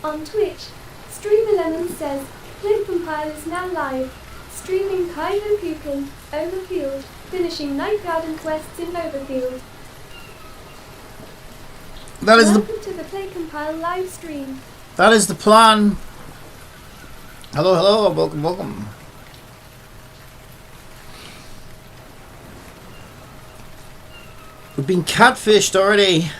On Twitch, Streamer11 says, PlayCompile is now live, streaming Kaihou Kuukan, OverField, finishing Night Garden quests in OverField. Welcome to the PlayCompile live stream. That is the plan. Hello, hello, welcome, welcome. We've been catfished already.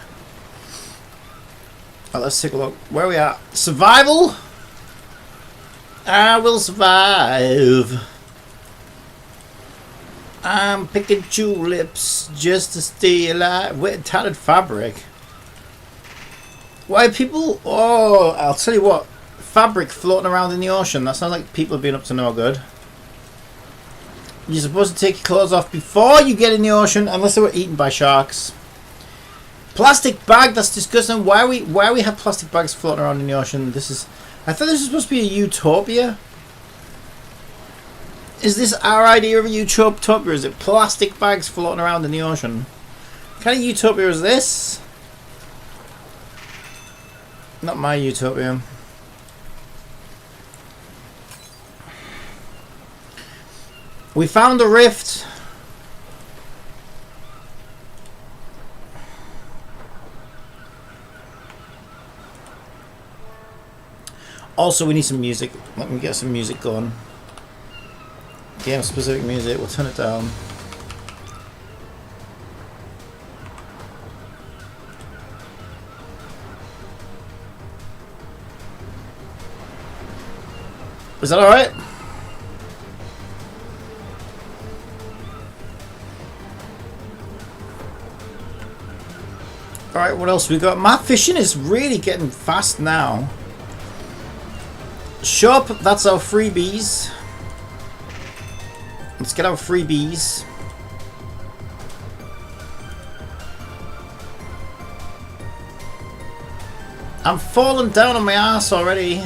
Oh, let's take a look. Where are we at? Survival? I will survive. I'm picking tulips just to stay alive. Wait, tattered fabric. Why people? Oh, I'll tell you what. Fabric floating around in the ocean. That sounds like people have been up to no good. You're supposed to take your clothes off before you get in the ocean, unless they were eaten by sharks. Plastic bag. That's disgusting. Why we have plastic bags floating around in the ocean? This is. I thought this was supposed to be a utopia. Is this our idea of a utopia? Is it plastic bags floating around in the ocean? What kind of utopia is this? Not my utopia. We found a rift. Also, we need some music. Let me get some music going. Game specific music. We'll turn it down. Is that alright? Alright, what else we got? My fishing is really getting fast now. Shop, that's our freebies. Let's get our freebies. I'm falling down on my ass already.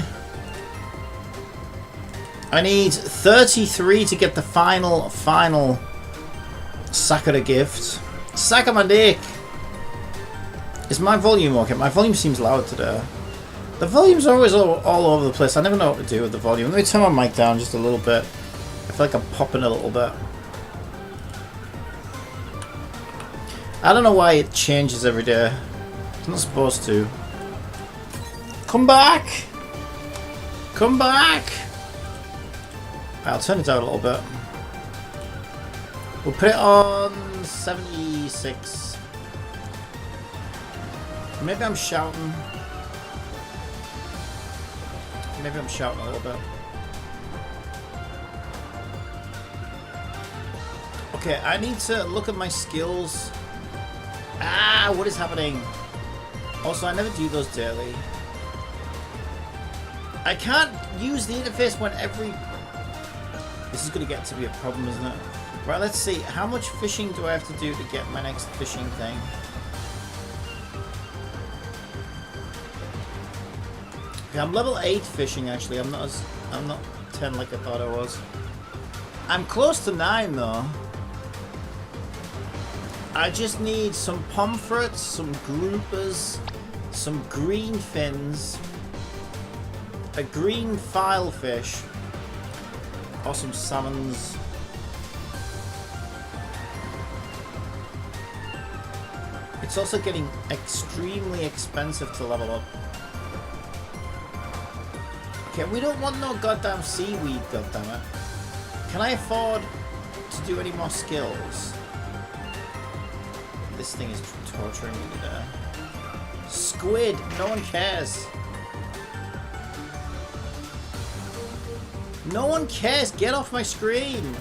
I need 33 to get the final sack of the gift. Sack of my dick. Is my volume okay? My volume seems loud today. The volume's always all over the place. I never know what to do with the volume. Let me turn my mic down just a little bit. I feel like I'm popping a little bit. I don't know why it changes every day. It's not supposed to. Come back! Come back! I'll turn it down a little bit. We'll put it on 76. Maybe I'm shouting. Maybe I'm shouting a little bit. Okay, I need to look at my skills. Ah, what is happening? Also, I never do those daily. I can't use the interface when every... This is going to get to be a problem, isn't it? Right, let's see. How much fishing do I have to do to get my next fishing thing? Okay, I'm level 8 fishing, actually. I'm not 10 like I thought I was. I'm close to 9, though. I just need some pomfrets, some groupers, some green fins, a green filefish, or some salmons. It's also getting extremely expensive to level up. Okay, we don't want no goddamn seaweed, goddammit. Can I afford to do any more skills? This thing is torturing me today. Squid! No one cares! No one cares! Get off my screen!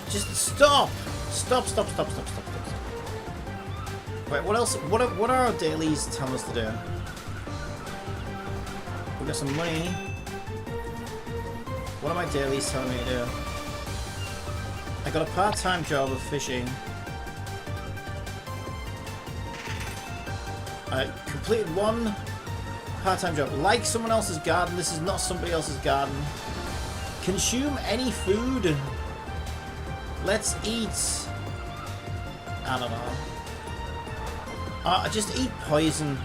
Just stop! Stop. Wait, what else? What are our dailies telling us to do? We got some money. What are my dailies telling me to do? I got a part-time job of fishing. I completed one part-time job. Like someone else's garden. This is not somebody else's garden. Consume any food. Let's eat. I don't know. Just eat poison.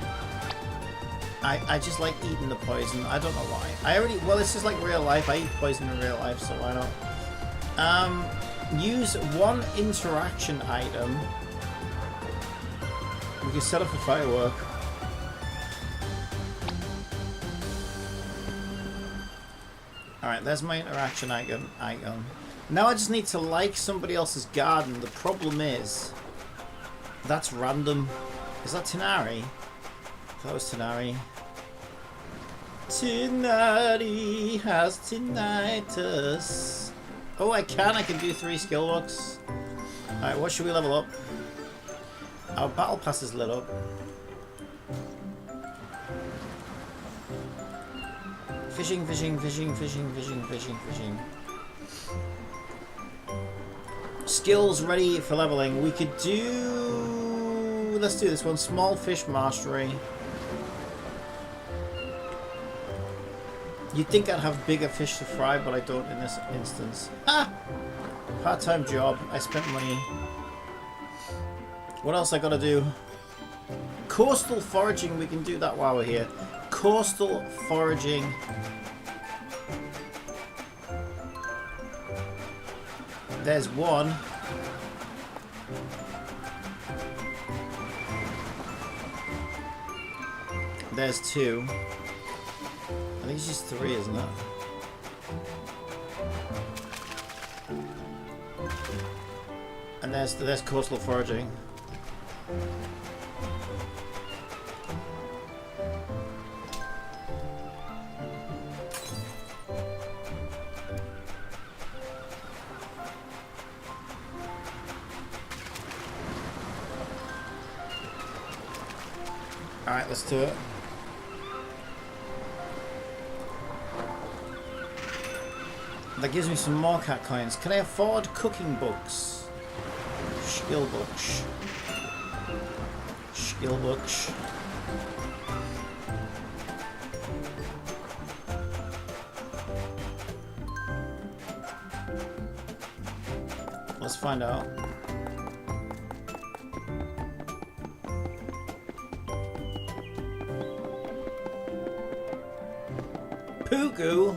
I just like eating the poison. I don't know why. Well, it's just like real life. I eat poison in real life, so why not? Use one interaction item. We can set up a firework. Alright, there's my interaction item. Now I just need to like somebody else's garden. The problem is, that's random. Is that Tinari? That was Tinari. Tinari has tinnitus. Oh, I can do 3 skill books. Alright, what should we level up? Our battle pass is lit up. Fishing. Skills ready for leveling. We could do... Let's do this one. Small fish mastery. You'd think I'd have bigger fish to fry, but I don't in this instance. Ah! Part-time job. I spent money. What else I gotta do? Coastal foraging. We can do that while we're here. Coastal foraging. There's one. There's 2. I think it's just 3, isn't it? And there's coastal foraging. Alright, let's do it. That gives me some more cat coins. Can I afford cooking books? Skill books. Skill books. Let's find out. Puku!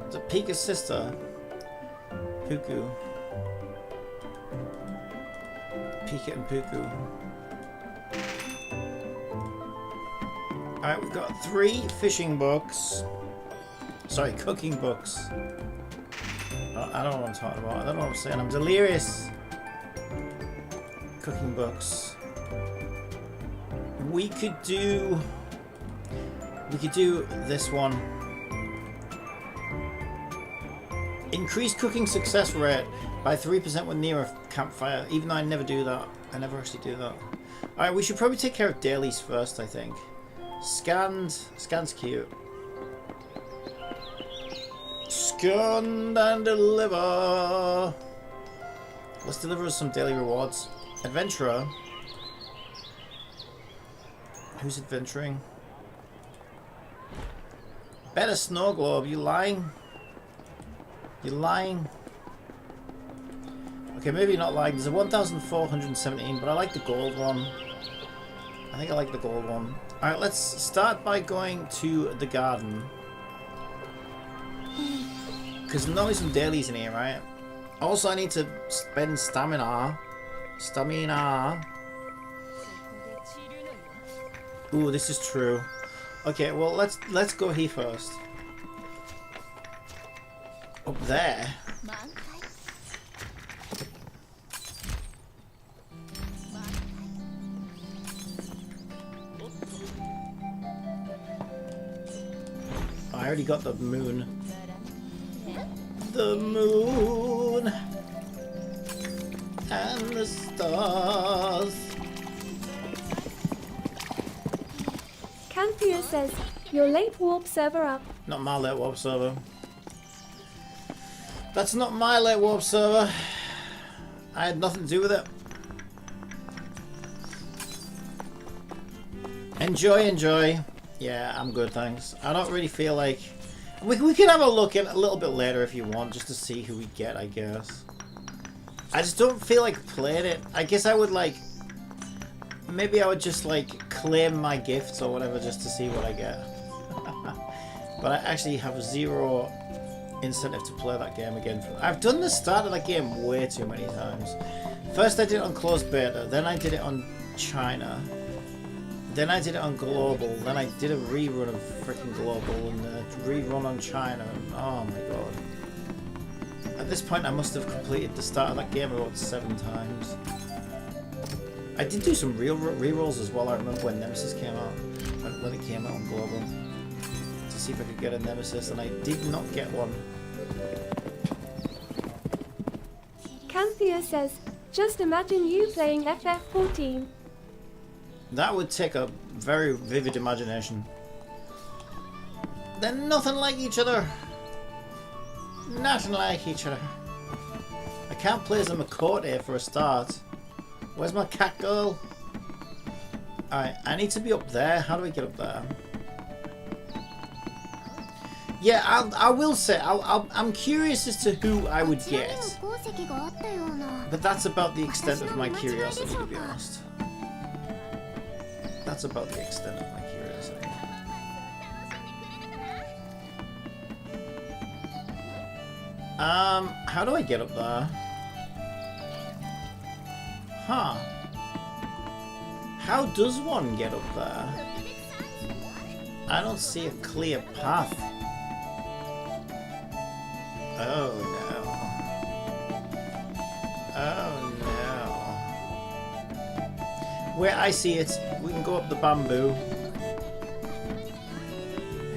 It's a Pika's sister. Puku. Pika and Puku. Alright, we've got 3 fishing books. Sorry, cooking books. I don't know what I'm talking about. I don't know what I'm saying. I'm delirious. Cooking books. We could do this one. Increase cooking success rate by 3% when near a campfire. Even though I never do that. I never actually do that. Alright, we should probably take care of dailies first, I think. Scan's cute. Scan and deliver. Let's deliver us some daily rewards. Adventurer. Who's adventuring? Better snow globe. You lying? You lying? Okay, maybe not lying. There's a 1,417, but I like the gold one. I think I like the gold one. Alright, let's start by going to the garden. Because there's only some dailies in here, right? Also, I need to spend stamina. Ooh, this is true. Okay, well, let's go here first. Up there. I already got the moon. The moon and the stars. Canthea says, your late warp server up. Not my late warp server. That's not my late warp server. I had nothing to do with it. Enjoy. Yeah, I'm good, thanks. I don't really feel like... We can have a look at it a little bit later if you want, just to see who we get, I guess. I just don't feel like playing it. I guess I would like... Maybe I would just like claim my gifts or whatever just to see what I get. But I actually have zero incentive to play that game again. I've done the start of that game way too many times. First I did it on closed beta, then I did it on China, then I did it on global, then I did a rerun of freaking global and a rerun on China. Oh my god. At this point I must have completed the start of that game about 7 times. I did do some real rerolls as well. I remember when Nemesis came out, when it came out on global, to see if I could get a Nemesis, and I did not get one. Canthea says, just imagine you playing FF14. That would take a very vivid imagination. They're nothing like each other. Nothing like each other. I can't play as a Makote for a start. Where's my cat girl? Alright, I need to be up there. How do I get up there? Yeah, I will say, I'm curious as to who I would get. But that's about the extent of my curiosity, to be honest. That's about the extent of my curiosity. How do I get up there? Huh. How does one get up there? I don't see a clear path. Oh no. Oh no. Where I see it, we can go up the bamboo.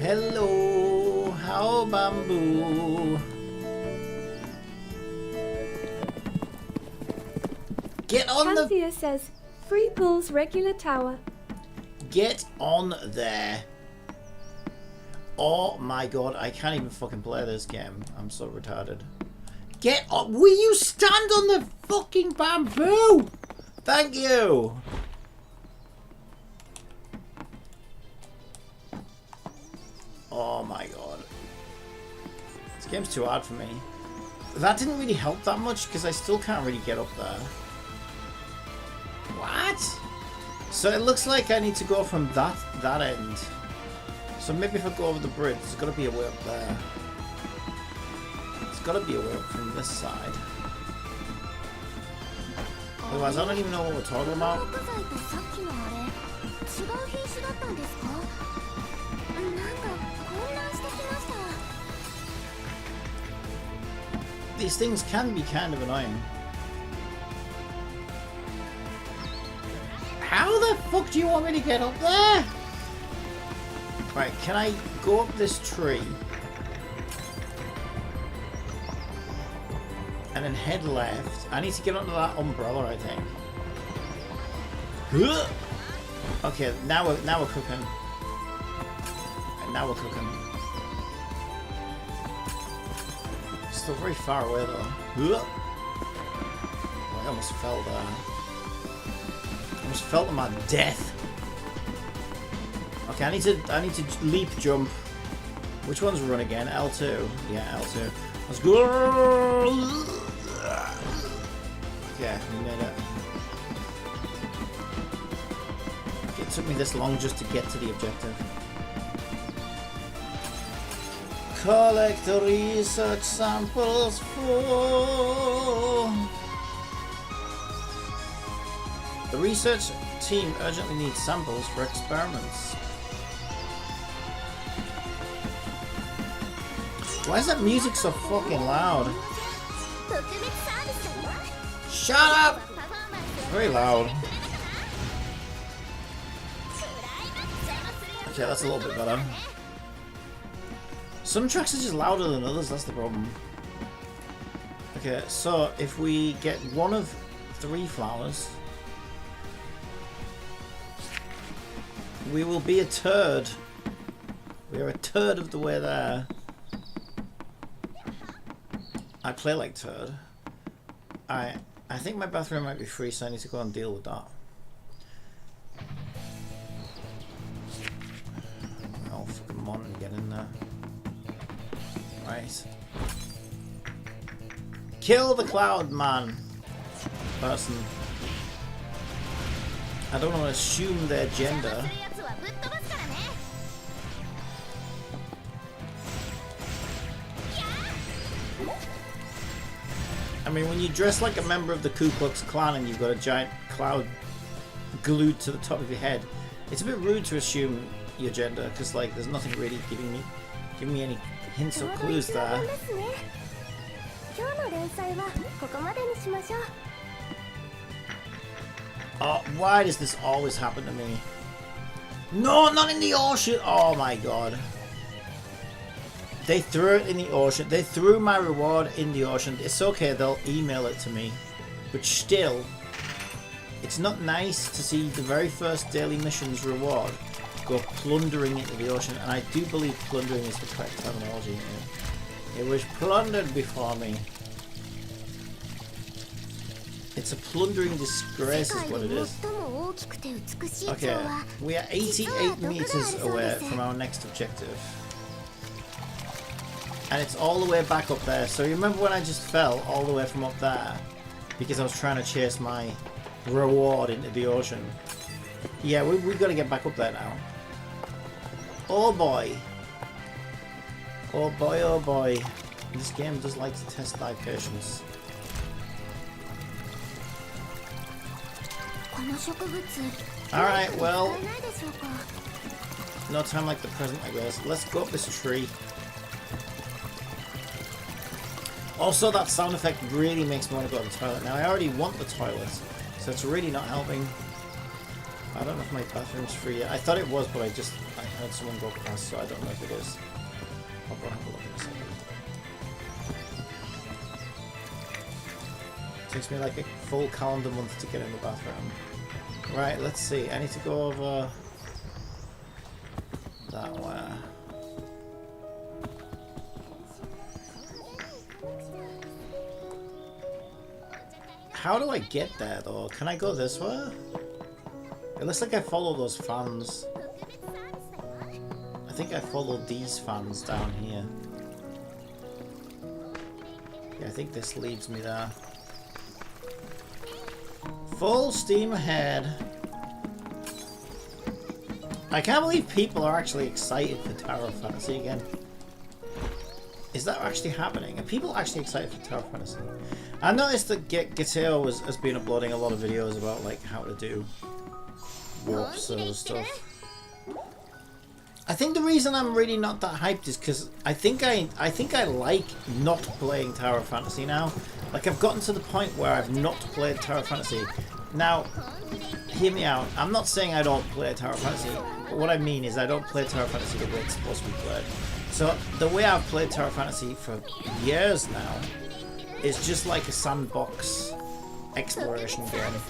Hello, how bamboo. Get on Canthea says, free pulls regular tower. Get on there. Oh my god, I can't even fucking play this game. I'm so retarded. Get on. Will you stand on the fucking bamboo? Thank you. Oh my god. This game's too hard for me. That didn't really help that much because I still can't really get up there. What? So it looks like I need to go from that end. So maybe if I go over the bridge, there's got to be a way up there. There's got to be a way up from this side. Otherwise, I don't even know what we're talking about. These things can be kind of annoying. How the fuck do you want me to get up there? Right, can I go up this tree? And then head left. I need to get onto that umbrella, I think. Okay, now we're cooking. Now we're cooking. Still very far away though. Oh, I almost fell there. Almost fell to my death. Okay, I need to leap jump. Which one's run again? L2. Yeah, L2. Let's go. Yeah, we made it. Okay, it took me this long just to get to the objective. Collect the research samples for... The research team urgently needs samples for experiments. Why is that music so fucking loud? Shut up! Very loud. Okay, that's a little bit better. Some tracks are just louder than others, that's the problem. Okay, so if we get one of 3 flowers, we will be a turd. We are a turd of the way there. I play like turd. I think my bathroom might be free, so I need to go and deal with that. Oh, come on and get in there. Right. Kill the cloud man. Person. I don't want to assume their gender. I mean, when you dress like a member of the Ku Klux Klan and you've got a giant cloud glued to the top of your head, it's a bit rude to assume your gender, because like there's nothing really giving me any hints or clues there. Oh, why does this always happen to me? No, not in the ocean! Oh my god. They threw it in the ocean. They threw my reward in the ocean. It's okay, they'll email it to me. But still, it's not nice to see the very first daily mission's reward go plundering into the ocean. And I do believe plundering is the correct terminology. It was plundered before me. It's a plundering disgrace is what it is. Okay, we are 88 meters away from our next objective. And it's all the way back up there. So you remember when I just fell all the way from up there? Because I was trying to chase my reward into the ocean. Yeah, we've got to get back up there now. Oh boy. Oh boy, oh boy. This game does like to test thy patience. Alright, well, no time like the present, I guess. Let's go up this tree. Also, that sound effect really makes me want to go to the toilet. Now, I already want the toilet, so it's really not helping. I don't know if my bathroom's free yet. I thought it was, but I heard someone go past, so I don't know if it is. I'll go have a look in a second. Takes me like a full calendar month to get in the bathroom. Right, let's see. I need to go over that way. How do I get there though? Can I go this way? It looks like I follow those fans. I think I followed these fans down here. Yeah, I think this leads me there. Full steam ahead. I can't believe people are actually excited for Tower of Fantasy again. Is that actually happening? Are people actually excited for Tower of Fantasy? I noticed that Kaihou has been uploading a lot of videos about like how to do warp server stuff. I think the reason I'm really not that hyped is because I think I like not playing Tower of Fantasy now. Like I've gotten to the point where I've not played Tower of Fantasy. Now, hear me out. I'm not saying I don't play Tower of Fantasy. But what I mean is I don't play Tower of Fantasy the way it's supposed to be played. So the way I've played Tower of Fantasy for years now is just like a sandbox exploration game.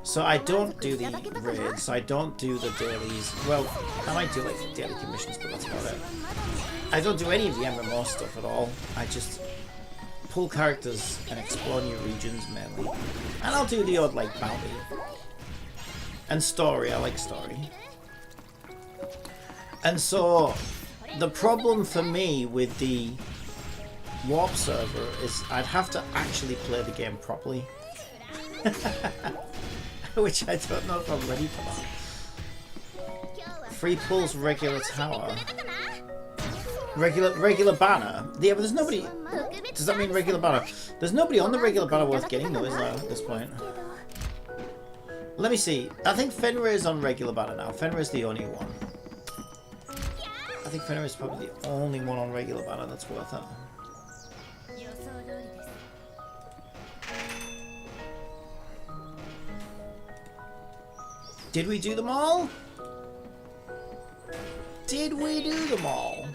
So I don't do the raids, I don't do the dailies. Well, I might do like the daily commissions, but that's about it. I don't do any of the MMO stuff at all. I just pull characters and explore new regions mainly. And I'll do the odd like bounty. And story, I like story. And so the problem for me with the warp server is I'd have to actually play the game properly. Which I don't know if I'm ready for that. Free pulls regular tower. Regular banner? Yeah, but there's nobody... Does that mean regular banner? There's nobody on the regular banner worth getting though, is there, at this point? Let me see. I think Fenrir is on regular banner now. Fenrir is the only one. I think Fenrir is probably the only one on regular banner that's worth it. Did we do them all? Did we do them all?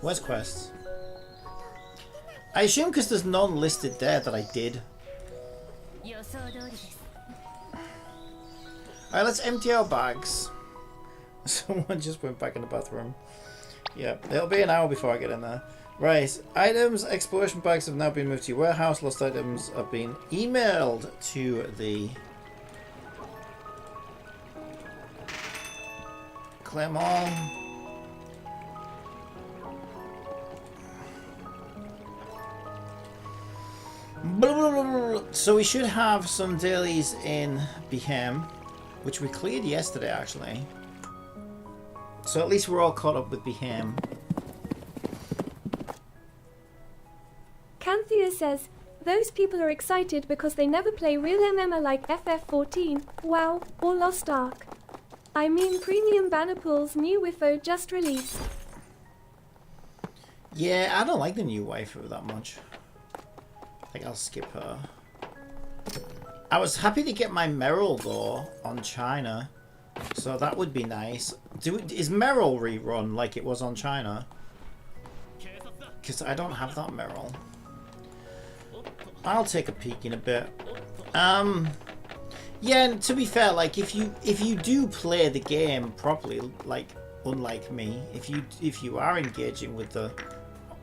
Where's quests? I assume because there's none listed there that I did. Alright, let's empty our bags. Someone just went back in the bathroom. Yeah, it'll be an hour before I get in there. Right, items, exploration bags have now been moved to your warehouse. Lost items have been emailed to the claim all. So we should have some dailies in Behem, which we cleared yesterday actually. So at least we're all caught up with Behem. Canthea says, those people are excited because they never play real MMO like FF14, WoW, or Lost Ark. I mean Premium Banner Pool's new waifu just released. Yeah, I don't like the new waifu that much. I think I'll skip her. I was happy to get my Meryl though on China, so that would be nice. Is Meryl rerun like it was on China? Because I don't have that Meryl. I'll take a peek in a bit. Yeah, and to be fair, like if you do play the game properly, like unlike me, if you are engaging with the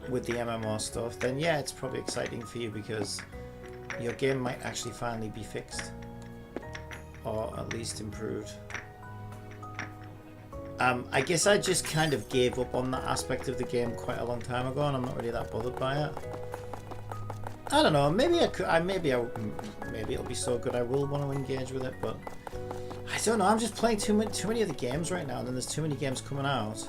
MMO stuff, then yeah, it's probably exciting for you because your game might actually finally be fixed or at least improved. I guess I just kind of gave up on that aspect of the game quite a long time ago, and I'm not really that bothered by it. I don't know. Maybe I could. Maybe it'll be so good I will want to engage with it, but I don't know. I'm just playing too many of the games right now, and then there's too many games coming out.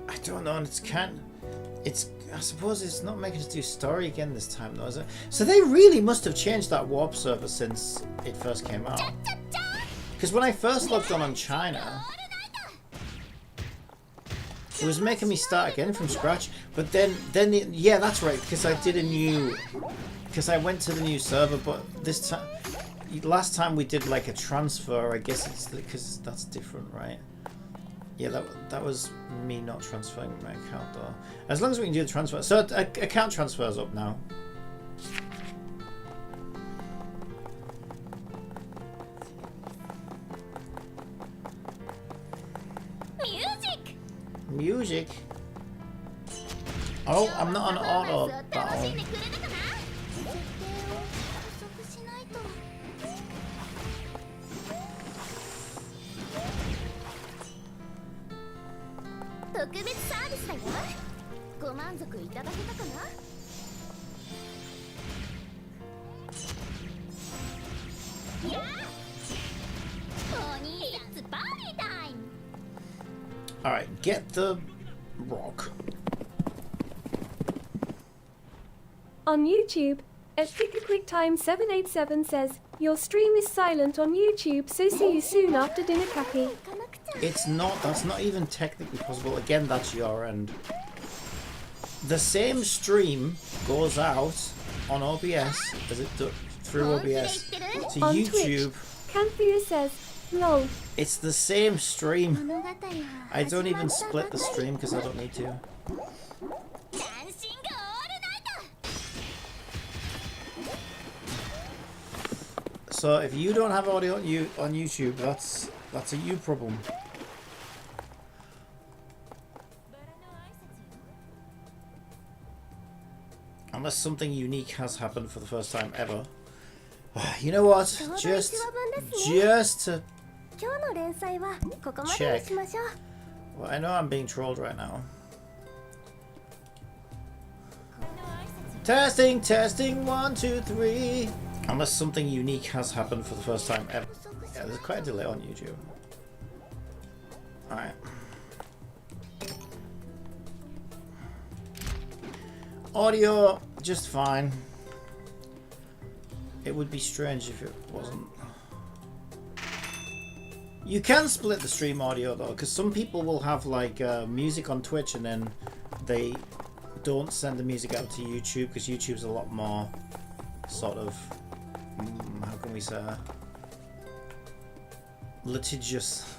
I don't know, and I suppose it's not making us do story again this time, though, is it? So they really must have changed that warp server since it first came out. Because when I first logged on China, it was making me start again from scratch. But then yeah, that's right. Because I went to the new server, but this time, last time we did like a transfer. I guess it's because that's different, right? Yeah, that was me not transferring my account though. As long as we can do the transfer. So account transfer's up now. Music. Oh, I'm not on auto battle. Alright, get the rock. On YouTube, QuickTime787 says, your stream is silent on YouTube, so see you soon after dinner, Cappy. It's not, that's not even technically possible. Again, that's your end. The same stream goes out on OBS as it does through OBS to on YouTube. Twitch, Canthea says, lol. It's the same stream. I don't even split the stream because I don't need to. So if you don't have audio on YouTube, that's a you problem. Unless something unique has happened for the first time ever. You know what? Just to check. Well, I know I'm being trolled right now. Testing, 1, 2, 3. Unless something unique has happened for the first time ever. Yeah, there's quite a delay on YouTube. Alright. Audio, just fine. It would be strange if it wasn't. You can split the stream audio though, because some people will have like music on Twitch and then they don't send the music out to YouTube because YouTube's a lot more sort of, how can we say, litigious.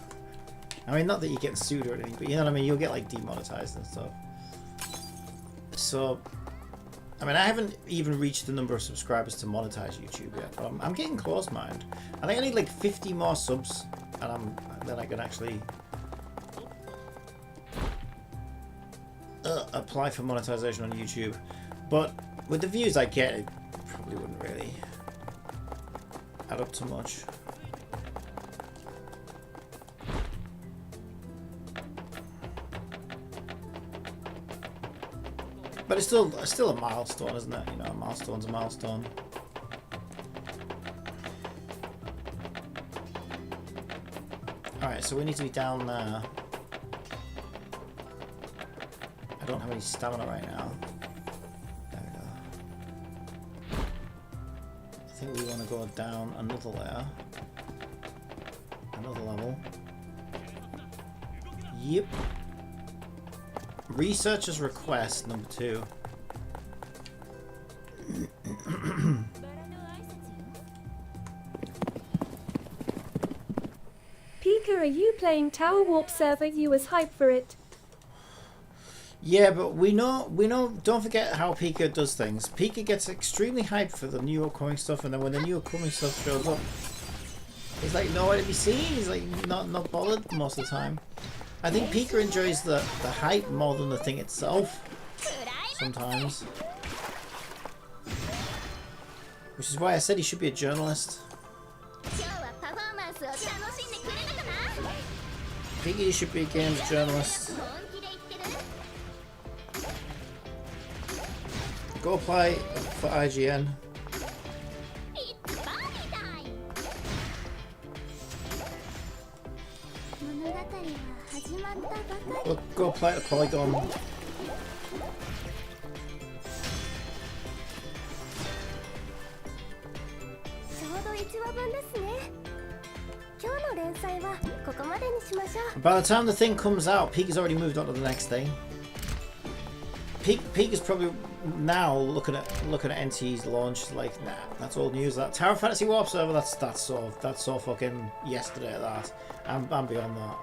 I mean, not that you get sued or anything, but you know what I mean, you'll get like demonetized and stuff. So, I mean, I haven't even reached the number of subscribers to monetize YouTube yet, but I'm getting close, mind. I think I need like 50 more subs, and then I can actually apply for monetization on YouTube. But with the views I get, it probably wouldn't really add up to much. But it's still a milestone, isn't it? You know, a milestone's a milestone. Alright, so we need to be down there. I don't have any stamina right now. There we go. I think we want to go down another layer. Another level. Yep. Researcher's request number 2. Pika, are you playing Tower Warp server? You was hype for it. Yeah, but we know, don't forget how Pika does things. Pika gets extremely hyped for the new upcoming stuff, and then when the new upcoming stuff shows up, he's like nowhere to be seen. He's like not bothered most of the time. I think Pika enjoys the hype more than the thing itself, sometimes. Which is why I said he should be a journalist. Pika should be a games journalist. Go apply for IGN. Go apply to Polygon. By the time the thing comes out, Pika's already moved on to the next thing. Pika's probably now looking at NT's launch like, nah, that's old news. That Tower Fantasy Warp server, that's so fucking yesterday. That I'm beyond that.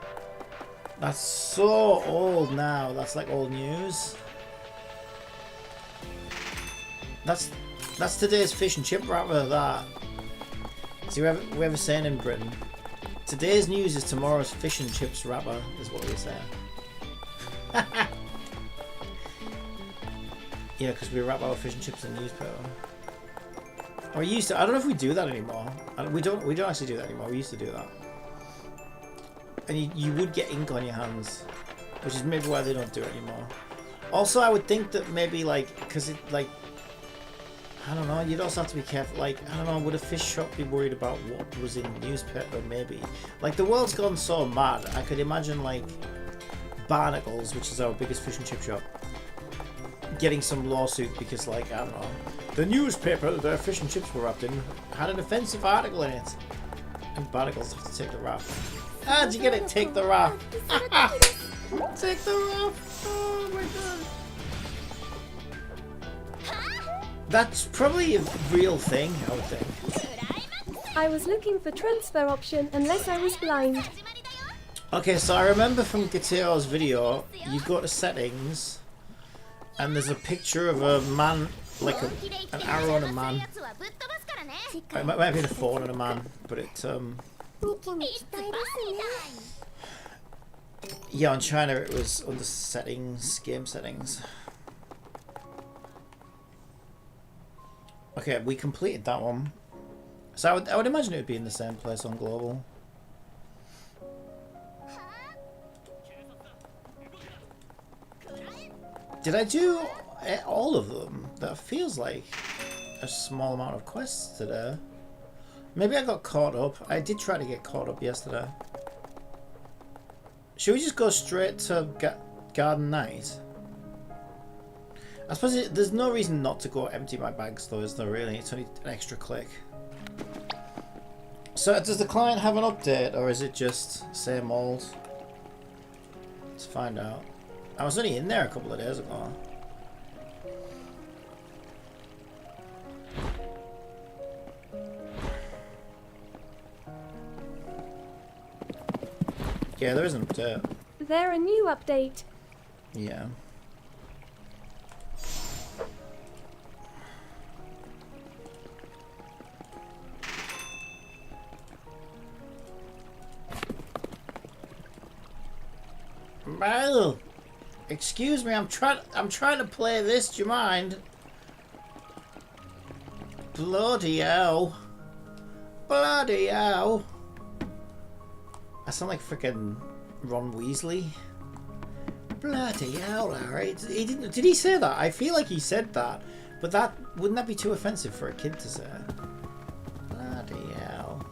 That's so old now. That's like old news. That's today's fish and chip wrapper. That. See, we have a saying in Britain. Today's news is tomorrow's fish and chips wrapper. Is what we say. Yeah, because we wrap our fish and chips in newspaper. Or we used to. I don't know if we do that anymore. We don't actually do that anymore. We used to do that. And you would get ink on your hands, which is maybe why they don't do it anymore. Also, I would think that maybe like, because it like, I don't know, you'd also have to be careful. Like, I don't know, would a fish shop be worried about what was in the newspaper? Maybe. Like, the world's gone so mad. I could imagine like Barnacles, which is our biggest fish and chip shop, getting some lawsuit because, like, I don't know, the newspaper that their fish and chips were wrapped in had an offensive article in it, and Barnacles have to take the rap. Ah, did you get it? Take the rap. Take the rap. Oh my god. That's probably a real thing, I would think. I was looking for transfer option unless I was blind. Okay, so I remember from Gateo's video, you go to settings, and there's a picture of a man, like an arrow on a man. It might be a phone on a man, but it yeah, on China it was under settings, game settings. Okay, we completed that one. So I would imagine it would be in the same place on global. Did I do all of them? That feels like a small amount of quests today. Maybe I got caught up. I did try to get caught up yesterday. Should we just go straight to Garden Night? I suppose there's no reason not to go empty my bags though, is there really? It's only an extra click. So does the client have an update, or is it just same old? Let's find out. I was only in there a couple of days ago. Yeah, there is an update. There a new update. Yeah. Well, excuse me, I'm trying to play this, do you mind? Bloody hell. Bloody hell. I sound like frickin' Ron Weasley. Bloody hell, Harry. He didn't, did he say that? I feel like he said that. But wouldn't that be too offensive for a kid to say? Bloody hell.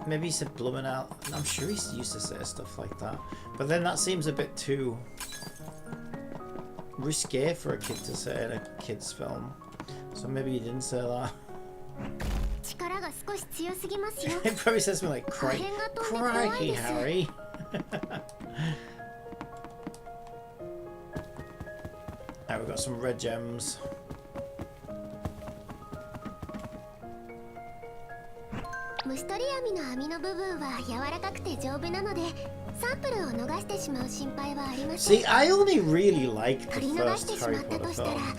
Maybe he said bloomin' out. I'm sure he used to say stuff like that. But then that seems a bit too risque for a kid to say in a kid's film. So maybe he didn't say that. It probably says something like, crikey, Harry. Alright, we've got some red gems. See, I only really like the first Harry Potter film.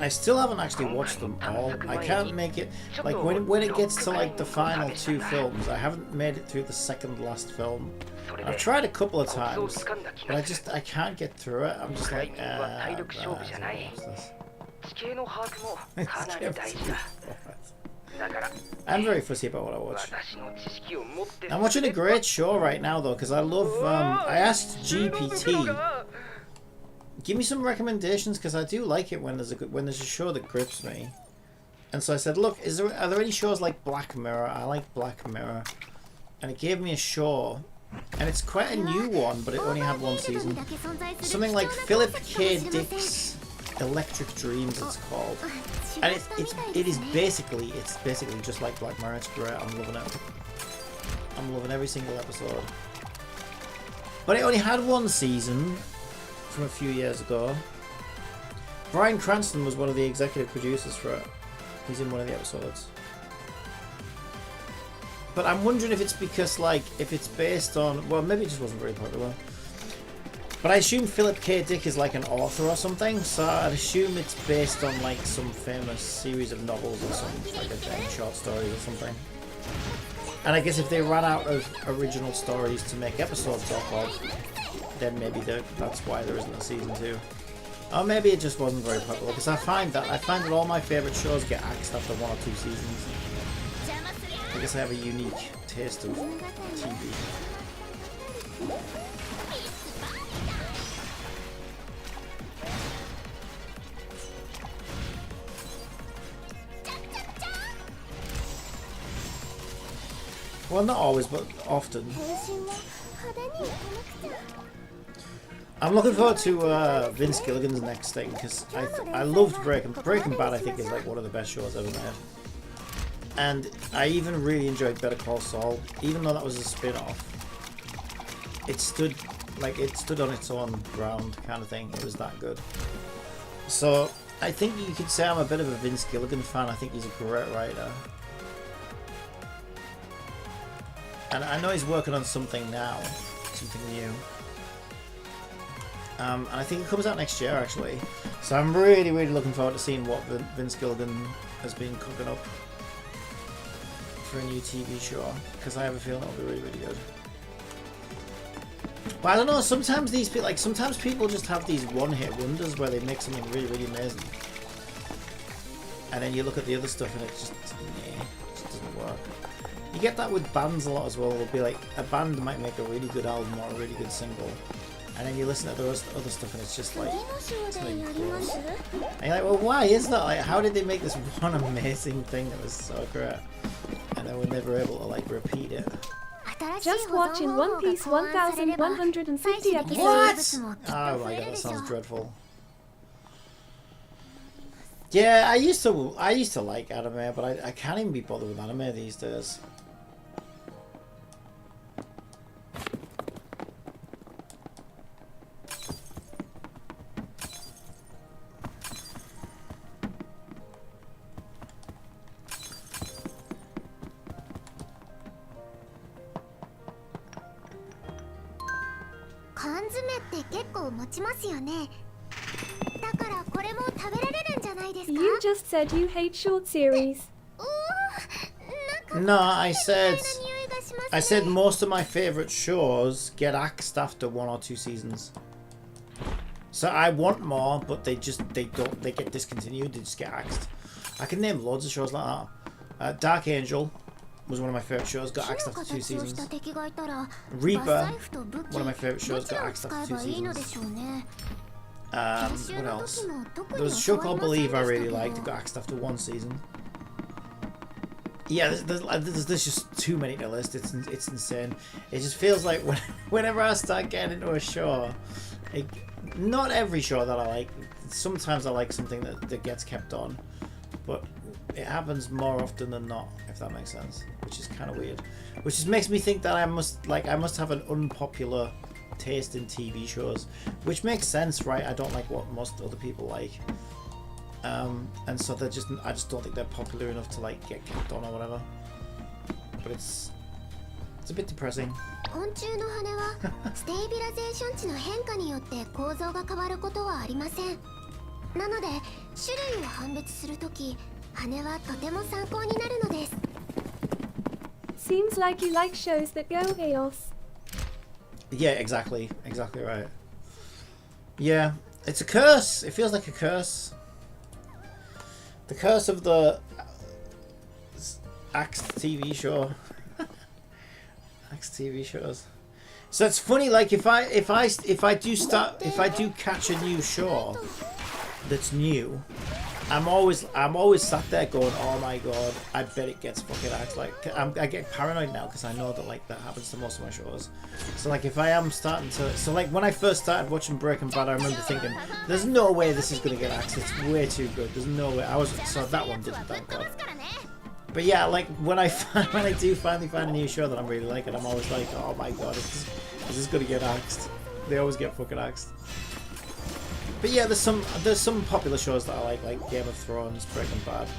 I still haven't actually watched them all. I can't make it, like when it gets to like the final 2 films, I haven't made it through the second last film. I've tried a couple of times, but I can't get through it. I'm just like, I'm very fussy about what I watch. I'm watching a great show right now though, because I love, I asked GPT, give me some recommendations, because I do like it when there's a show that grips me. And so I said, look, are there any shows like Black Mirror? I like Black Mirror. And it gave me a show, and it's quite a new one, but it only had 1 season. Something like Philip K. Dick's Electric Dreams, it's called. And it is basically just like Black Mirror. It's great. I'm loving it. I'm loving every single episode. But it only had 1 season from a few years ago. Bryan Cranston was one of the executive producers for it. He's in one of the episodes. But I'm wondering if it's because, like, if it's based on, well, maybe it just wasn't very popular. But I assume Philip K. Dick is like an author or something, so I'd assume it's based on like some famous series of novels or something, like a short stories or something. And I guess if they ran out of original stories to make episodes off of, then maybe that's why there isn't a season 2. Or maybe it just wasn't very popular, because I find that all my favourite shows get axed after 1 or 2 seasons. I guess I have a unique taste of TV. Well, not always, but often. I'm looking forward to Vince Gilligan's next thing, because I loved Breaking Bad. I think is like one of the best shows ever made, and I even really enjoyed Better Call Saul, even though that was a spin-off. It stood on its own ground, kind of thing. It was that good. So I think you could say I'm a bit of a Vince Gilligan fan. I think he's a great writer, and I know he's working on something now, something new. And I think it comes out next year, actually. So I'm really, really looking forward to seeing what Vince Gilligan has been cooking up for a new TV show, because I have a feeling it'll be really, really good. But I don't know, sometimes sometimes people just have these one-hit wonders where they make something really, really amazing. And then you look at the other stuff and it just doesn't work. You get that with bands a lot as well. It'll be like, a band might make a really good album or a really good single, and then you listen to the other stuff and it's just like, it's not even close. And you're like, well, why is that? Like, how did they make this one amazing thing that was so great, and then we're never able to like repeat it? Just watching One Piece 1150 episodes. What? Oh my god, that sounds dreadful. Yeah, I used to like anime, but I can't even be bothered with anime these days. You just said you hate short series. No, I said I said most of my favourite shows get axed after 1 or 2 seasons. So I want more, but they get discontinued, they just get axed. I can name loads of shows like that. Dark Angel was one of my favourite shows, got axed after 2 seasons. Reaper, one of my favourite shows, got axed after 2 seasons. What else? There was a show called Believe I really liked, it got axed after 1 season. Yeah, there's just too many to list. It's insane. It just feels like whenever I start getting into a show, not every show that I like. Sometimes I like something that gets kept on, but it happens more often than not, if that makes sense. Which is kind of weird. Which just makes me think that I must have an unpopular taste in TV shows, which makes sense, right? I don't like what most other people like. And so I just don't think they're popular enough to like get kept on or whatever. But it's a bit depressing. 昆虫の羽はステービラゼーション値の変化によって構造が変わることはありません。なので種類を判別するとき、羽はとても参考になるのです。Seems like you like shows that go chaos. Yeah, exactly right. Yeah, it's a curse. It feels like a curse. The curse of the axed TV show. Axed TV shows. So it's funny, like if I do catch a new show that's new, I'm always sat there going, oh my god, I bet it gets fucking axed. Like I get paranoid now because I know that like that happens to most of my shows. So like if I am starting to, so like when I first started watching Breaking Bad, I remember thinking, there's no way this is gonna get axed. It's way too good. There's no way. So that one didn't, thank God. But yeah, like when I do finally find a new show that I'm really liking, I'm always like, oh my god, is this gonna get axed? They always get fucking axed. But yeah, there's some popular shows that I like Game of Thrones, Breaking Bad.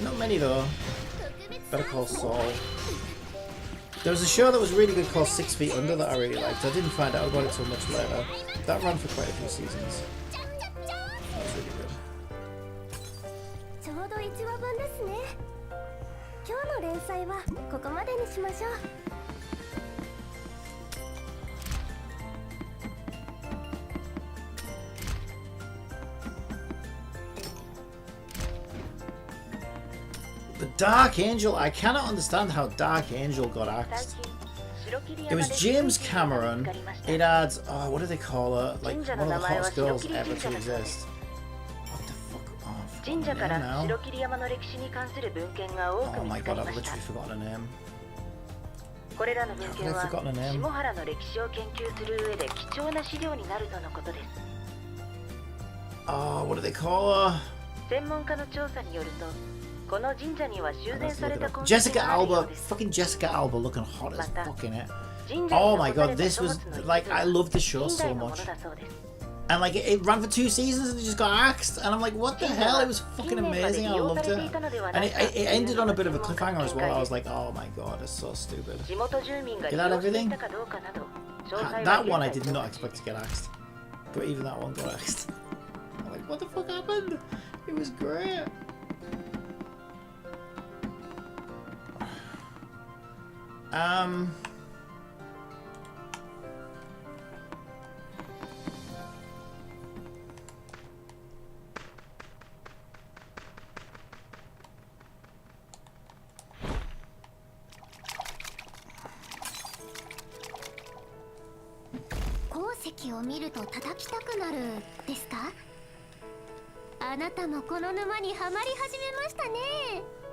Not many though. Better Call Saul. There was a show that was really good called 6 Feet Under that I really liked. I didn't find out about it till much later. That ran for quite a few seasons. That was really good. ちょうど1話分ですね。今日の連載はここまでにしましょう。The Dark Angel, I cannot understand how Dark Angel got axed. It was James Cameron. It had, what do they call her? Like one of the hottest girls ever to exist. What the fuck? Oh my god, I've literally forgotten her name. How have I forgotten her name? Oh, what do they call her? Jessica Alba, fucking Jessica Alba looking hot as fucking it. Oh my god, this was like, I love this show so much. And like it ran for 2 seasons and it just got axed, and I'm like, what the hell? It was fucking amazing. I loved it, and it ended on a bit of a cliffhanger as well. I was like, oh my god, it's so stupid. Did that everything? That one I did not expect to get axed, but even that one got axed. I'm like, what the fuck happened? It was great.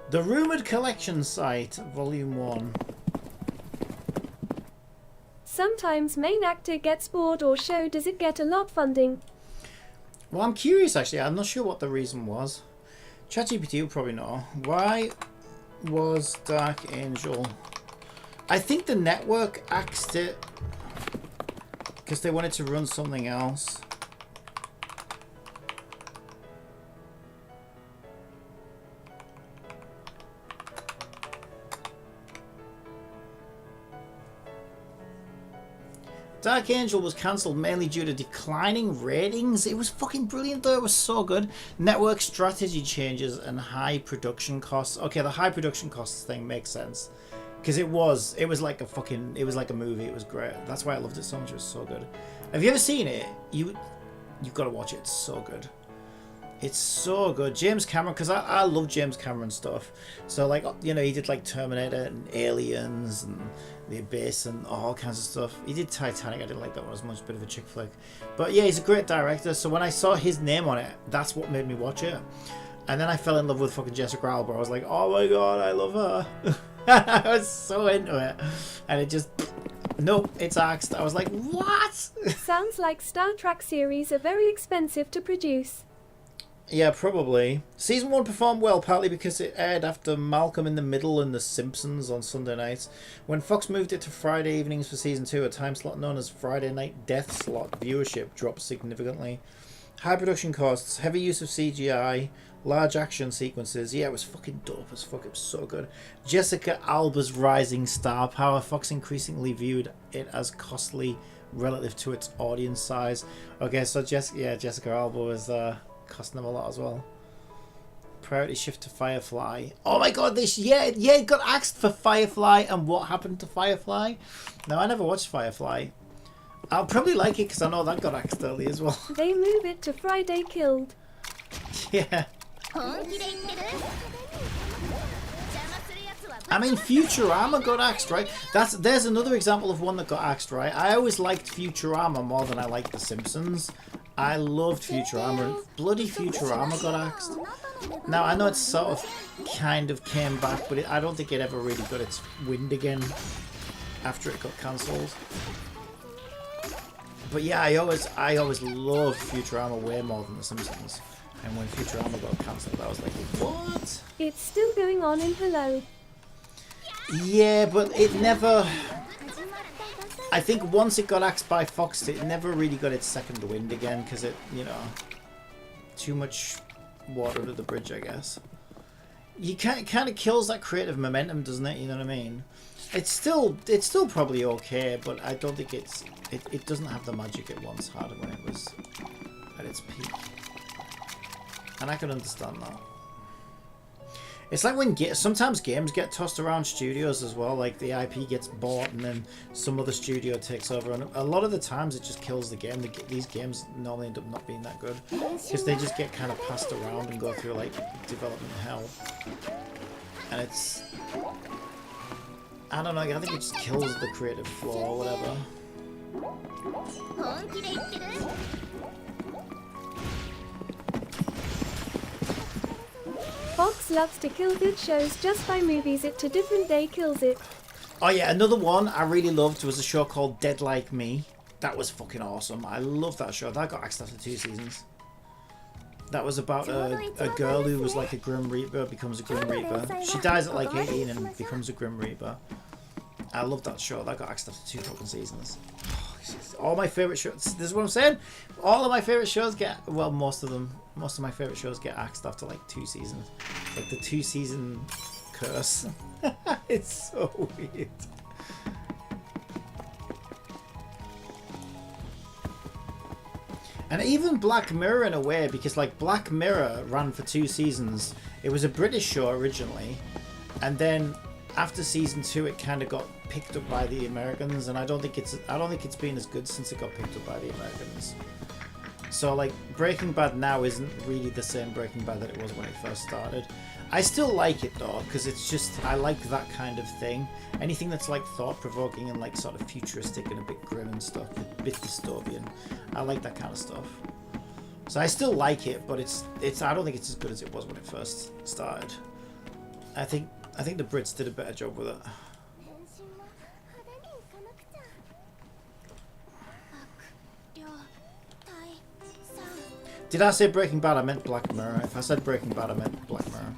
The Rumored Collection Site, Volume 1. Sometimes main actor gets bored or show doesn't get a lot funding. Well, I'm curious actually. I'm not sure what the reason was. ChatGPT will probably know. Why was Dark Angel? I think the network axed it because they wanted to run something else. Dark Angel was cancelled mainly due to declining ratings. It was fucking brilliant though, it was so good. Network strategy changes and high production costs. Okay, the high production costs thing makes sense. Because it was like a fucking, it was like a movie. It was great. That's why I loved it so much. It was so good. Have you ever seen it? You've got to watch it. It's so good. It's so good. James Cameron, because I love James Cameron stuff. So like, you know, he did like Terminator and Aliens and The Abyss and all kinds of stuff. He did Titanic. I didn't like that one as much. Bit of a chick flick. But yeah, he's a great director. So when I saw his name on it, that's what made me watch it. And then I fell in love with fucking Jessica Alba. I was like, oh my god, I love her. I was so into it. And it just, nope, it's axed. I was like, what? Sounds like Star Trek series are very expensive to produce. Yeah, probably. Season 1 performed well, partly because it aired after Malcolm in the Middle and The Simpsons on Sunday nights. When Fox moved it to Friday evenings for Season 2, a time slot known as Friday Night Death Slot, viewership dropped significantly. High production costs, heavy use of CGI, large action sequences. Yeah, it was fucking dope as fuck. It was so good. Jessica Alba's rising star power. Fox increasingly viewed it as costly relative to its audience size. Okay, so Jessica Alba was costing them a lot as well. Priority shift to Firefly. Oh my god, it got axed for Firefly. And what happened to Firefly? No, I never watched Firefly. I'll probably like it because I know that got axed early as well. They move it to Friday Killed. Yeah. I mean, Futurama got axed, right? There's another example of one that got axed, right? I always liked Futurama more than I liked The Simpsons. I loved Futurama. Bloody Futurama got axed. Now, I know it sort of kind of came back, but I don't think it ever really got its wind again after it got cancelled. But yeah, I always loved Futurama way more than The Simpsons. And when Futurama got cancelled, I was like, what? It's still going on in Hello. Yeah, but it never... I think once it got axed by Fox, it never really got its second wind again, because it, you know, too much water under the bridge, I guess. It kind of kills that creative momentum, doesn't it? You know what I mean? It's still probably okay, but I don't think it doesn't have the magic it once had when it was at its peak. And I can understand that. It's like when sometimes games get tossed around studios as well, like the IP gets bought and then some other studio takes over, and a lot of the times it just kills the game. These games normally end up not being that good because they just get kind of passed around and go through like development hell. And it's, I don't know, I think it just kills the creative flow or whatever. Fox loves to kill good shows just by movies it to different day kills it. Oh yeah, another one I really loved was a show called Dead Like Me. That was fucking awesome. I love that show. That got axed after 2 seasons. That was about a girl who was like a Grim Reaper, becomes a Grim Reaper. She dies at like 18 and becomes a Grim Reaper. I love that show. That got axed after 2 fucking seasons. All my favourite shows, this is what I'm saying, all of my favourite shows get, well, most of my favourite shows get axed after like 2 seasons. Like the 2 season curse. It's so weird. And even Black Mirror in a way, because like Black Mirror ran for 2 seasons. It was a British show originally, and then after season 2 it kind of got picked up by the Americans, and I don't think it's been as good since it got picked up by the Americans. So like Breaking Bad now isn't really the same Breaking Bad that it was when it first started. I still like it though, because it's just, I like that kind of thing. Anything that's like thought-provoking and like sort of futuristic and a bit grim and stuff, a bit dystopian. I like that kind of stuff. So I still like it, but it's I don't think it's as good as it was when it first started. I think the Brits did a better job with it. Did I say Breaking Bad? I meant Black Mirror. If I said Breaking Bad, I meant Black Mirror.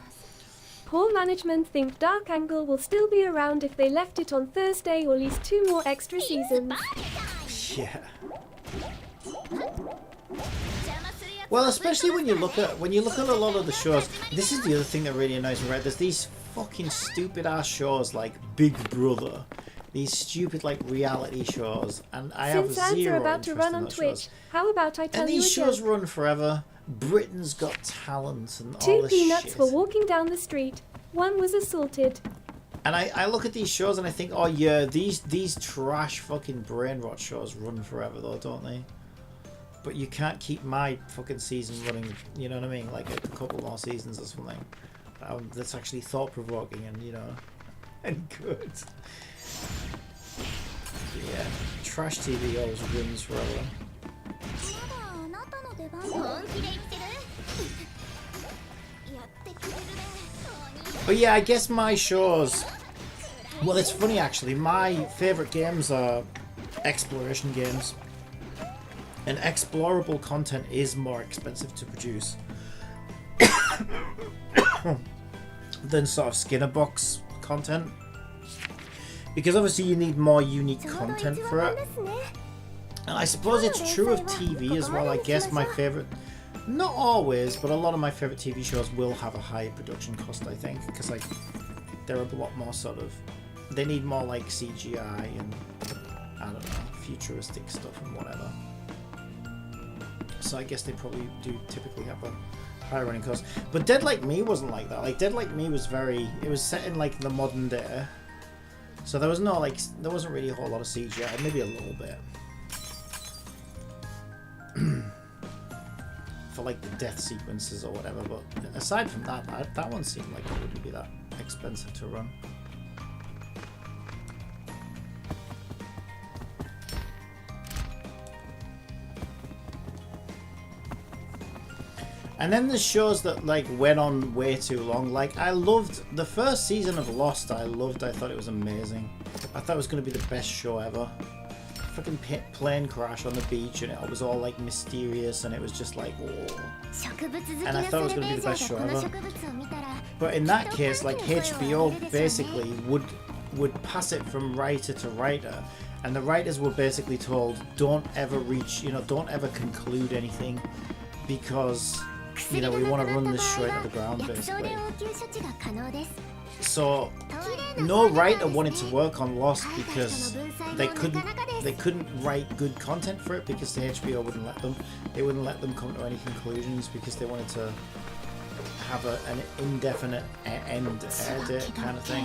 Poor management think Dark Angle will still be around if they left it on Thursday or at least 2 more extra seasons. Yeah. Well, especially when you look at a lot of the shows. This is the other thing that really annoys me, right? There's these fucking stupid ass shows like Big Brother, these stupid like reality shows, and I have Since ads zero are about to interest run in on those Twitch, shows. how about I tell And you a these shows joke? run forever. Britain's Got Talent and all 2 this peanuts shit. were walking down the street. One was assaulted. And I look at these shows and I think, oh yeah, these trash fucking brain rot shows run forever though, don't they? But you can't keep my fucking season running, you know what I mean? Like a couple more seasons or something. That's actually thought-provoking and, you know, and good. Yeah, trash TV always wins forever. But yeah, I guess my shows... Well, it's funny actually, my favourite games are exploration games. And explorable content is more expensive to produce than sort of Skinner box content. Because obviously you need more unique content for it. And I suppose it's true of TV as well. I guess my favourite... Not always, but a lot of my favourite TV shows will have a higher production cost, I think. Because like, they're a lot more sort of... They need more like CGI and, I don't know, futuristic stuff and whatever. So I guess they probably do typically have a higher running cost. But Dead Like Me wasn't like that. Like, Dead Like Me was very... It was set in like the modern day. So there was no like... There wasn't really a whole lot of CGI. Maybe a little bit. For like the death sequences or whatever. But aside from that, that one seemed like it wouldn't be that expensive to run. And then there's shows that like went on way too long. Like I loved the first season of Lost. I thought it was amazing. I thought it was going to be the best show ever. Fucking plane crash on the beach and it was all like mysterious and it was just like, oh. And I thought it was going to be the best show ever. But in that case, like HBO basically would pass it from writer to writer. And the writers were basically told, don't ever reach, you know, don't ever conclude anything because... You know, we want to run this show into the ground, basically. So, no writer wanted to work on Lost because they couldn't write good content for it because the HBO wouldn't let them. They wouldn't let them come to any conclusions because they wanted to have an indefinite end air date kind of thing.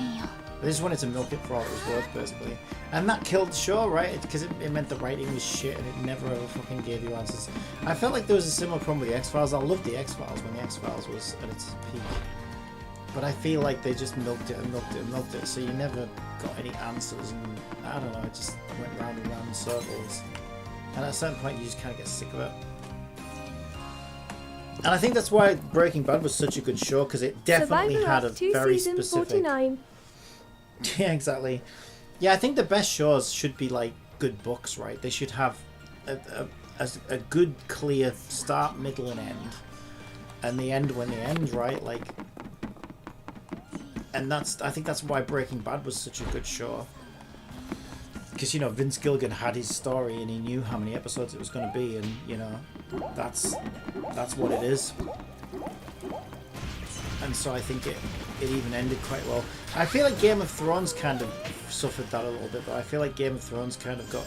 They just wanted to milk it for all it was worth, basically. And that killed the show, right? Because it meant the writing was shit and it never ever fucking gave you answers. I felt like there was a similar problem with the X-Files. I loved the X-Files when the X-Files was at its peak. But I feel like they just milked it and milked it and milked it, so you never got any answers and, I don't know, it just went round and round in circles. And at a certain point you just kind of get sick of it. And I think that's why Breaking Bad was such a good show, because it definitely had a very specific... 49. Yeah, exactly. Yeah, I think the best shows should be like good books, right? They should have a good, clear start, middle, and end, and the end when they end, right? Like, and I think that's why Breaking Bad was such a good show, because you know Vince Gilligan had his story and he knew how many episodes it was going to be, and you know that's what it is. And so I think it even ended quite well. I feel like Game of Thrones kind of suffered that a little bit, but I feel like Game of Thrones kind of got...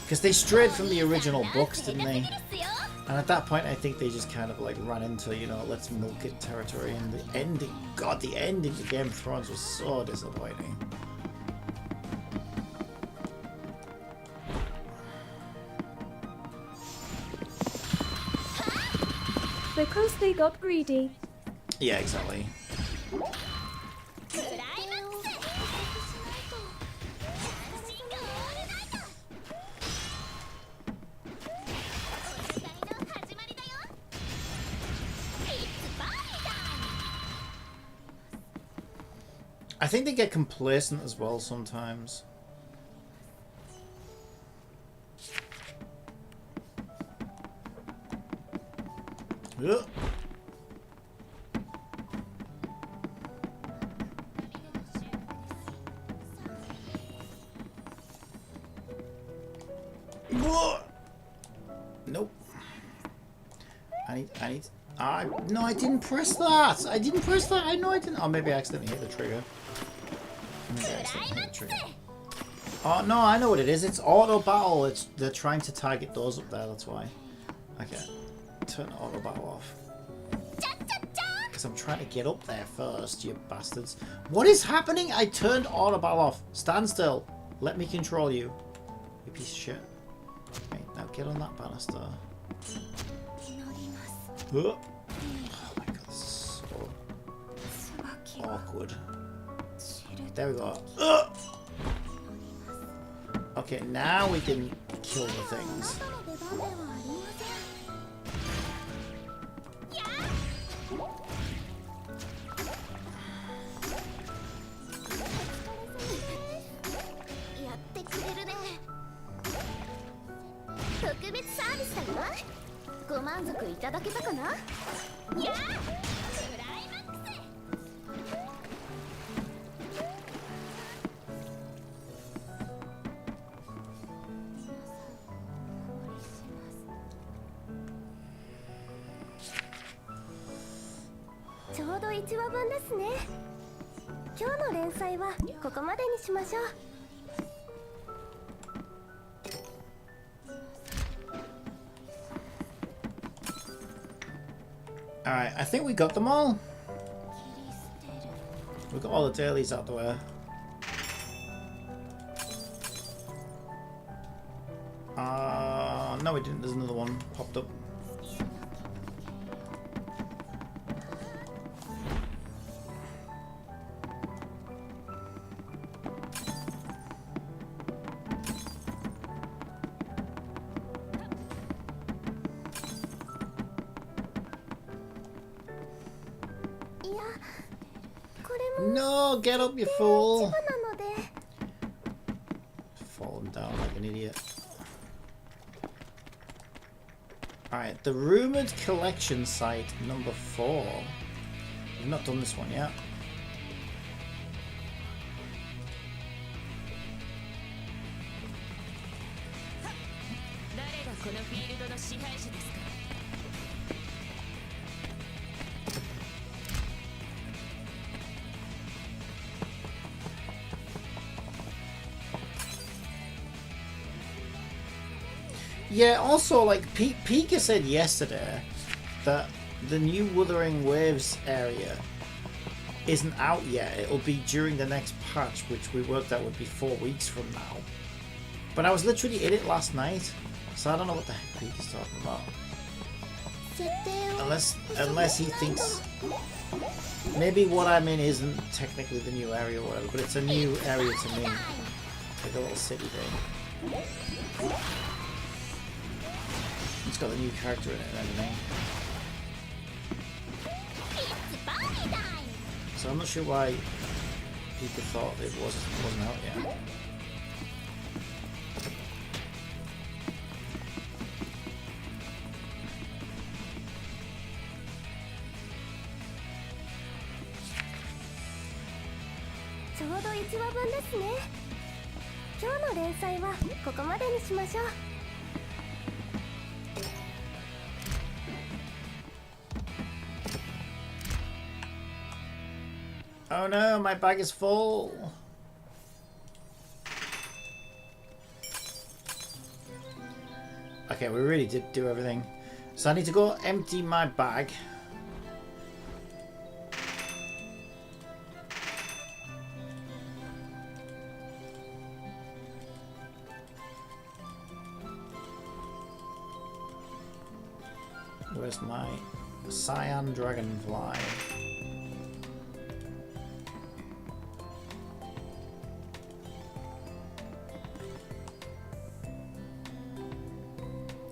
Because they strayed from the original books, didn't they? And at that point, I think they just kind of like ran into, you know, let's milk it territory. And the ending, God, the ending to Game of Thrones was so disappointing. Because they got greedy. Yeah, exactly. I think they get complacent as well sometimes. Ugh. Nope. No, I didn't press that. I didn't press that. I know I didn't. Oh, maybe I accidentally hit the trigger. Maybe I accidentally hit the trigger. Oh no, I know what it is. It's auto battle. They're trying to target those up there. That's why. Okay, turn auto battle off. Because I'm trying to get up there first, you bastards. What is happening? I turned autoball off. Stand still. Let me control you. You piece of shit. Okay, now get on that banister. Oh my god, this is so awkward. There we go. Okay, now we can kill the things. Alright, I think we got them all. We got all the dailies out the way. No we didn't, there's another one popped up. No, get up, you fool! Falling down like an idiot. Alright, the rumored collection site number 4. We've not done this one yet. Yeah, also, like, Pika said yesterday that the new Wuthering Waves area isn't out yet. It'll be during the next patch, which we worked out would be 4 weeks from now. But I was literally in it last night, so I don't know what the heck Pika's talking about. Unless he thinks maybe what I'm in isn't technically the new area or whatever, but it's a new area to me. Like a little city thing. It's got a new character in it and everything. So I'm not sure why people thought it wasn't out yet. Oh no, my bag is full. Okay, we really did do everything. So I need to go empty my bag. Where's my cyan dragonfly?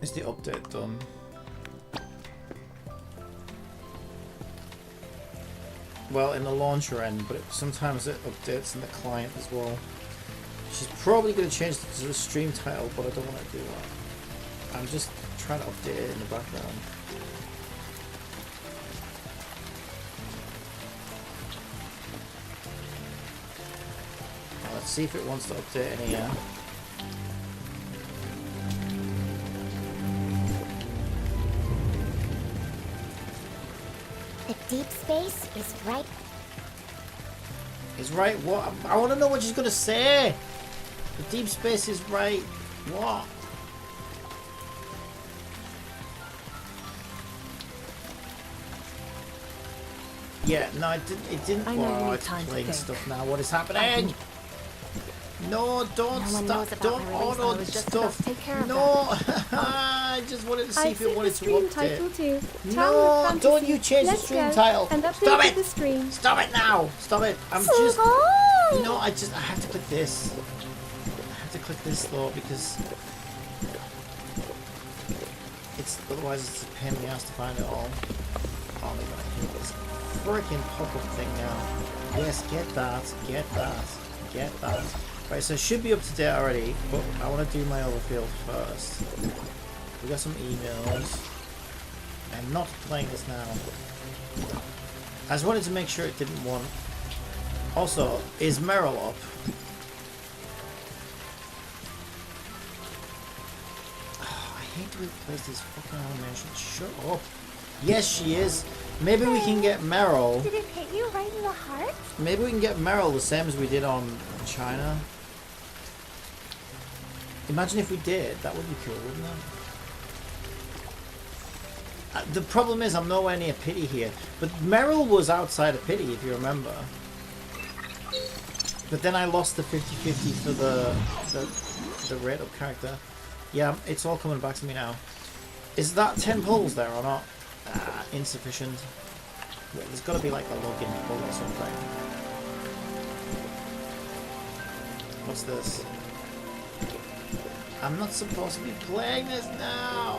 Is the update done? Well, in the launcher end, but sometimes it updates in the client as well. She's probably going to change it to the stream title, but I don't want to do that. I'm just trying to update it in the background. Now, let's see if it wants to update any here. The deep space is right. Is right what? I want to know what she's going to say. The deep space is right. What? Yeah, no, it didn't. I know you Oh, need it's time to playing think. stuff now. What is happening? No, don't No one stop. knows about Don't my release. I auto was just about stuff. to take care of No, I just wanted to see I if it set the wanted to stream update. title to Town No, of Fantasy. don't you change the Let's stream go, title. and Stop upload it. to the stream. Stop it now. Stop it. I'm just. You know, I have to click this. I have to click this though because it's otherwise it's a pain in the ass to find it all. Oh, they're gonna hit this freaking pop-up thing now. Yes, get that, get that, get that. Right, so it should be up to date already, but I want to do my OverField first. We got some emails. I'm not playing this now. I just wanted to make sure it didn't want. Also, is Meryl up? Oh, I hate to replace these fucking animations. Shut up. Yes, she is. Maybe we can get Meryl. Did it hit you right in the heart? Maybe we can get Meryl the same as we did on China. Imagine if we did. That would be cool, wouldn't it? The problem is I'm nowhere near Pity here. But Meryl was outside of Pity, if you remember. But then I lost the 50-50 for the rate up character. Yeah, it's all coming back to me now. Is that 10 pulls there or not? Insufficient. Wait, there's got to be like a login pull or something. What's this? I'm not supposed to be playing this now.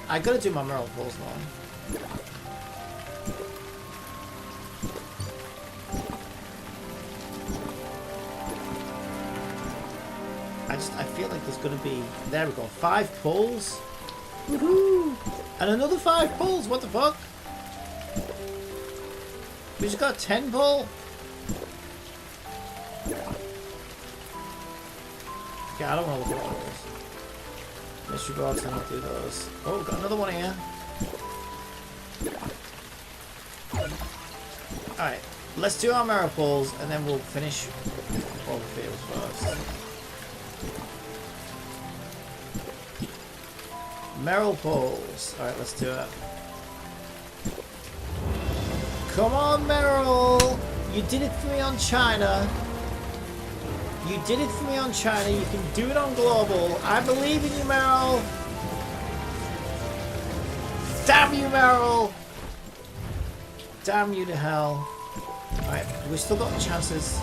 I gotta do my Meryl pulls now. I feel like there's gonna be, there we go, 5 pulls. Woohoo! And another 5 pulls, what the fuck? We just got 10 pull. Okay, I don't want to look at all those. Mystery box, I don't do those. Oh, we've got another one here. Alright, let's do our mirror pulls and then we'll finish OverField first. Meryl pulls. Alright, let's do it. Come on, Meryl! You did it for me on China. You did it for me on China. You can do it on global. I believe in you, Meryl. Damn you, Meryl! Damn you to hell. Alright, we still got chances.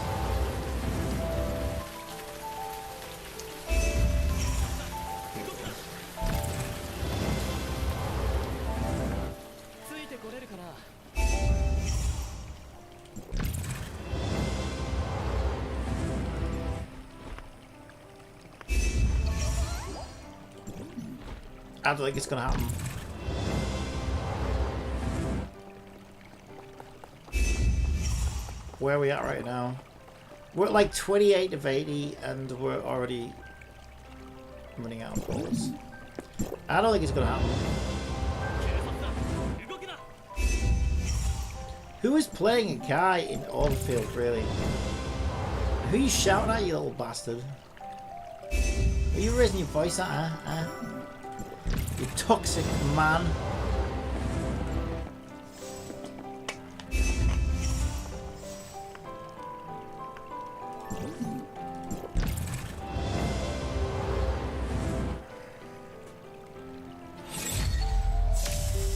I don't think it's gonna happen. Where are we at right now? We're at like 28 of 80 and we're already running out of balls. I don't think it's gonna happen. Who is playing a guy in OverField, really? Who are you shouting at, you little bastard? Are you raising your voice at her? You toxic man.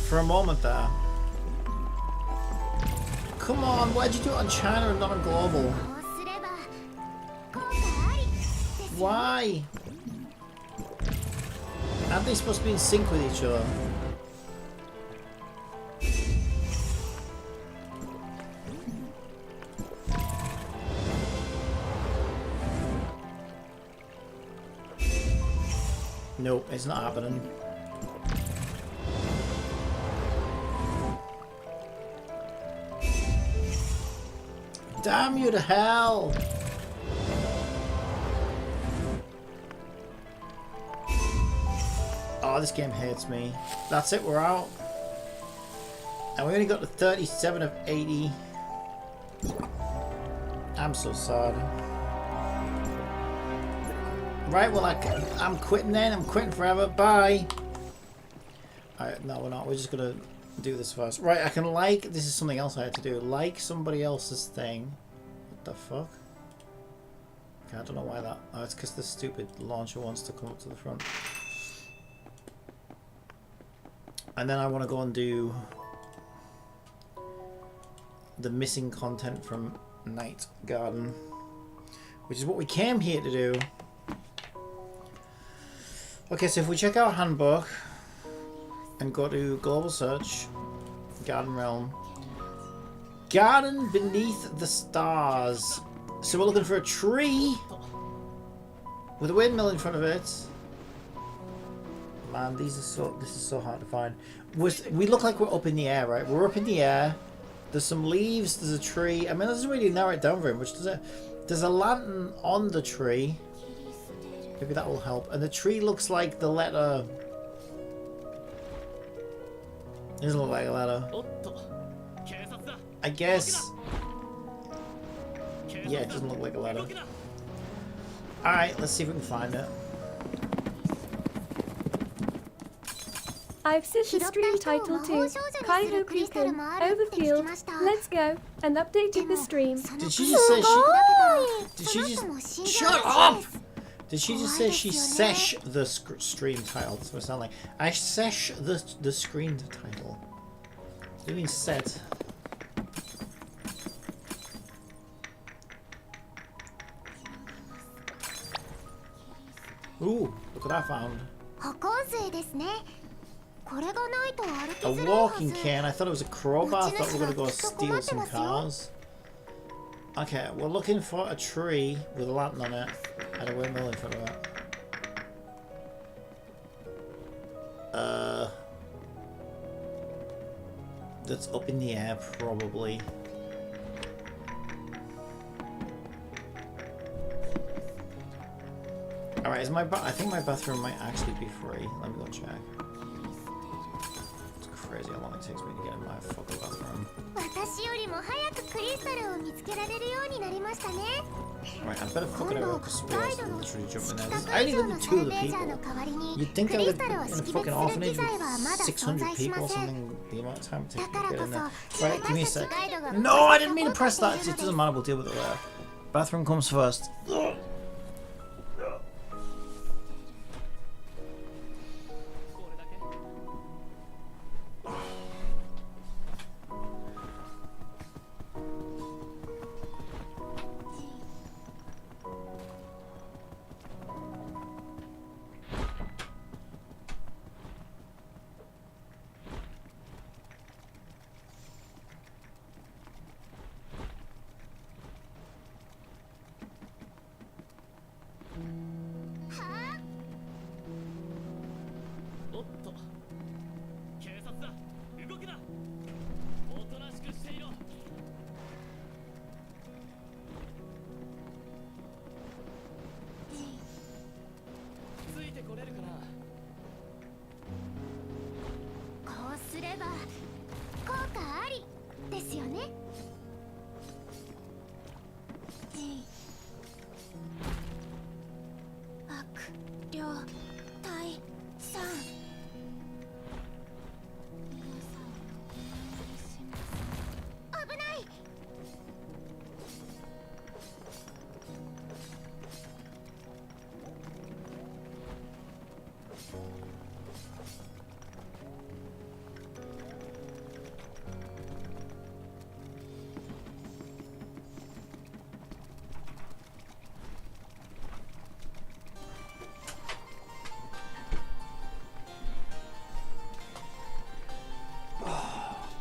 For a moment there. Come on, why'd you do it on China and not on global? Why? Aren't they supposed to be in sync with each other? Nope, it's not happening. Damn you to hell! Oh, this game hates me. That's it, we're out. And we only got to 37 of 80. I'm so sad. Right, well, I'm quitting then. I'm quitting forever. Bye. Alright, no, we're not. We're just gonna do this first. Right, I can like... This is something else I had to do. Like somebody else's thing. What the fuck? Okay, I don't know why that... Oh, it's because the stupid launcher wants to come up to the front. And then I want to go and do... the missing content from Night Garden. Which is what we came here to do. Okay, so if we check our handbook and go to global search, Garden Realm, Garden Beneath the Stars. So we're looking for a tree with a windmill in front of it. Man, this is so hard to find. We look like we're up in the air, right? We're up in the air. There's some leaves. There's a tree. I mean, that doesn't really narrow it down very much, does it? There's a lantern on the tree. Maybe that will help. And the tree looks like the letter. It doesn't look like a letter. I guess. Yeah, it doesn't look like a letter. Alright, let's see if we can find it. I've set the stream title to Kaihou, Kuukan, OverField, let's go, and updated the stream. Did she just say she... Did she just... Shut up! Did she just say she sesh the stream title? That's what it sounded like. I sesh the screen title. What do you mean set? Ooh, look what I found. A walking can. I thought it was a crowbar. I thought we were going to go steal some cars. Okay, we're looking for a tree with a lantern on it and a windmill in front of it. That's up in the air, probably. Alright, is my I think my bathroom might actually be free. Let me go check. It's crazy how long it takes me to get in my fucking bathroom. Right, I better fucking out because somebody else will literally jump in there. I only live with 2 of the people. You'd think I lived in a fucking orphanage with 600 people or something, the amount of time it takes me to get in there. Right, give me a sec. No, I didn't mean to press that. It doesn't matter, we'll deal with it later. Bathroom comes first. Ugh.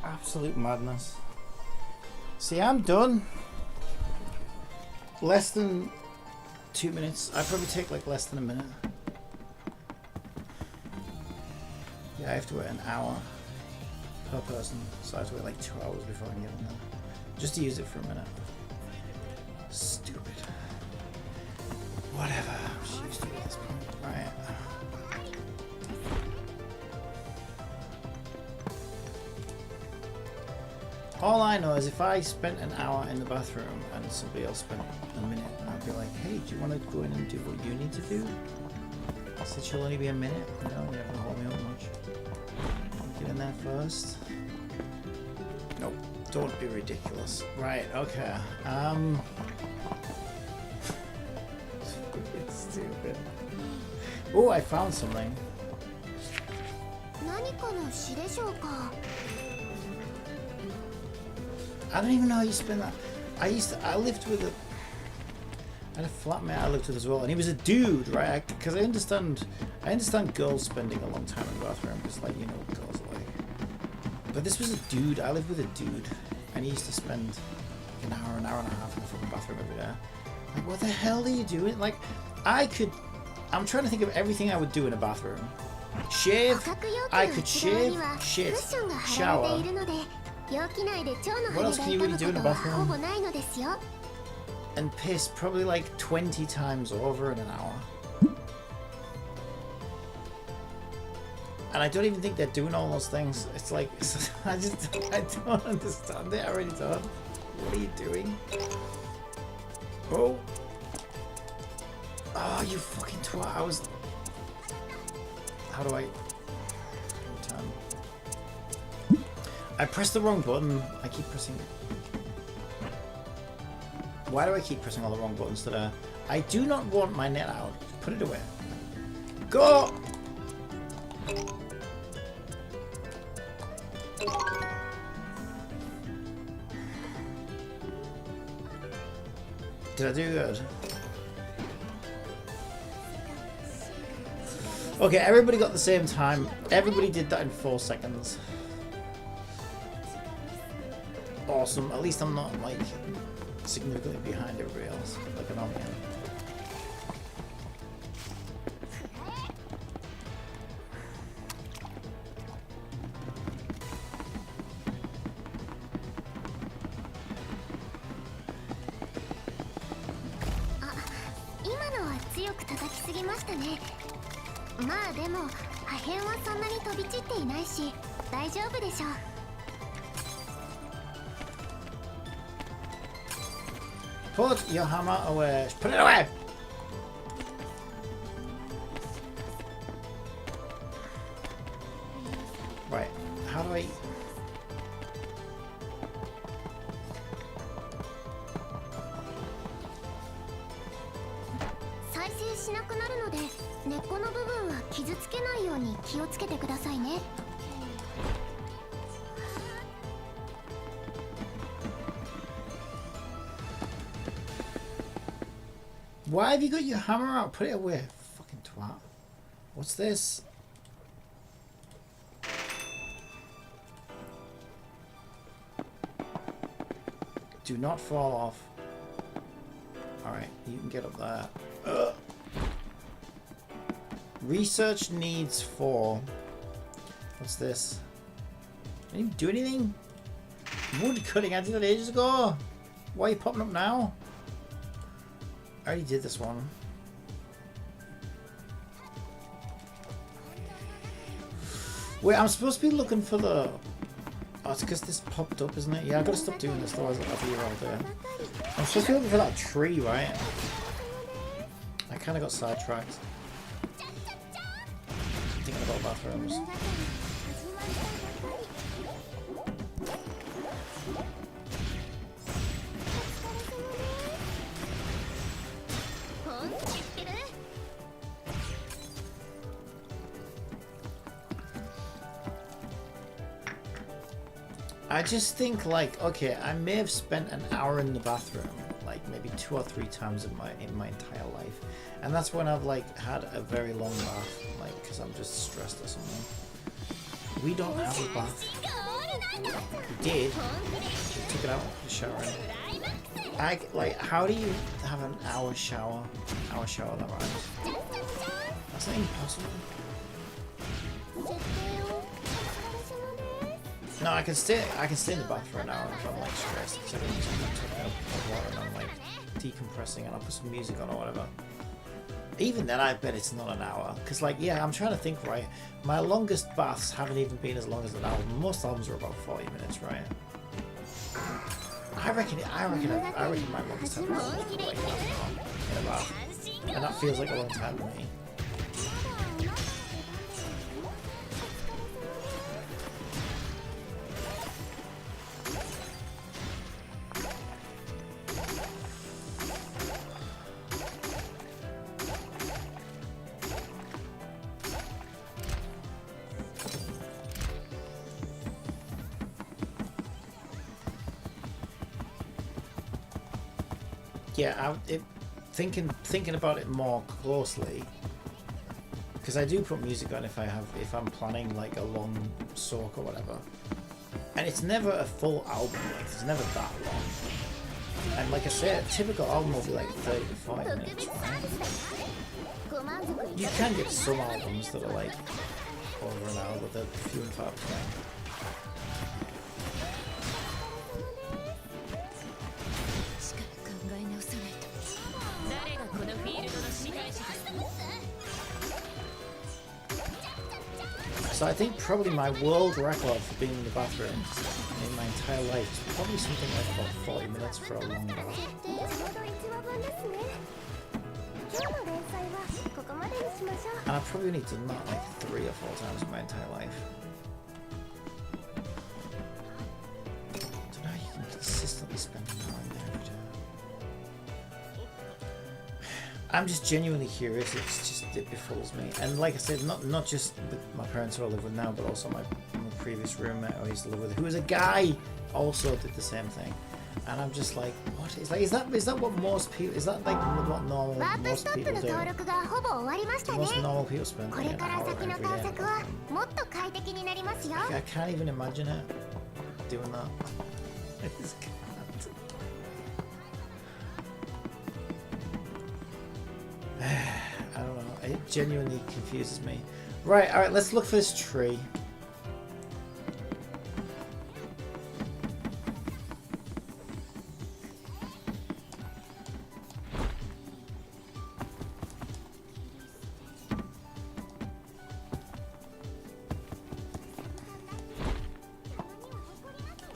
Absolute madness. See, I'm done. Less than 2 minutes. I'd probably take like less than a minute. Yeah, I have to wait an hour per person, so I have to wait like 2 hours before I can get in there. Just to use it for a minute. Stupid. Whatever. I'm just used to it at this point. Right. All I know is if I spent an hour in the bathroom and somebody else spent a minute, I'd be like, hey, do you want to go in and do what you need to do? I said, she'll only be a minute. You know, you're not going to hold me up much. Get in there first. Nope. Don't be ridiculous. Right, okay. It's stupid. Oh, I found something. 何かの詩でしょうか。 I don't even know how you spin that. I lived with I had a flatmate I lived with as well, and he was a dude, right? Because I understand girls spending a long time in the bathroom, because, like, you know what girls are like. But this was a dude. I lived with a dude, and he used to spend an hour and a half in the fucking bathroom every day. Like, what the hell are you doing? Like, I'm trying to think of everything I would do in a bathroom. Shave. I could shave, shit, shower. What else can you really do in a bathroom? And piss probably like 20 times over in an hour. And I don't even think they're doing all those things. It's like, I don't understand it. I really don't. What are you doing? Oh. Oh, you fucking twat. How do I turn? I pressed the wrong button. I keep pressing. Why do I keep pressing all the wrong buttons today? I do not want my net out. Put it away. Go! Did I do good? Okay, everybody got the same time. Everybody did that in 4 seconds. Awesome. At least I'm not, like, significantly behind everybody else, like an army. Put your hammer away. Put it away! Right, how do I... Why have you got your hammer out? Put it away. Fucking twat. What's this? Do not fall off. Alright, you can get up there. Ugh. Research needs 4. What's this? I didn't do anything. Wood cutting, I did that ages ago. Why are you popping up now? I already did this one. Wait, I'm supposed to be looking for the... Oh, it's because this popped up, isn't it? Yeah, I've got to stop doing this, otherwise I'll be here all day. I'm supposed to be looking for that tree, right? I kind of got sidetracked. Thinking about bathrooms. I just think, like, okay, I may have spent an hour in the bathroom, like maybe 2 or 3 times in my entire life, and that's when I've like had a very long bath, like because I'm just stressed or something. We don't have a bath. We did. We took it out for showering. Like, how do you have an hour shower? Hour shower that rhymes. That's not impossible. No, I can stay in the bath for an hour if I'm like stressed, because I can just take out water and I'm like decompressing and I'll put some music on or whatever. Even then I bet it's not an hour, because like, yeah, I'm trying to think, right, my longest baths haven't even been as long as an album. Most albums are about 40 minutes, right? I reckon my longest time was like half an hour in a bath, and that feels like a long time to me. yeah, thinking about it more closely, because I do put music on if I'm planning like a long soak or whatever, and it's never a full album length. It's never that long. And like I said, a typical album will be like 30 to 40 minutes, right? You can get some albums that are like over an hour, but they're few and far between. So I think probably my world record for being in the bathroom in my entire life is probably something like about 40 minutes for a long bath. And I've probably only done that like 3 or 4 times in my entire life. I don't know how you can consistently spend an hour in there every day. I'm just genuinely curious. It befuddles me. And like I said, not just with my parents who I live with now, but also my previous roommate I used to live with, who was a guy, also did the same thing. And I'm just like, what? It's like, is that what most people? Is that like what most people do? Most normal people spend like an hour every day. I can't even imagine it doing that. I just can't. I don't know. It genuinely confuses me. Right. All right. Let's look for this tree.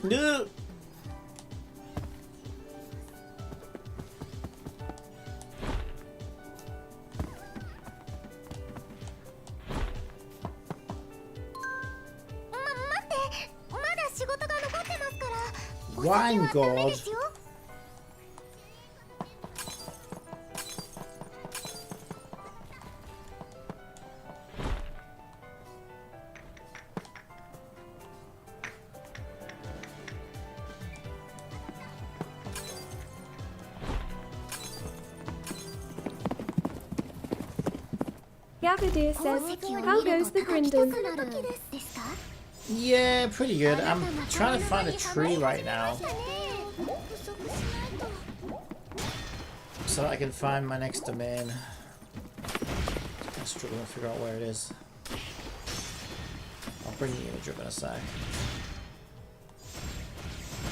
No. Wine god. Gavadir says, how goes the Grindon? Yeah, pretty good. I'm trying to find a tree right now so that I can find my next domain. I'm struggling to figure out where it is. I'll bring the image up in a sec.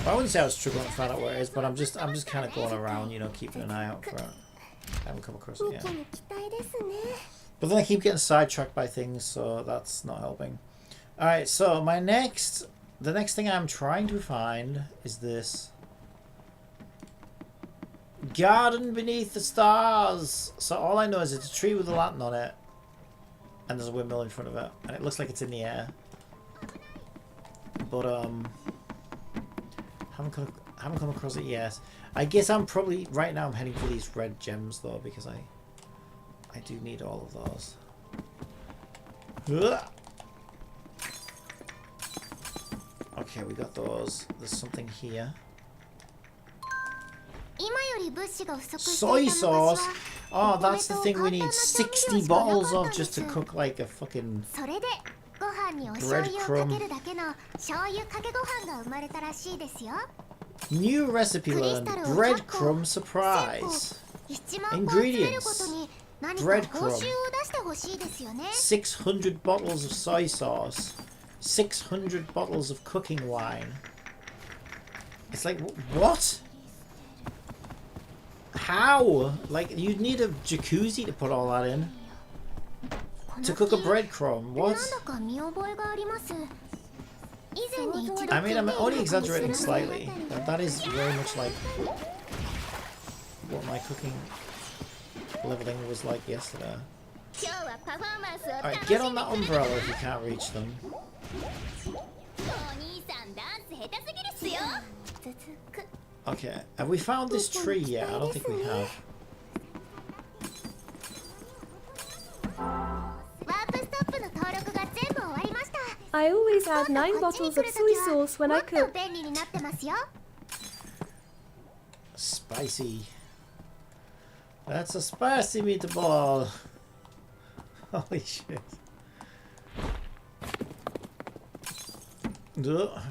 Well, I wouldn't say I was struggling to find out where it is, but I'm just kind of going around, you know, keeping an eye out for it. I haven't come across it yet. But then I keep getting sidetracked by things, so that's not helping. Alright, so the next thing I'm trying to find is this. Garden beneath the stars! So all I know is it's a tree with a lantern on it. And there's a windmill in front of it. And it looks like it's in the air. But, haven't come across it yet. I guess I'm probably, right now I'm heading for these red gems though, because I do need all of those. Ugh! Okay, we got those. There's something here. Soy sauce! Oh, that's the thing we need 60 bottles of just to cook like a fucking breadcrumb. New recipe learned. Breadcrumb surprise. Ingredients. Breadcrumb. 600 bottles of soy sauce. 600 bottles of cooking wine. It's like, what? How? Like, you'd need a jacuzzi to put all that in. To cook a breadcrumb. What? I mean, I'm only exaggerating slightly. But that is very much like what my cooking leveling was like yesterday. Alright, get on that umbrella if you can't reach them. Okay, have we found this tree yet? I don't think we have. I always add 9 bottles of soy sauce when I cook. Spicy. That's a spicy meatball. Holy shit. Ugh.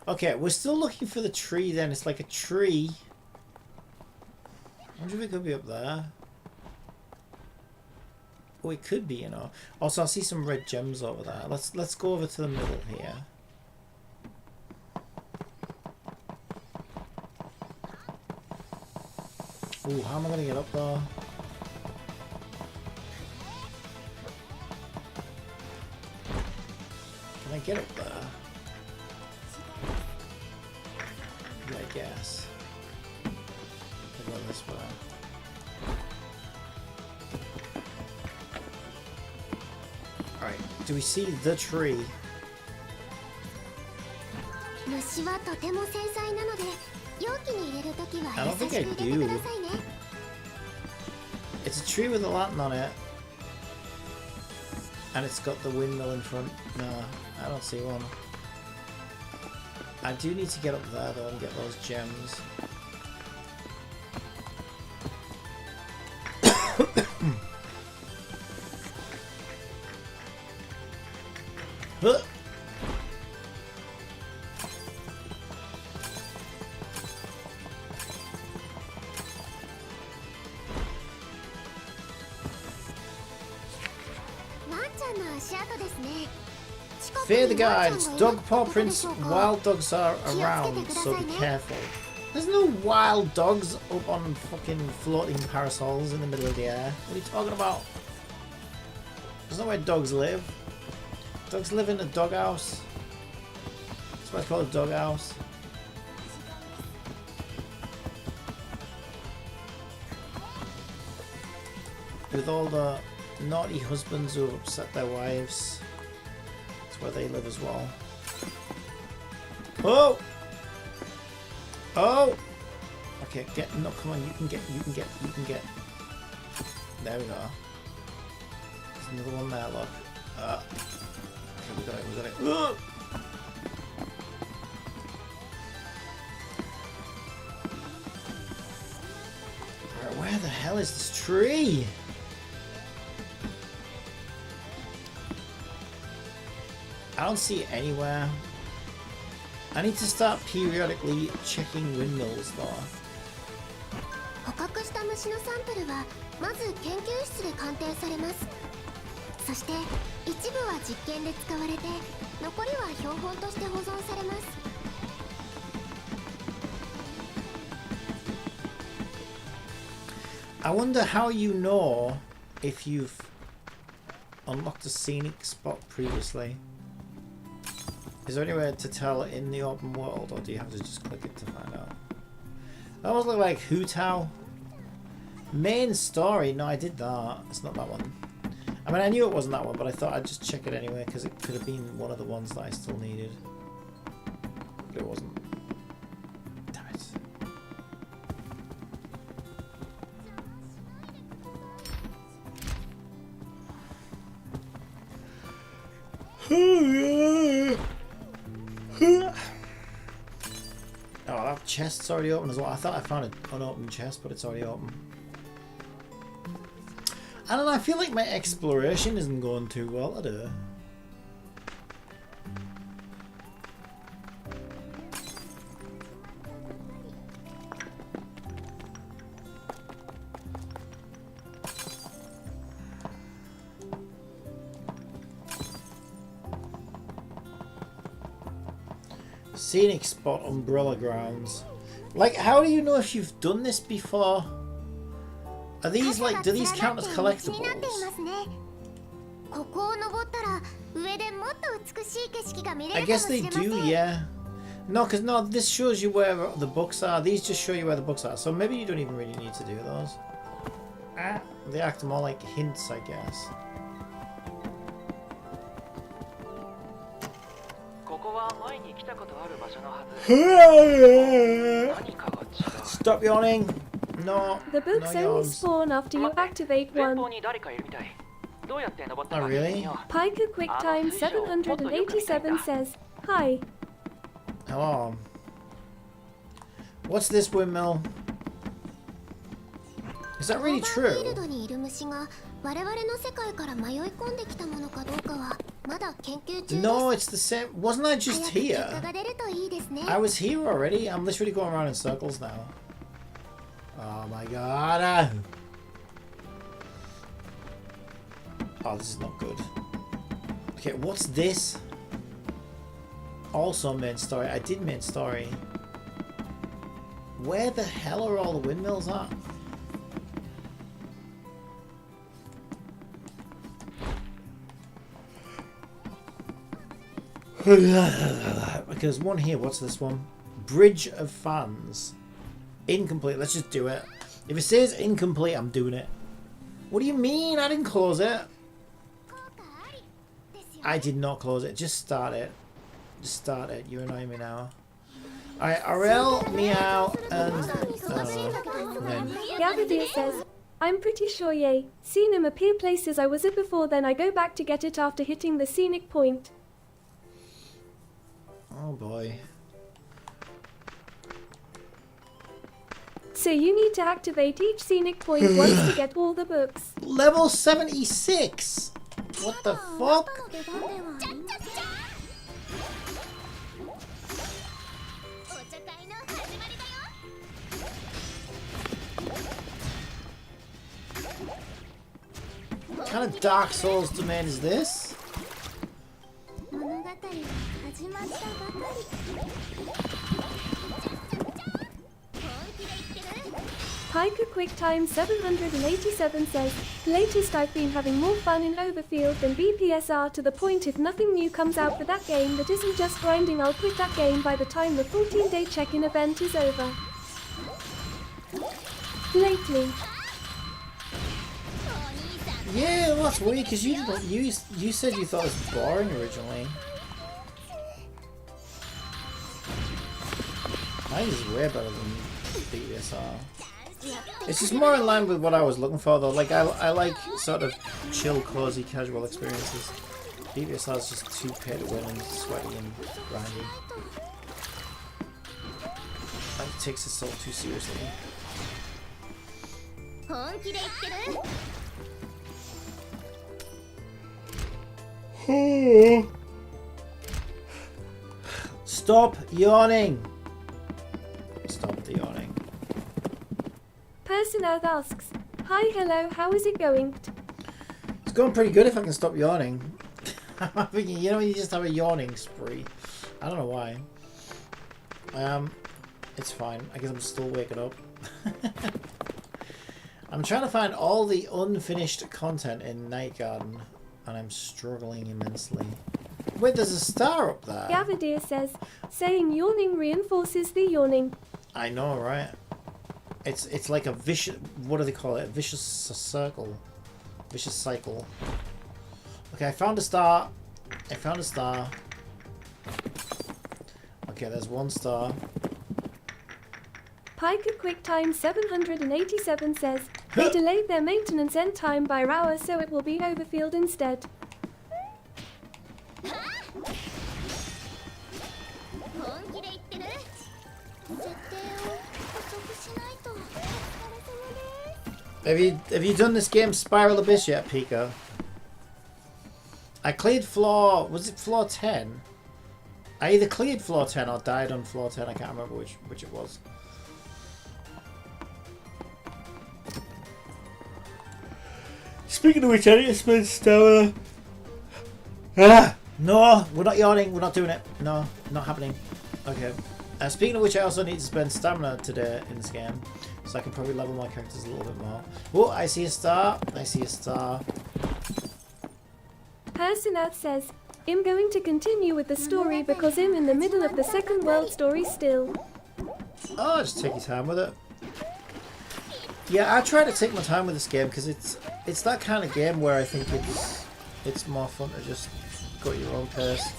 Okay, we're still looking for the tree then. It's like a tree. I wonder if it could be up there. Oh, it could be, you know. Also, I see some red gems over there. Let's go over to the middle here. Ooh, how am I gonna get up there? Can I get up there? Yeah, I guess. I'll go this way. Alright, do we see the tree? 虫はとても繊細なので容器に入れるときは I don't 優 think し I く入れて do. くださいね It's a tree with a lantern on it. And it's got the windmill in front. No, I don't see one. I do need to get up there though and get those gems. Huh. Fear the guides. Dog paw prints. Wild dogs are around, so be careful. There's no wild dogs up on fucking floating parasols in the middle of the air. What are you talking about? There's not where dogs live. Dogs live in a doghouse. That's why it's called a doghouse. With all the naughty husbands who have upset their wives. That's where they live as well. Oh! Oh! Okay, get, no, come on, you can get. There we go. There's another one there, look. Okay, we got it. Ugh! Alright, where the hell is this tree? I don't see it anywhere. I need to start periodically checking windmills though. 捕獲した虫のサンプルはまず研究室で鑑定されます。そして一部は実験で使われて、残りは標本として保存されます。I wonder how you know if you've unlocked a scenic spot previously. Is there any way to tell in the open world, or do you have to just click it to find out? That almost looked like Hootao. Main story? No, I did that. It's not that one. I mean, I knew it wasn't that one, but I thought I'd just check it anyway, because it could have been one of the ones that I still needed. But it wasn't. Damn it. Oh, that chest's already open as well. I thought I found an unopened chest, but it's already open. I don't know, I feel like my exploration isn't going too well today. Scenic spot, umbrella grounds. Like, how do you know if you've done this before? Are these like, do these count as collectibles? I guess they do, yeah. No, because no, this shows you where the books are. These just show you where the books are. So maybe you don't even really need to do those. Ah, they act more like hints, I guess. Stop yawning. No. The books no only yawns. spawn after you activate one. Oh, really? Piker QuickTime 787 says, Hi. Hello. What's this windmill? Is that really オーバーフィー true? ルドにいる虫が我々の世界から迷い込んできたものかどうかはまだ研究中です。 No, it's the same. Wasn't I just 早く結果 here? が出るといいですね。 I was here already. I'm literally going around in circles now. Oh my god. Oh, this is not good. Okay, what's this? Also main story. I did main story. Where the hell are all the windmills at? Because one here, what's this one? Bridge of Fans. Incomplete. Let's just do it. If it says incomplete, I'm doing it. What do you mean? I didn't close it. I did not close it. Just start it. Just start it. You're annoying me now. Alright, RL, Meow, and... then. Gavadir says, I'm pretty sure yay. Seen him appear places I was at before, then I go back to get it after hitting the scenic point. Oh boy. So you need to activate each scenic point once to get all the books. Level 76! What the fuck? の出番ではお茶会の始まりだよ。 What kind of Dark Souls domain is this? 物語は始まったばかり。 Piker QuickTime 787 says, latest I've been having more fun in Overfield than BPSR, to the point if nothing new comes out for that game that isn't just grinding, I'll quit that game by the time the 14-day check-in event is over. Lately. Yeah, well, that's weird because you said you thought it was boring originally. I think this is way better than BPSR. It's just more in line with what I was looking for though. Like I like sort of chill, cozy, casual experiences. BPSR is just too pay to win and sweaty and grindy. Like it takes itself too seriously. 本気で言ってる？ Stop yawning! Stop the yawning. Personal asks, hi, hello, how is it going? It's going pretty good if I can stop yawning. I'm thinking, you know, you just have a yawning spree. I don't know why. It's fine. I guess I'm still waking up. I'm trying to find all the unfinished content in Night Garden, and I'm struggling immensely. Wait, there's a star up there. Gavadir says, saying yawning reinforces the yawning. I know, right? It's like a vicious, what do they call it? A vicious circle. Vicious cycle. Okay, I found a star. I found a star. Okay, there's one star. Piker QuickTime 787 says, they delayed their maintenance end time by an hour, so it will be Overfield instead. 本気で言ってる？設定を補足しないと。お疲れ様です。 Have you done this game Spiral Abyss yet, Pika? I cleared floor, was it floor 10? I either cleared floor 10 or died on floor 10, I can't remember which it was. Speaking of which, I need to spend stamina. Ah! No, we're not yawning, we're not doing it. No, not happening. Okay. Speaking of which, I also need to spend stamina today in this game, so I can probably level my characters a little bit more. Oh, I see a star. I see a star. Personath says, I'm going to continue with the story because I'm in the middle of the second world story still. Oh, just take your time with it. Yeah, I try to take my time with this game because it's that kind of game where I think it's more fun to just go at your own pace.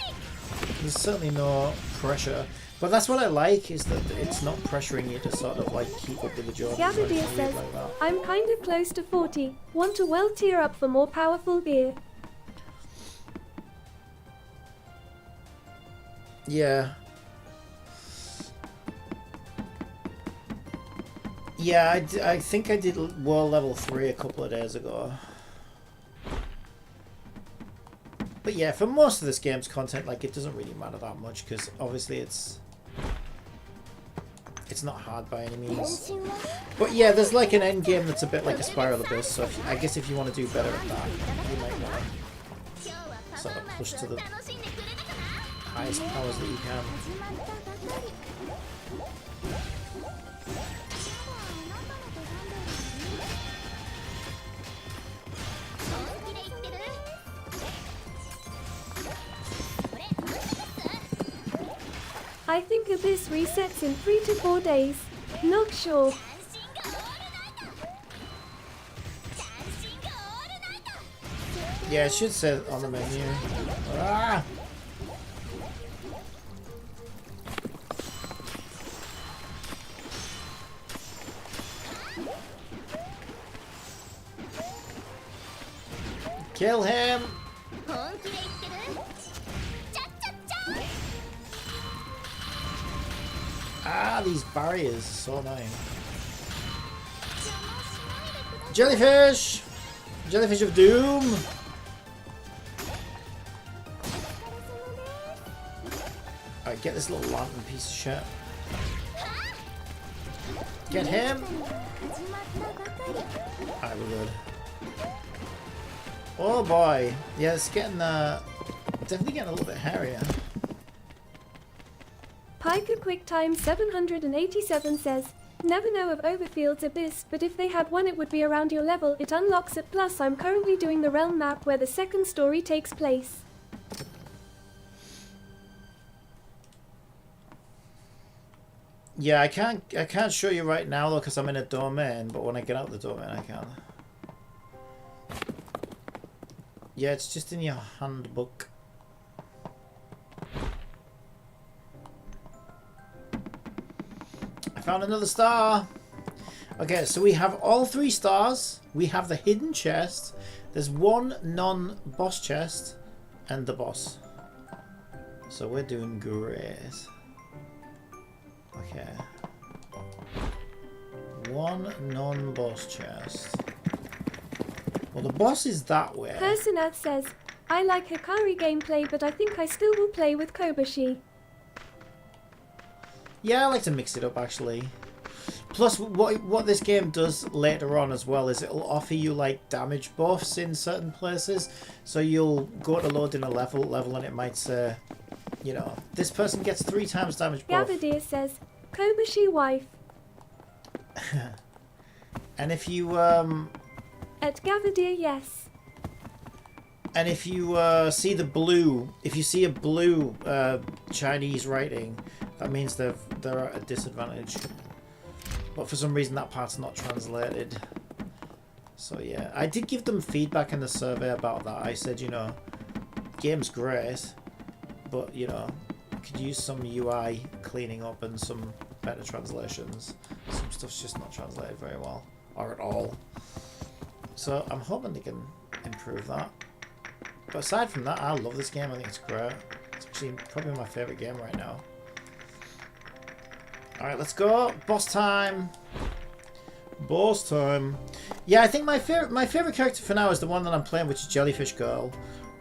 There's certainly no pressure. But that's what I like, is that it's not pressuring you to sort of like keep up with the Jordans. Gabadir says, like that. I'm kind of close to 40. Want to well tier up for more powerful gear. Yeah. Yeah, I think I did world level 3 a couple of days ago. But yeah, for most of this game's content, like, it doesn't really matter that much, because obviously it's not hard by any means. But yeah, there's like an end game that's a bit like a Spiral Abyss, so I guess if you want to do better at that, you might want to sort of push to the highest powers that you can. I think Abyss resets in 3 to 4 days. Not sure. Yeah, it should say on the menu. Ah! Kill him! Ah, these barriers are so annoying. Jellyfish! Jellyfish of Doom! Alright, get this little lantern piece of shit. Get him! Alright, we're good. Oh boy. Yeah, it's getting, definitely getting a little bit hairier. Piker QuickTime 787 says, never know of Overfield's Abyss, but if they had one it would be around your level. It unlocks it, plus I'm currently doing the realm map where the second story takes place. Yeah, I can't show you right now though because I'm in a domain, but when I get out the domain I can. Yeah, it's just in your handbook. I found another star. Okay, so we have all 3 stars. We have the hidden chest. There's 1 non-boss chest and the boss. So we're doing great. Okay. 1 non-boss chest. Well, the boss is that way. Personath says, I like Hikari gameplay, but I think I still will play with Kobashi. Yeah, I like to mix it up actually. Plus, what this game does later on as well is it'll offer you like damage buffs in certain places. So you'll go to load in a level and it might say, you know, this person gets 3 times damage buff. Gabadir says, Kobashi wife. And if you At Gabadir, yes. and if you see the blue, if you see a blue Chinese writing, that means they're at a disadvantage. But for some reason that part's not translated. So yeah, I did give them feedback in the survey about that. I said, you know, game's great, but you know, could use some UI cleaning up and some better translations. Some stuff's just not translated very well, or at all. So I'm hoping they can improve that. But aside from that, I love this game. I think it's great. It's actually probably my favourite game right now. Alright, let's go. Boss time. Boss time. Yeah, I think my favorite character for now is the one that I'm playing, which is Jellyfish Girl.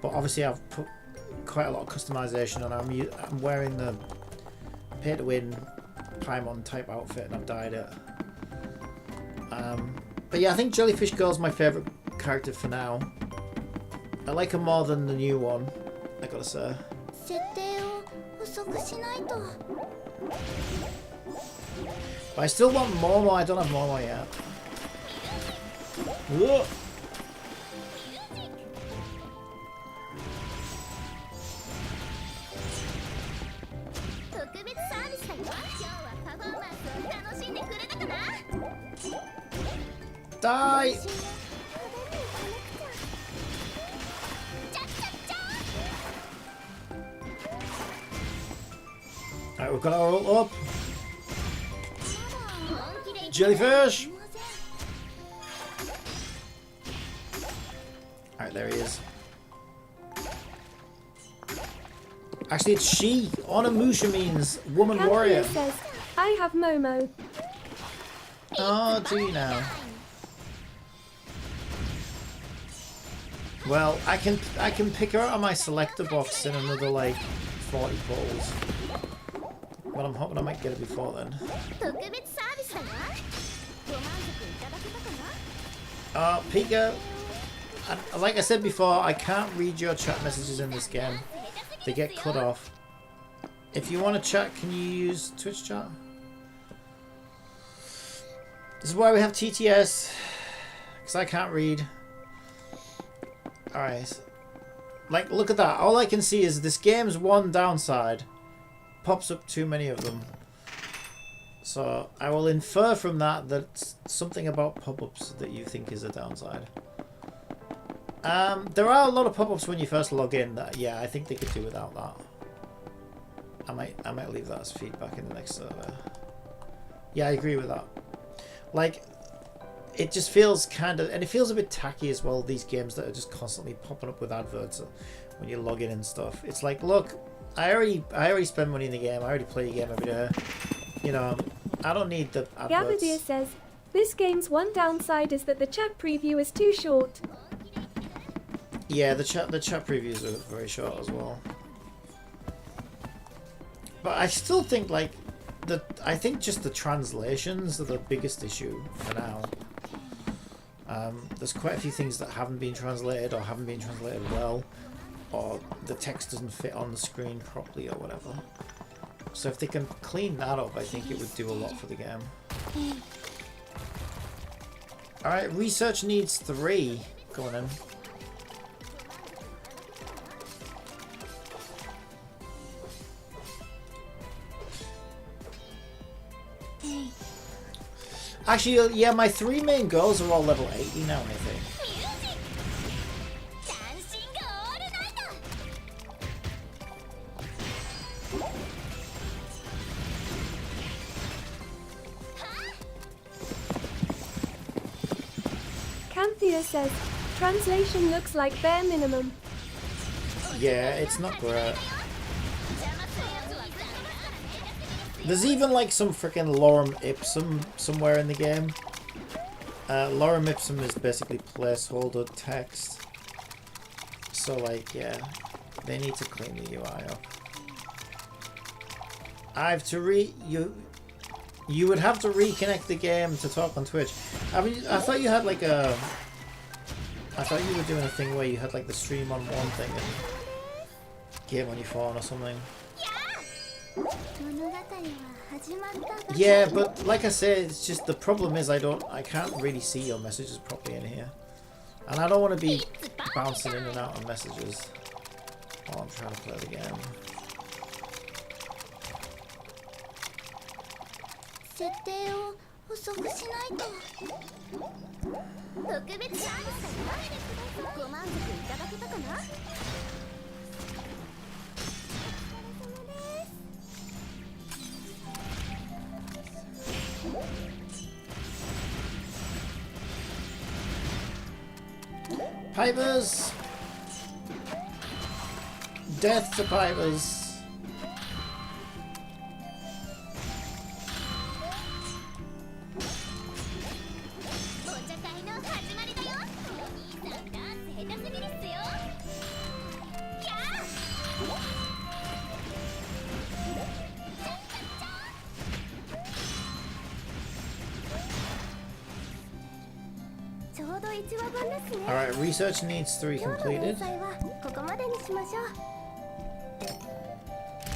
But obviously I've put quite a lot of customization on. I'm wearing the pay-to-win Paimon type outfit and I've dyed it. But yeah, I think Jellyfish Girl's my favorite character for now. I like her more than the new one, I gotta say. But I still want Momo. I don't have Momo yet. Whoa. Die! Alright, Alright, we've got our ult up. Jellyfish! Alright, there he is. Actually, it's she. Onimusha means woman warrior. Says, I have Momo. Oh, do you now? Well, I can pick her out of my selector box in another like 40 balls. But I'm hoping I might get it before then. Pika, like I said before, I can't read your chat messages in this game. They get cut off. If you want to chat, can you use Twitch chat? This is why we have TTS, because I can't read. Alright. Like, look at that. All I can see is this game's one downside. Pops up too many of them. So, I will infer from that that something about pop-ups that you think is a downside. There are a lot of pop-ups when you first log in that, yeah, I think they could do without that. I might leave that as feedback in the next server. Yeah, I agree with that. Like, it just feels kind of, and it feels a bit tacky as well, these games that are just constantly popping up with adverts when you log in and stuff. It's like, look, I already spend money in the game, I already play the game every day. You know, I don't need the adverts. Gabadir says, this game's one downside is that the chat preview is too short. Yeah, the chat previews are very short as well. But I still think like I think just the translations are the biggest issue for now. There's quite a few things that haven't been translated or haven't been translated well, or the text doesn't fit on the screen properly or whatever. So if they can clean that up, I think it would do a lot for the game. Alright, research needs 3 going in. Actually, yeah, my 3 main goals are all level 80 now, I think. Canthea says, translation looks like bare minimum. Yeah, it's not great. There's even like some freaking lorem ipsum somewhere in the game. Lorem ipsum is basically placeholder text. So like, yeah, they need to clean the UI up. I have to you would have to reconnect the game to talk on Twitch. I mean, I thought you had like a... I thought you were doing a thing where you had like the stream on one thing and game on your phone or something. Yeah, but like I said, it's just the problem is I can't really see your messages properly in here. And I don't want to be bouncing in and out of messages while I'm trying to play the game. Pipers! Death to Pipers! Alright, research needs 3 completed.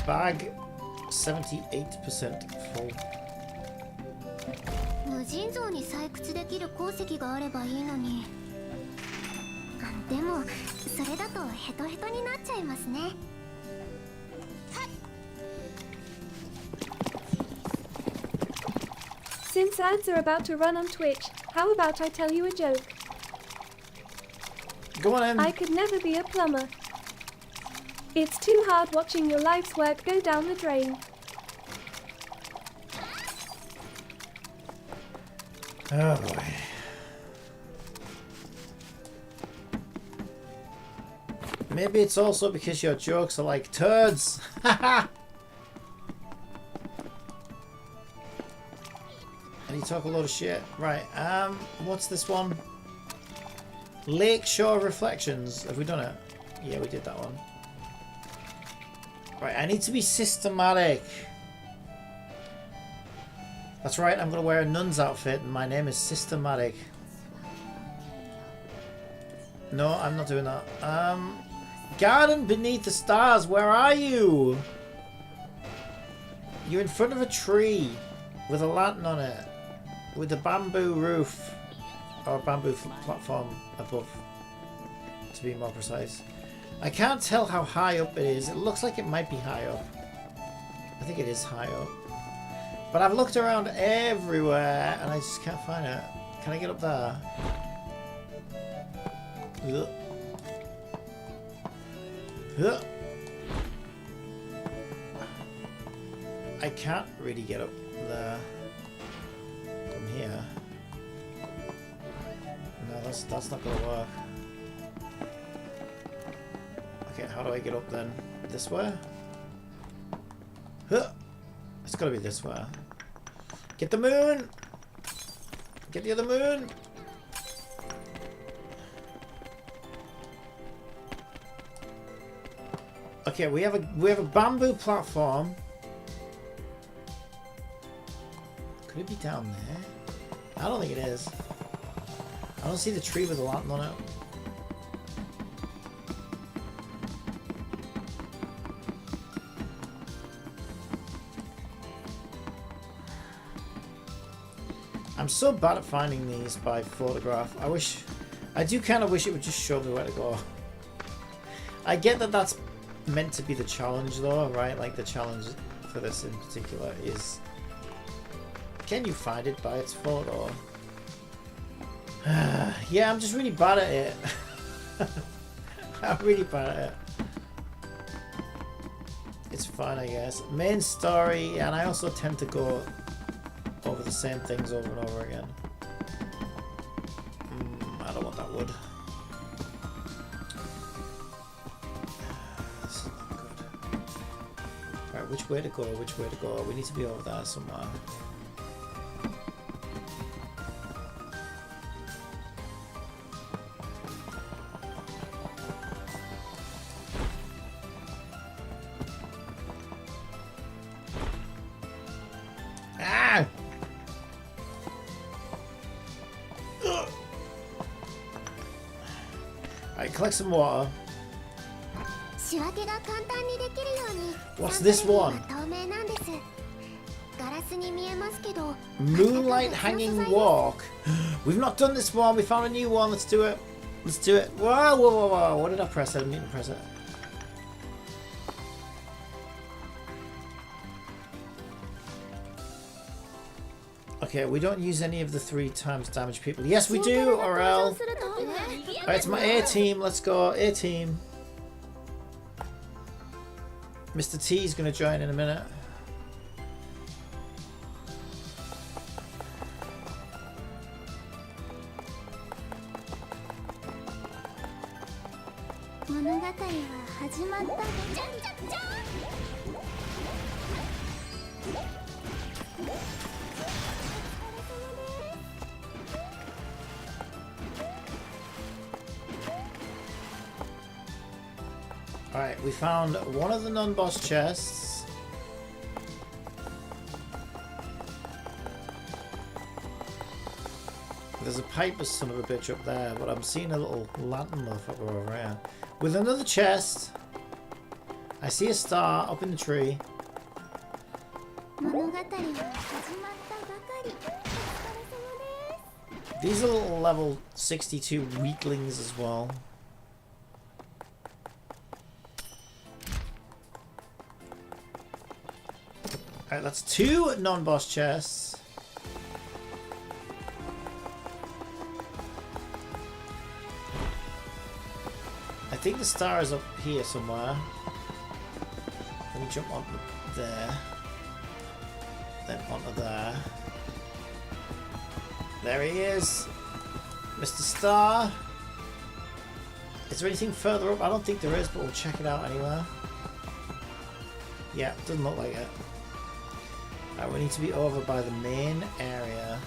Bag 78% full. 無尽蔵に採掘できる鉱石があればいいのに。でもそれだとヘトヘトになっちゃいますね。 Since ads are about to run on Twitch, how about I tell you a joke? Go on in. I could never be a plumber. It's too hard watching your life's work go down the drain. Oh boy. Maybe it's also because your jokes are like turds. And you talk a lot of shit. Right, what's this one? Lakeshore Reflections. Have we done it? Yeah, we did that one. Right, I need to be systematic. That's right, I'm gonna wear a nun's outfit and my name is Systematic. No, I'm not doing that. Garden Beneath the Stars, where are you? You're in front of a tree with a lantern on it, with a bamboo roof, or a bamboo platform above, to be more precise. I can't tell how high up it is. It looks like it might be high up. I think it is high up. But I've looked around everywhere and I just can't find it. Can I get up there? Ugh. Ugh. I can't really get up there from here. No, that's not gonna work. Okay, how do I get up then? This way? Huh. It's gotta be this way. Get the moon! Get the other moon! Okay, we have a bamboo platform. Could it be down there? I don't think it is. I don't see the tree with the lantern on it. I'm so bad at finding these by photograph. I do kind of wish it would just show me where to go. I get that that's meant to be the challenge though, right? Like the challenge for this in particular is, can you find it by its photo? Yeah, I'm just really bad at it. I'm really bad at it. It's fun, I guess. Main story, and I also tend to go over the same things over and over again. I don't want that wood. This is not good. Right, which way to go? Which way to go? We need to be over there somewhere. Collect some water. What's this one? Moonlight Hanging Walk. We've not done this one. We found a new one. Let's do it. Let's do it. Whoa, whoa, whoa, whoa. What did I press? I didn't mean to press it. Okay, we don't use any of the 3 times damage people. Yes, we do, Orel. Alright, it's my A team. Let's go. A team. Mr. T is going to join in a minute. Alright, we found one of the non-boss chests. There's a piper son of a bitch up there, but I'm seeing a little lantern motherfucker over here. With another chest. I see a star up in the tree. These are little level 62 weaklings as well. Alright, that's 2 non-boss chests. I think the star is up here somewhere. Let me jump onto there. Then onto there. There he is. Mr. Star. Is there anything further up? I don't think there is, but we'll check it out anyway. Yeah, doesn't look like it. Alright, we need to be over by the main area.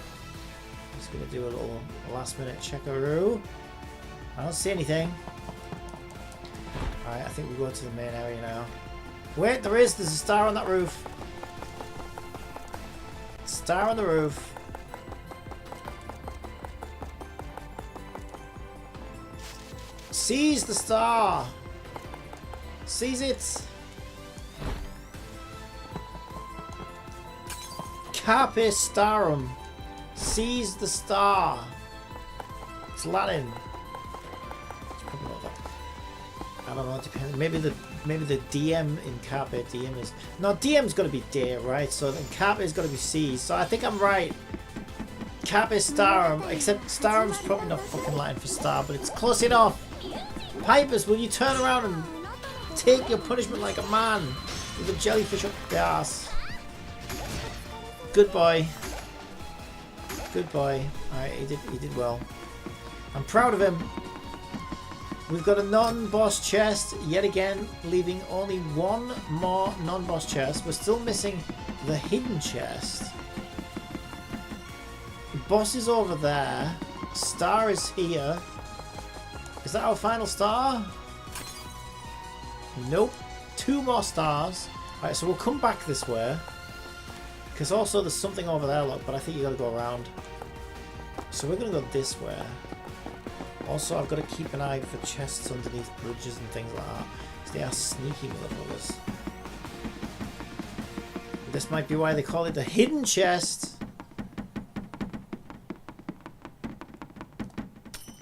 Just gonna do a little last minute checkaroo. I don't see anything. Alright, I think we'll go to the main area now. Wait, there's a star on that roof. Star on the roof. Seize the star. Seize it. Carpe starum. Seize the star. It's Latin. It's probably not that. I don't know. It depends. Maybe the DM in Carpe Diem is DM's got to be day, right? So then Carpe is got to be seized. So I think I'm right. Carpe starum. Except starum's probably not fucking Latin for star, but it's close enough. Pipers, will you turn around and take your punishment like a man with a jellyfish up the ass? Good boy. Good boy. Alright, he did well. I'm proud of him. We've got a non-boss chest yet again, leaving only one more non-boss chest. We're still missing the hidden chest. The boss is over there. Star is here. Is that our final star? Nope. 2 more stars. Alright, so we'll come back this way. Because also there's something over there, look, but I think you gotta go around. So we're gonna go this way. Also, I've got to keep an eye for chests underneath bridges and things like that. Because they are sneaky motherfuckers. This might be why they call it the hidden chest.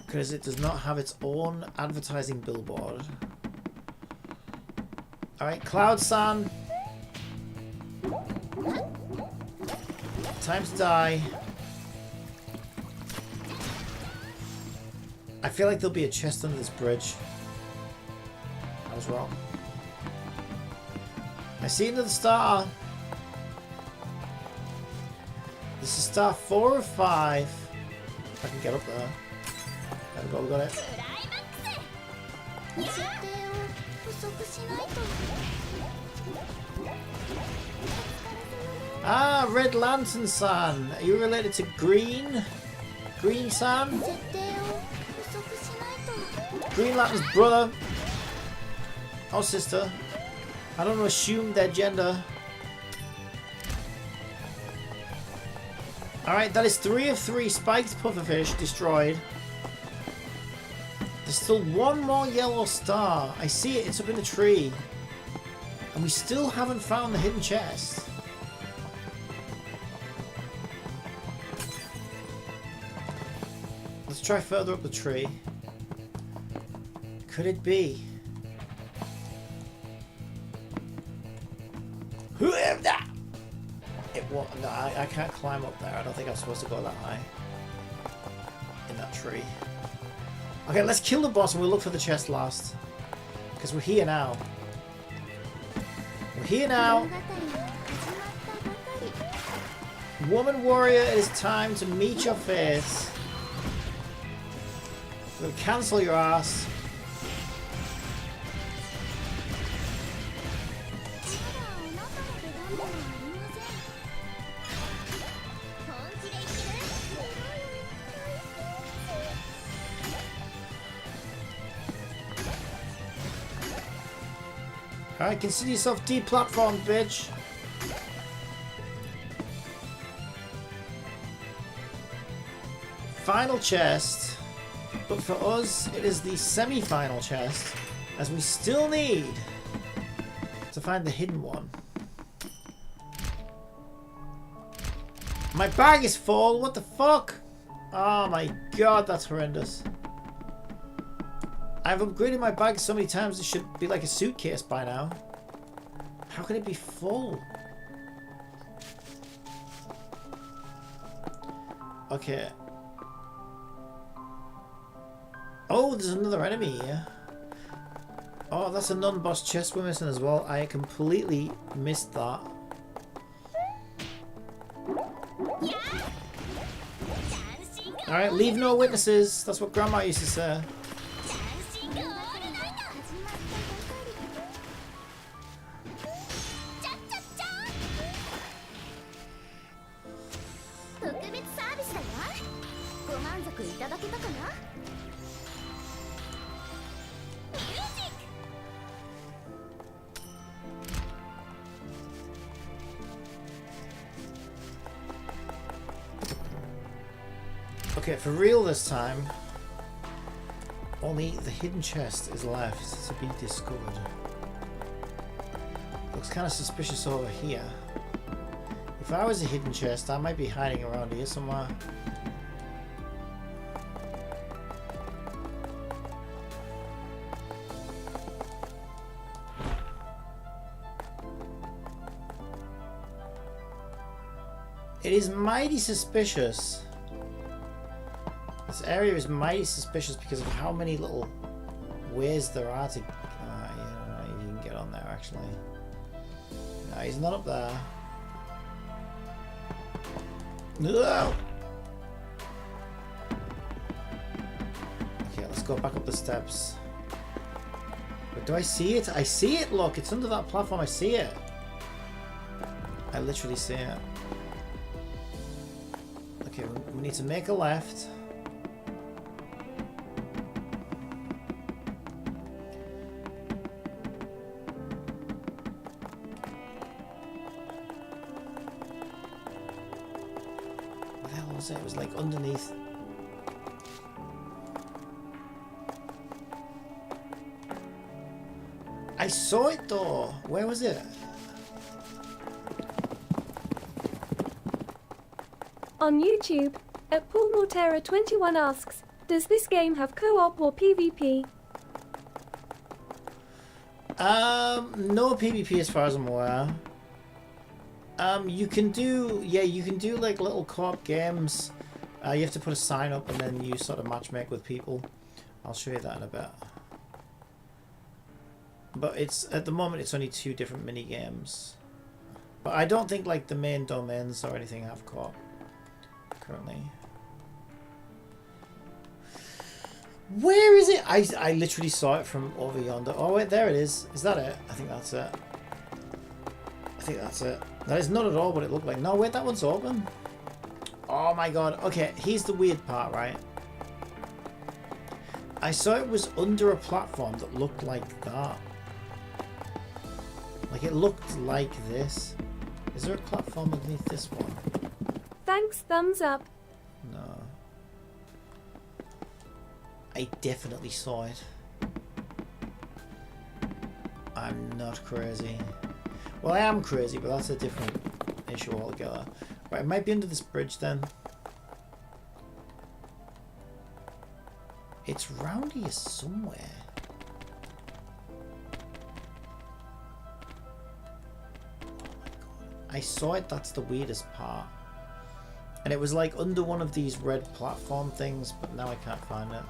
Because it does not have its own advertising billboard. Alright, Cloud-san. Time to die. I feel like there'll be a chest under this bridge. I was wrong. I see another star. This is star 4 or 5. If I can get up there. There we go, we got it. Ah, Red Lantern-san. Are you related to Green? Green-san? Green Lantern's brother. Or sister. I don't assume their gender. Alright, that is 3 of 3 spiked pufferfish destroyed. There's still one more yellow star. I see it, it's up in the tree. And we still haven't found the hidden chest. Let's try further up the tree. Could it be? It won't. No, I can't climb up there. I don't think I'm supposed to go that high. In that tree. Okay, let's kill the boss and we'll look for the chest last. Because we're here now. We're here now. Woman warrior, it is time to meet your face. We'll cancel your ass. Alright, consider yourself deplatformed, bitch. Final chest. But for us, it is the semi-final chest, as we still need to find the hidden one. My bag is full, what the fuck? Oh my god, that's horrendous. I've upgraded my bag so many times it should be like a suitcase by now. How can it be full? Okay. Oh, there's another enemy here. Oh, that's a non-boss chest we're missing as well. I completely missed that. Alright, leave no witnesses. That's what Grandma used to say. 始まったばかりちゃっちゃっちゃ特別サービスだよ。ご満足いただけたかな。ミュージック Okay, for real this time. Only the hidden chest is left to be discovered. Looks kind of suspicious over here. If I was a hidden chest, I might be hiding around here somewhere. It is mighty suspicious. This area is mighty suspicious because of how many little ways there are to... yeah, you can get on there actually. No, he's not up there. No! Okay, let's go back up the steps. But do I see it? I see it! Look, it's under that platform. I see it. I literally see it. Okay, we need to make a left. It was like underneath. I saw it though. Where was it? On YouTube, at Paul Mortera 21 asks, does this game have co-op or PvP? No PvP as far as I'm aware. You can do, yeah, you can do like little co-op games. You have to put a sign up and then you sort of matchmake with people. I'll show you that in a bit. But it's, at the moment, it's only 2 different mini games. But I don't think like the main domains or anything have co-op currently. Where is it? I literally saw it from over yonder. Oh wait, there it is. Is that it? I think that's it. I think that's it. That is not at all what it looked like. No, wait, that one's open. Oh my god. Okay, here's the weird part, right? I saw it was under a platform that looked like that. Like, it looked like this. Is there a platform underneath this one? Thanks, thumbs up. No. I definitely saw it. I'm not crazy. Well, I am crazy, but that's a different issue altogether. Right, it might be under this bridge then. It's round here somewhere. Oh my god. I saw it, that's the weirdest part. And it was like under one of these red platform things, but now I can't find it.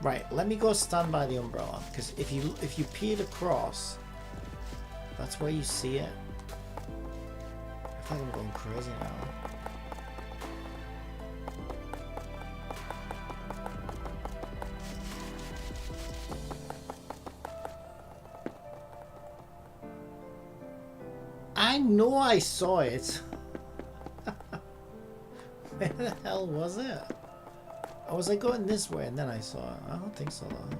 Right, let me go stand by the umbrella, because if you peered across, that's where you see it. I feel like I'm going crazy now. I know I saw it. Where the hell was it? Or was I going this way and then I saw it? I don't think so though.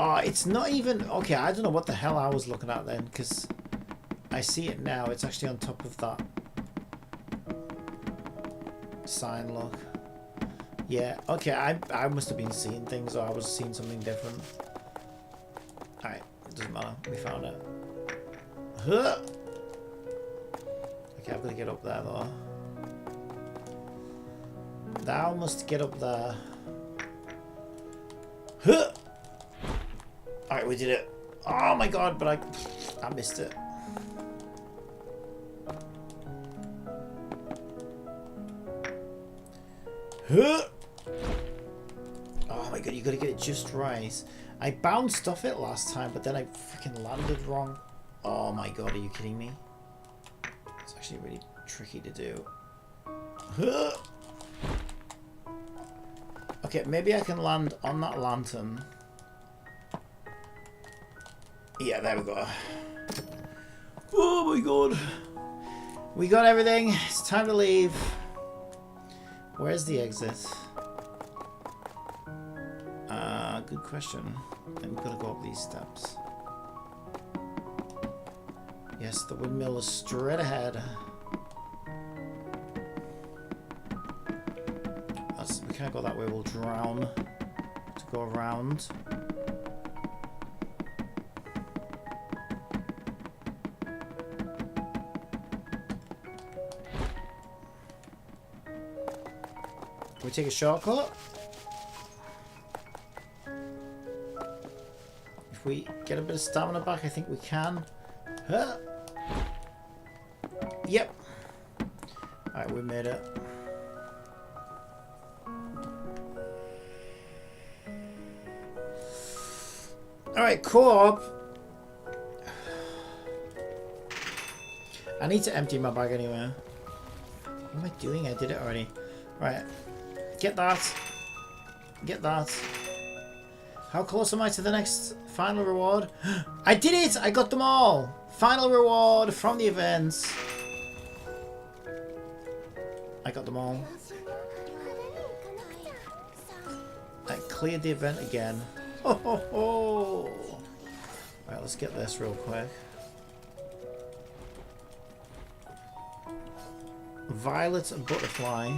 Oh, it's not even... Okay, I don't know what the hell I was looking at then, because I see it now. It's actually on top of that sign, look. Yeah, okay, I must have been seeing things, or I was seeing something different. Alright, it doesn't matter. We found it. Huh! Okay, I've got to get up there, though. Thou must get up there. Huh! Alright, we did it. Oh my god, but I missed it. Huh! Oh my god, you gotta get it just right. I bounced off it last time, but then I freaking landed wrong. Oh my god, are you kidding me? actually really tricky to do. Okay, maybe I can land on that lantern. Yeah, there we go. Oh my god. We got everything. It's time to leave. Where's the exit? Good question. And we've got to go up these steps. Yes, the windmill is straight ahead. We can't go that way, we'll drown. To go around. Can we take a shortcut? If we get a bit of stamina back, I think we can. Huh? Yep. Alright, we made it. Alright, co-op. I need to empty my bag anyway. What am I doing? I did it already. Right. Get that. Get that. How close am I to the next final reward? I did it! I got them all! Final reward from the events. I got them all. I cleared the event again. Ho ho ho! Right, let's get this real quick. Violet butterfly.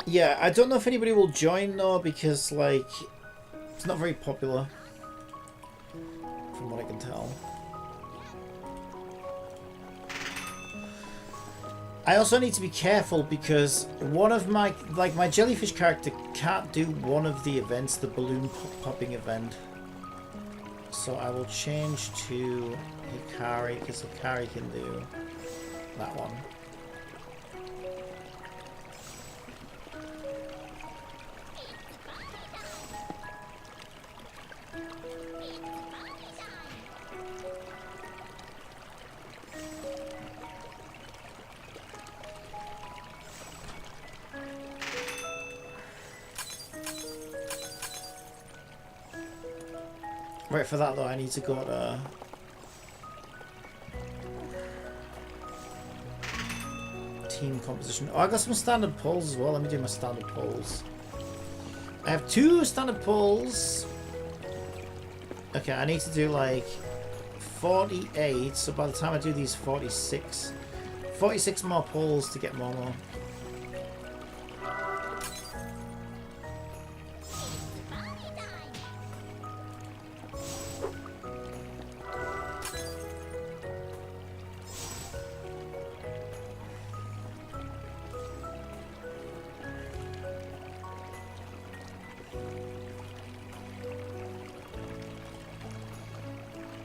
Yeah, I don't know if anybody will join though, because like it's not very popular from what I can tell. I also need to be careful because one of my jellyfish character can't do one of the events, the balloon popping event. So I will change to Hikari because Hikari can do that one. Right, for that though, I need to go to team composition. Oh, I got some standard pulls as well. Let me do my standard pulls. I have 2 standard pulls. Okay, I need to do like 48. So by the time I do these 46 more pulls to get more.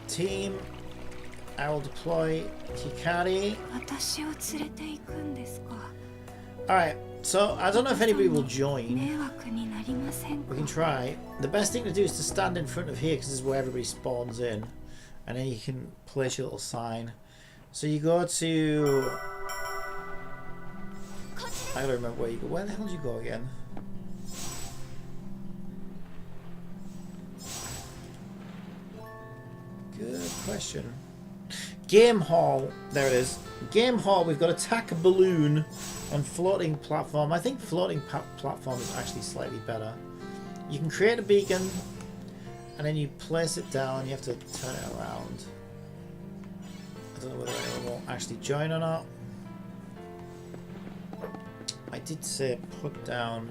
Team, I will deploy Hikari. Alright, so I don't know if anybody will join. We can try. The best thing to do is to stand in front of here because this is where everybody spawns in. And then you can place your little sign. So you go to... I don't remember where you go. Where the hell did you go again? Good question. Game hall. There it is. Game hall. We've got attack balloon and floating platform. I think floating platform is actually slightly better. You can create a beacon and then you place it down. You have to turn it around. I don't know whether anyone will actually join or not. I did say put down.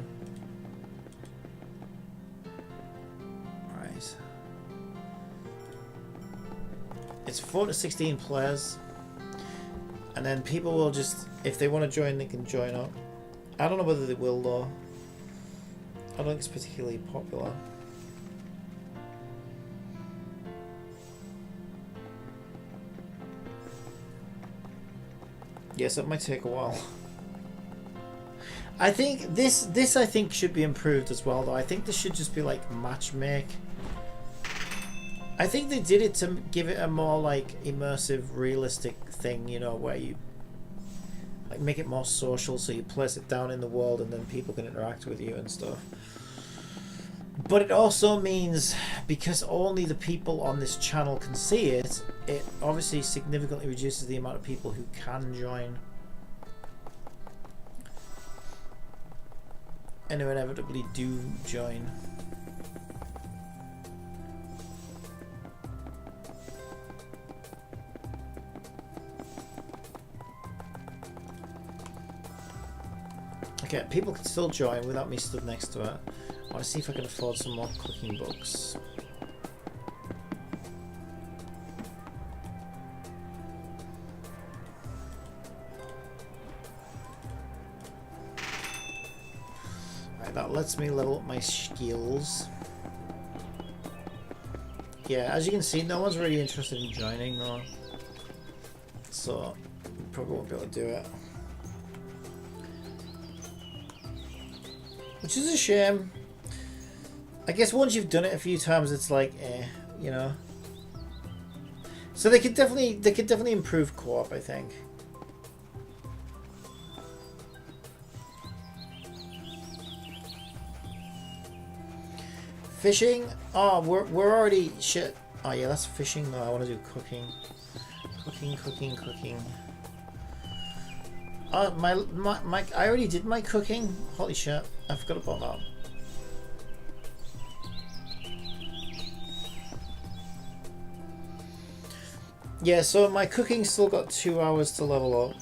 Right. It's 4 to 16 players, and then people will just, if they want to join, they can join up. I don't know whether they will though. I don't think it's particularly popular. Yes, it might take a while. I think this I think should be improved as well, though. I think this should just be like matchmake. I think they did it to give it a more like immersive, realistic thing, you know, where you like make it more social, so you place it down in the world and then people can interact with you and stuff. But it also means, because only the people on this channel can see it, it obviously significantly reduces the amount of people who can join. And who inevitably do join. Okay, people can still join without me stood next to it. I want to see if I can afford some more cooking books. Right, that lets me level up my skills. Yeah, as you can see, no one's really interested in joining though. So, probably won't be able to do it. Which is a shame. I guess once you've done it a few times, it's like, you know. So they could definitely improve co-op, I think. Fishing? Oh, we're already shit. Oh yeah, that's fishing. No, I want to do cooking. Cooking. Oh, my I already did my cooking. Holy shit, I forgot about that. Yeah, so my cooking's still got 2 hours to level up.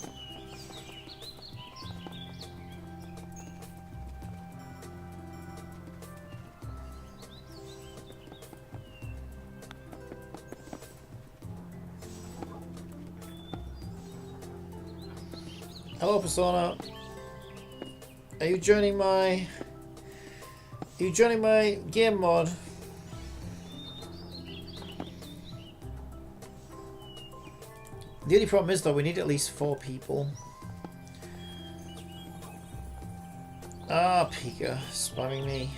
Hello, Persona. Are you joining my game mod? The only problem is though, we need at least 4 people. Ah, Pika, spamming me.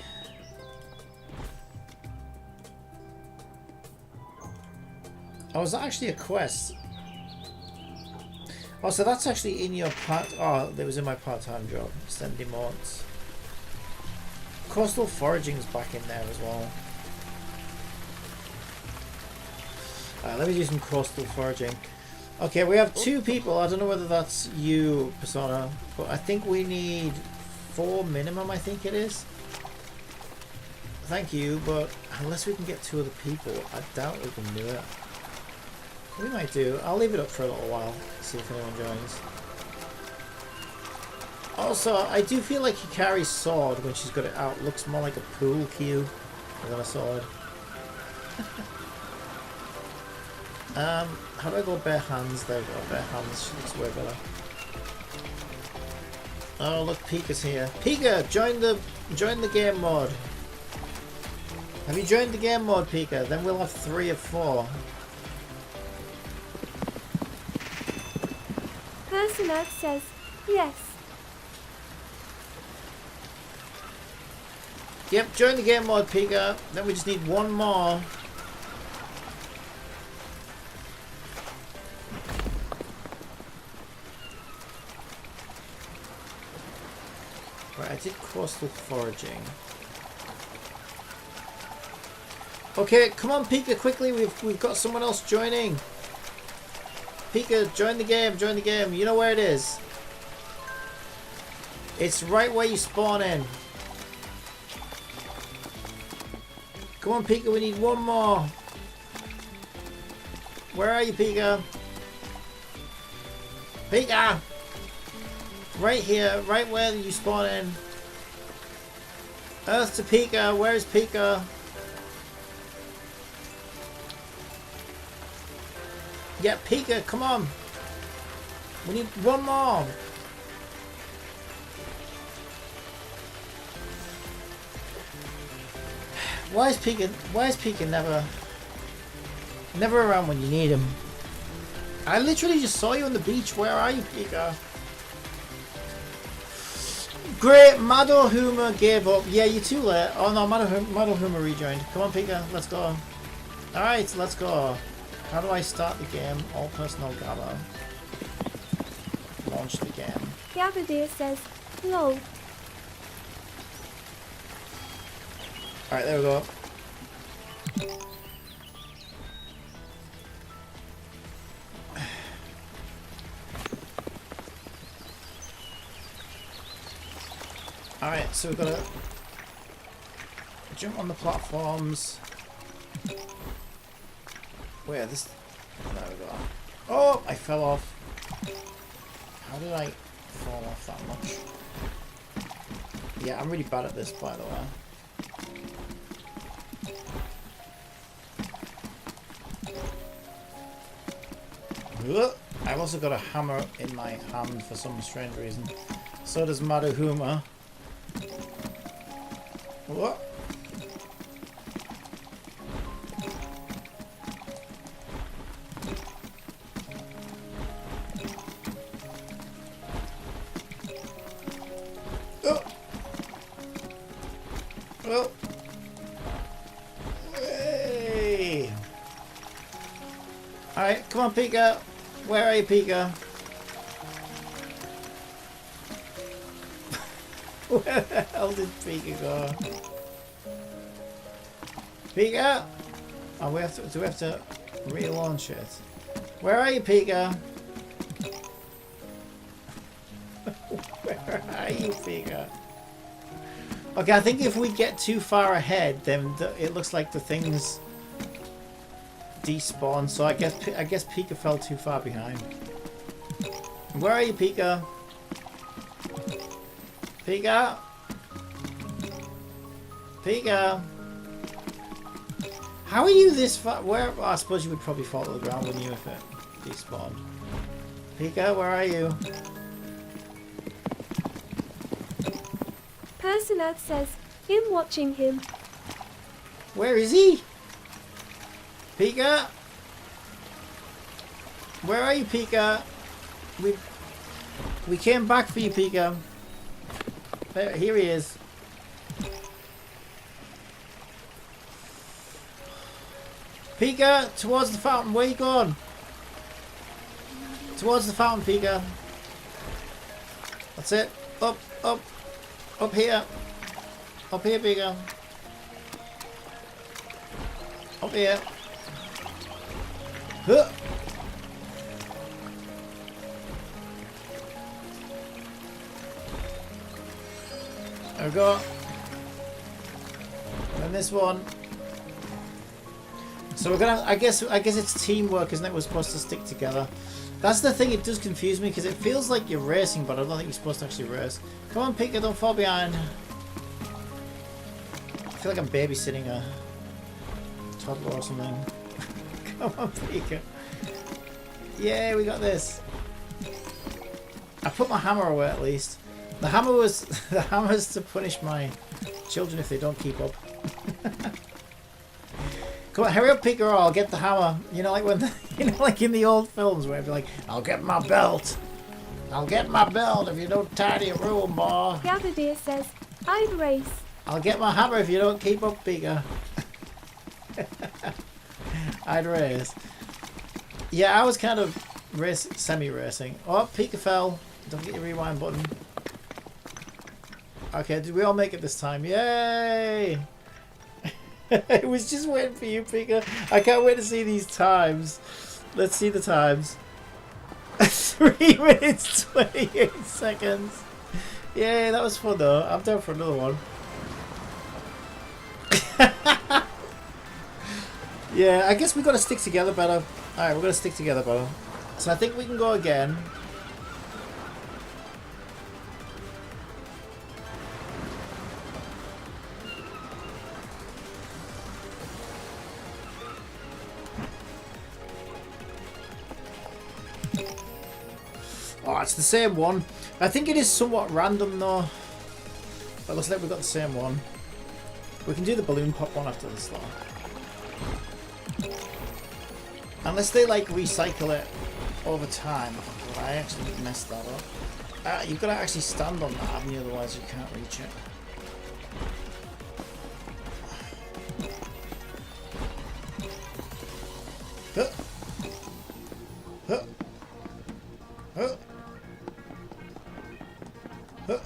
Oh, was that actually a quest? Oh, so that's actually in your part. Oh, that was in my part-time job. Send emotes. Coastal foraging's back in there as well. Let me do some coastal foraging. Okay, we have 2 people. I don't know whether that's you, Persona, but I think we need 4 minimum, I think it is. Thank you, but unless we can get 2 other people, I doubt we can do it. We might do. I'll leave it up for a little while, see if anyone joins. Also, I do feel like Hikari's sword, when she's got it out, looks more like a pool cue than a sword. How do I go bare hands? There we go, bare hands. She looks way better. Oh, look, Pika's here. Pika, join the game mode. Have you joined the game mode, Pika? Then we'll have 3 of 4. Persona says yes. Yep, join the game mode, Pika. Then we just need 1 more. Right, I did coastal foraging. Okay, come on, Pika, quickly. We've got someone else joining. Pika, join the game. You know where it is. It's right where you spawn in. Come on, Pika, we need 1 more. Where are you, Pika? Pika! Right here, right where you spawn in. Earth to Pika, where is Pika? Yeah, Pika, come on. We need 1 more. Why is Pika never around when you need him? I literally just saw you on the beach. Where are you, Pika? Great, Madohuma gave up. Yeah, you're too late. Oh no, Madohuma rejoined. Come on, Pika, let's go. Alright, let's go. How do I start the game? All personnel gather. Launch the game. Gabadir says, lol. Alright, there we go. Alright, so we've got to jump on the platforms. Where this? There we go. Oh, I fell off. How did I fall off that much? Yeah, I'm really bad at this, by the way. I've also got a hammer in my hand for some strange reason. So does Madohuma. What? Oh. Oh. Hey. Alright, come on, Pika. Where are you, Pika? Where the hell did Pika go? Pika? Oh, do we have to relaunch it? Where are you, Pika? Where are you, Pika? Okay, I think if we get too far ahead, then it looks like the things despawn. So I guess Pika fell too far behind. Where are you, Pika? Pika? Pika? How are you this far? Where? Oh, I suppose you would probably fall to the ground, wouldn't you, if it despawned? Pika, where are you? Personat says, him watching him. Where is he? Pika? Where are you, Pika? We came back for you, Pika. There, here he is. Pika, towards the fountain. Where you going? Towards the fountain, Pika. That's it. Up, up, up here. Up here, Pika. Up here. Huh. There we go. And this one. So we're gonna. I guess it's teamwork, isn't it? We're supposed to stick together. That's the thing. It does confuse me because it feels like you're racing, but I don't think you're supposed to actually race. Come on, Pika, don't fall behind. I feel like I'm babysitting a toddler or something. Come on, Pika. Yeah, we got this. I put my hammer away at least. The hammer's to punish my children if they don't keep up. Come on, hurry up, Pika, or I'll get the hammer. You know, like like in the old films where it'd be like, I'll get my belt. I'll get my belt if you don't tidy a room, boy. Gabadir says, I'd race. I'll get my hammer if you don't keep up, Pika. I'd race. Yeah, I was kind of semi-racing. Oh, Pika fell. Don't get your rewind button. Okay, did we all make it this time? Yay! I was just waiting for you, Pika. I can't wait to see these times. Let's see the times. 3 minutes, 28 seconds. Yay, that was fun though. I'm down for another one. Yeah, I guess we got to stick together better. Alright, we're going to stick together better. So I think we can go again. Oh, it's the same one. I think it is somewhat random though. But looks like we've got the same one. We can do the balloon pop one after this though. Unless they like recycle it over time. I actually messed that up. You've got to actually stand on that, haven't you? Otherwise you can't reach it. Huh. Huh. Huh. Huh.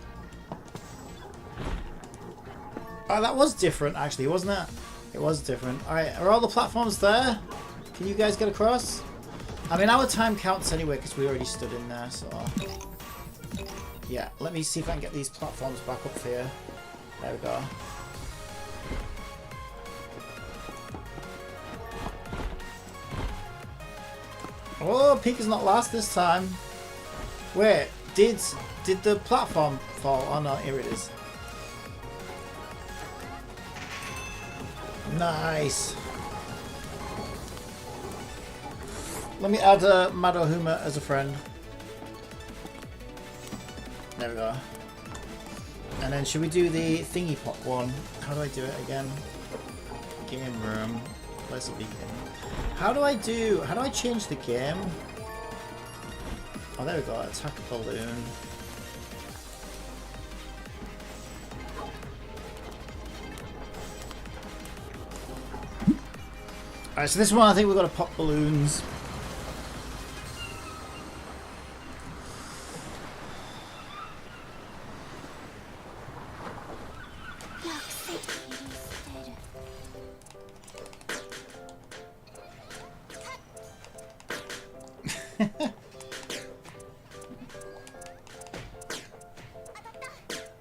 Oh, that was different actually, wasn't it? It was different. Alright, are all the platforms there? Can you guys get across? I mean, our time counts anyway because we already stood in there, so... Yeah, let me see if I can get these platforms back up here. There we go. Oh, Pika's not last this time. Wait, did the platform fall? Oh no, here it is. Nice. Let me add Madohuma as a friend. There we go. And then should we do the thingy pop one? How do I do it again? Game room. Place will begin. How do I change the game? Oh, there we go. Attack balloon. Alright, so this one I think we've got to pop balloons.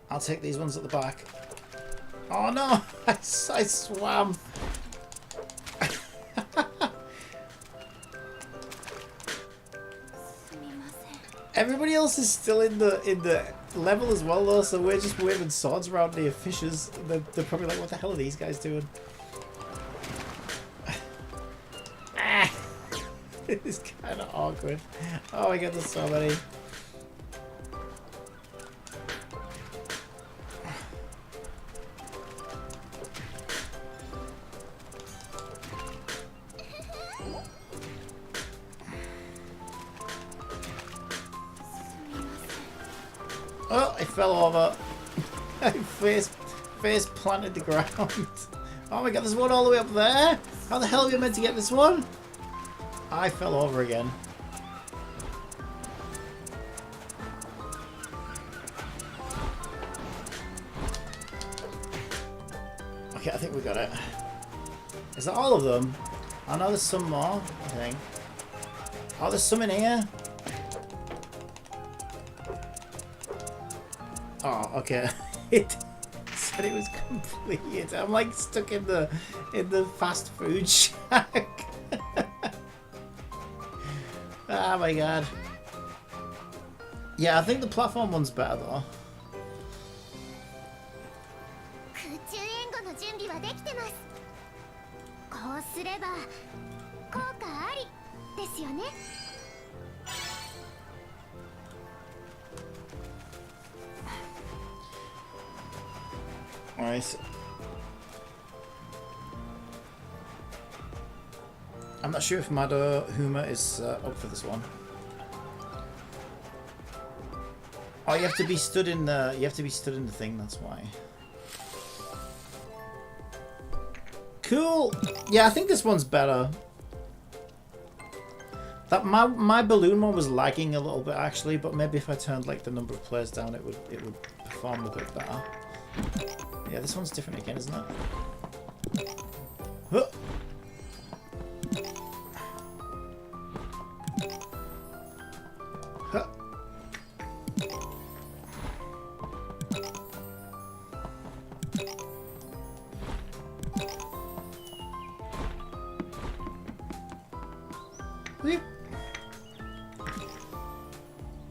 I'll take these ones at the back. Oh no! I swam! Everybody else is still in the level as well though, so we're just waving swords around near fishes. They're probably like, what the hell are these guys doing? It's kind of awkward. Oh my god, there's so many. Oh, I fell over. I face planted the ground. Oh my god, there's one all the way up there. How the hell are we meant to get this one? I fell over again. Okay, I think we got it. Is that all of them? I know there's some more, I think. Oh, there's some in here. Oh, okay. It said it was completed. I'm like stuck in the fast food shack. Oh my god. Yeah, I think the platform one's better though. Alright. I'm not sure if Madohuma is up for this one. Oh, you have to be stood in the thing, that's why. Cool. Yeah, I think this one's better. That my balloon one was lagging a little bit actually, but maybe if I turned like the number of players down, it would perform a bit better. Yeah, this one's different again, isn't it? Huh. Huh. Weep.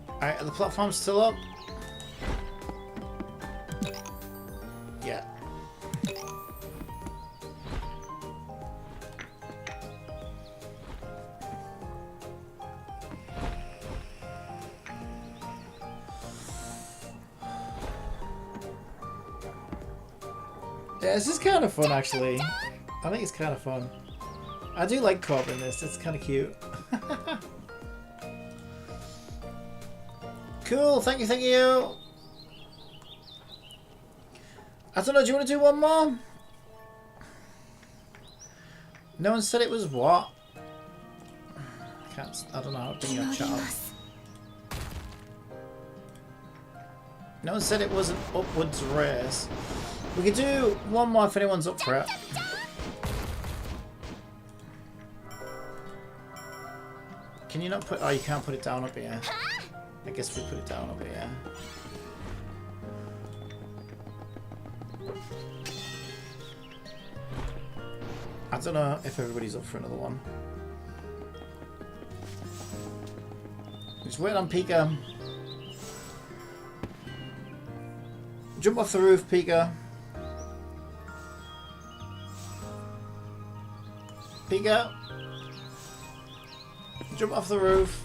Alright, are the platforms still up? Yeah. Yeah, this is kind of fun actually. I think it's kind of fun. I do like co-op in this, it's kind of cute. Cool, thank you, thank you. I don't know, do you want to do one more? No one said it was what? I don't know how to bring your chat up. No one said it was an upwards race. We could do one more if anyone's up for it. Can you not put... Oh, you can't put it down up here. I guess we put it down up here. I don't know if everybody's up for another one. Just wait on Pika. Jump off the roof, Pika. Pika. Jump off the roof.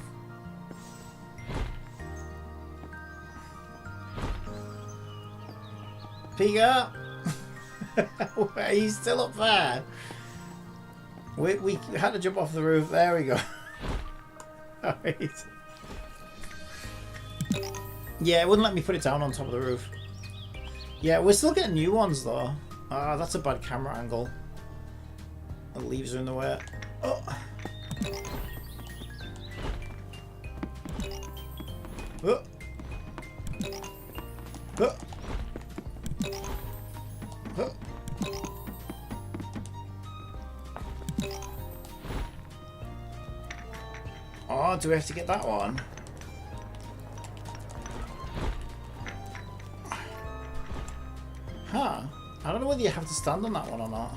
Pika. Are you still up there? We had to jump off the roof. There we go. Alright. Yeah, it wouldn't let me put it down on top of the roof. Yeah, we're still getting new ones though. Ah, that's a bad camera angle. The leaves are in the way. Oh. Oh. Oh. Oh. Oh, do we have to get that one? Huh. I don't know whether you have to stand on that one or not.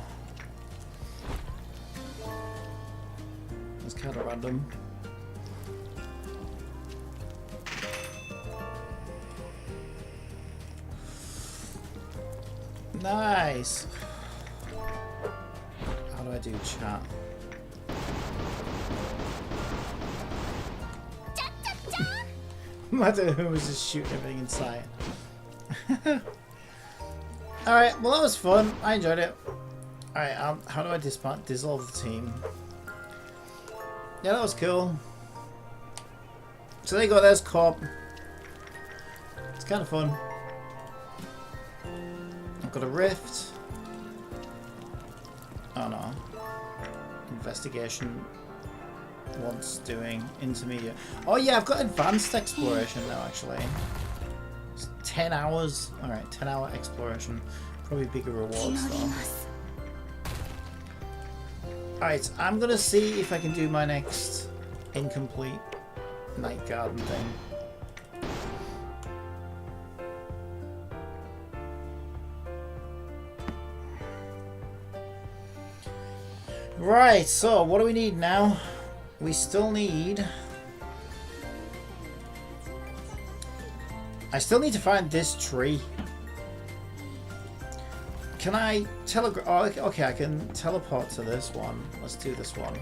It's kind of random. Nice. How do I do chat? Matter who was just shooting everything in sight. Alright, well that was fun. I enjoyed it. Alright, how do I dissolve the team? Yeah, that was cool. So there you go, there's Corp. It's kind of fun. I've got a rift. Oh no. Investigation wants doing intermediate. Oh yeah, I've got advanced exploration now actually. It's 10 hours. Alright, 10-hour exploration. Probably bigger rewards though. Alright, I'm gonna see if I can do my next incomplete night garden thing. Right, so what do we need now? We still need... I still need to find this tree. Can I telegraph? Oh, okay, I can teleport to this one. Let's do this one.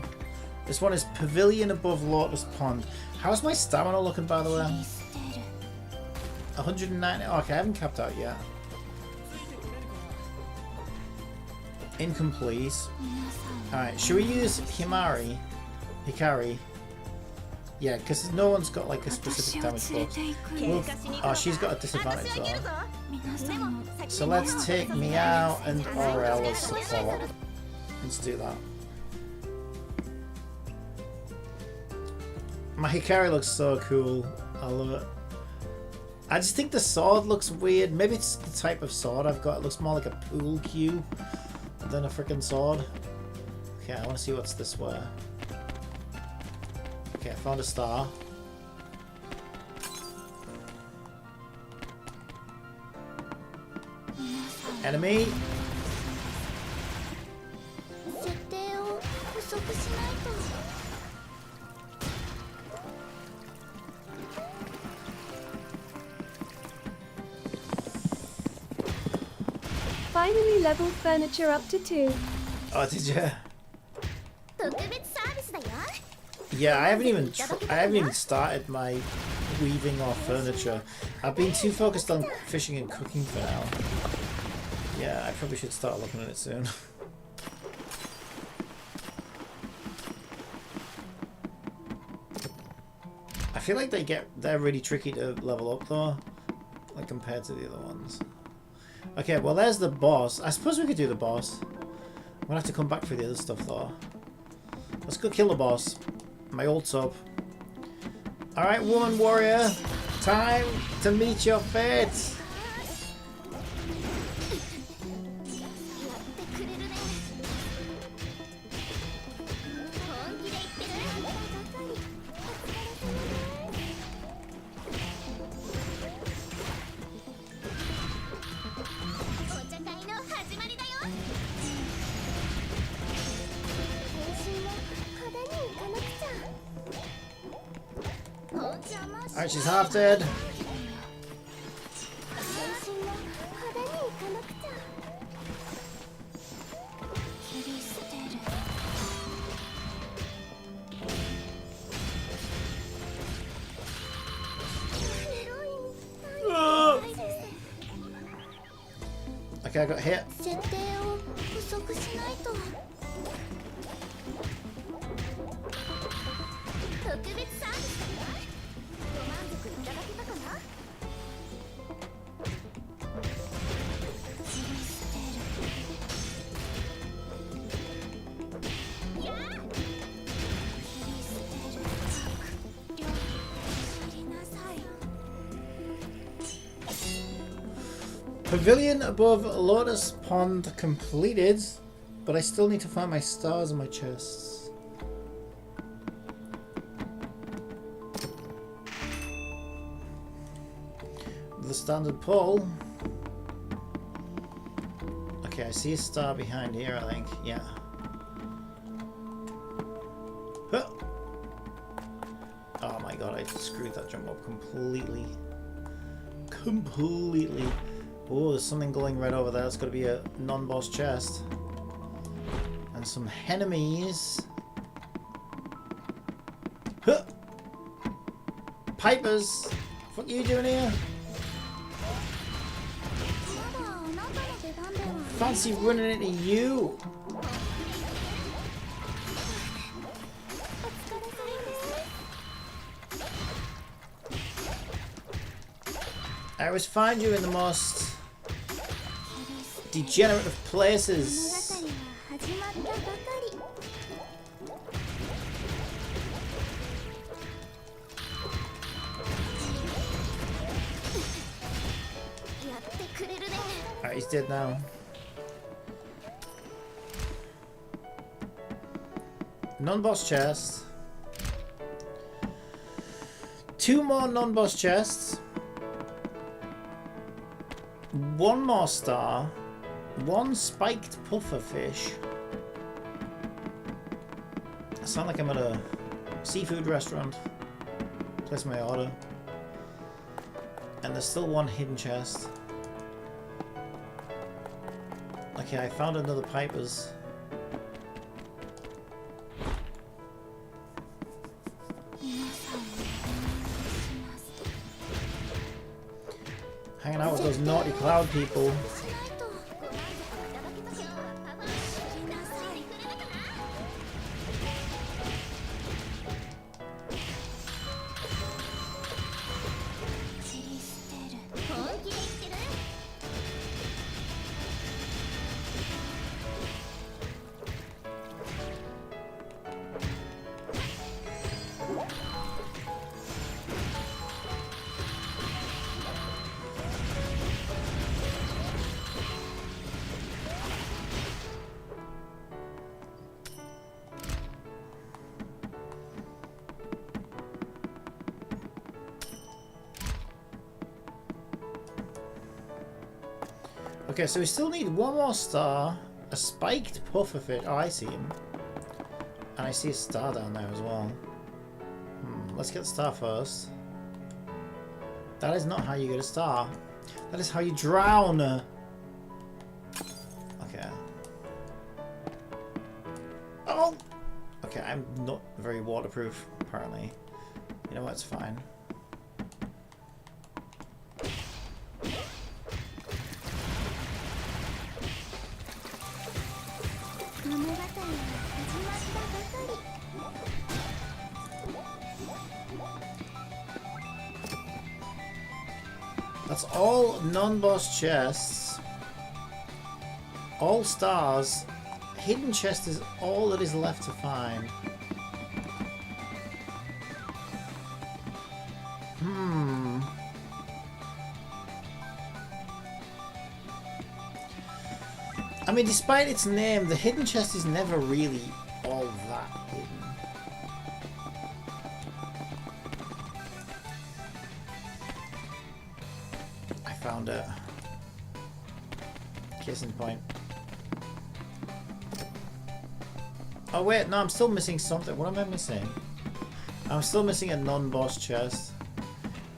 This one is Pavilion above Lotus Pond. How's my stamina looking, by the way? 190. Oh, okay, I haven't capped out yet. Incomplete. Alright, should we use Hikari? Yeah, because no one's got like a specific damage box. Oh, she's got a disadvantage though. So let's take Meow and Aurel as support. Let's do that. My Hikari looks so cool. I love it. I just think the sword looks weird. Maybe it's the type of sword I've got. It looks more like a pool cue than a freaking sword. Okay, I want to see what's this way. Okay, I found a star. Enemy. Finally leveled furniture up to 2. Oh, did you? Yeah, I haven't even started my weaving or furniture. I've been too focused on fishing and cooking for now. Yeah, I probably should start looking at it soon. I feel like they're really tricky to level up though, like compared to the other ones. Okay, well there's the boss. I suppose we could do the boss. I'm gonna have to come back for the other stuff though. Let's go kill the boss. My old sub. Alright, woman warrior. Time to meet your fate. Alright, she's half dead. Okay, I got hit. Pavilion above Lotus Pond completed, but I still need to find my stars in my chests. The standard pull. Okay, I see a star behind here, I think. Yeah. Huh. Oh my god, I screwed that jump up completely. Completely. Oh, there's something glowing red over there. It's got to be a non-boss chest. And some enemies. Huh! Pipers! What are you doing here? Fancy running into you! I always find you in the most degenerate of places. Alright, he's dead now. Non-boss chest. 2 more non-boss chests. 1 more star. 1 spiked pufferfish. I sound like I'm at a seafood restaurant. Place my order. And there's still 1 hidden chest. Okay, I found another Piper's. Hanging out with those naughty cloud people. Okay, so we still need 1 more star, a spiked pufferfish. Oh, I see him. And I see a star down there as well. Let's get the star first. That is not how you get a star. That is how you drown. Okay. Oh! Okay, I'm not very waterproof, apparently. You know what, it's fine. That's all non-boss chests. All stars. Hidden chest is all that is left to find. I mean, despite its name, the hidden chest is never really all that hidden. I found it. Case in point. Oh wait, no, I'm still missing something. What am I missing? I'm still missing a non-boss chest.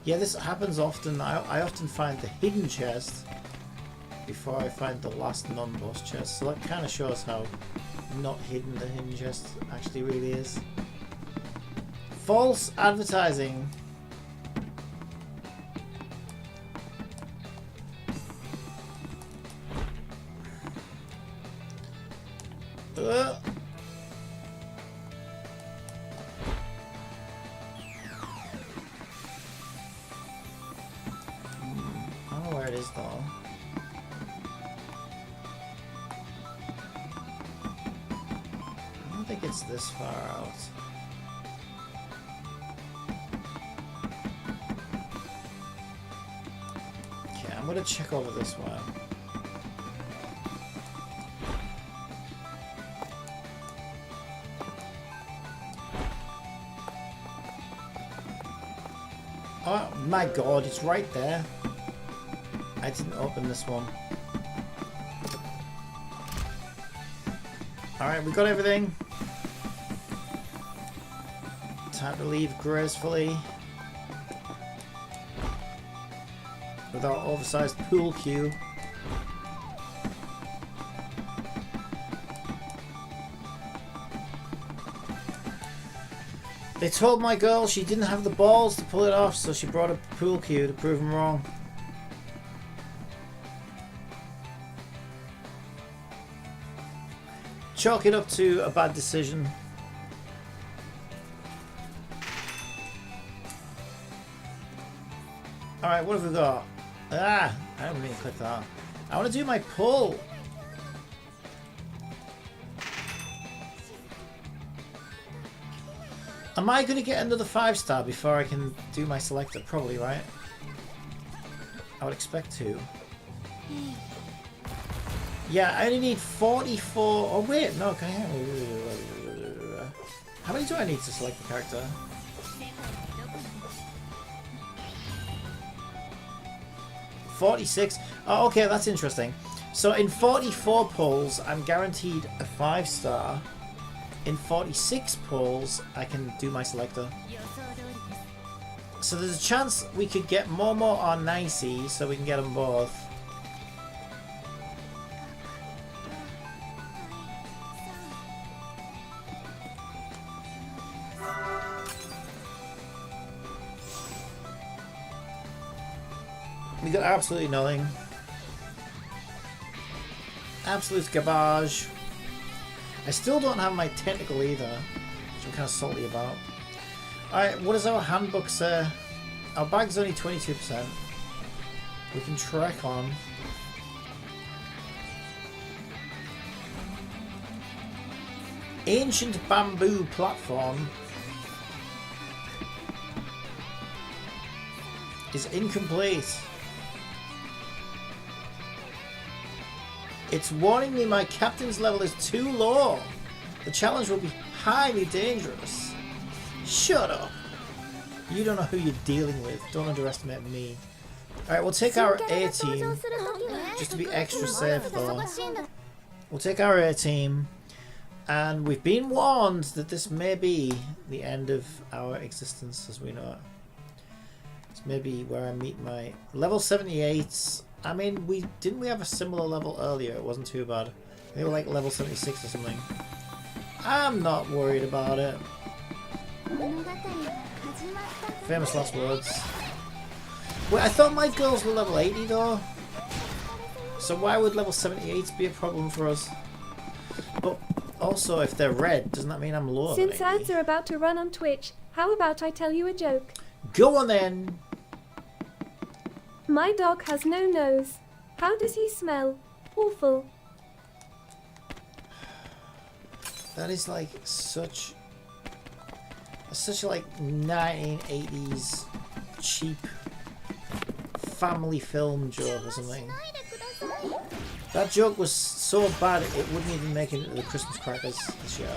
Yeah, this happens often. I often find the hidden chest before I find the last non-boss chest. So that kind of shows how not hidden the hidden chest actually really is. False advertising. I don't know where it is though. I don't think it's this far out. Okay, I'm gonna check over this way. Oh my god, it's right there. I didn't open this one. Alright, we got everything. Time to leave gracefully. With our oversized pool cue. They told my girl she didn't have the balls to pull it off, so she brought a pool cue to prove them wrong. Chalk it up to a bad decision. Alright, what have we got? Ah! I don't mean to click that. I want to do my pull! Am I going to get another 5-star before I can do my selector? Probably, right? I would expect to. Yeah, I only need 44... Oh wait, no, can I... How many do I need to select the character? $46. Oh, okay, that's interesting. So in 44 pulls, I'm guaranteed a 5-star. In 46 pulls, I can do my selector. So there's a chance we could get Momo or Nicey, so we can get them both. We got absolutely nothing. Absolute garbage. I still don't have my tentacle either, which I'm kind of salty about. Alright, what does our handbook say? Our bag's only 22%. We can trek on. Ancient bamboo platform is incomplete. It's warning me my captain's level is too low. The challenge will be highly dangerous. Shut up. You don't know who you're dealing with. Don't underestimate me. Alright, we'll take our A team. Just to be extra safe though. We'll take our A team. And we've been warned that this may be the end of our existence as we know it. It's maybe where I meet my level 78. I mean, didn't we have a similar level earlier? It wasn't too bad. They were like level 76 or something. I'm not worried about it. Famous last words. Wait, I thought my girls were level 80 though. So why would level 78 be a problem for us? But also, if they're red, doesn't that mean I'm lower than 80? Since ads are about to run on Twitch, how about I tell you a joke? Go on then! My dog has no nose. How does he smell? Awful. That is like such like 1980s cheap family film joke or something. That joke was so bad it wouldn't even make it into the Christmas crackers this year.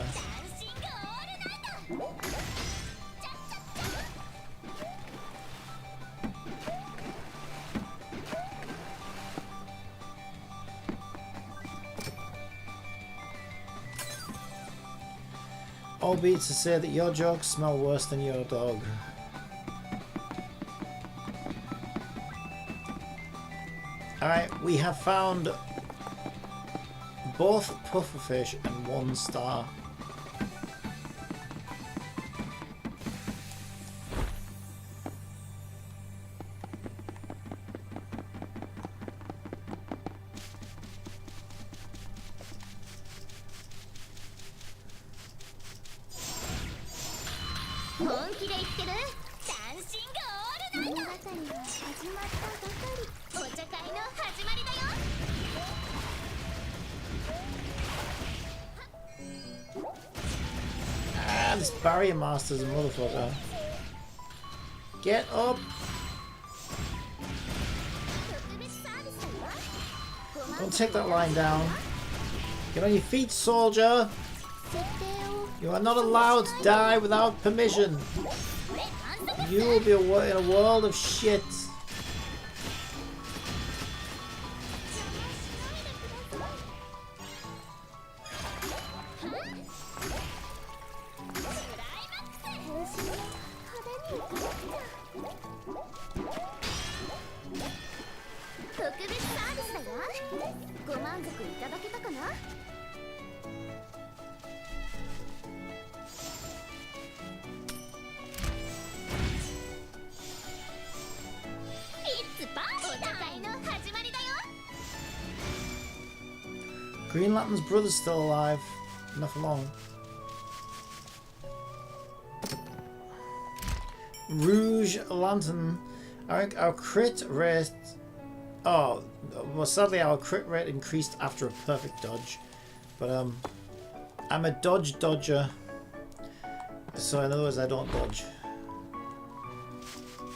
Albeit to say that your jokes smell worse than your dog. Alright, we have found both pufferfish and 1 star. Ah, this barrier master's a motherfucker. Get up! Don't take that line down. Get on your feet, soldier! You are not allowed to die without permission. You will be in a world of shit. Green Lantern's brother's still alive. Not for long. Rouge Lantern. Our crit rate... Oh, well sadly our crit rate increased after a perfect dodge. But I'm a dodge dodger. So in other words I don't dodge.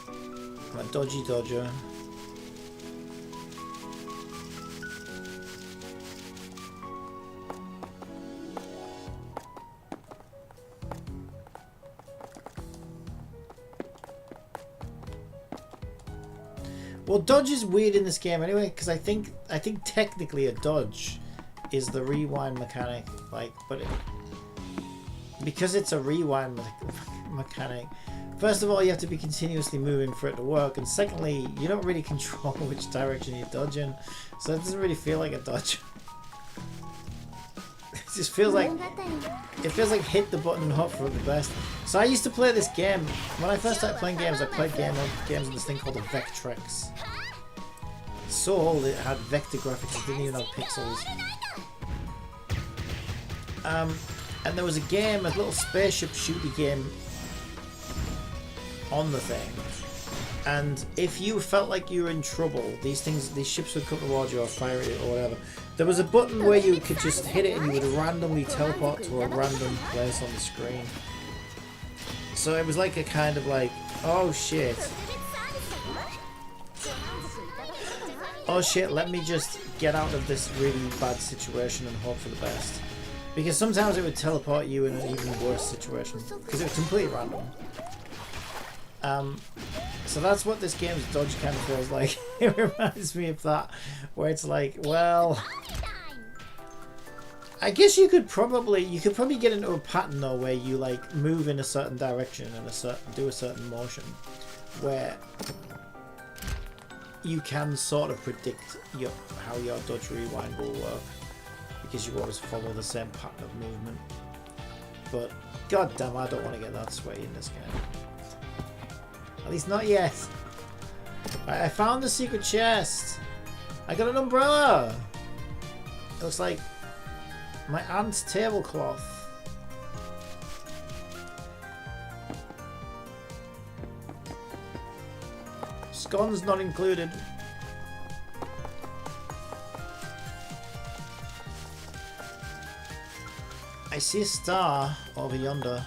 I'm a dodgy dodger. Well, dodge is weird in this game anyway, because I think technically a dodge is the rewind mechanic, like, but because it's a rewind mechanic, first of all you have to be continuously moving for it to work, and secondly you don't really control which direction you dodge in, so it doesn't really feel like a dodge. It just feels like hit the button and hope for the best. So I used to play this game when I first started playing games. I played games on this thing called the Vectrex. It's so old it had vector graphics. It didn't even have pixels. And there was a game, a little spaceship shooty game on the thing. And if you felt like you were in trouble, these ships would come towards you or fire it or whatever. There was a button where you could just hit it and you would randomly teleport to a random place on the screen. So it was like a kind of like, oh shit. Oh shit, let me just get out of this really bad situation and hope for the best. Because sometimes it would teleport you in an even worse situation. Because it was completely random. So that's what this game's dodge kind of feels like. It reminds me of that, where it's like, well, I guess you could probably get into a pattern though, where you like move in a certain direction and do a certain motion, where you can sort of predict how your dodge rewind will work, because you always follow the same pattern of movement. But god damn, I don't want to get that sweaty in this game. At least not yet. Right, I found the secret chest. I got an umbrella. It looks like my aunt's tablecloth. Scones not included. I see a star over yonder.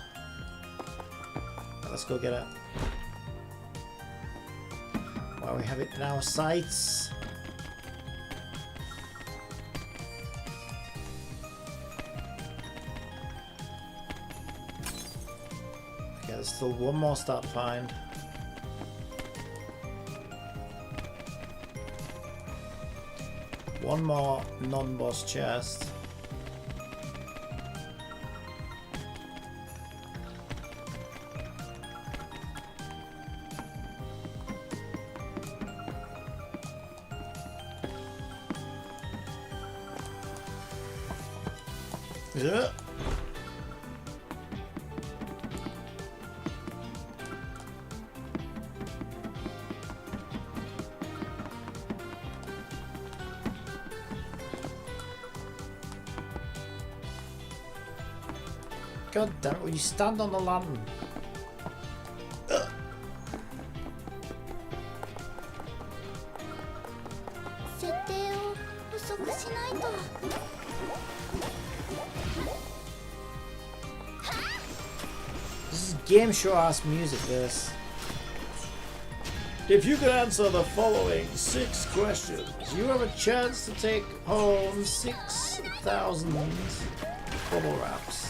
Let's go get it. While we have it in our sights. Okay, there's still one more star to find. One more non-boss chest. Yeah. God damn it, will you stand on the lantern? Ugh. This is game show ass music, this. If you could answer the following 6 questions, you have a chance to take home 6,000 bubble wraps.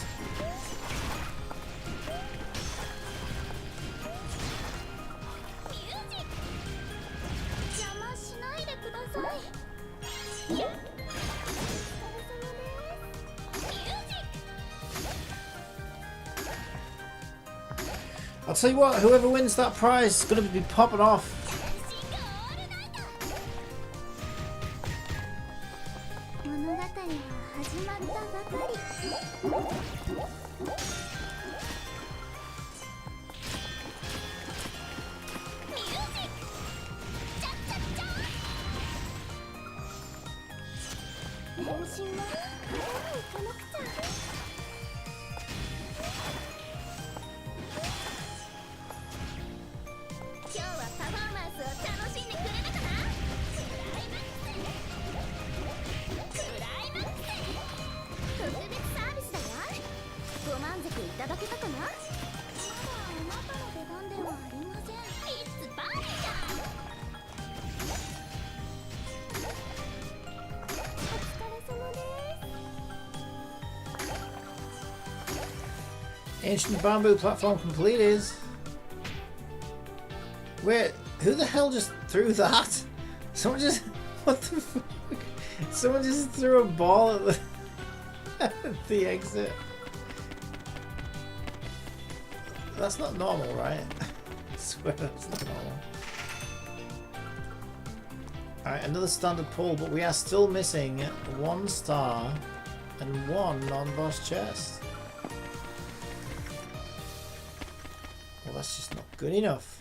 I'll tell you what, whoever wins that prize is going to be popping off. Ancient bamboo platform completed. Wait, who the hell just threw that? Someone just... What the fuck? Someone just threw a ball at at the exit. That's not normal, right? I swear that's not normal. Alright, another standard pull, but we are still missing 1 star and 1 non-boss chest. Well, that's just not good enough.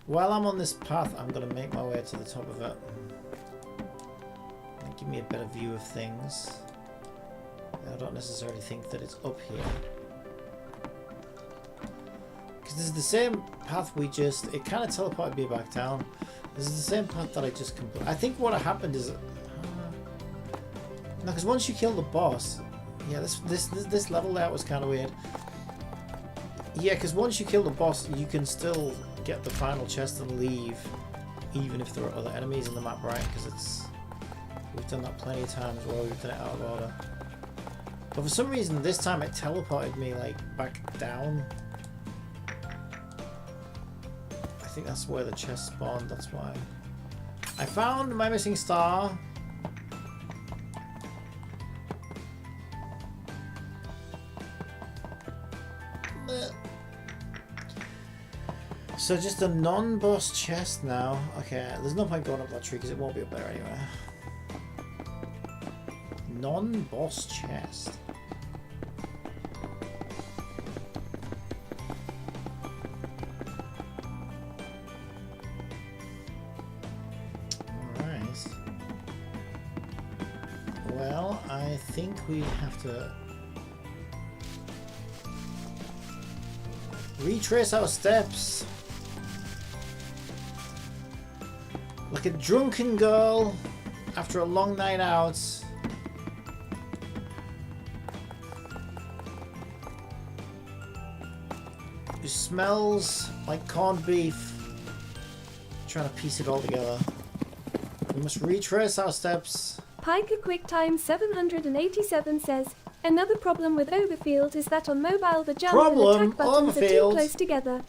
While I'm on this path, I'm going to make my way to the top of it. And give me a better view of things. I don't necessarily think that it's up here. Because this is the same path we just... It kind of teleported me back down. This is the same path that I just completed. I think what happened is... No, because once you kill the boss... Yeah, this level layout was kind of weird. Yeah, because once you kill the boss, you can still get the final chest and leave, even if there are other enemies in the map, right? Because it's... We've done that plenty of times where we've done it out of order. But for some reason, this time it teleported me, like, back down. I think that's where the chest spawned, that's why. I found my missing star. So just a non-boss chest now. Okay, there's no point going up that tree because it won't be up there anyway. Non-boss chest. Alright. Well, I think we have to Retrace our steps. Like a drunken girl after a long night out. Who smells like corned beef. Trying to piece it all together. We must retrace our steps. Piker QuickTime 787 says, another problem with OverField is that on mobile the jump and attack buttons are too OverField. close together.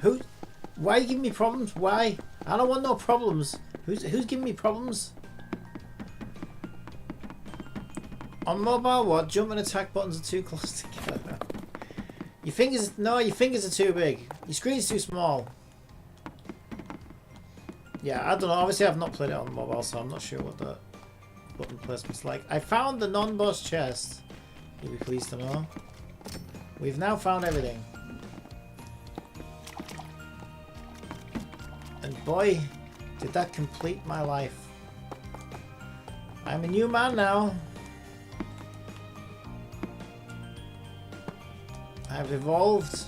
Who? Why are you giving me problems? Why? I don't want no problems. Who's giving me problems? On mobile, what? Jump and attack buttons are too close together. Your fingers are too big. Your screen's too small. Yeah, I don't know. Obviously, I've not played it on mobile, so I'm not sure what the button placement's like. I found the non-boss chest. You'll be pleased to know. We've now found everything. And boy, did that complete my life. I'm a new man now. I've evolved.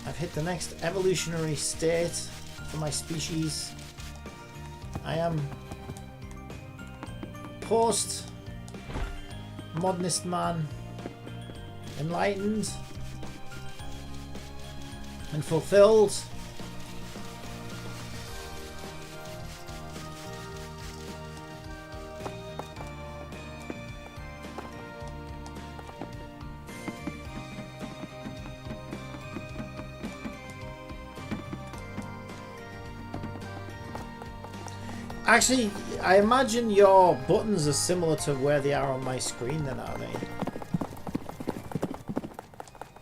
I've hit the next evolutionary state for my species. I am post-modernist man, enlightened and fulfilled. Actually, I imagine your buttons are similar to where they are on my screen then, are they?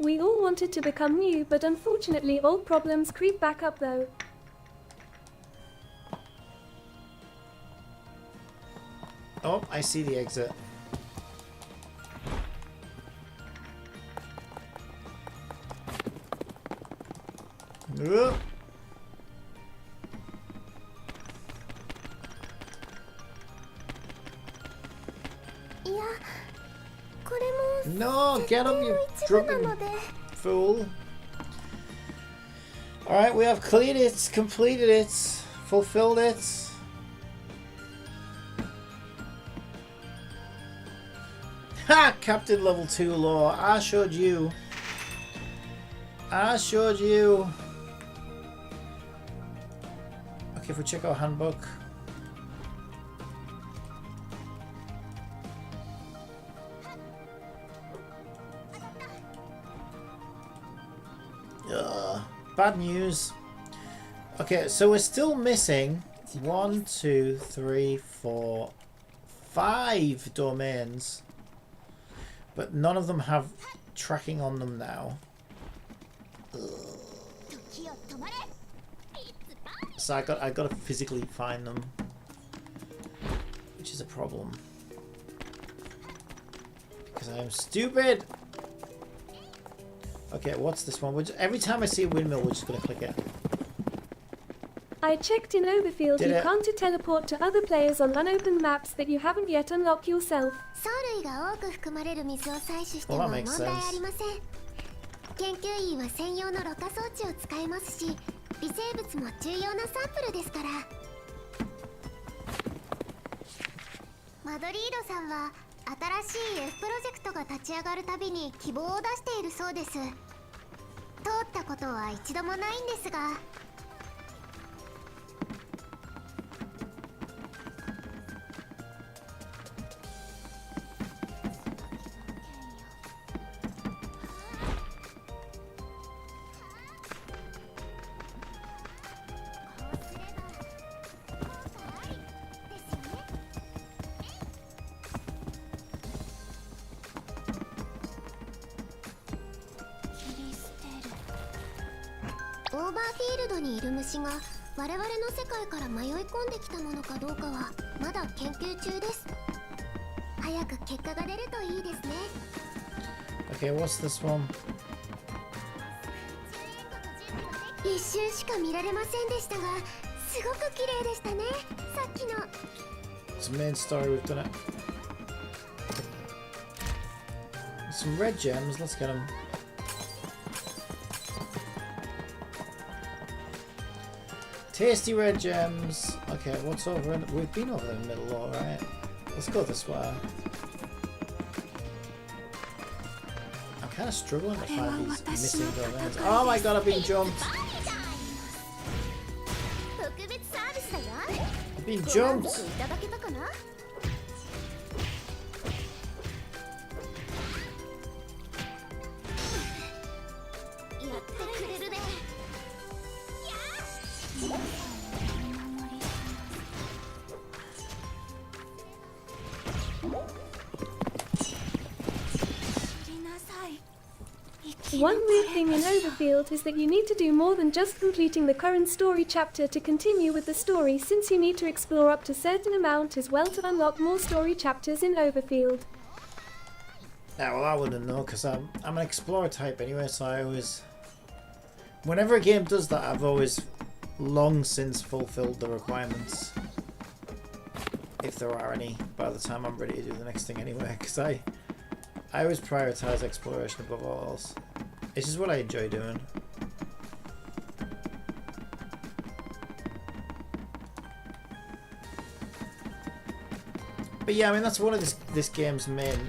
We all wanted to become new, but unfortunately old problems creep back up though. Oh, I see the exit. Ugh. No, get up, you drunken fool. Alright, we have cleared it, completed it, fulfilled it. Ha! Captain level 2 lore. I showed you. I showed you. Okay, if we check our handbook. Bad news. Okay, so we're still missing 1, 2, 3, 4, 5 domains, but none of them have tracking on them now. So I got to physically find them, which is a problem because I am stupid. Okay, what's this one? Every time I see a windmill, we're just going to click it. I checked in OverField. Did you it? can't teleport to other players on unopened maps that you haven't yet unlocked yourself. 藻類が多く含まれる水を採取して Well, も that 問 makes 題 sense. ありません。研究員は専用のろ過装置を使いますし、微生物も重要なサンプルですから。マドリードさんは新しい F プロジェクトが立ち上がるたびに希望を出しているそうです。通ったことは一度もないんですが。オーバーフィールドにいる虫が我々の世界から迷い込んできたものかどうかはまだ研究中です。早く結果が出るといいですね。Okay, what's this one? 一瞬しか見られませんでしたが、すごく綺麗でしたね。さっきの。It's the main story, we've done it. This some red gems. Let's get them. Tasty red gems. Okay, what's over in... We've been over in the middle, alright. Let's go this way. I'm kind of struggling to find these missing domains. Oh my god, I've been jumped! I've been jumped! One weird thing in OverField is that you need to do more than just completing the current story chapter to continue with the story, since you need to explore up to a certain amount as well to unlock more story chapters in OverField. Yeah, well I wouldn't know because I'm an explorer type anyway, so I always... Whenever a game does that, I've always long since fulfilled the requirements. If there are any, by the time I'm ready to do the next thing anyway, because I always prioritize exploration above all else. It's just what I enjoy doing. But yeah, I mean that's one of this game's main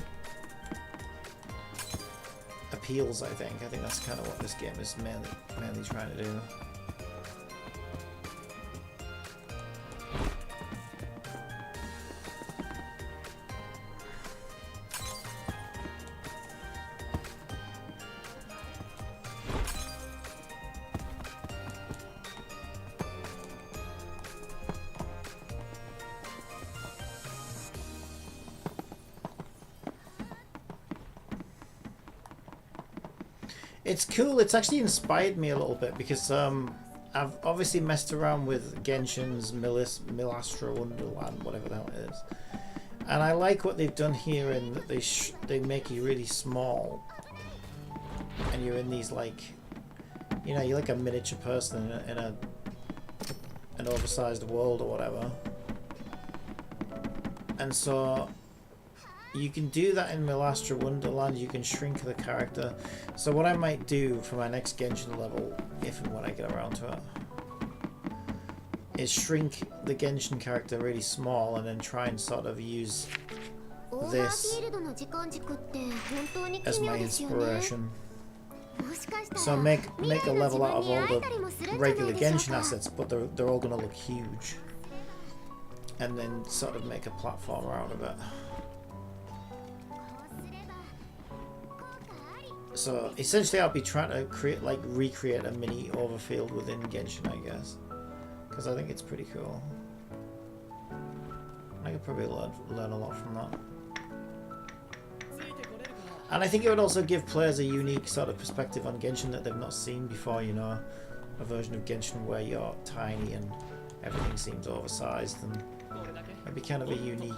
appeals, I think. I think that's kind of what this game is mainly trying to do. It's cool. It's actually inspired me a little bit because I've obviously messed around with Genshin's Milastra Wonderland, whatever the hell it is, and I like what they've done here in that they make you really small, and you're in these like, you know, you're like a miniature person in an oversized world or whatever, and so. You can do that in Milastra Wonderland. You can shrink the character. So what I might do for my next Genshin level, if and when I get around to it, is shrink the Genshin character really small and then try and sort of use this as my inspiration. So make a level out of all the regular Genshin assets, but they're all going to look huge, and then sort of make a platform out of it. So essentially I'll be trying to recreate a mini OverField within Genshin, I guess. Because I think it's pretty cool. I could probably learn a lot from that. And I think it would also give players a unique sort of perspective on Genshin that they've not seen before, you know. A version of Genshin where you're tiny and everything seems oversized, and it'd be kind of a unique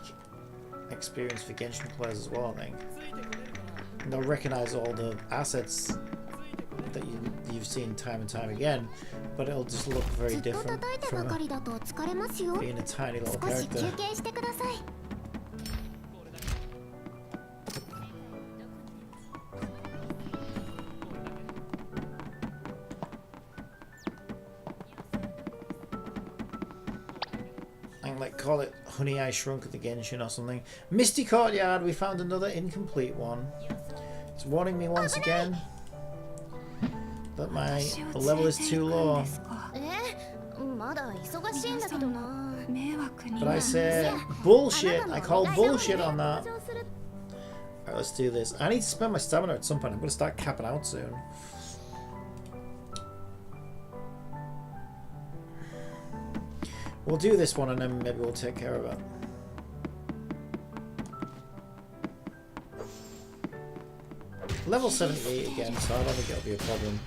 experience for Genshin players as well, I think. And they'll recognize all the assets that you've seen time and time again, but it'll just look very different from being a tiny little character. I can call it Honey I Shrunk the Genshin or something. Misty Courtyard, we found another incomplete one. It's warning me once again that my level is too low. But I say bullshit. I call bullshit on that. Alright, let's do this. I need to spend my stamina at some point. I'm going to start capping out soon. We'll do this one and then maybe we'll take care of it. Level 78 again, so I don't think it'll be a problem.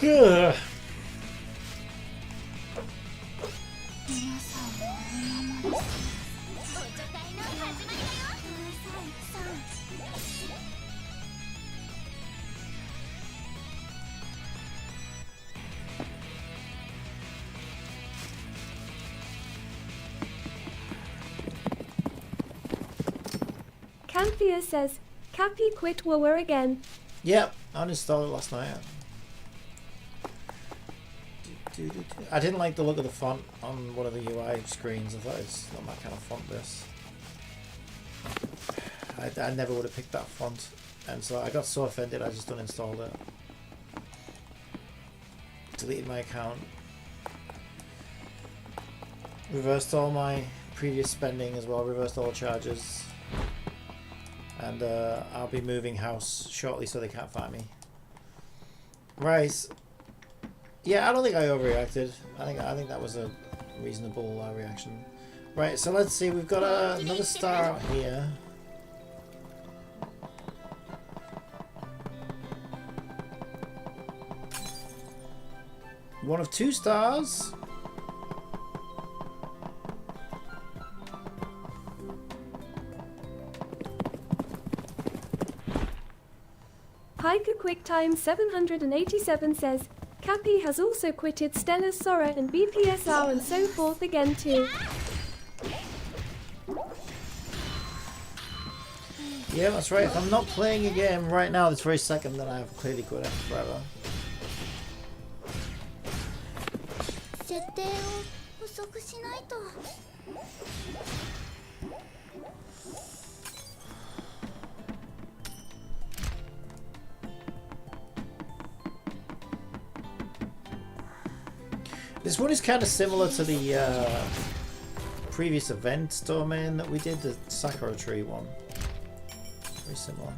Ugh. Canthea says, Cappy quit WoW again. Yep, I uninstalled it last night. I didn't like the look of the font on one of the UI screens. I thought it's not my kind of font, this. I never would have picked that font, and so I got so offended I just uninstalled it. Deleted my account. Reversed all my previous spending as well, reversed all the charges. And I'll be moving house shortly so they can't find me. Right. Yeah, I don't think I overreacted. I think that was a reasonable reaction. Right, so let's see. We've got another star out here. One of 2 stars. Hiker QuickTime 787 says, Cappy has also quitted Stellar Sora and BPSR and so forth again too. Yeah, that's right. If I'm not playing a game right now, this very second, then I have clearly quit it forever. 設定を遅くしないと。 This one is kind of similar to the previous event domain that we did, the Sakura Tree one. Very similar.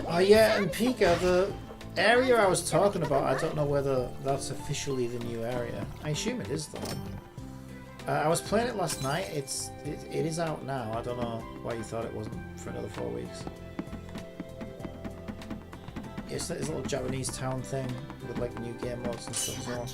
Oh yeah, and Pika, the area I was talking about, I don't know whether that's officially the new area. I assume it is though. I was playing it last night. It is out now. I don't know why you thought it wasn't for another 4 weeks. It's this little Japanese town thing with like new game modes and stuff as well.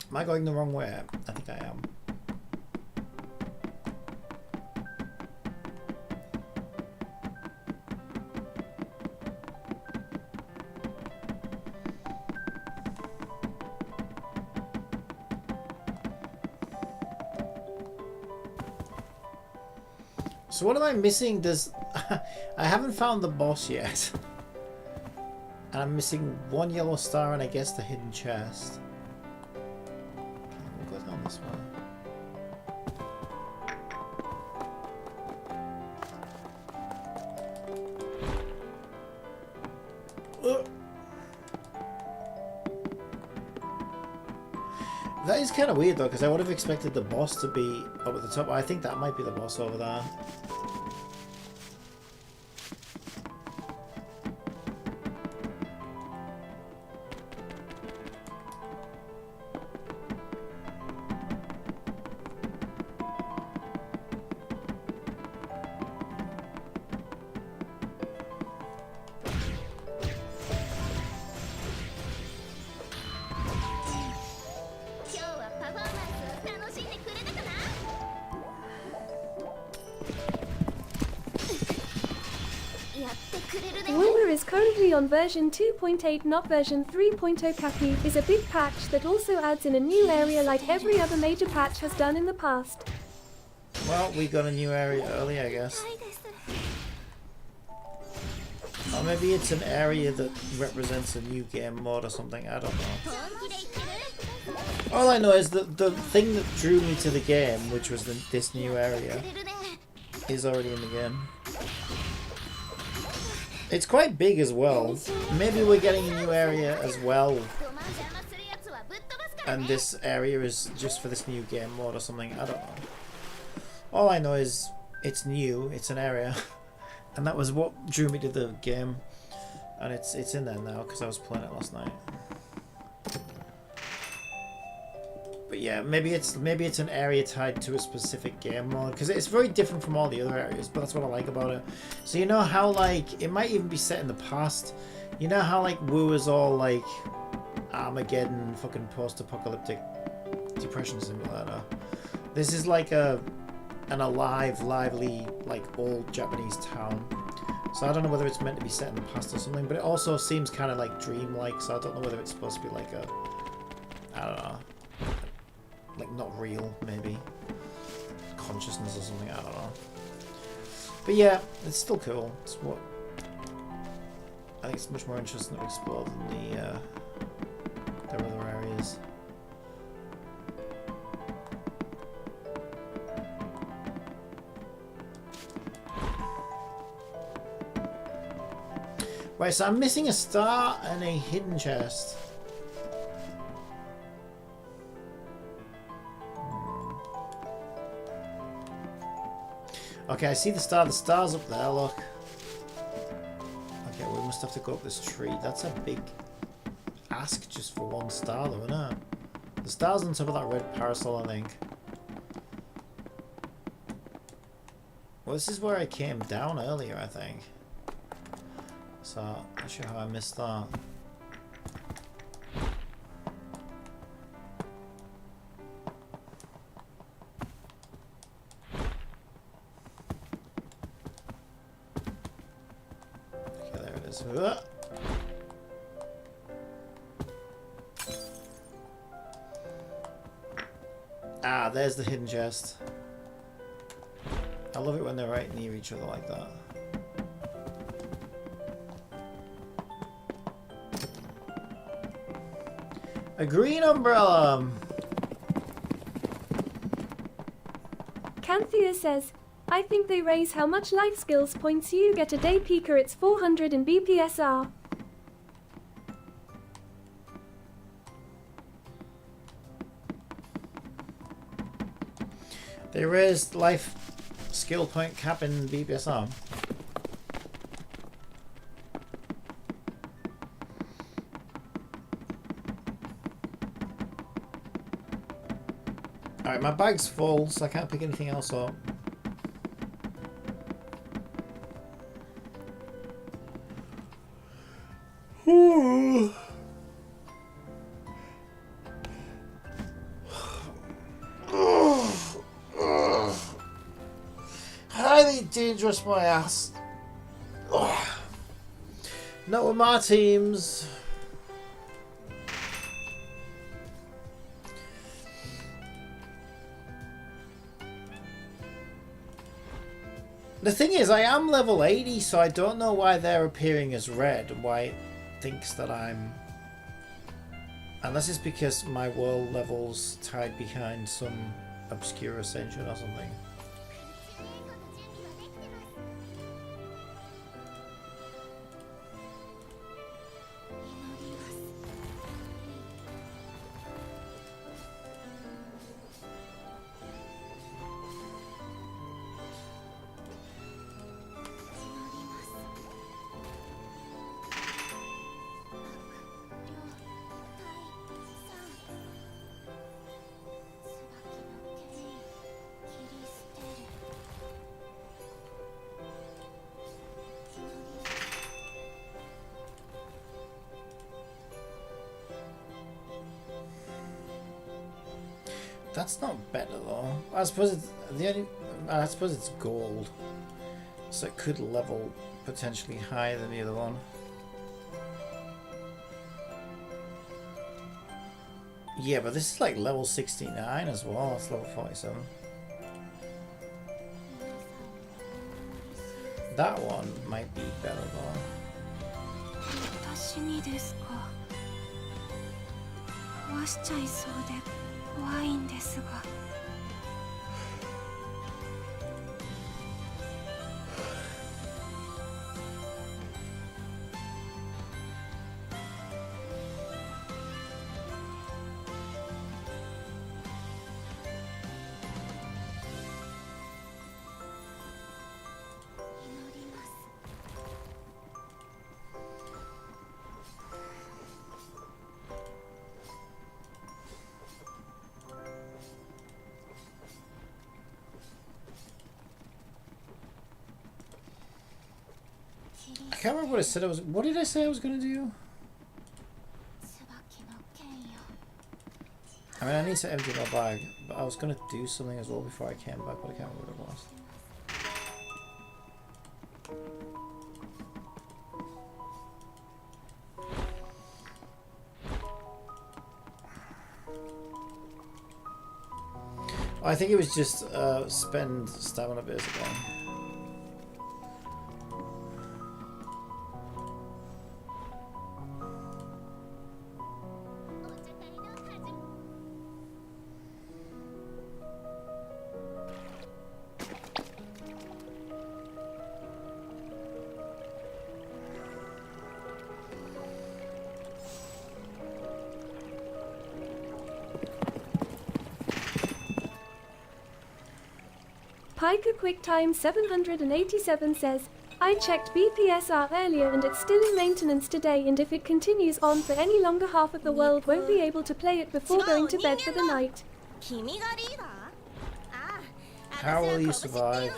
Am I going the wrong way? I think I am. So what am I missing? I haven't found the boss yet. And I'm missing 1 yellow star and I guess the hidden chest. We'll go down this way. That is kind of weird though, because I would have expected the boss to be up at the top. I think that might be the boss over there. Rumor is currently on version 2.8, not version 3.0. Kaihou is a big patch that also adds in a new area like every other major patch has done in the past. Well, we got a new area early, I guess. Or maybe it's an area that represents a new game mode or something, I don't know. All I know is that the thing that drew me to the game, which was this new area, is already in the game. It's quite big as well. Maybe we're getting a new area as well. And this area is just for this new game mode or something, I don't know. All I know is it's new, it's an area. And that was what drew me to the game. And it's in there now because I was playing it last night. But yeah, maybe it's an area tied to a specific game mode because it's very different from all the other areas, but that's what I like about it. So you know how like it might even be set in the past. You know how like Wu is all like Armageddon, fucking post-apocalyptic depression simulator. This is like an alive, lively, like old Japanese town. So I don't know whether it's meant to be set in the past or something, but it also seems kind of like dreamlike. So I don't know whether it's supposed to be like a, I don't know. Like not real, maybe consciousness or something. I don't know. But yeah, it's still cool. It's what I think it's much more interesting to explore than the other areas. Right, so I'm missing a star and a hidden chest. Okay, I see the star. The star's up there, look. Okay, we must have to go up this tree. That's a big ask just for one star, though, isn't it? The star's on top of that red parasol, I think. Well, this is where I came down earlier, I think. So, not sure how I missed that. Ah, there's the hidden chest. I love it when they're right near each other like that. A green umbrella! Canthea says, I think they raise how much life skills points you get a day. Peeker, it's 400 in BPSR. They raised life skill point cap in BPSR. Alright, my bag's full, so I can't pick anything else up. Highly dangerous, my ass. Not with my teams. The thing is, I am level 80, so I don't know why they're appearing as red and why it thinks that I'm... Unless it's because my world level's tied behind some obscure ascension or something. That's not better though. I suppose it's the only. I suppose it's gold. So it could level potentially higher than the other one. Yeah, but this is like level 69 as well. That's level 47. That one might be better though. 私にですか。壊しちゃいそうで怖いんですが。I can't remember what I said I was. What did I say I was going to do? I mean, I need to empty my bag, but I was going to do something as well before I came back, but I can't remember what it was. I think it was just spend stamina base again. Piker QuickTime 787 says, I checked BPSR earlier and it's still in maintenance today, and if it continues on for any longer, half of the world won't be able to play it before going to bed for the night. How will you survive?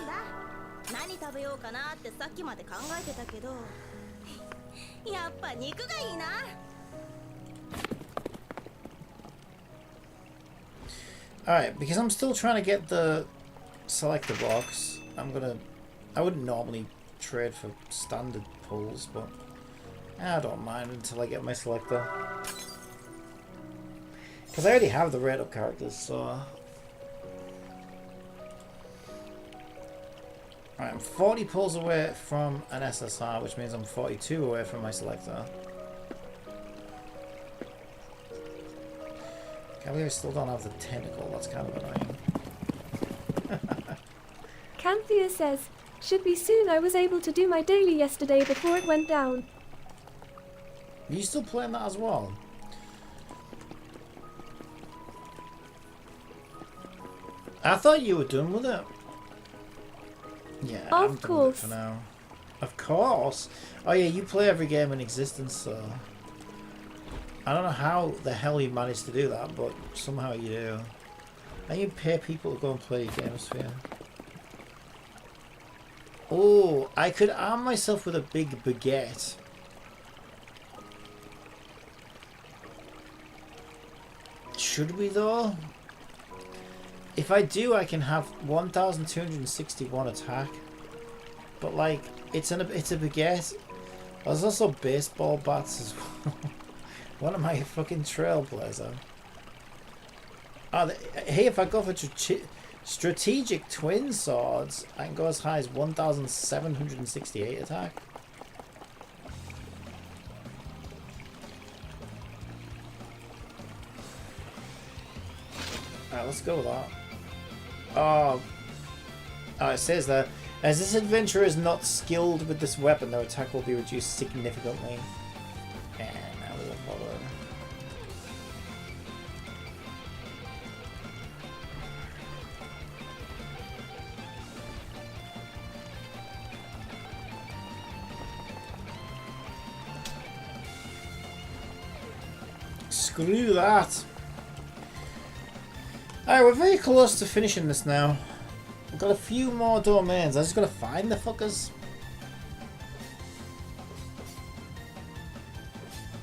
Alright, because I'm still trying to get the selector box, I wouldn't normally trade for standard pulls, but I don't mind until I get my selector. Because I already have the rate up characters, so... Alright, I'm 40 pulls away from an SSR, which means I'm 42 away from my selector. Can't believe I still don't have the tentacle, that's kind of annoying. Canthea says, should be soon. I was able to do my daily yesterday before it went down. Are you still playing that as well? I thought you were done with it. Yeah, I'm Of done with it course. for now. Of course. Oh yeah, you play every game in existence, so... I don't know how the hell you managed to do that, but somehow you do. And you pay people to go and play your games for you. Oh, I could arm myself with a big baguette. Should we though? If I do, I can have 1,261 attack. But like, it's a baguette. There's also baseball bats as well. What am I, a fucking trailblazer? Oh, hey, if I go for strategic twin swords, I can go as high as 1,768 attack. Alright, let's go with that. Oh, it says that as this adventurer is not skilled with this weapon, their attack will be reduced significantly. And now we won't bother. Screw that. Alright, we're very close to finishing this now. We've got a few more domains. I just gotta find the fuckers.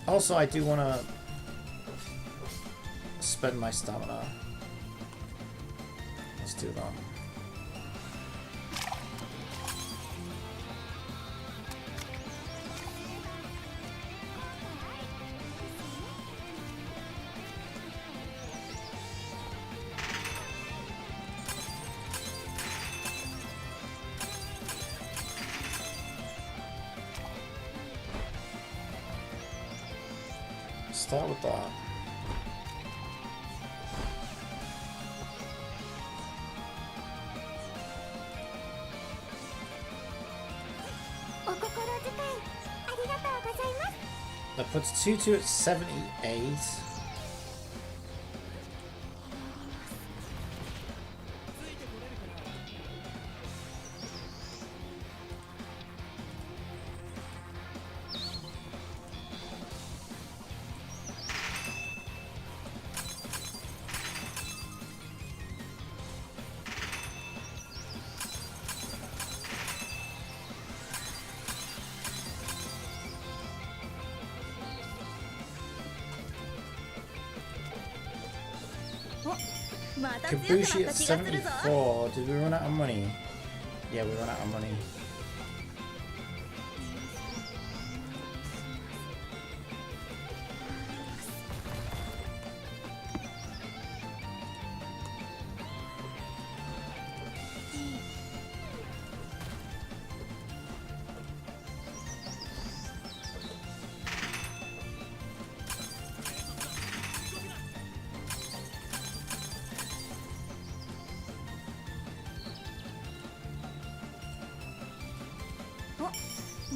Also, I do want to spend my stamina. Let's do that. start with that. That puts Tutu at 78. Kabushi at 74. Did we run out of money? Yeah, we ran out of money.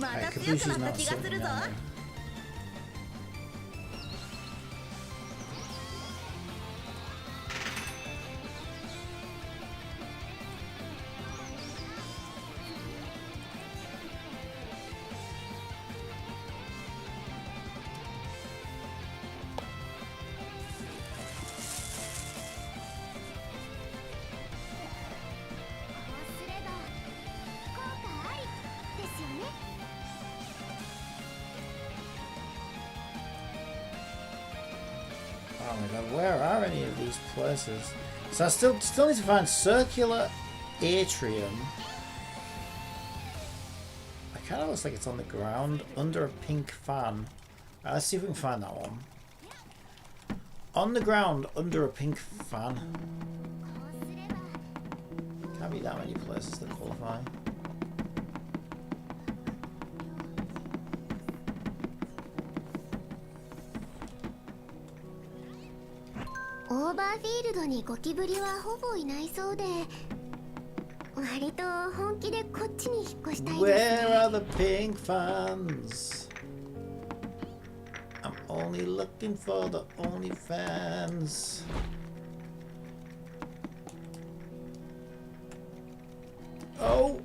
Alright, Kabushi's not sitting down there. Oh my god, where are any of these places? So I still need to find circular atrium. It kind of looks like it's on the ground under a pink fan. Right, let's see if we can find that one. On the ground under a pink fan. Can't be that many places that qualify. OverField にゴキブリはほぼいないそうで、割と本気でこっちに引っ越したいですね。 Where are the pink fans? I'm only looking for the only fans. Oh!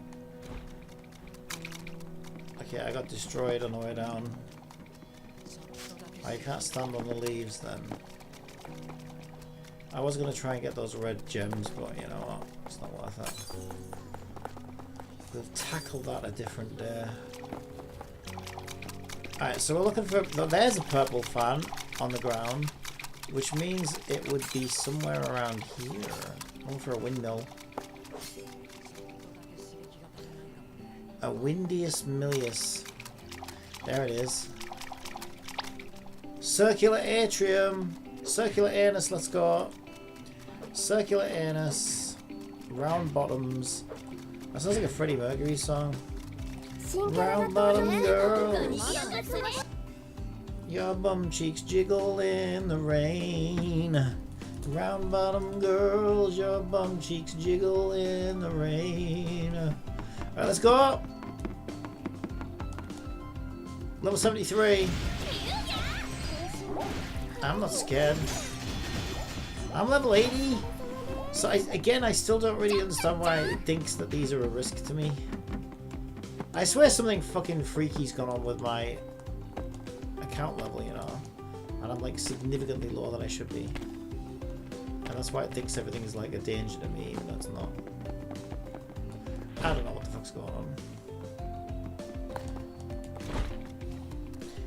Okay, I got destroyed on the way down. I can't stand on the leaves then. I was going to try and get those red gems, but you know what? It's not worth it. We'll tackle that a different day. Alright, so we're looking for... There's a purple fan on the ground, which means it would be somewhere around here. Looking for a windmill. A Windius Milius. There it is. Circular atrium. Circular anus, let's go. Circular anus. Round bottoms. That sounds like a Freddie Mercury song. Round bottom girls. Your bum cheeks jiggle in the rain. Round bottom girls, your bum cheeks jiggle in the rain. Alright, let's go. Level 73. I'm not scared. I'm level 80. So I still don't really understand why it thinks that these are a risk to me. I swear something fucking freaky's gone on with my account level, you know. And I'm like significantly lower than I should be. And that's why it thinks everything is like a danger to me, even though it's not. I don't know what the fuck's going on.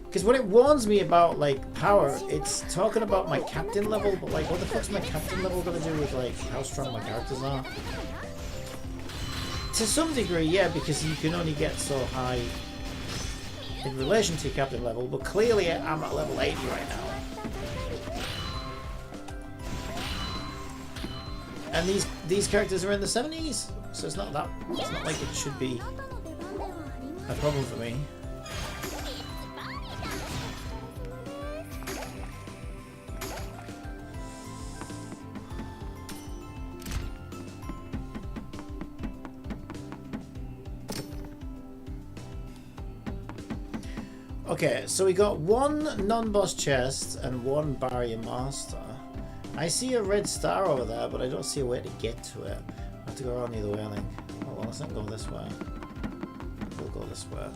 Because when it warns me about like power, it's talking about my captain level, but like what the fuck's my captain level gonna do with like how strong my characters are? To some degree, yeah, because you can only get so high in relation to your captain level, but clearly I'm at level 80 right now. And these characters are in the 70s, so it's not like it should be a problem for me. Okay, so we got one non-boss chest and one barrier master. I see a red star over there, but I don't see a way to get to it. I have to go around the other way, I think. Oh, well, let's not go this way. We'll go this way.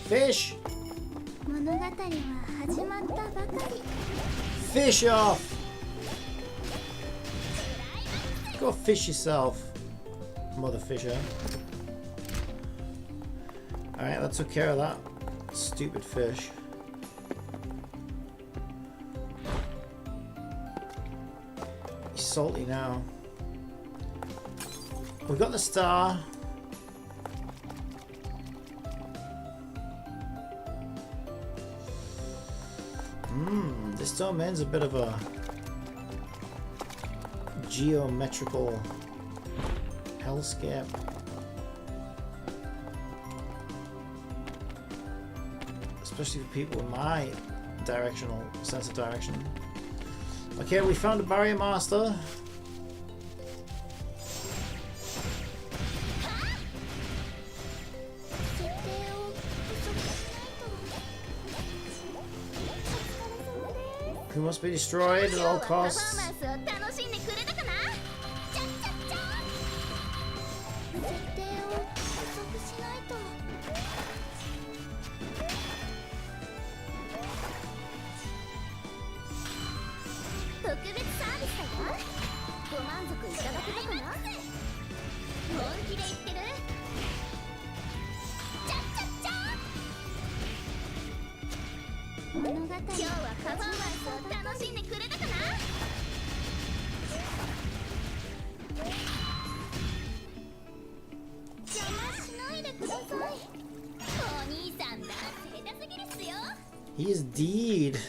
Fish! Fish off! Go fish yourself, mother fisher. Alright, that took care of that stupid fish. He's salty now. We've got the star. This domain's a bit of a geometrical hellscape. Especially for people in my directional sense of direction. Okay, we found a barrier master. Who must be destroyed at all costs. He is deed.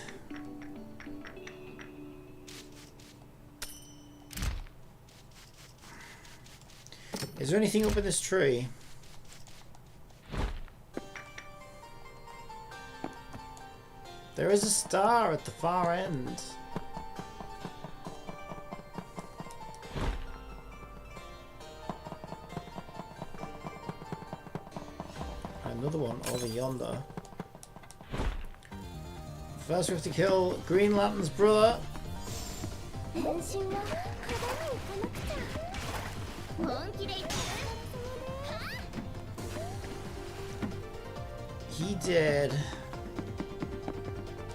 Is there anything up in this tree? There is a star at the far end. Another one over yonder. First we have to kill Green Lantern's brother. He dead.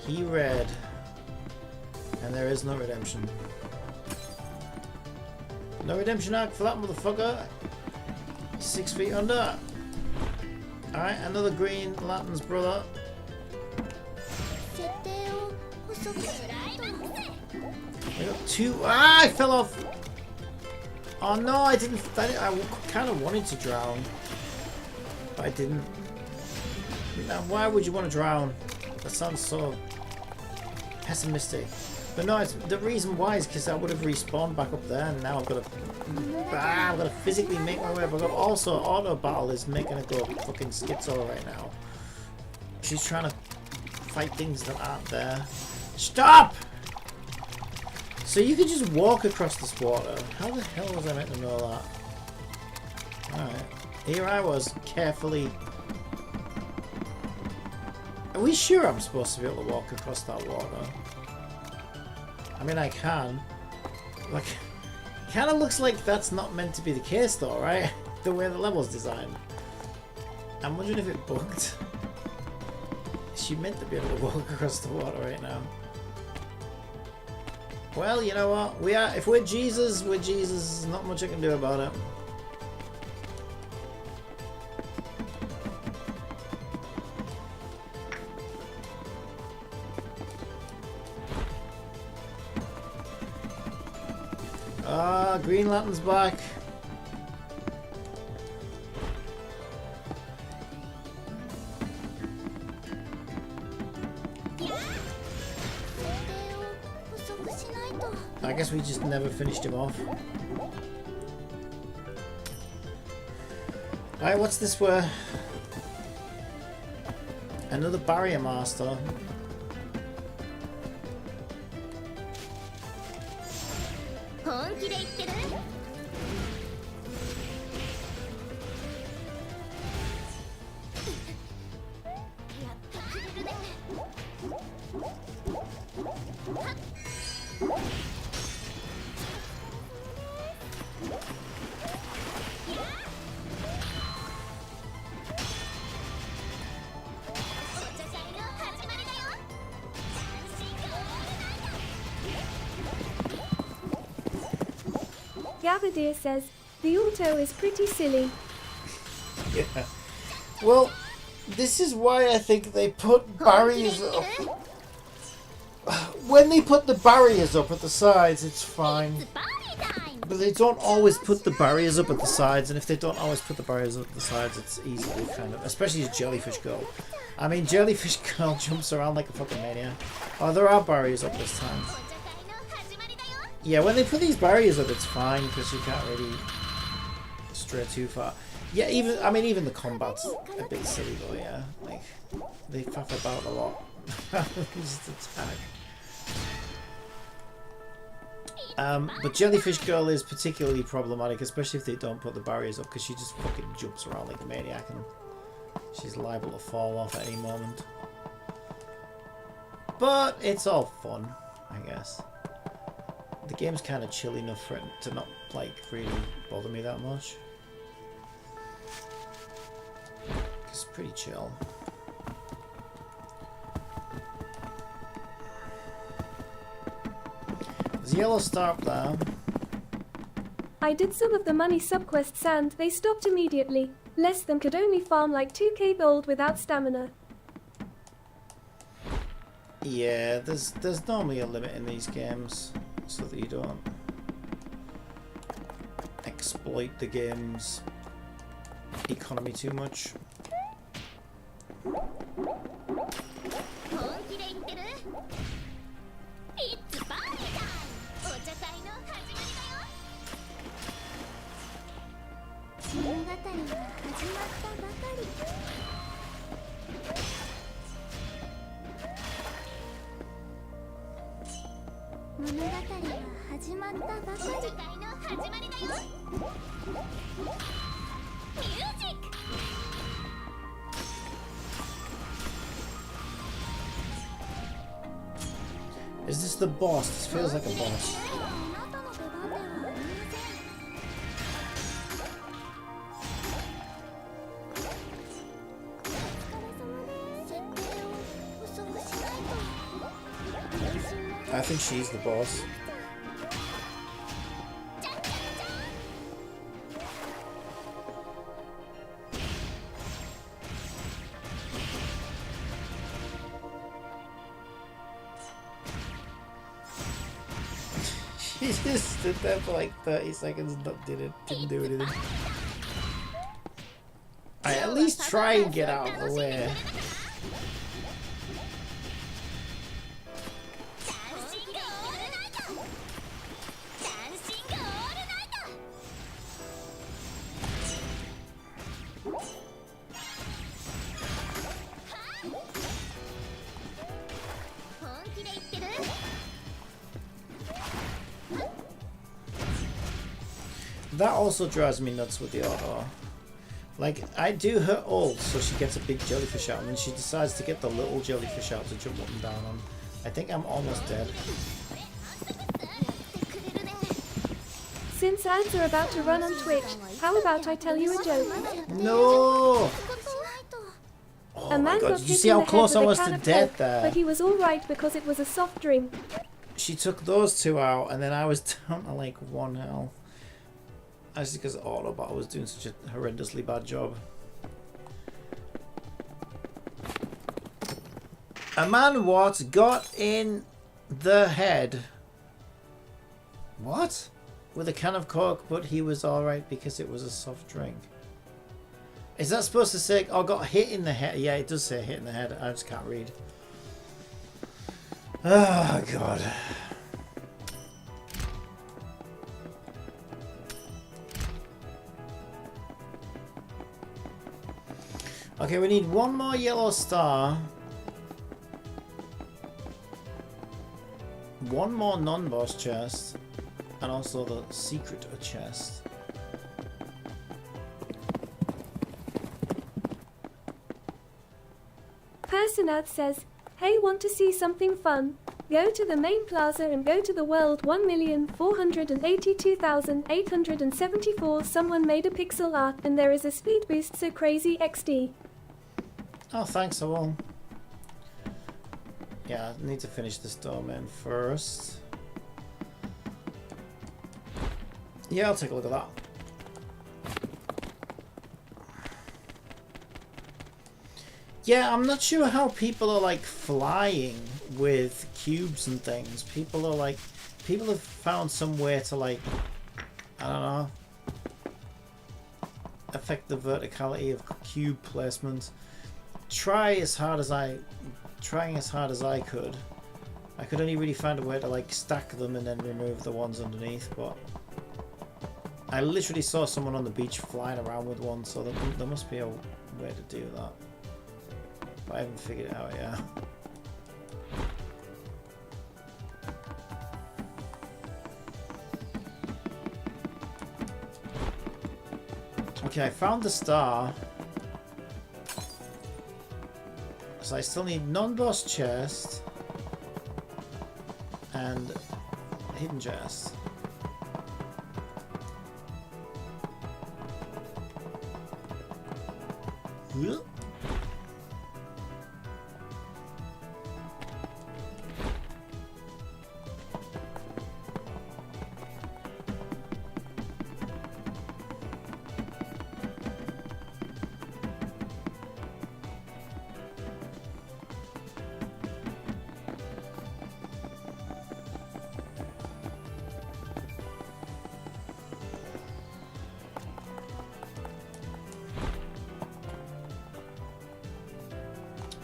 He red. And there is no redemption. No redemption arc for that motherfucker. He's 6 feet under. Alright, another Green Lantern's brother. I got two. Ah, I fell off. Oh no, I didn't. I kind of wanted to drown, but I didn't. Now, why would you want to drown? That sounds so pessimistic. But no, it's, the reason why is because I would have respawned back up there, and now I've got to physically make my way. But also, auto battle is making her go fucking schizo right now. She's trying to fight things that aren't there. Stop! So you could just walk across this water. How the hell was I meant to know that? Alright. Here I was, carefully. Are we sure I'm supposed to be able to walk across that water? I mean, I can. Like, kind of looks like that's not meant to be the case though, right? The way the level's designed. I'm wondering if it bugged. Is she meant to be able to walk across the water right now? Well, you know what? We are. If we're Jesus, we're Jesus. There's not much I can do about it. Ah, Green Lantern's back. I guess we just never finished him off. Alright, what's this where? Another barrier master. Gavadir says, the auto is pretty silly. Yeah. Well, this is why I think they put barriers up. When they put the barriers up at the sides, it's fine. But they don't always put the barriers up at the sides, and if they don't always put the barriers up at the sides, it's easily kind of... Especially as Jellyfish Girl. I mean, Jellyfish Girl jumps around like a fucking maniac. Oh, there are barriers up this time. Yeah, when they put these barriers up, it's fine, because you can't really stray too far. Yeah, even the combat's a bit silly though, yeah. Like, they faff about a lot. Just attack. But Jellyfish Girl is particularly problematic, especially if they don't put the barriers up, because she just fucking jumps around like a maniac and she's liable to fall off at any moment. But it's all fun, I guess. The game's kind of chill enough for it to not, like, really bother me that much. It's pretty chill. There's a yellow star up there. I did some of the money subquests and they stopped immediately. Less of them could only farm like 2k gold without stamina. Yeah, there's normally a limit in these games, so that you don't exploit the game's economy too much. Is this the boss? This feels like a boss. I think she's the boss. She just stood there for like 30 seconds and didn't do anything. I at least try and get out of the way. That also drives me nuts with the auto. Like, I do her ult so she gets a big jellyfish out, and then she decides to get the little jellyfish out to jump up and down on. I think I'm almost dead. Since ads are about to run on Twitch, how about I tell you a joke? No! A Oh my man god, got did you hit see in how the head close I with a was can to of death Coke, there? but he was alright because it was a soft drink. She took those two out, and then I was down to like 1 health. That's because Autobot was doing such a horrendously bad job. A man what got in the head. What? With a can of Coke, but he was alright because it was a soft drink. Is that supposed to say, oh, got hit in the head? Yeah, it does say hit in the head. I just can't read. Oh, God. Okay, we need one more yellow star. One more non-boss chest. And also the secret chest. Personad says, hey, want to see something fun? Go to the main plaza and go to the world 1,482,874. Someone made a pixel art and there is a speed boost, so crazy XD. Oh, thanks, I will. Yeah, I need to finish this domain first. Yeah, I'll take a look at that. Yeah, I'm not sure how people are like flying with cubes and things. People have found some way to like, I don't know, affect the verticality of cube placement. Trying as hard as I could. I could only really find a way to like stack them and then remove the ones underneath, but I literally saw someone on the beach flying around with one, so there must be a way to do that. But I haven't figured it out yet. Okay, I found the star. So I still need non-boss chest and hidden chest. Whoop.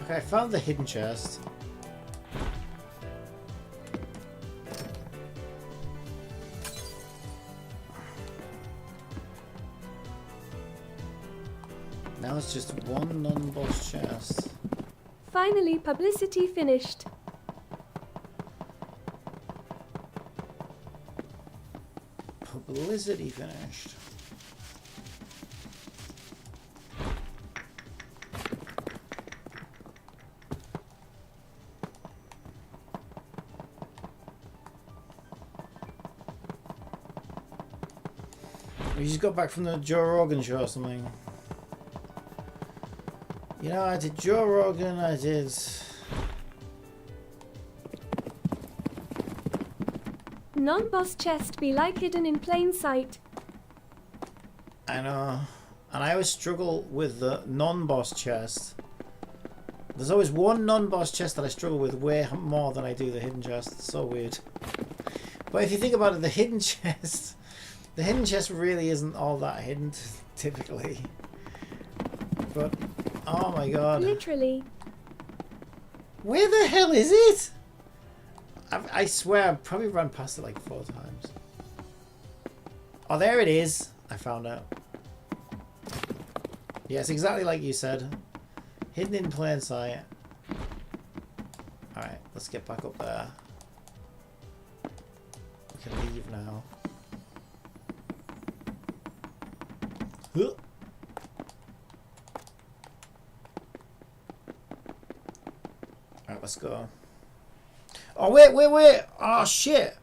Okay, I found the hidden chest. Now it's just one non-boss chest. Finally, publicity finished. Publicity finished. We just got back from the Joe Rogan show or something. You know, I did Joe Rogan, I did... Non-boss chest be like hidden in plain sight. I know. And I always struggle with the non-boss chest. There's always one non-boss chest that I struggle with way more than I do the hidden chest. It's so weird. But if you think about it, the hidden chest... The hidden chest really isn't all that hidden, typically. But, oh my god. Literally. Where the hell is it? I swear I've probably run past it like 4 times. Oh, there it is. I found out. Yes, exactly like you said. Hidden in plain sight. Alright, let's get back up there. We can leave now. Huh. Alright, let's go. Oh, wait. Oh, shit.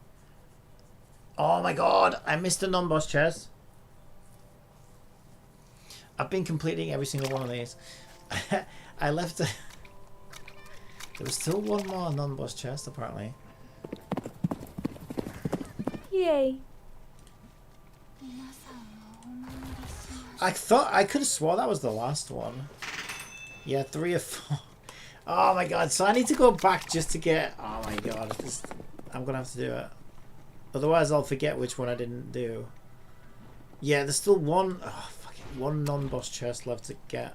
Oh, my God. I missed a non-boss chest. I've been completing every single one of these. I left... There was still one more non-boss chest, apparently. Yay. I thought... I could have swore that was the last one. Yeah, 3 or 4... Oh my god, so I need to go back just to get... Oh my god, I'm gonna have to do it. Otherwise I'll forget which one I didn't do. Yeah, there's still one... Oh, fucking one non-boss chest left to get.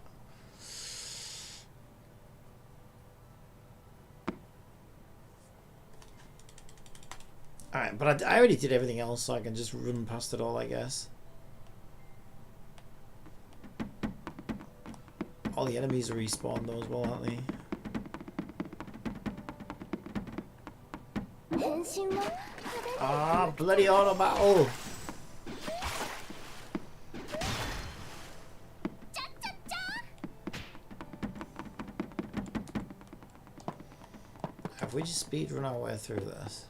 Alright, but I already did everything else, so I can just run past it all, I guess. All the enemies are respawned though as well, aren't they? Ah, bloody auto battle! Have we just speedrun our way through this?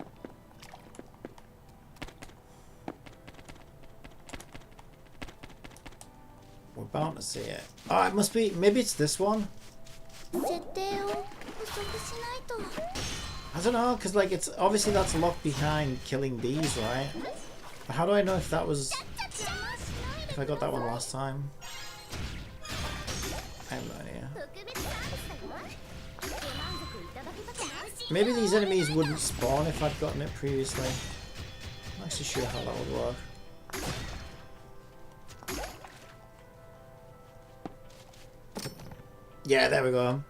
We're bound to see it. Oh, it must be. Maybe it's this one. 設定を補足しないと。 I don't know, because like it's obviously that's locked behind killing bees, right? But how do I know if that was if I got that one last time? I have no idea. Maybe these enemies wouldn't spawn if I'd gotten it previously. I'm not actually sure how that would work. Yeah, there we go.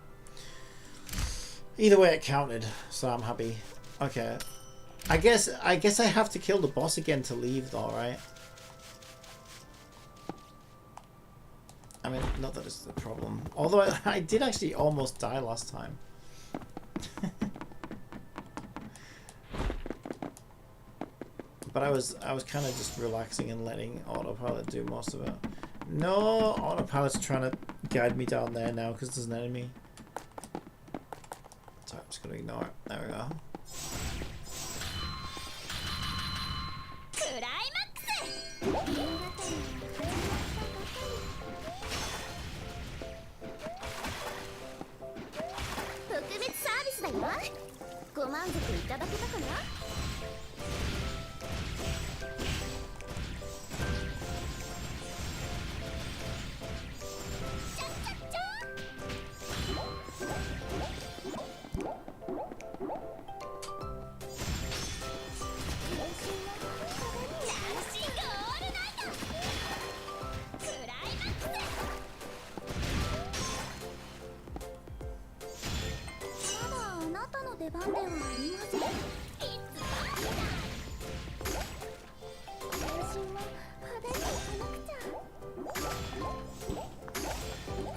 Either way it counted, so I'm happy. Okay. I guess I have to kill the boss again to leave though, right? I mean, not that it's the problem. Although I did actually almost die last time. But I was kind of just relaxing and letting autopilot do most of it. No, autopilot's trying to guide me down there now because there's an enemy. So I'm just gonna ignore it. There we go.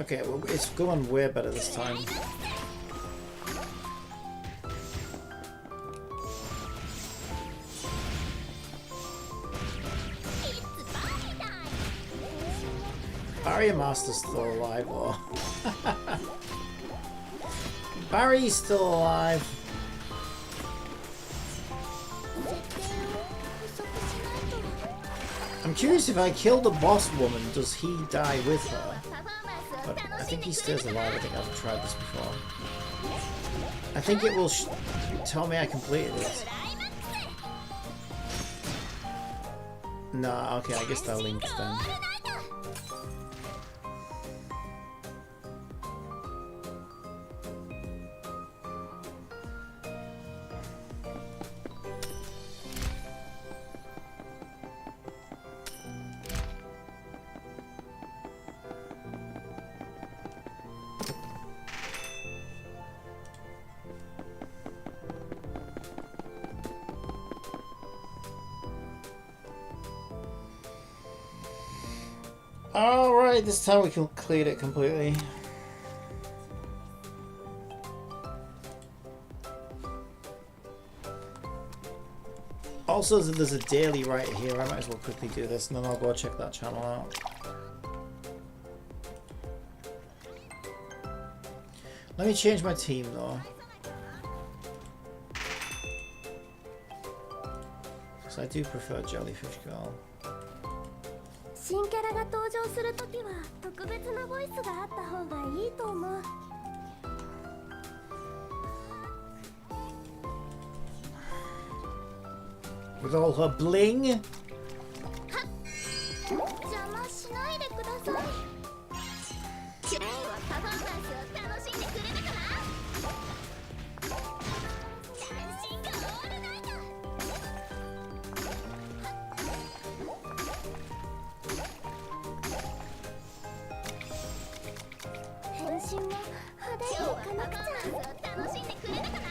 Okay, well, it's going way better this time. Barrier Master's still alive, or Barry's still alive. I'm curious if I kill the boss woman, does he die with her? But I think he stays alive. I think I've tried this before. I think it will tell me I completed it. Nah, okay, I guess they're linked then. Alright, this time we can clear it completely. Also, there's a daily right here. I might as well quickly do this and then I'll go check that channel out. Let me change my team though. Because I do prefer Jellyfish Girl. 新キャラが登場するときは特別なボイスがあった方がいいと思う。 With all her bling. 邪魔しないでください。今日はパフォーマンスを楽しんでくれたかな？ダンシングオールナイト。変身も派手にいかなくちゃ。楽しんでくれたかな？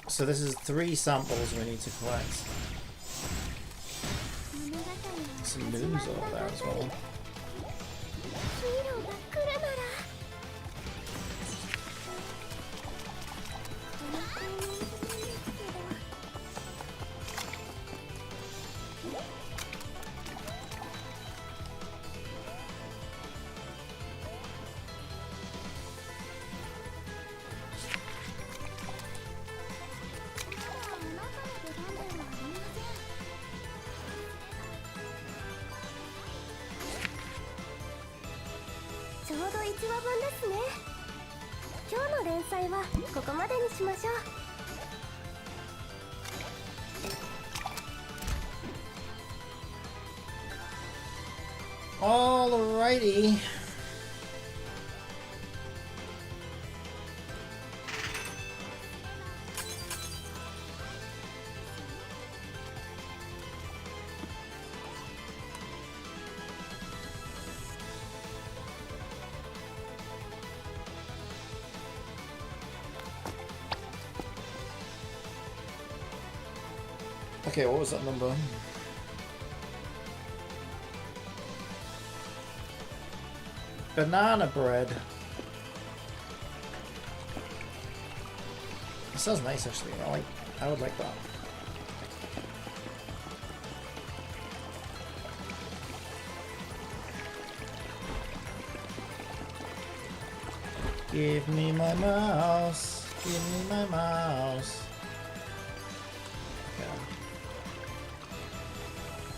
So this is 3 samples we need to collect. Some news over there as well. の連載はここまでにしましょう。 Alrighty. Okay, what was that number? Banana bread. It sounds nice actually. I would like that. Give me my mouse. Give me my mouse. Okay.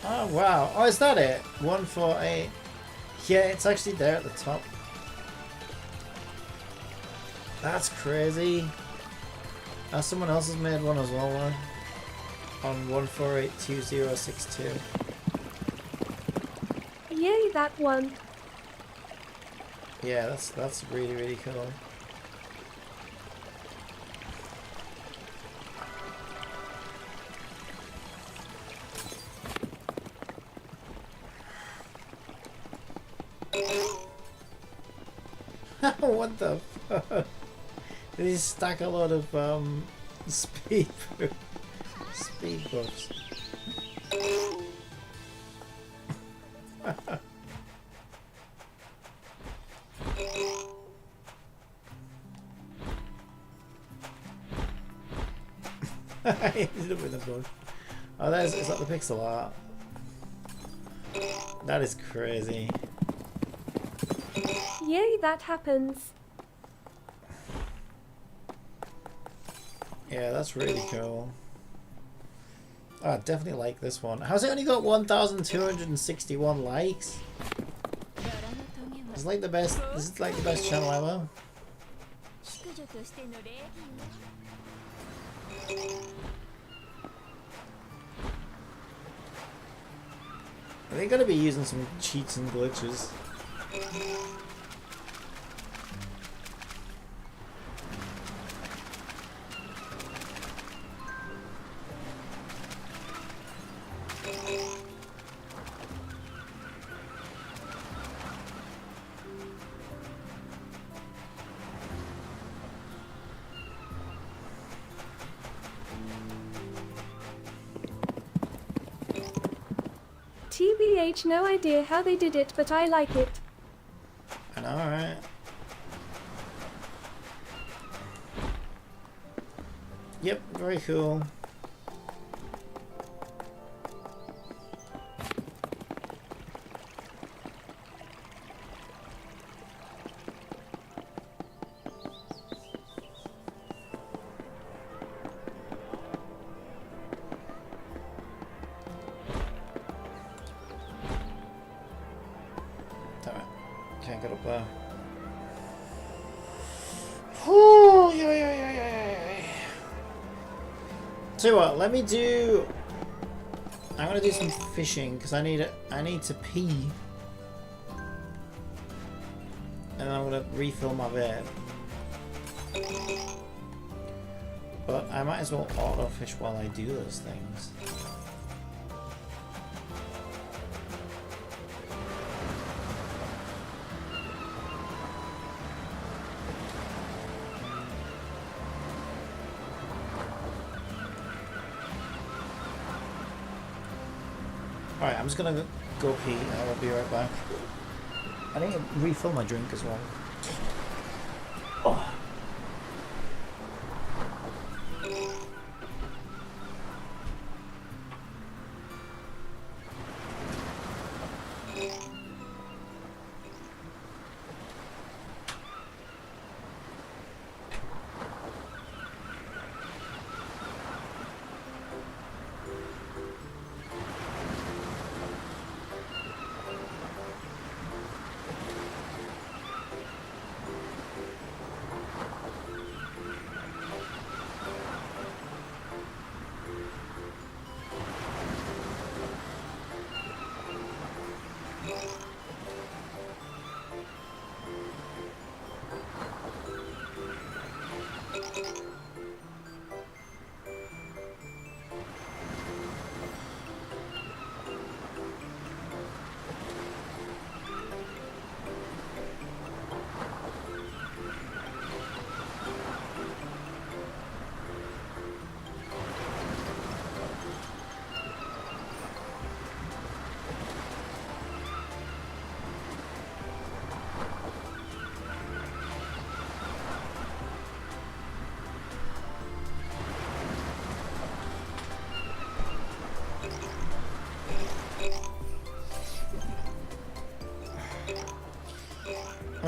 Oh wow. Oh, is that it? 148. Yeah, it's actually there at the top. That's crazy. Someone else has made one as well, man. On 1482062. Yay, that one. Yeah, that's really, really cool. What the fuck? Did he stack a lot of speed buffs? He ended up with a bug. Oh, is that the pixel art? That is crazy. Yay, that happens. Yeah, that's really cool. Oh, I definitely like this one. How's it only got 1,261 likes? It's like the best. This is like the best channel ever. Are they gonna be using some cheats and glitches? TBH, no idea how they did it, but I like it. I know, right? Yep, very cool. Damn it. Can't get up there. Oh, yeah. So what, let me do... I'm gonna do some fishing because I need to pee. And then I'm gonna refill my vape. But I might as well auto fish while I do those things. Alright, I'm just gonna go pee and I'll be right back. I need to refill my drink as well. Oh.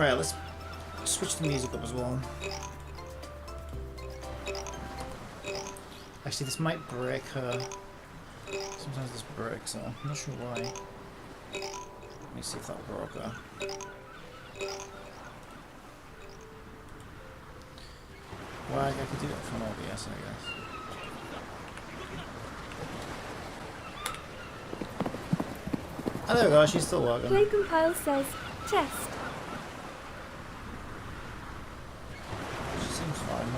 Right, let's switch the music up as well. Actually, this might break her. Sometimes this breaks her. I'm not sure why. Let me see if that broke her. Well, I could do that from OBS, I guess. Oh, there we go, she's still working. PlayCompile says, test. She seems fine.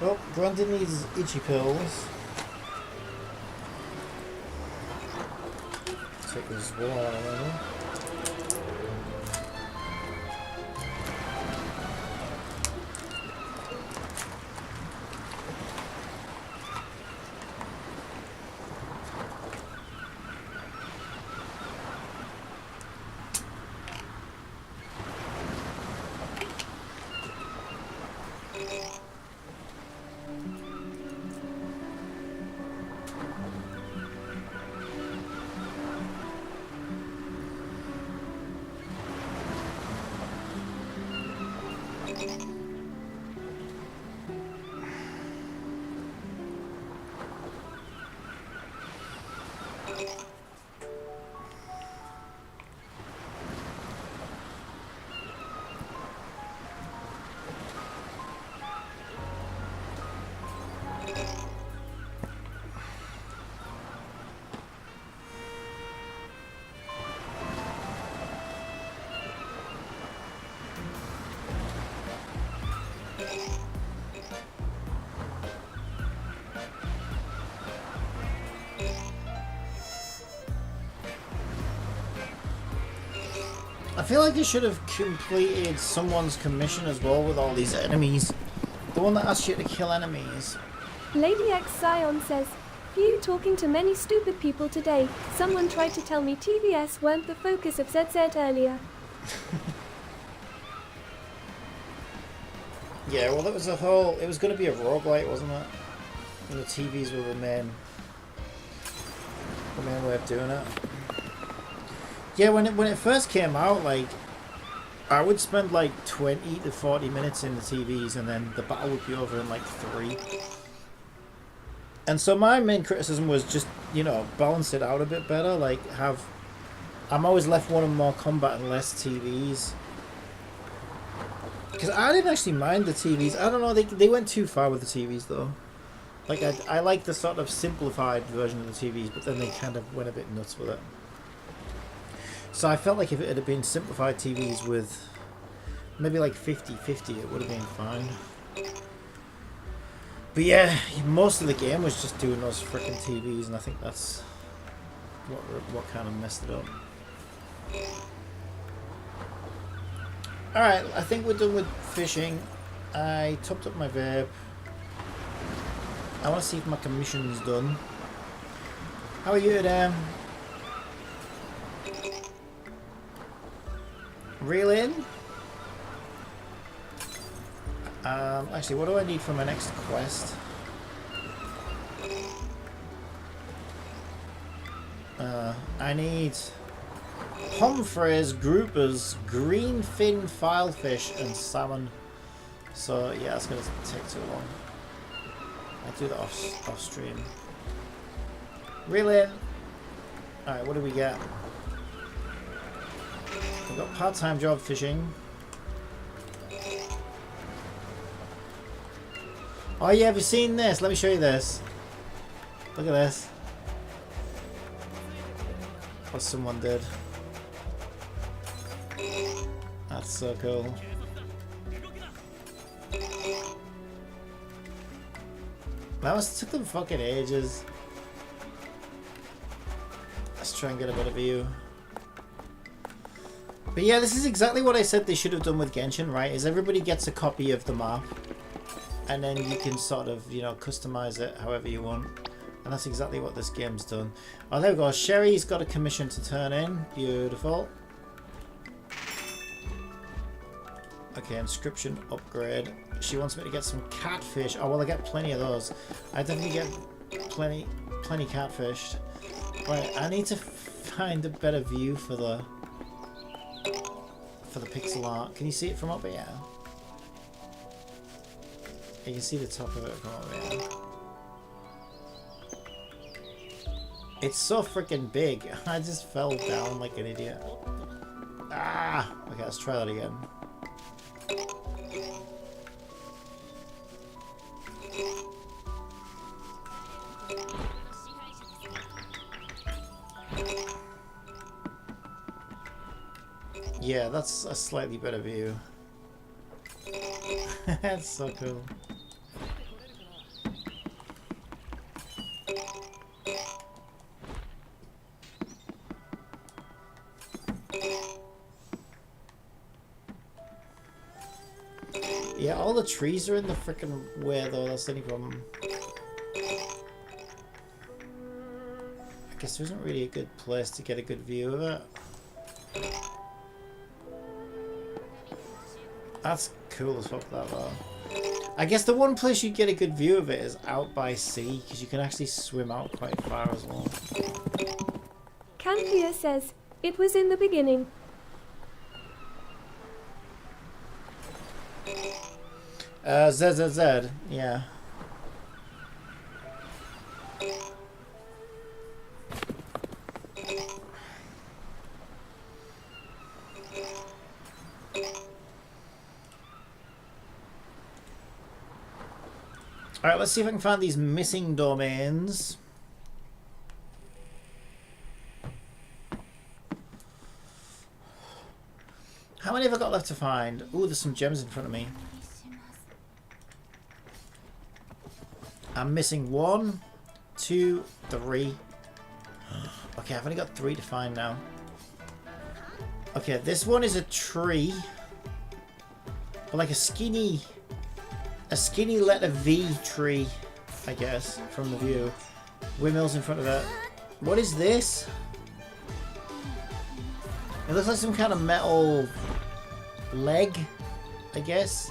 Well, Grundy needs itchy pills. Take this wall out of there. I feel like you should have completed someone's commission as well with all these enemies. The one that asks you to kill enemies. Lady X Zion says, phew, talking to many stupid people today. Someone tried to tell me TVS weren't the focus of ZZ earlier. Yeah, well, it was going to be a roguelite, wasn't it? And the TVs were the main way of doing it. Yeah, when it first came out, like, I would spend like 20 to 40 minutes in the TVs, and then the battle would be over in like 3. And so my main criticism was just, you know, balance it out a bit better. Like, I'm always left wanting more combat and less TVs. Because I didn't actually mind the TVs. I don't know, they went too far with the TVs though. Like, I like the sort of simplified version of the TVs, but then they kind of went a bit nuts with it. So I felt like if it had been simplified TVs with maybe like 50-50, it would have been fine. But yeah, most of the game was just doing those freaking TVs, and I think that's what kind of messed it up. Alright, I think we're done with fishing. I topped up my vape. I want to see if my commission's done. How are you today? Reel in? Actually, what do I need for my next quest? I need Humphreys, groupers, green fin filefish, and salmon. So yeah, that's gonna take too long. I'll do that off stream. Really? Alright, what do we get? We've got part-time job fishing. Oh yeah, have you seen this? Let me show you this. Look at this. What someone did. That's so cool. That must took them fucking ages. Let's try and get a better view. But yeah, this is exactly what I said they should have done with Genshin, right? Is everybody gets a copy of the map. And then you can sort of, you know, customize it however you want. And that's exactly what this game's done. Oh, there we go. Sherry's got a commission to turn in. Beautiful. Okay, inscription upgrade. She wants me to get some catfish. Oh, well, I get plenty of those. I definitely get plenty catfish. Right, I need to find a better view for the pixel art. Can you see it from up here? You can see the top of it from up here. It's so freaking big. I just fell down like an idiot. Ah! Okay, let's try that again. Yeah, that's a slightly better view. That's so cool. Yeah, all the trees are in the frickin' way though, that's the only problem. I guess there isn't really a good place to get a good view of it. That's cool as fuck, that though. I guess the one place you get a good view of it is out by sea, because you can actually swim out quite far as well. Cantia says, it was in the beginning. ZZZ, yeah. Alright, let's see if I can find these missing domains. How many have I got left to find? Ooh, there's some gems in front of me. I'm missing 1, 2, 3. Okay, I've only got 3 to find now. Okay, this one is a tree. But like a skinny letter V tree, I guess, from the view. Windmills in front of it. What is this? It looks like some kind of metal leg, I guess.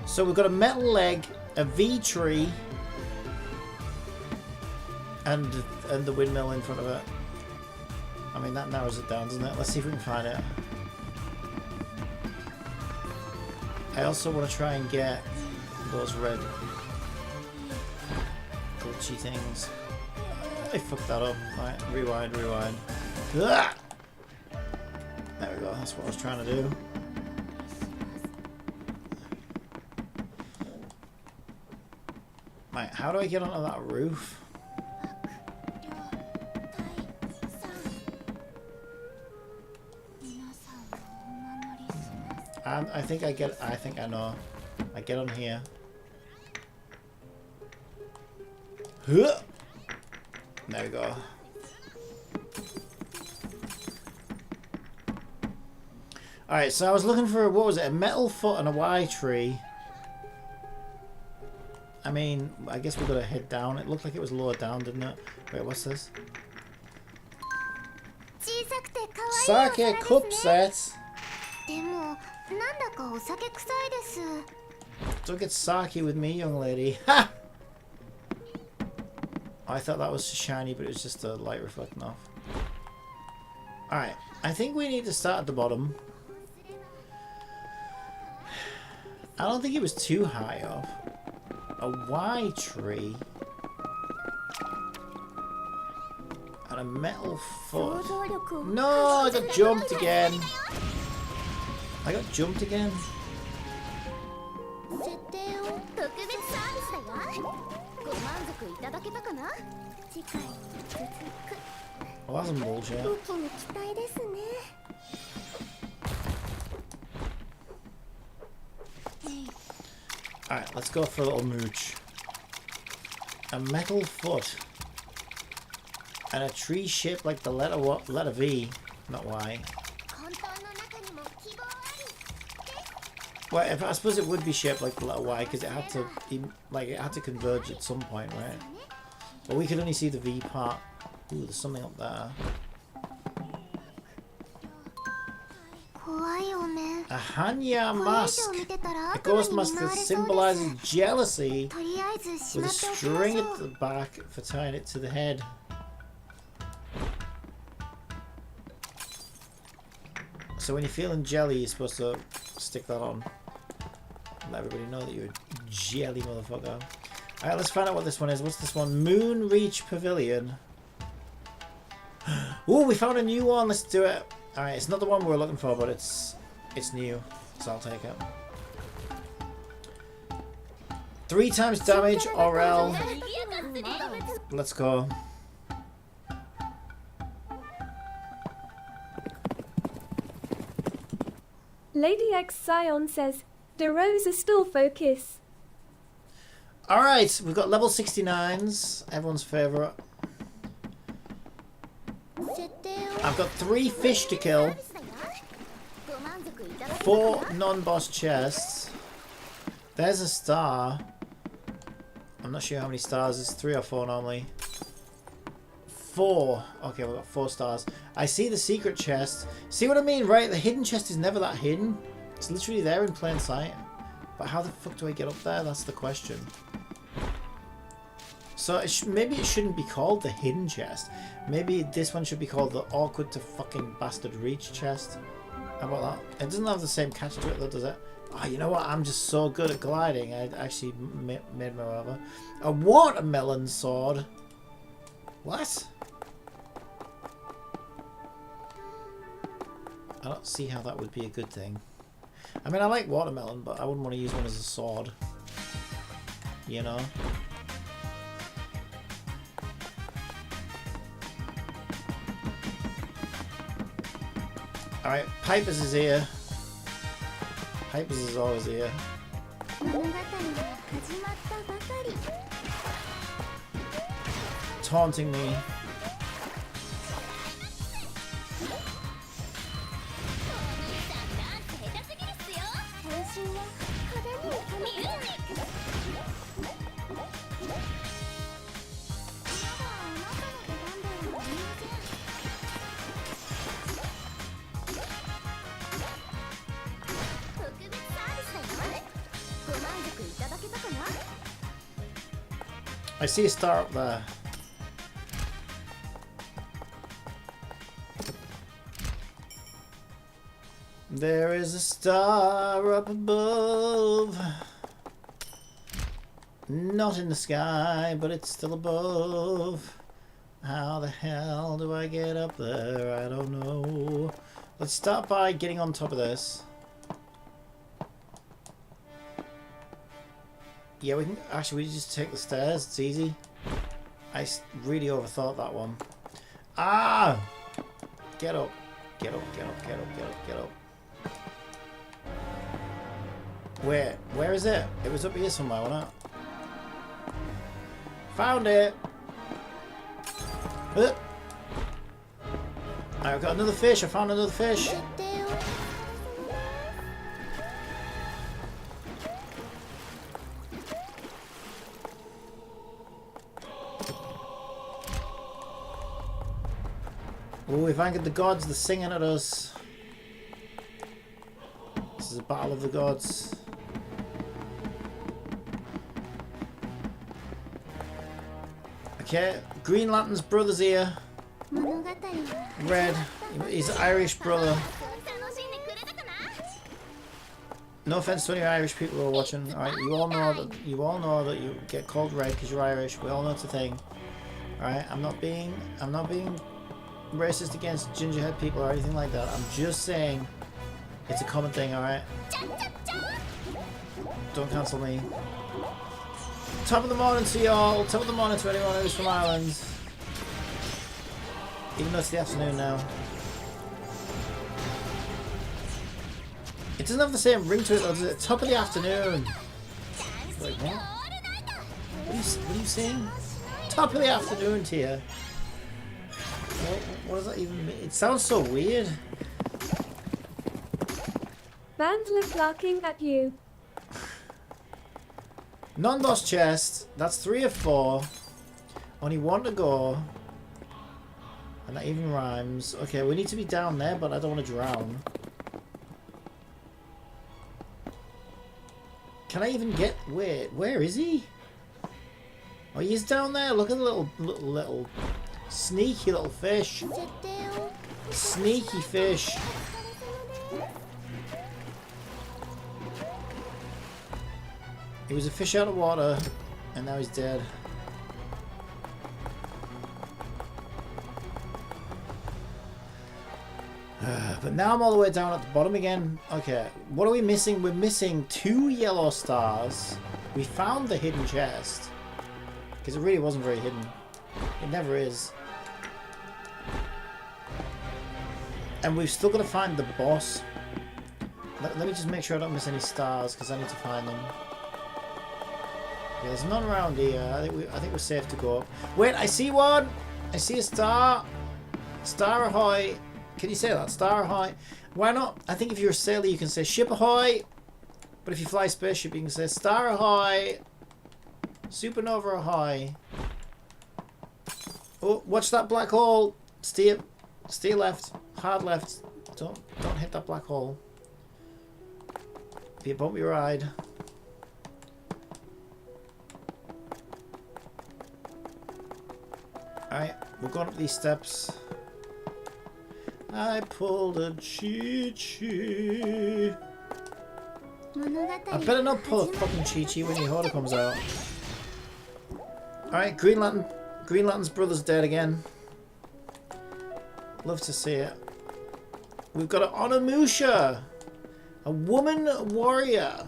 So we've got a metal leg, a V tree, and the windmill in front of it. I mean, that narrows it down, doesn't it? Let's see if we can find it. I also want to try and get those red glitchy things. I fucked that up. Right, rewind. Ah! There we go, that's what I was trying to do. Right, how do I get onto that roof? I think I know. I get on here. There we go. Alright, so I was looking for, what was it, a metal foot and a Y tree. I mean, I guess we've got to head down. It looked like it was lower down, didn't it? Wait, what's this? Sake cup set. Don't get sake with me, young lady. Ha! I thought that was shiny, but it was just a light reflecting off. Alright, I think we need to start at the bottom. I don't think it was too high up. A Y tree. And a metal foot. No, I got jumped again. I got jumped again. Oh, that's some bullshit. Alright, let's go for a little mooch. A metal foot. And a tree shaped like the letter V, not Y. Well, I suppose it would be shaped like the letter Y because it had to be, it had to converge at some point, right? But we could only see the V part. Ooh, there's something up there. A Hanya mask. A ghost mask that symbolizes jealousy with a string at the back for tying it to the head. So when you're feeling jelly, you're supposed to stick that on. Let everybody know that you're a jelly motherfucker. Alright, let's find out what this one is. What's this one? Moon Reach Pavilion. Oh, we found a new one. Let's do it. Alright, it's not the one we were looking for, but it's new. So I'll take it. 3 times damage, Aurel. Let's go. Lady X Scion says, the rose is still focus. Alright, we've got level 69s, everyone's favourite. I've got 3 fish to kill. 4 non-boss chests. There's a star. I'm not sure how many stars, it's 3 or 4 normally. 4. Okay, we've got 4 stars. I see the secret chest. See what I mean, right? The hidden chest is never that hidden. It's literally there in plain sight. But how the fuck do I get up there? That's the question. So maybe it shouldn't be called the hidden chest. Maybe this one should be called the awkward to fucking bastard reach chest. How about that? It doesn't have the same catch to it though, does it? Oh, you know what? I'm just so good at gliding. I actually made my way over. A watermelon sword. What? I don't see how that would be a good thing. I mean, I like watermelon, but I wouldn't want to use one as a sword. You know? Alright, Pipers is here. Pipers is always here. Taunting me. I see a star up there. There is a star up above. Not in the sky, but it's still above. How the hell do I get up there? I don't know. Let's start by getting on top of this. Yeah, we can actually just take the stairs. It's easy. I really overthought that one. Ah! Get up. Get up, get up, get up, get up, get up. Where is it? It was up here somewhere, wasn't it? Found it! Alright, I've got another fish. I found another fish. Oh, we've angered the gods. They're singing at us. This is a battle of the gods. Okay, Green Lantern's brother's here. Red, he's Irish brother. No offense to any Irish people who are watching. Alright, you all know that you get called red because you're Irish. We all know it's a thing. Alright, I'm not being racist against gingerhead people or anything like that. I'm just saying it's a common thing, alright? Don't cancel me. Top of the morning to y'all. Top of the morning to anyone who's from Ireland. Even though it's the afternoon now. It doesn't have the same ring to it though, does it? Top of the afternoon. Like what? What are you saying? Top of the afternoon to you. What does that even mean? It sounds so weird. Bandlift larking at you. Non-boss chest. That's 3 of 4. Only 1 to go. And that even rhymes. Okay, we need to be down there, but I don't want to drown. Can I even get... Where is he? Oh, he's down there. Look at the little sneaky little fish. Sneaky fish. He was a fish out of water, and now he's dead. But now I'm all the way down at the bottom again. Okay, what are we missing? We're missing 2 yellow stars. We found the hidden chest. Because it really wasn't very hidden. It never is. And we've still got to find the boss. Let me just make sure I don't miss any stars, because I need to find them. Yeah, there's none around here. I think we're safe to go up. Wait, I see one! I see a star! Star ahoy! Can you say that? Star ahoy? Why not? I think if you're a sailor you can say ship ahoy! But if you fly a spaceship you can say star ahoy! Supernova ahoy! Oh, watch that black hole! Stay left. Hard left. Don't hit that black hole. Be a bumpy ride. Alright, we're going up these steps. I pulled a Chi-Chi. I better not pull a fucking Chi-Chi when your Hoda comes out. Alright, Green Lantern's brother's dead again. Love to see it. We've got an Onimusha. A woman warrior.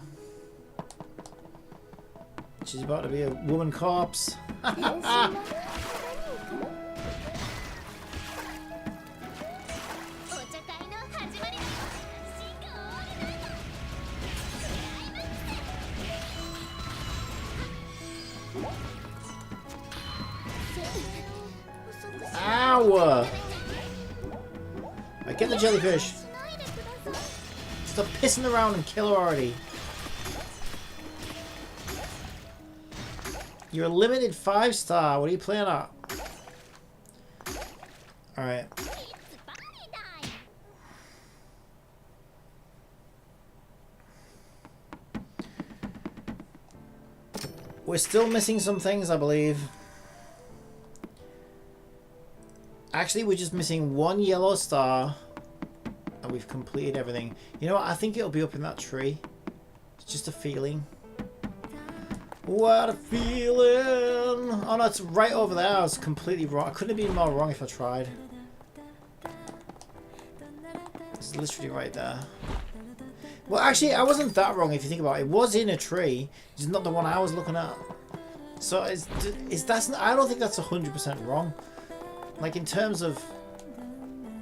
She's about to be a woman corpse. Ow! Right, get the jellyfish. Stop pissing around and kill her already. You're a limited 5-star. What are you playing at? Alright. We're still missing some things, I believe. Actually, we're just missing 1 yellow star. And we've completed everything. You know what? I think it'll be up in that tree. It's just a feeling. What a feeling! Oh no, it's right over there. I was completely wrong. I couldn't have been more wrong if I tried. It's literally right there. Well, actually, I wasn't that wrong if you think about it. It was in a tree. It's not the one I was looking at. So that's I don't think that's 100% wrong. Like in terms of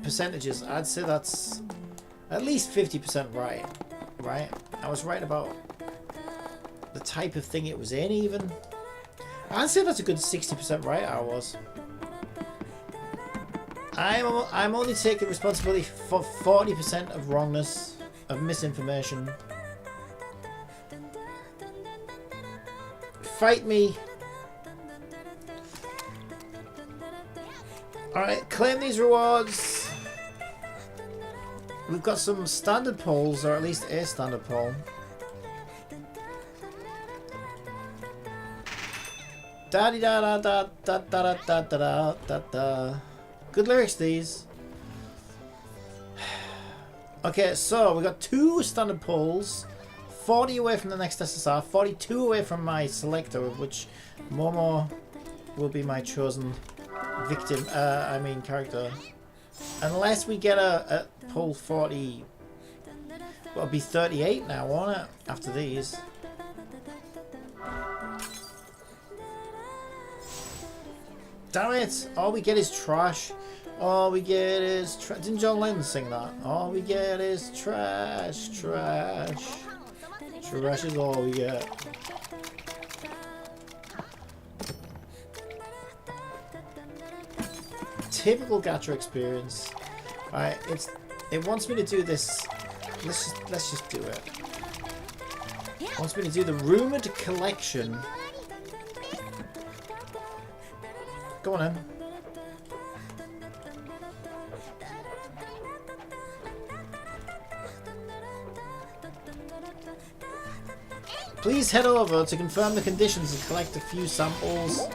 percentages, I'd say that's at least 50% right. Right? I was right about the type of thing it was in, even. I'd say that's a good 60% right. I was. I'm only taking responsibility for 40% of wrongness, of misinformation. Fight me. Alright, claim these rewards. We've got some standard polls, or at least a standard poll. Da da da da da da da da da da da. Good lyrics, these. Okay, so we got 2 standard pulls. 40 away from the next SSR. 42 away from my selector, of which Momo will be my chosen victim. I mean character. Unless we get a pull 40. Well, it'll be 38 now, won't it? After these. Damn it! All we get is trash. All we get is trash. Didn't John Lennon sing that? All we get is trash, trash. Trash is all we get. Typical gacha experience. Alright, it wants me to do this. Let's just do it. It wants me to do the rumored collection. Go on in. Please head over to confirm the conditions and collect a few samples.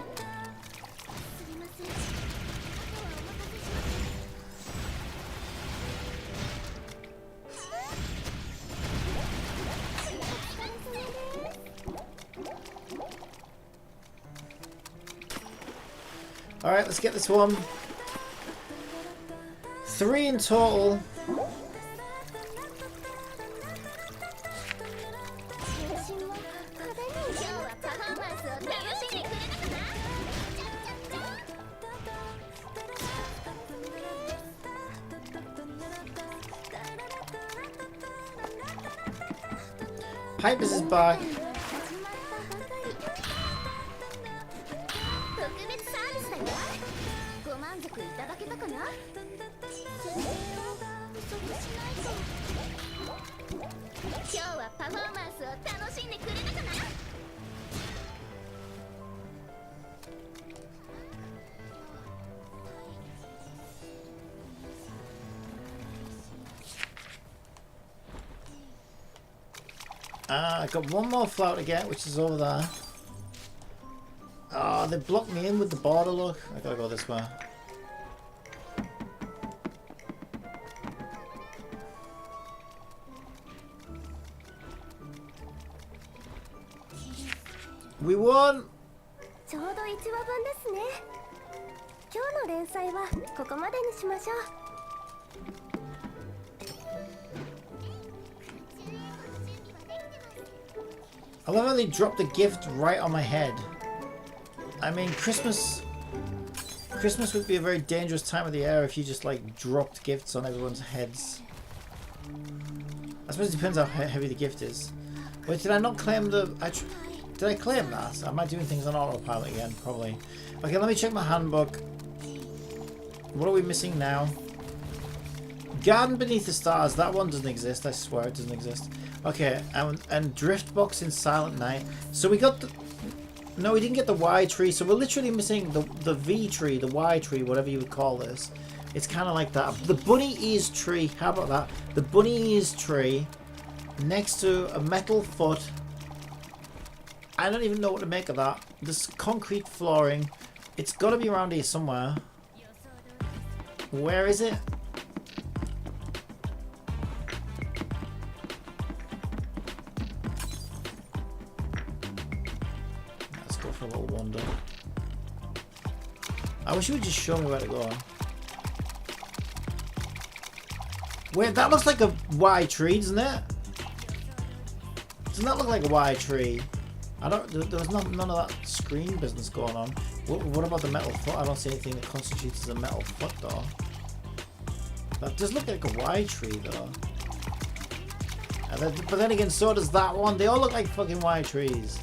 Alright, let's get this one. 3 in total. Pipers is back. I got one more flower to get, which is over there. Oh, they blocked me in with the border, look. I gotta go this way. We won! ちょうど1話分ですね。今日の連載はここまでにしましょう。 I love how they dropped the gift right on my head. I mean, Christmas would be a very dangerous time of the year if you just like dropped gifts on everyone's heads. I suppose it depends how heavy the gift is. Wait, did I not claim the... Did I claim that? Am I doing things on autopilot again? Probably. Okay, let me check my handbook. What are we missing now? Garden Beneath the Stars. That one doesn't exist. I swear it doesn't exist. Okay, and Driftbox in Silent Night. So we got the... No, we didn't get the Y tree. So we're literally missing the V tree, the Y tree, whatever you would call this. It's kind of like that. The bunny ears tree. How about that? The bunny ears tree next to a metal foot. I don't even know what to make of that. This concrete flooring. It's got to be around here somewhere. Where is it? Let's go for a little wander. I wish you would just show me where to go. Wait, that looks like a Y tree, doesn't it? Doesn't that look like a Y tree? I don't. There's none of that screen business going on. What about the metal foot? I don't see anything that constitutes as a metal foot though. That does look like a Y tree though. And then, but then again, so does that one. They all look like fucking Y trees.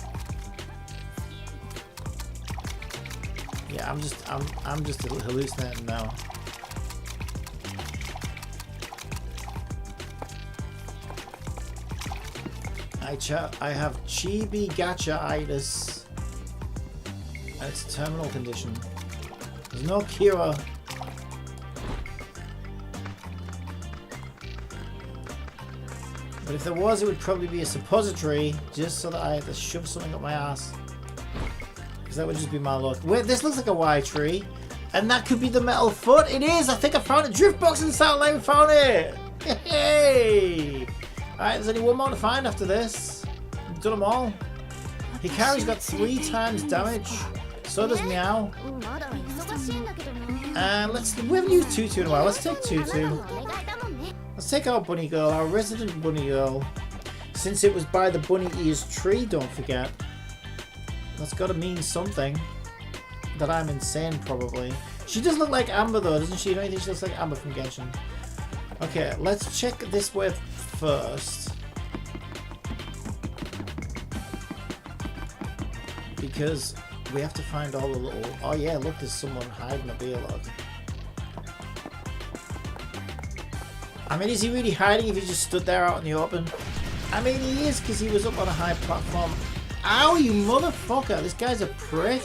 Yeah, I'm just hallucinating now. I have chibi gacha-itis. And it's a terminal condition. There's no cure. But if there was, it would probably be a suppository, just so that I had to shove something up my ass. Because that would just be my luck. Wait, this looks like a Y tree. And that could be the metal foot. It is. I think I found it. Drift box in South Lane. Found it. Hey. Alright, there's only one more to find after this. We've done them all. Hikaru's got 3 times damage. So does Meow. And we haven't used Tutu in a while. Let's take Tutu. Let's take our bunny girl, our resident bunny girl. Since it was by the bunny ears tree, don't forget. That's got to mean something. That I'm insane, probably. She does look like Amber, though, doesn't she? Don't you think she looks like Amber from Genshin? Okay, let's check this way first. Because we have to find all the little... Oh yeah, look, there's someone hiding a beer log. I mean, is he really hiding if he just stood there out in the open? I mean, he is, because he was up on a high platform. Ow, you motherfucker! This guy's a prick.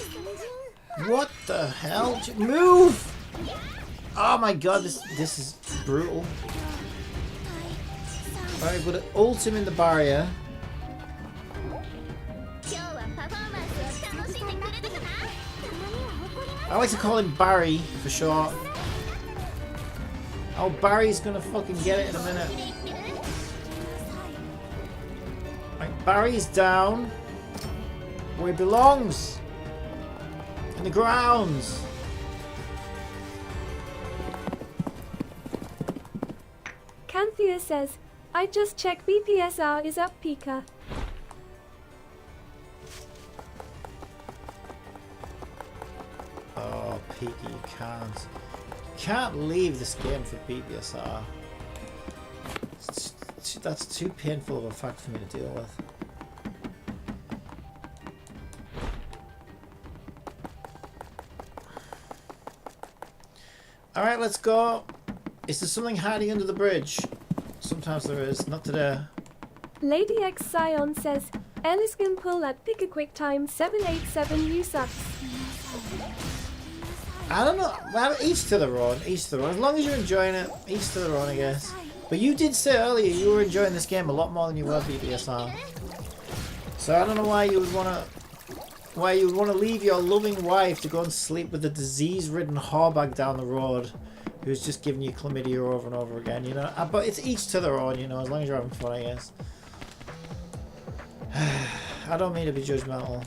What the hell? Move! Oh my god, this is brutal. Alright, we're gonna ult him in the barrier. I like to call him Barry for short. Oh, Barry's gonna fucking get it in a minute. Right, Barry's down. Where he belongs. In the grounds. Canthea says, I just checked BPSR is up, Pika. Oh, Pika, you can't leave this game for BPSR. That's too painful of a fact for me to deal with. Alright, let's go. Is there something hiding under the bridge? Sometimes there is, not today. Lady X Scion says, Ellis can pull at pick a quick time 787 you sucks. I don't know. Well, each to their own. Each to their own. As long as you're enjoying it, each to their own, I guess. But you did say earlier you were enjoying this game a lot more than you were BBSR. So I don't know why you would want to leave your loving wife to go and sleep with a disease-ridden whorebag down the road who's just giving you chlamydia over and over again, you know. But it's each to their own, you know, as long as you're having fun, I guess. I don't mean to be judgmental.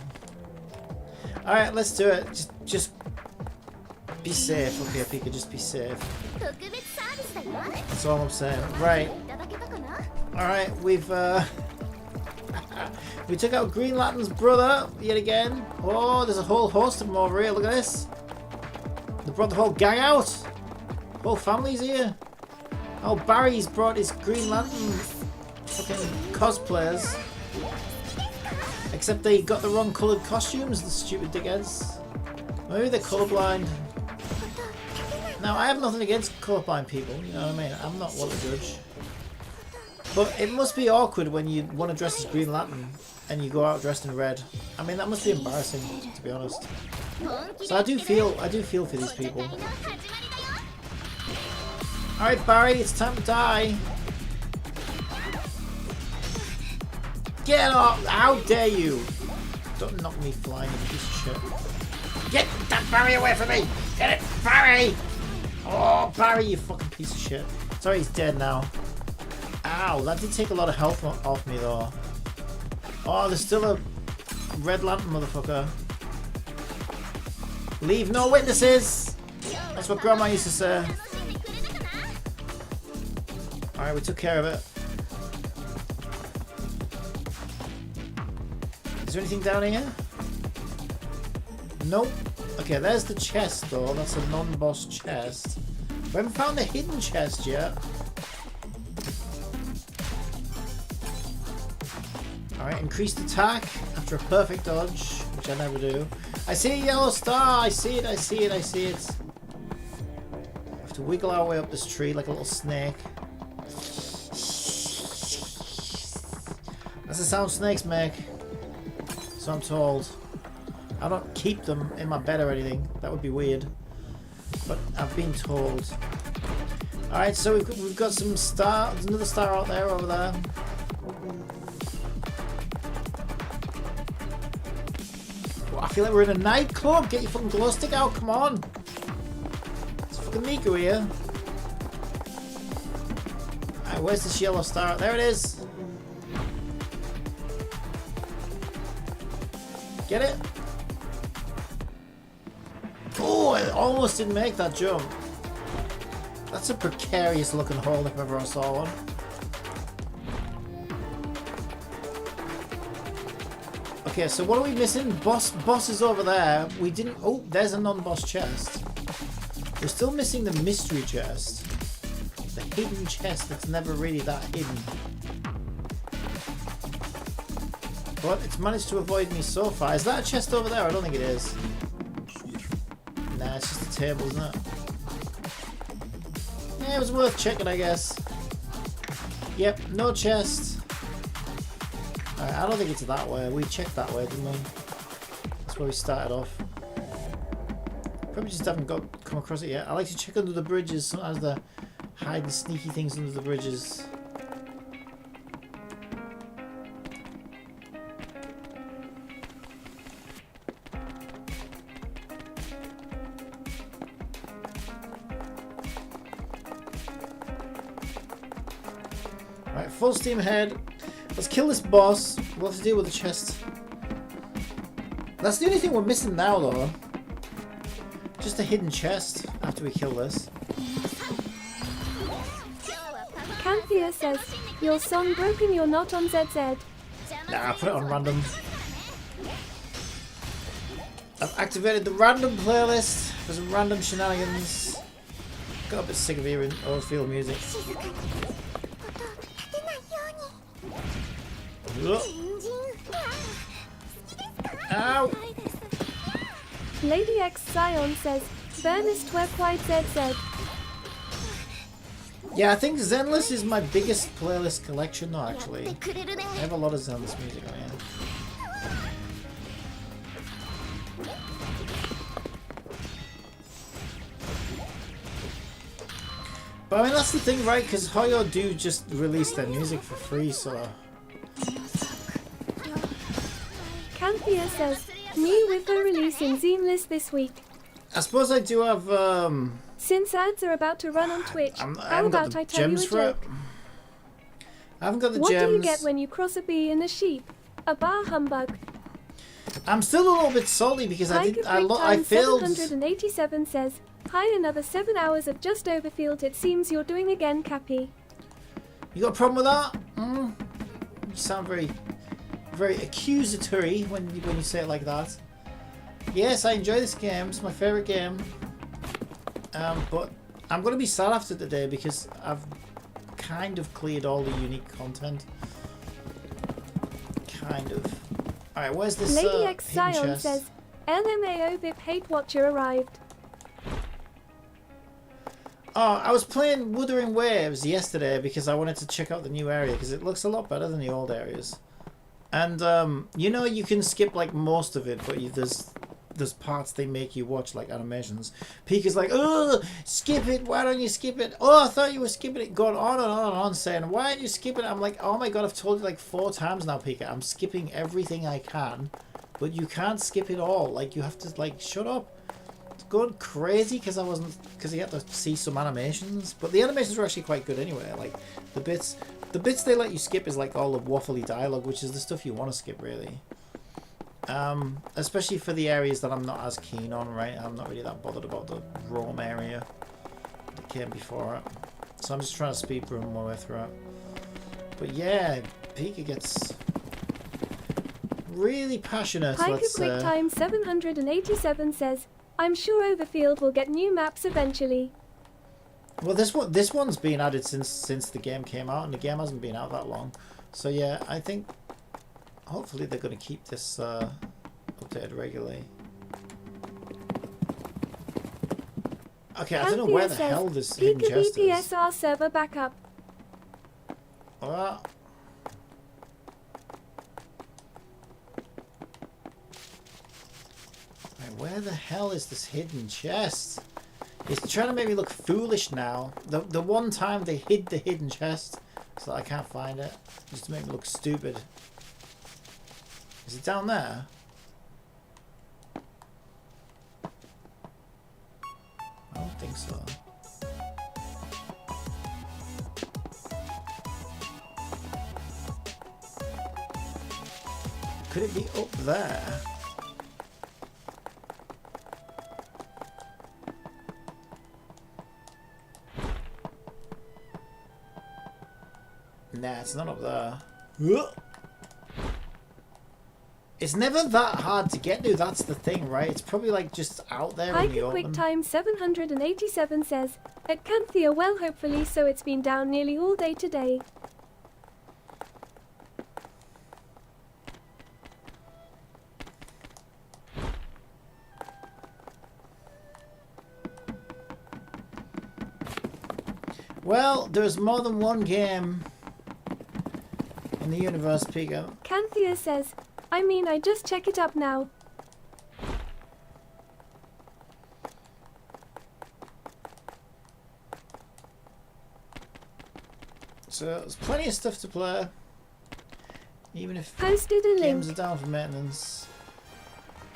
Alright, let's do it. Just be safe. Okay, Pika, just be safe. That's all I'm saying. Right. Alright, we've we took out Green Lantern's brother yet again. Oh, there's a whole host of them over here. Look at this. They brought the whole gang out. Whole family's here. Oh, Barry's brought his Green Lantern fucking cosplayers. Except they got the wrong coloured costumes, the stupid dickheads. Maybe they're colourblind. Now, I have nothing against colourblind people, you know what I mean? I'm not one to judge. But it must be awkward when you want to dress as Green Lantern and you go out dressed in red. I mean, that must be embarrassing, to be honest. So I do feel for these people. Alright, Barry, it's time to die. Get off! How dare you! Don't knock me flying, you piece of shit. Get that Barry away from me! Get it, Barry! Oh, Barry, you fucking piece of shit. Sorry, he's dead now. Ow, that did take a lot of health off me, though. Oh, there's still a Red Lantern motherfucker. Leave no witnesses! That's what Grandma used to say. Alright, we took care of it. Is there anything down here? Nope. Okay, there's the chest though. That's a non-boss chest. We haven't found the hidden chest yet. Alright, increased attack after a perfect dodge, which I never do. I see a yellow star! I see it, I see it, I see it. We have to wiggle our way up this tree like a little snake. That's the sound snakes make. So I'm told. I don't keep them in my bed or anything. That would be weird. But I've been told. Alright, so we've got some star. There's another star out there, over there. Well, I feel like we're in a nightclub. Get your fucking glow stick out, come on. Look at Miku here. Alright, where's this yellow star? There it is. Get it? Oh, I almost didn't make that jump. That's a precarious looking hole if ever I saw one. Okay, so what are we missing? Boss is over there. We didn't... Oh, there's a non-boss chest. We're still missing the mystery chest. The hidden chest that's never really that hidden. But it's managed to avoid me so far. Is that a chest over there? I don't think it is. Nah, it's just a table, isn't it? Yeah, it was worth checking, I guess. Yep, no chest. Alright, I don't think it's that way. We checked that way, didn't we? That's where we started off. Probably just haven't come across it yet. I like to check under the bridges. Sometimes they're hiding sneaky things under the bridges. Right, full steam ahead. Let's kill this boss. We'll have to deal with the chest. That's the only thing we're missing now, though. Just a hidden chest after we kill this. Canthea says, your song broken, you're not on ZZ. Nah, put it on random. I've activated the random playlist for some random shenanigans. Got a bit sick of hearing OverField music. Ow! Lady X Scion says, Bernest were quite ZZ. Yeah, I think Zenless is my biggest playlist collection though, actually. I have a lot of Zenless music on here. But I mean, that's the thing, right? Because Hoyo do just release their music for free, so... Canthea says, new with her releasing Zenless this week. I suppose I do have, Since ads are about to run on Twitch, I how haven't got about the I tell you a gems for it. joke? I haven't got the What gems. do you get when you cross a bee and a sheep? A bar humbug. I'm still a little bit salty because I failed. 787 says, hi, another 7 hours of just OverField. It seems you're doing again, Cappy. You got a problem with that? You sound very, very accusatory when you say it like that. Yes, I enjoy this game. It's my favourite game. But I'm going to be sad after today because I've kind of cleared all the unique content. Kind of. Alright, where's this Lady X hidden Scion chest? says, LMAO VIP Hate Watcher arrived. Oh, I was playing Wuthering Waves yesterday because I wanted to check out the new area because it looks a lot better than the old areas. And, you know, you can skip like most of it, but there's parts they make you watch, like animations. Pika's like, oh, skip it, why don't you skip it? Oh, I thought you were skipping it. Going on and on and on saying, why aren't you skipping it? I'm like, oh my god, I've told you like 4 times now, Pika. I'm skipping everything I can, but you can't skip it all. Like, you have to, like, shut up. It's going crazy because he had to see some animations. But the animations were actually quite good anyway. Like, the bits they let you skip is like all the waffly dialogue, which is the stuff you want to skip, really. Especially for the areas that I'm not as keen on, right? I'm not really that bothered about the Rome area that came before it. So I'm just trying to speed run my way through it. But yeah, Pika gets really passionate. Piker QuickTime 787 says, I'm sure OverField will get new maps eventually. Well, this one's been added since the game came out, and the game hasn't been out that long. So yeah, I think hopefully they're going to keep this updated regularly. Okay, I don't know where the hell this hidden Pika chest is. BPSR server backup. Right, where the hell is this hidden chest? It's trying to make me look foolish now. The one time they hid the hidden chest so that I can't find it, just to make me look stupid. Is it down there? I don't think so. Could it be up there? Nah, it's not up there. It's never that hard to get to, that's the thing, right? It's probably like just out there in the Hiker open. Quick Time 787 says, at Canthea, well hopefully so, it's been down nearly all day today. Well, there's more than one game in the universe, Pico. Canthea says, I mean, I just check it up now. So there's plenty of stuff to play, even if Posted a games are link. down for maintenance.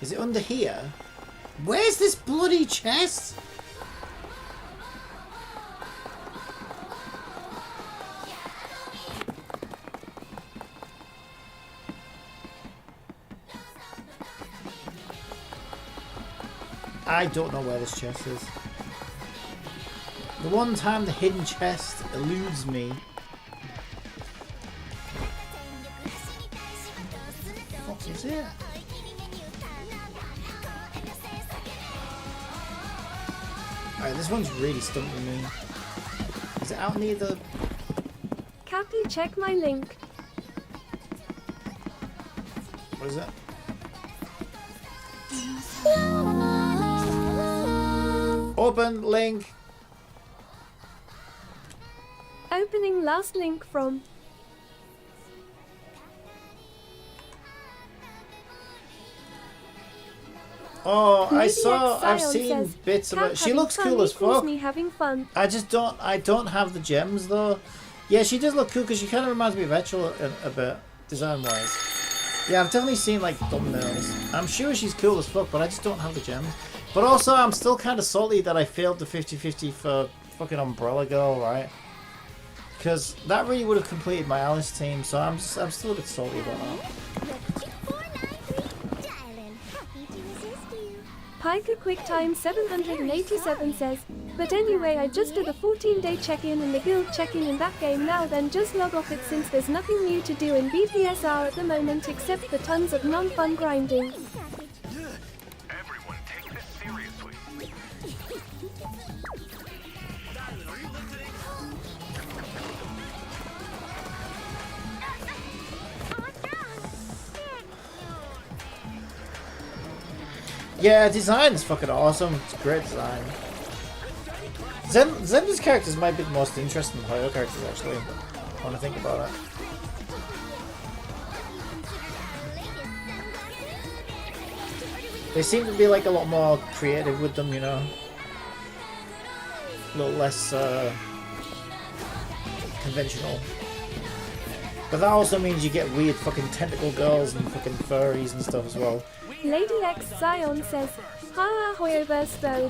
Is it under here? Where's this bloody chest? I don't know where this chest is. The one time the hidden chest eludes me. What is it? Alright, this one's really stumping me. Is it out near the... Cappy, check my link. What is it? Open link. Opening last link from. Oh, Lady I've Xion seen says, bits of "Cat it. She having looks fun cool as equals fuck. me having fun." I don't have the gems though. Yeah, she does look cool because she kind of reminds me of Etchel a bit, design-wise. Yeah, I've definitely seen like thumbnails. I'm sure she's cool as fuck, but I just don't have the gems. But also, I'm still kind of salty that I failed the 50-50 for fucking Umbrella Girl, right? Because that really would have completed my Alice team, so I'm still a bit salty about that. Piker QuickTime 787 says, but anyway, I just did a 14-day check-in and the guild check-in in that game now, then just log off it since there's nothing new to do in BPSR at the moment except for tons of non-fun grinding. Everyone take this seriously. Yeah, design is fucking awesome. It's great design. Zenda's characters might be the most interesting Hoyo characters, actually. When I think about it. They seem to be like a lot more creative with them, you know. A little less conventional. But that also means you get weird fucking tentacle girls and fucking furries and stuff as well. Lady X Zion says, haha Hoyoverse though.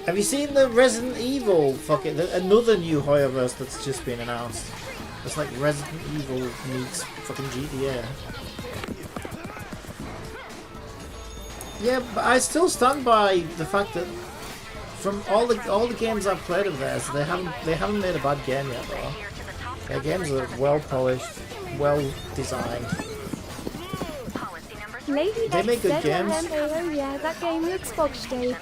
Have you seen the Resident Evil another new Hoyoverse that's just been announced? It's like Resident Evil meets fucking GTA. Yeah, but I still stand by the fact that from all the games I've played of theirs, they haven't made a bad game yet though. Their games are well polished, well designed. Lady They make good X games. oh yeah, that game looks bogstay.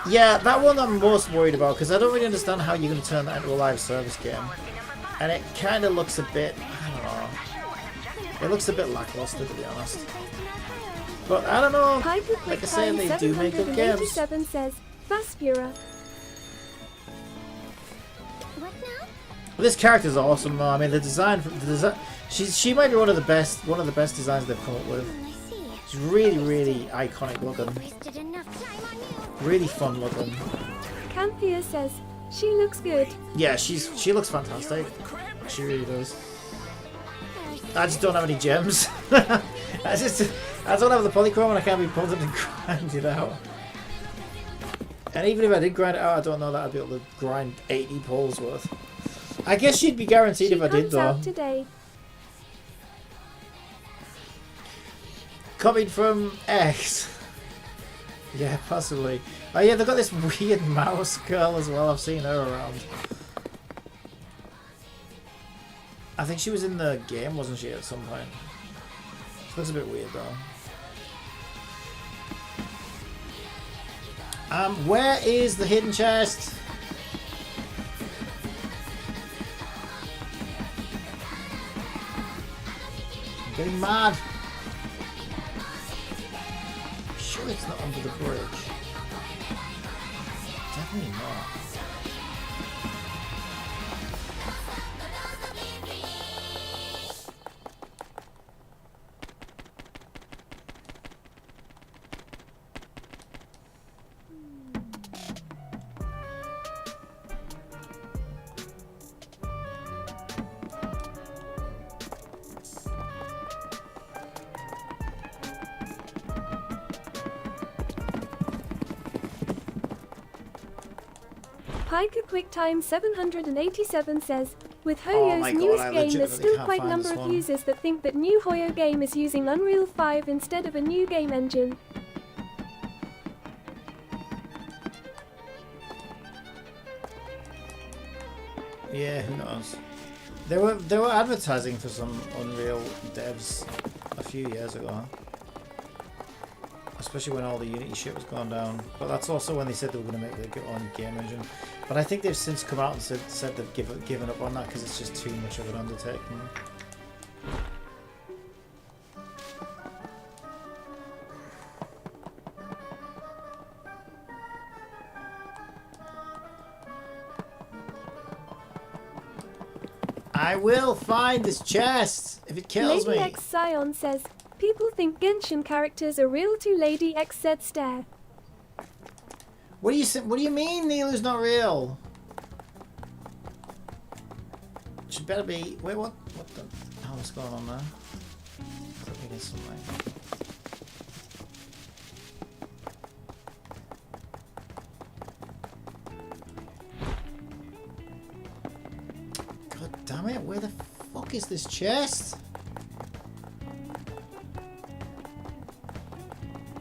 Yeah, that one I'm most worried about because I don't really understand how you're going to turn that into a live service game. And it kind of looks a bit, I don't know, it looks a bit lackluster to be honest. But I don't know, Piper like I say, QuickTime they do make good games. 787 says, Vaspura. What now? This character's awesome though. I mean, the design, she might be one of the best designs they've come up with. I see. She's really iconic looking, Wasted enough time on you. really fun looking. Canthea says, she looks good. Yeah, she looks fantastic. She really does. I just don't have any gems. I don't have the polychrome and I can't be bothered to grind it out. And even if I did grind it out, I don't know that I'd be able to grind 80 pulls worth. I guess she'd be guaranteed She if I did comes though. out today. Copied from X. Yeah, possibly. Oh yeah, they've got this weird mouse girl as well. I've seen her around. I think she was in the game, wasn't she, at some point? She looks a bit weird though. Where is the hidden chest? I'm getting mad. Sure it's not under the bridge. Definitely not. Piker QuickTime 787 says, with Oh Hoyo's my God, newest I game, there's legitimately still can't quite a find number this of one. users that think that new Hoyo game is using Unreal 5 instead of a new game engine. Yeah, who knows? They were advertising for some Unreal devs a few years ago. Especially when all the Unity shit was going down. But that's also when they said they were going to make their own game engine. But I think they've since come out and said they've given up on that because it's just too much of an undertaking. I will find this chest if it kills Lady me. X Scion says, people think Genshin characters are real to Lady X said stare. What do you mean Nilu's not real? She better be. Wait, what the hell is going on there? Let me get something. God damn it! Where the fuck is this chest?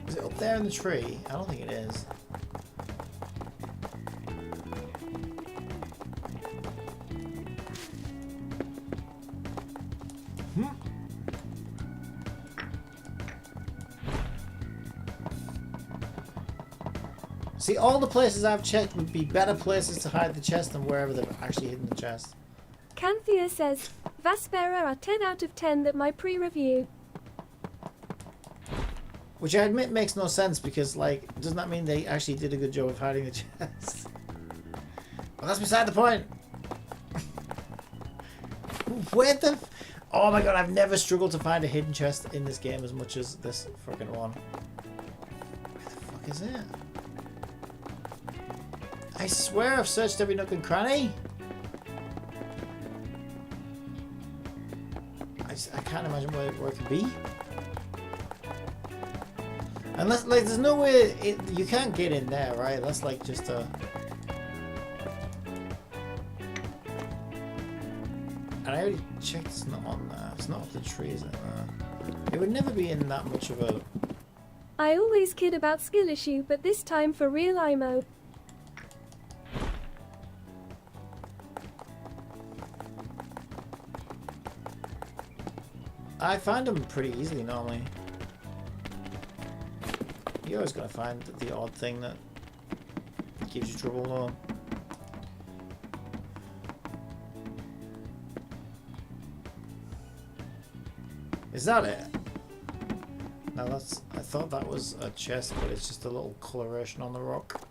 Is it up there in the tree? I don't think it is. See, all the places I've checked would be better places to hide the chest than wherever they've actually hidden the chest. Canthea says, Vaspera are 10 out of 10 that my pre-review. Which I admit makes no sense because, like, doesn't that mean they actually did a good job of hiding the chest? Well, that's beside the point. Where the... Oh my god, I've never struggled to find a hidden chest in this game as much as this fucking one. Where the fuck is it? I swear I've searched every nook and cranny. I can't imagine where it could be. Unless, like, there's no way you can't get in there, right? That's like just a... And I already checked it's not on there. It's not up the tree, is it? It would never be in that much of a... I always kid about skill issue, but this time for real IMO. I find them pretty easily normally. You're always going to find the odd thing that gives you trouble though. Is that it? No, that's... I thought that was a chest, but it's just a little coloration on the rock.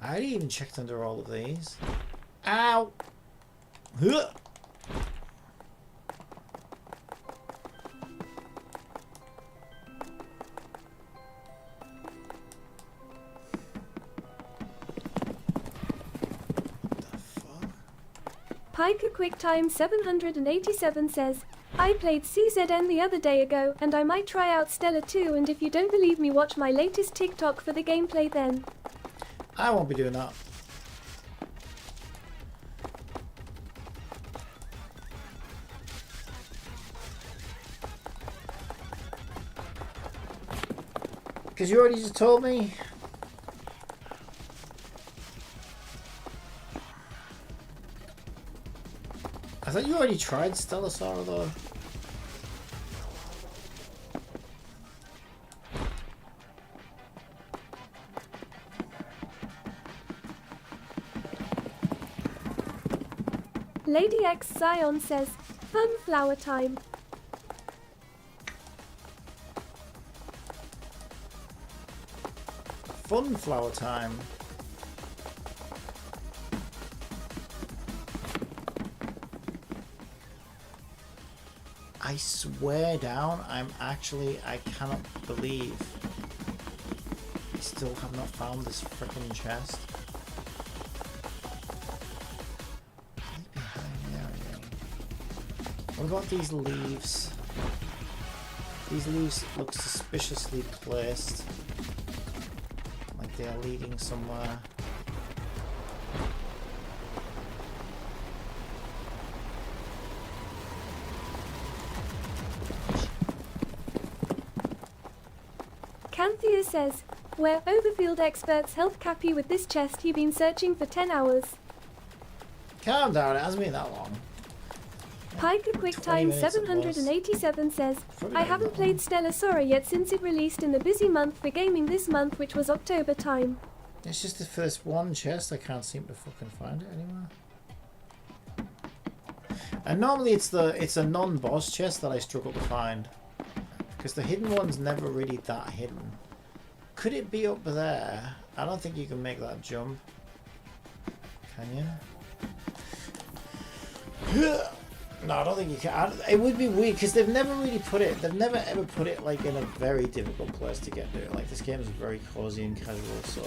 I hadn't even checked under all of these. Ow! Huh! Piker QuickTime 787 says, I played CZN the other day ago, and I might try out Stella too, and if you don't believe me, watch my latest TikTok for the gameplay then. I won't be doing that. Because you already just told me. I thought you already tried Stellasaur though. Lady X Zion says, fun flower time. Fun flower time. I swear down, I cannot believe I still have not found this freaking chest. Right behind there, yeah. What about these leaves? These leaves look suspiciously placed. Like they are leading somewhere. Canthea says, where Overfield experts help Cappy with this chest you've been searching for 10 hours. Calm down, it hasn't been that long. Piker 20 QuickTime minutes at 787 says, Probably I not haven't that played Stellasaura yet since it released in the busy month for gaming this month, which was October time. It's just the first one chest, I can't seem to fucking find it anywhere. And normally it's a non-boss chest that I struggle to find. Because the hidden one's never really that hidden. Could it be up there? I don't think you can make that jump. Can you? No, I don't think you can. It would be weird because they've never really put it. They've never ever put it like in a very difficult place to get to. Like this game is very cozy and casual, so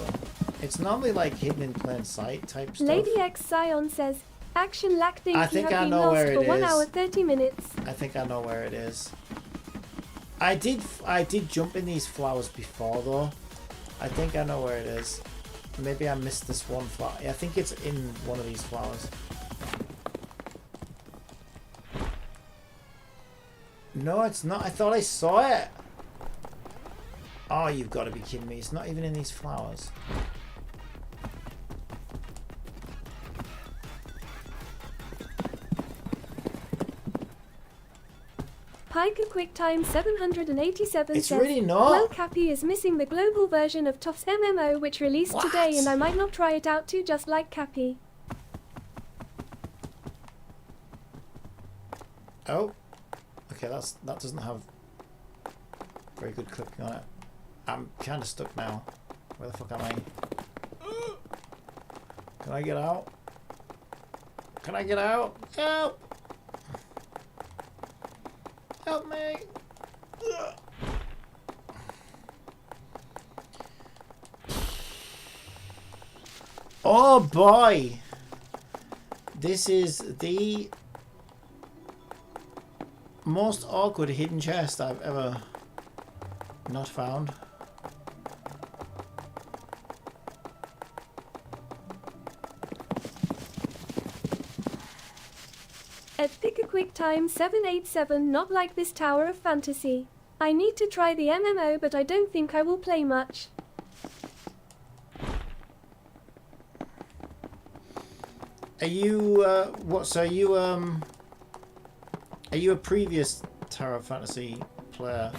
it's normally like hidden in plain sight type stuff. Lady X Zion says, action lacking. I You think have I been know lost where for it 1 is. hour 30 minutes. I think I know where it is. I did jump in these flowers before though. I think I know where it is. Maybe I missed this one flower. I think it's in one of these flowers. No, it's not. I thought I saw it. Oh, you've got to be kidding me. It's not even in these flowers. Piker QuickTime 787 It's says, really not. well, Cappy is missing the global version of Toff's MMO which released today, and I might not try it out too, just like Cappy. Oh. Okay, that doesn't have very good clicking on it. I'm kind of stuck now. Where the fuck am I? Can I get out? Can I get out? Help! Help me! Ugh. Oh boy! This is the most awkward hidden chest I've ever not found. At Thicker QuickTime 787, not like this Tower of Fantasy. I need to try the MMO, but I don't think I will play much. Are you what? So are you a previous Tower of Fantasy player,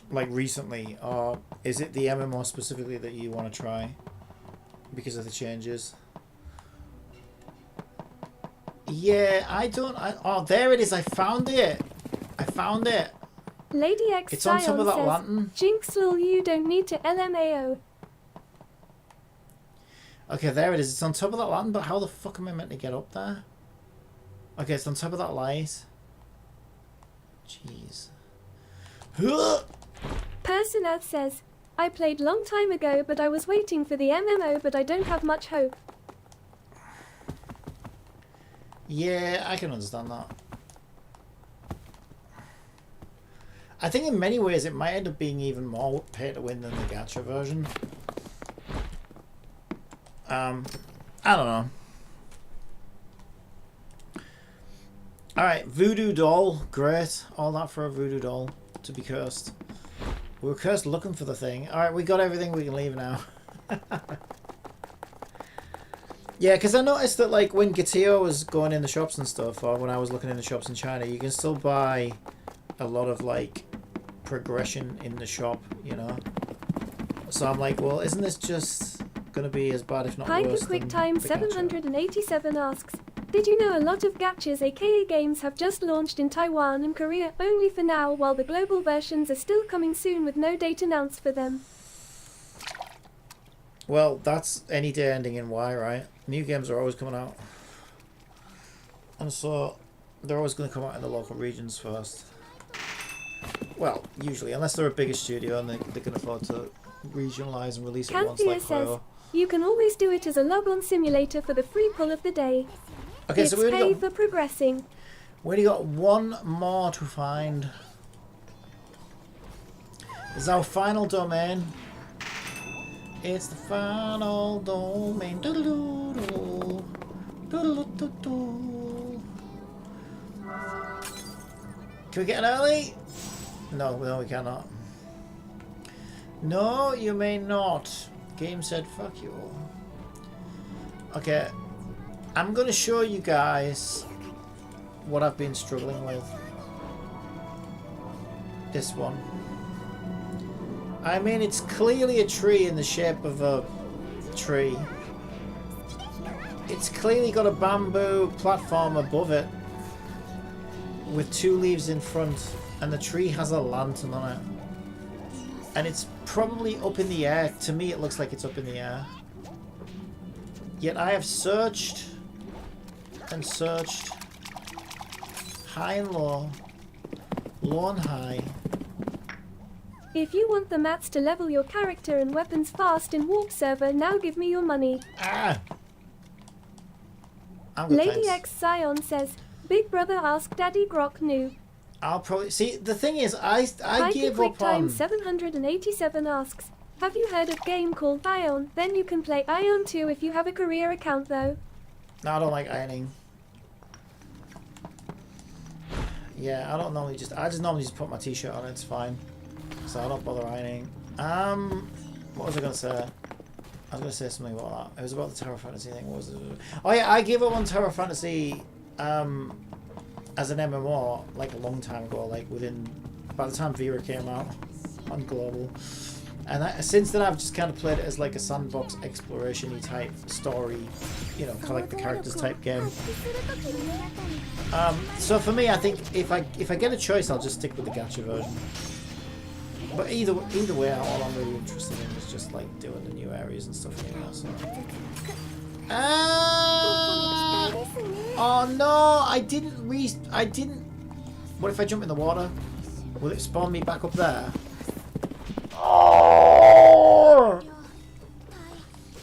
like recently, or is it the MMO specifically that you want to try because of the changes? Yeah, oh, there it is. I found it. I found it. Lady X It's on top of that says, lantern. Jinx lol, you don't need to LMAO. Okay, there it is. It's on top of that lantern, but how the fuck am I meant to get up there? Okay, it's on top of that light. Jeez. Personath says, I played long time ago, but I was waiting for the MMO, but I don't have much hope. Yeah, I can understand that. I think in many ways it might end up being even more pay to win than the gacha version. I don't know. Alright, voodoo doll, great. All that for a voodoo doll to be cursed. We were cursed looking for the thing. Alright, we got everything, we can leave now. Yeah, because I noticed that like when Gatia was going in the shops and stuff, or when I was looking in the shops in China, you can still buy a lot of like progression in the shop, you know? So I'm like, well, isn't this just gonna be as bad if not worse Piker than QuickTime the gacha? 787 asks, did you know a lot of gachas aka games have just launched in Taiwan and Korea only for now, while the global versions are still coming soon with no date announced for them? Well, that's any day ending in Y, right? New games are always coming out. And so they're always going to come out in the local regions first. Well, usually, unless they're a bigger studio and they can afford to regionalize and release it once Canthea like says, Kaihou. you can always do it as a log-on simulator for the free pull of the day. Okay, It's so we pay only for progressing. got one more to find. This is our final domain. It's the final domain. Doodle-doodle. Doodle-doodle. Can we get an early? No, we cannot. No, you may not. Game said fuck you. Okay, I'm gonna show you guys what I've been struggling with. This one. I mean, it's clearly a tree in the shape of a tree. It's clearly got a bamboo platform above it with 2 leaves in front, and the tree has a lantern on it. And it's probably up in the air. To me, it looks like it's up in the air. Yet I have searched and searched high and low, low and high. If you want the mats to level your character and weapons fast in Warp Server, now give me your money. Ah! I'm good, Lady thanks. X Scion says, Big Brother ask Daddy Grok new. I'll probably see. The thing is, I Piker give up on. QuickTime 787 asks, have you heard of a game called Ion? Then you can play Ion 2 if you have a career account though. No, I don't like ironing. Yeah, I don't normally just. I just normally just put my t-shirt on. It's fine. So I don't bother ironing. What was I gonna say? I was gonna say something about that. It was about the Terra Fantasy thing. What was it? Oh yeah, I gave up on Terra Fantasy as an MMO like a long time ago. Like by the time Vera came out on global, and since then I've just kind of played it as like a sandbox exploration-y type story, you know, collect the characters type game. So for me, I think if I get a choice, I'll just stick with the gacha version. But either way, all I'm really interested in is just like doing the new areas and stuff anyway. So. Oh no! I didn't. What if I jump in the water? Will it spawn me back up there? Oh!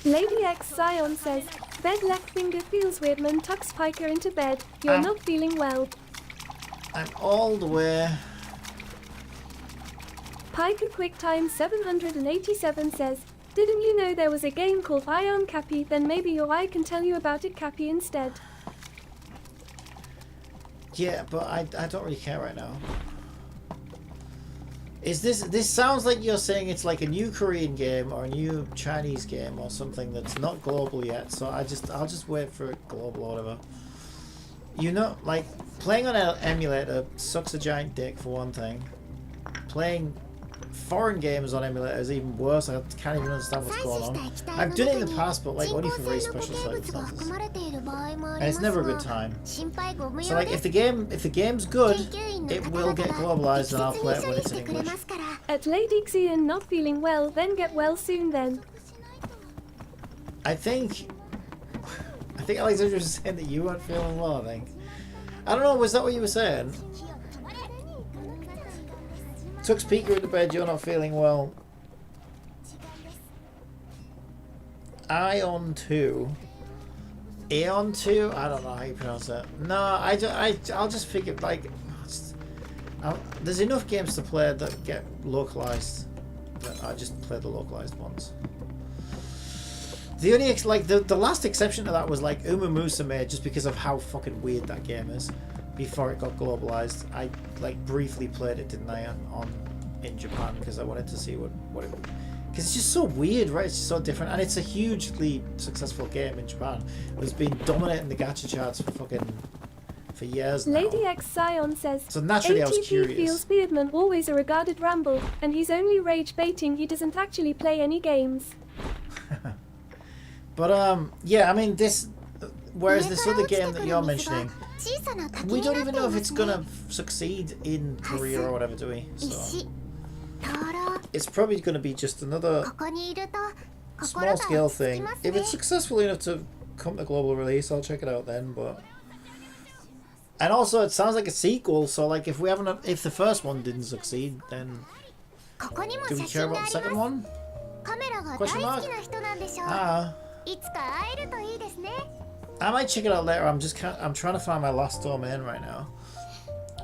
Lady X Scion says, bed left finger feels weird, man tucks Piker into bed. You're not feeling well. I'm all the way. Piker QuickTime 787 says, didn't you know there was a game called Ion Cappy? Then maybe your eye can tell you about it, Cappy, instead. Yeah, but I don't really care right now. Is this sounds like you're saying it's like a new Korean game or a new Chinese game or something that's not global yet, so I'll just wait for it global or whatever. You know, like playing on an emulator sucks a giant dick for one thing. Playing foreign games on emulator is even worse. I can't even understand what's going on. I've done it in the past, but like only for very special circumstances. And it's never a good time. So like if the game's good, it will get globalized and I'll play it when it's in English. At Lady Xian not feeling well, then get well soon then. I think Alexandra was saying that you weren't feeling well, I think. I don't know, was that what you were saying? Took speaker in the bed, you're not feeling well. Ion 2. Aeon 2? I don't know how you pronounce that. No, I'll just figure, like... there's enough games to play that get localized. That I just play the localized ones. The only, the last exception to that was like Uma Musume, just because of how fucking weird that game is. Before it got globalized, I like briefly played it, didn't I, on in Japan because I wanted to see what it would. Because it's just so weird, right? It's just so different, and it's a hugely successful game in Japan. It's been dominating the gacha charts for years now. Lady X Scion says, So naturally I was ATP curious. feels Beardman always a regarded ramble, and he's only rage baiting, he doesn't actually play any games. But yeah, I mean this. Whereas this other game that you're mentioning, we don't even know if it's gonna succeed in Korea or whatever, do we? So it's probably gonna be just another small scale thing. If it's successful enough to come to global release, I'll check it out then. But and also it sounds like a sequel, so like if the first one didn't succeed, then do we care about the second one? Question mark? I might check it out later. I'm trying to find my last domain right now.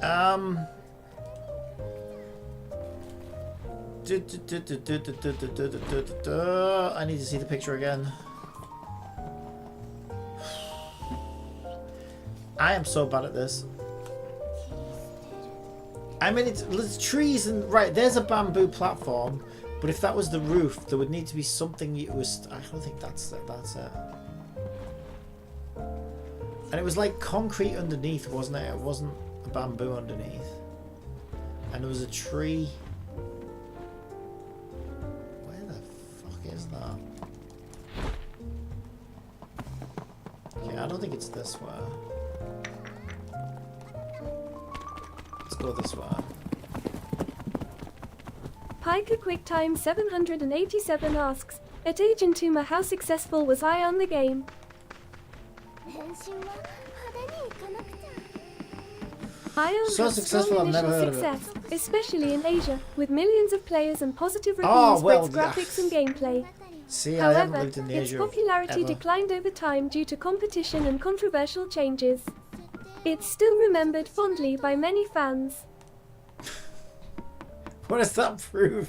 I need to see the picture again. I am so bad at this. I mean, it's trees and right. There's a bamboo platform, but if that was the roof, there would need to be something. I don't think that's it. That's it. And it was like concrete underneath, wasn't it? It wasn't a bamboo underneath. And there was a tree. Where the fuck is that? Yeah, I don't think it's this way. Let's go this way. Piker QuickTime 787 asks, at Agent Tuma, how successful was I on the game? Ion So has successful, strong I've never initial heard of it. success, especially in Asia, with millions of players and positive reviews Oh, well, for its graphics and gameplay. See, I haven't However, lived in the its Asia popularity ever. declined over time due to competition and controversial changes. It's still remembered fondly by many fans. What does that prove?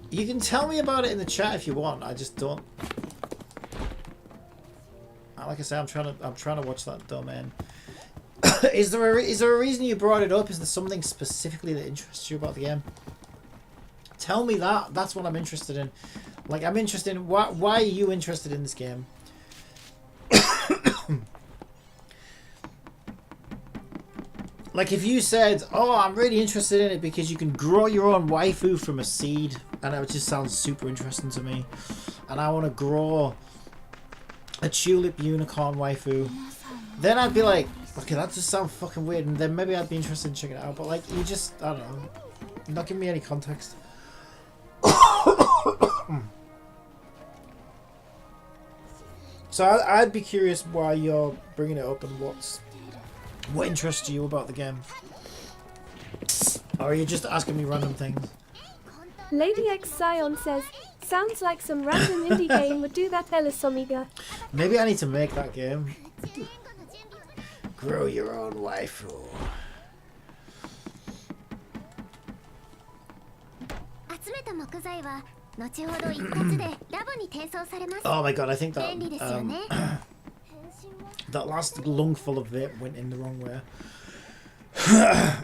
You can tell me about it in the chat if you want. I just don't. Like I say, I'm trying to watch that domain. Is there a reason you brought it up? Is there something specifically that interests you about the game? Tell me that. That's what I'm interested in. Like, I'm interested in why are you interested in this game? Like, if you said, oh, I'm really interested in it because you can grow your own waifu from a seed, and it just sounds super interesting to me, and I want to grow a tulip unicorn waifu, then I'd be like, okay, that just sounds fucking weird, and then maybe I'd be interested in checking it out. But like, you just, I don't know, you're not giving me any context. So I'd be curious why you're bringing it up and what interests you about the game. Or are you just asking me random things? Lady X Scion says, sounds like some random indie game would do that, Elisomiga. Maybe I need to make that game. Grow your own waifu. Oh my god, I think that that last lungful of vape went in the wrong way.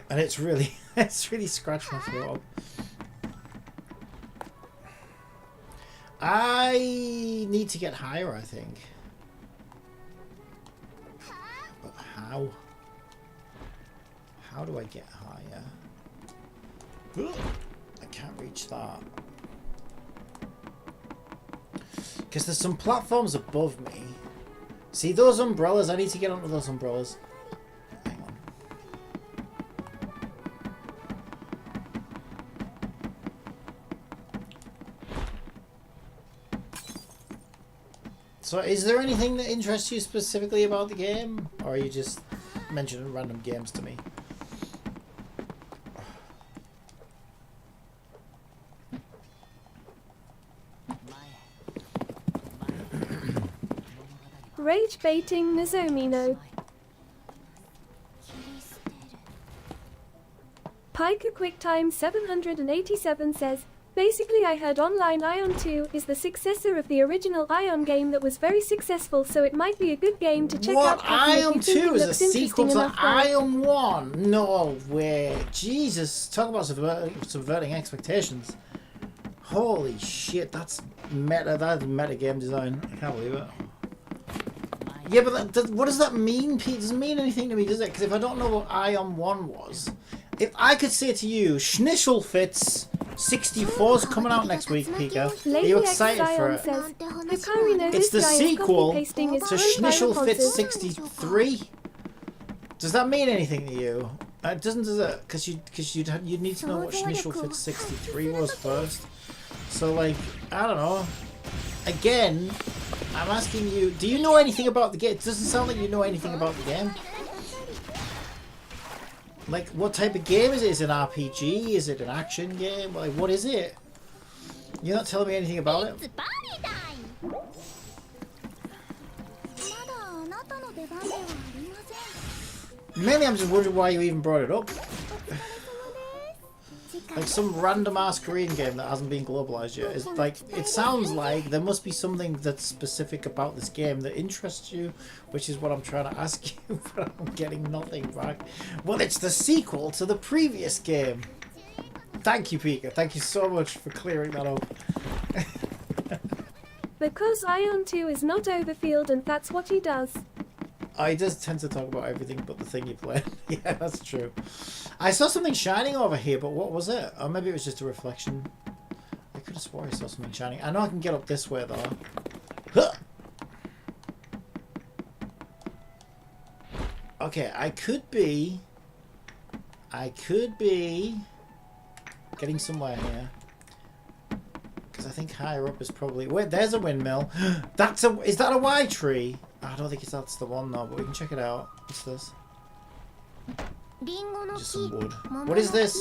And it's really scratched my throat up. I need to get higher, I think. But how? How do I get higher? I can't reach that. Because there's some platforms above me. See those umbrellas? I need to get onto those umbrellas. Hang on. So is there anything that interests you specifically about the game? Or are you just mentioning random games to me? Rage baiting Nozomino. Piker QuickTime 787 says, Basically, I heard online Ion 2 is the successor of the original Ion game that was very successful, so it might be a good game to check What? out. Kathy, if Ion you think 2 it is a looks sequel interesting to enough, though. Ion 1? No way. Jesus. Talk about subverting expectations. Holy shit, that's meta. That's meta game design. I can't believe it. Yeah, but what does that mean, Pete? It doesn't mean anything to me, does it? Because if I don't know what Ion 1 was, if I could say to you, Schnischelfitz 64's coming out next week, Pika. Are Lady you X excited for Zion it? says, Hikari knows It's the this guy is sequel copy-pasting his to current viral Schnischelfitz content. 63. Does that mean anything to you? It doesn't, does it? Because you'd need to know what Schnischelfitz 63 was first. So, like, I don't know. Again, I'm asking you, do you know anything about the game? It doesn't sound like you know anything about the game. Like, what type of game is it? Is it an RPG? Is it an action game? Like, what is it? You're not telling me anything about it? Mainly, I'm just wondering why you even brought it up. Like some random ass Korean game that hasn't been globalized yet. It's like, it sounds like there must be something that's specific about this game that interests you, which is what I'm trying to ask you, but I'm getting nothing back. Well, it's the sequel to the previous game. Thank you, Pika. Thank you so much for clearing that up. Because Ion 2 is not OverField and that's what he does. Oh, he does tend to talk about everything but the thing you play. Yeah, that's true. I saw something shining over here, but what was it? Or maybe it was just a reflection. I could have swore I saw something shining. I know I can get up this way, though. Huh! Okay, I could be getting somewhere here. Because I think higher up is probably... Wait, there's a windmill. Is that a Y tree? I don't think that's the one though, but we can check it out. What's this? Just some wood. What is this?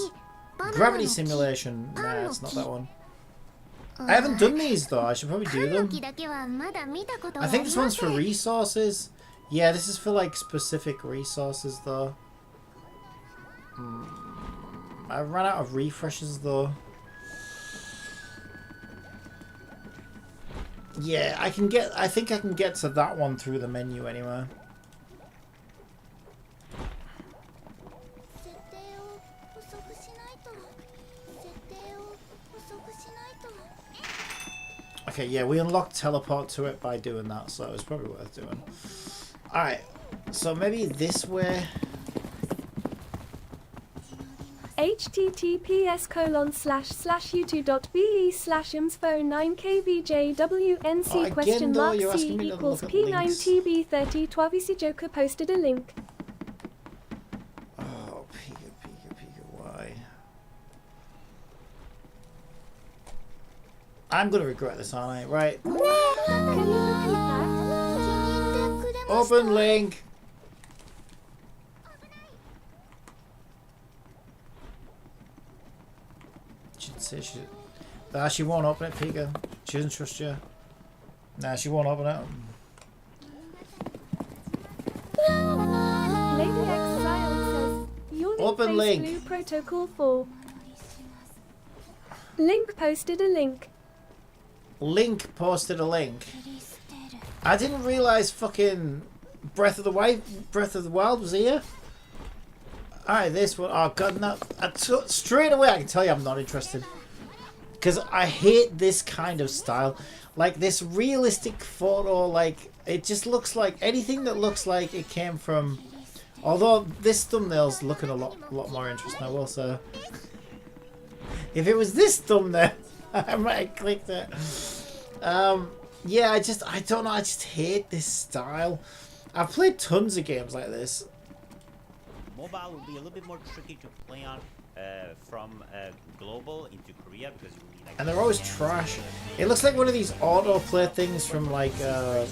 Gravity simulation. Nah, it's not that one. I haven't done these though. I should probably do them. I think this one's for resources. Yeah, this is for like specific resources though. I ran out of refreshes though. Yeah, I think I can get to that one through the menu anyway. Okay, yeah, we unlocked teleport to it by doing that, so it's probably worth doing. Alright, so maybe this way. https://youtube.be/imsphone9kvjwnc question mark C equals P9TB30 Twavisi Joker posted a link. Oh, Pika, why? I'm gonna regret this, aren't I? Right. Can you repeat that? Open link. She'd say she... Nah, she won't open it, Pika. She doesn't trust you. Nah, she won't open it. Lady X Zion says, your Open link. Blue Protocol 4. Link posted a link. Link posted a link. I didn't realise fucking Breath of the Wild was here. Alright, this one. Oh god, no. Straight away I can tell you I'm not interested. Because I hate this kind of style. Like this realistic photo, like it just looks like anything that looks like it came from... Although this thumbnail's looking a lot more interesting, I will say. If it was this thumbnail, I might have clicked it. Yeah, I don't know, I just hate this style. I've played tons of games like this. Mobile will be a little bit more tricky to play on from global into Korea because you need like... And they're always trash. It looks like one of these autoplay things from like Purple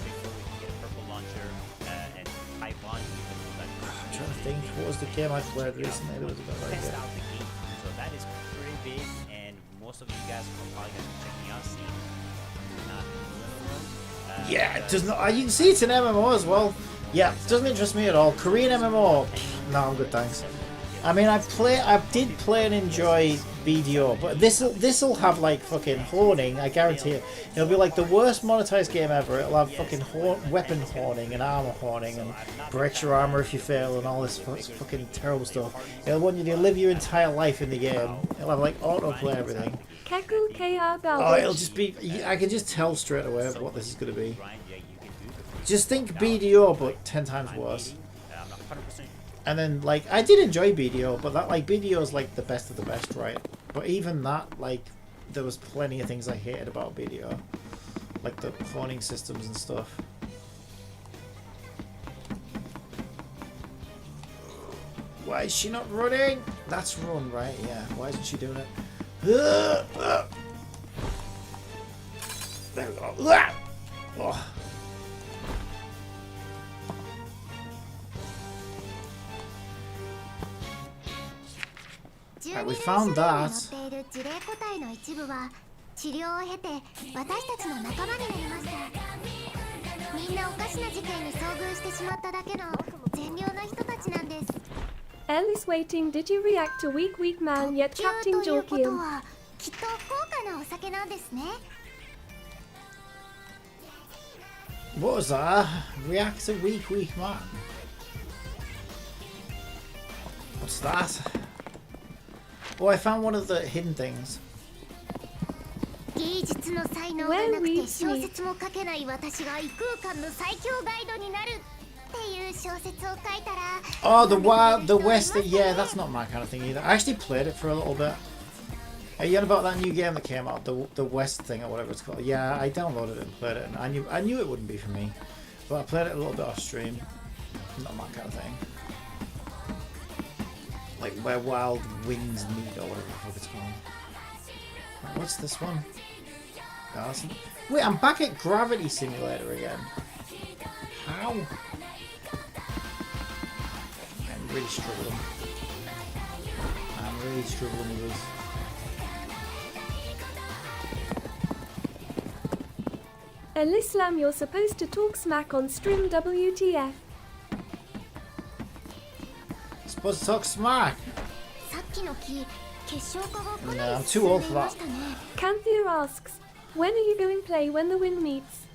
launcher and Taiwan. I'm trying to think, what was the game I played recently that was about like Test it? out the game. So that is pretty big, and most of you guys are probably gonna be checking out, seeing not Yeah, it does not. You can see it's an MMO as well. Yeah, it doesn't interest me at all. Korean MMO. No, I'm good, thanks. I mean, I did play and enjoy BDO, but this'll have like fucking horning. I guarantee it. It'll be like the worst monetized game ever. It'll have fucking weapon horning and armor horning and breaks your armor if you fail and all this fucking terrible stuff. It'll want you to live your entire life in the game. It'll have like autoplay everything. Keku KR Oh, it'll garbage. just be. I can just tell straight away what this is going to be. Grind, yeah, you can do the Just think BDO, but 10 times worse. I'm not 100%. And then, like, I did enjoy BDO, but that, like, BDO is, like, the best of the best, right? But even that, like, there was plenty of things I hated about BDO. Like the cloning systems and stuff. Why is she not running? That's run, right? Yeah. Why isn't she doing it? There we go. Oh. Right, we found that. 呪霊個体の一部は治療を経て私たちの仲間になりました。みんなおかしな事件に遭遇してしまっただけの善良な人たちなんです。 L is waiting. Did you react to weak man yet 呼吸 captain ということ Jorkium? はきっと高価なお酒なんですね。 What was that? React to weak man. What's that? Oh, I found one of the hidden things. 芸術の才能がなくて小説も書けない私が異空間の最強ガイドになるっていう小説を書いたら Oh, the West. Yeah, that's not my kind of thing either. I actually played it for a little bit. Are you on about that new game that came out, the West thing or whatever it's called? Yeah, I downloaded it and played it, and I knew it wouldn't be for me, but I played it a little bit off stream. Not my kind of thing. Like where wild winds meet or whatever the fuck it's called. Right, what's this one? Oh, wait, I'm back at Gravity Simulator again. How? I'm really struggling. I'm really struggling with this. Al-Islam, you're supposed to talk smack on stream WTF. Supposed to talk smack. さっきの木結晶化がか No, な I'm り too 進ん old でい for ま that. したね。 Canthea asks, when are you going to play when the wind meets?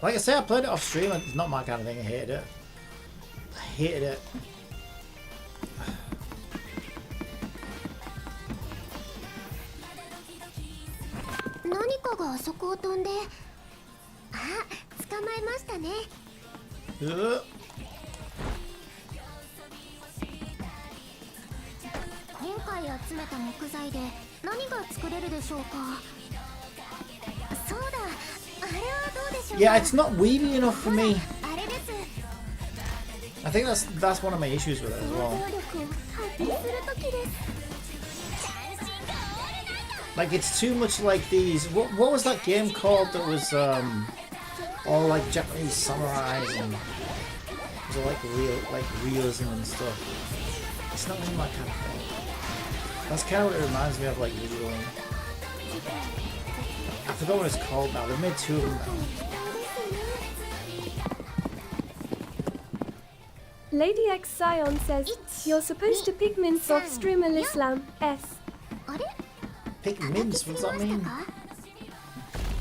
Like I say, I played it off stream and it's not my kind of thing. I hated it. I hated it. 何かがあそこを飛んで、あ、捕まえましたね。 Ugh. 今回集めた木材で何が作れるでしょうか。そうだ、あれはどうでしょうか。 Yeah, it's not weedy enough for me. あれです。 I think that's one of my issues with it as 想 well. 像力を発揮する時です。 Like it's too much like these. What was that game called that was all like Japanese samurais and it was all like realism and stuff. It's not really my kind of thing. That's kind of what it reminds me of, like really. I forgot what it's called now. They've made two of them now. Lady X Scion says, you're supposed to pick mints off stream Al-Islam. S. あれ？ Pick mints. What does that 気づき mean? ましたか？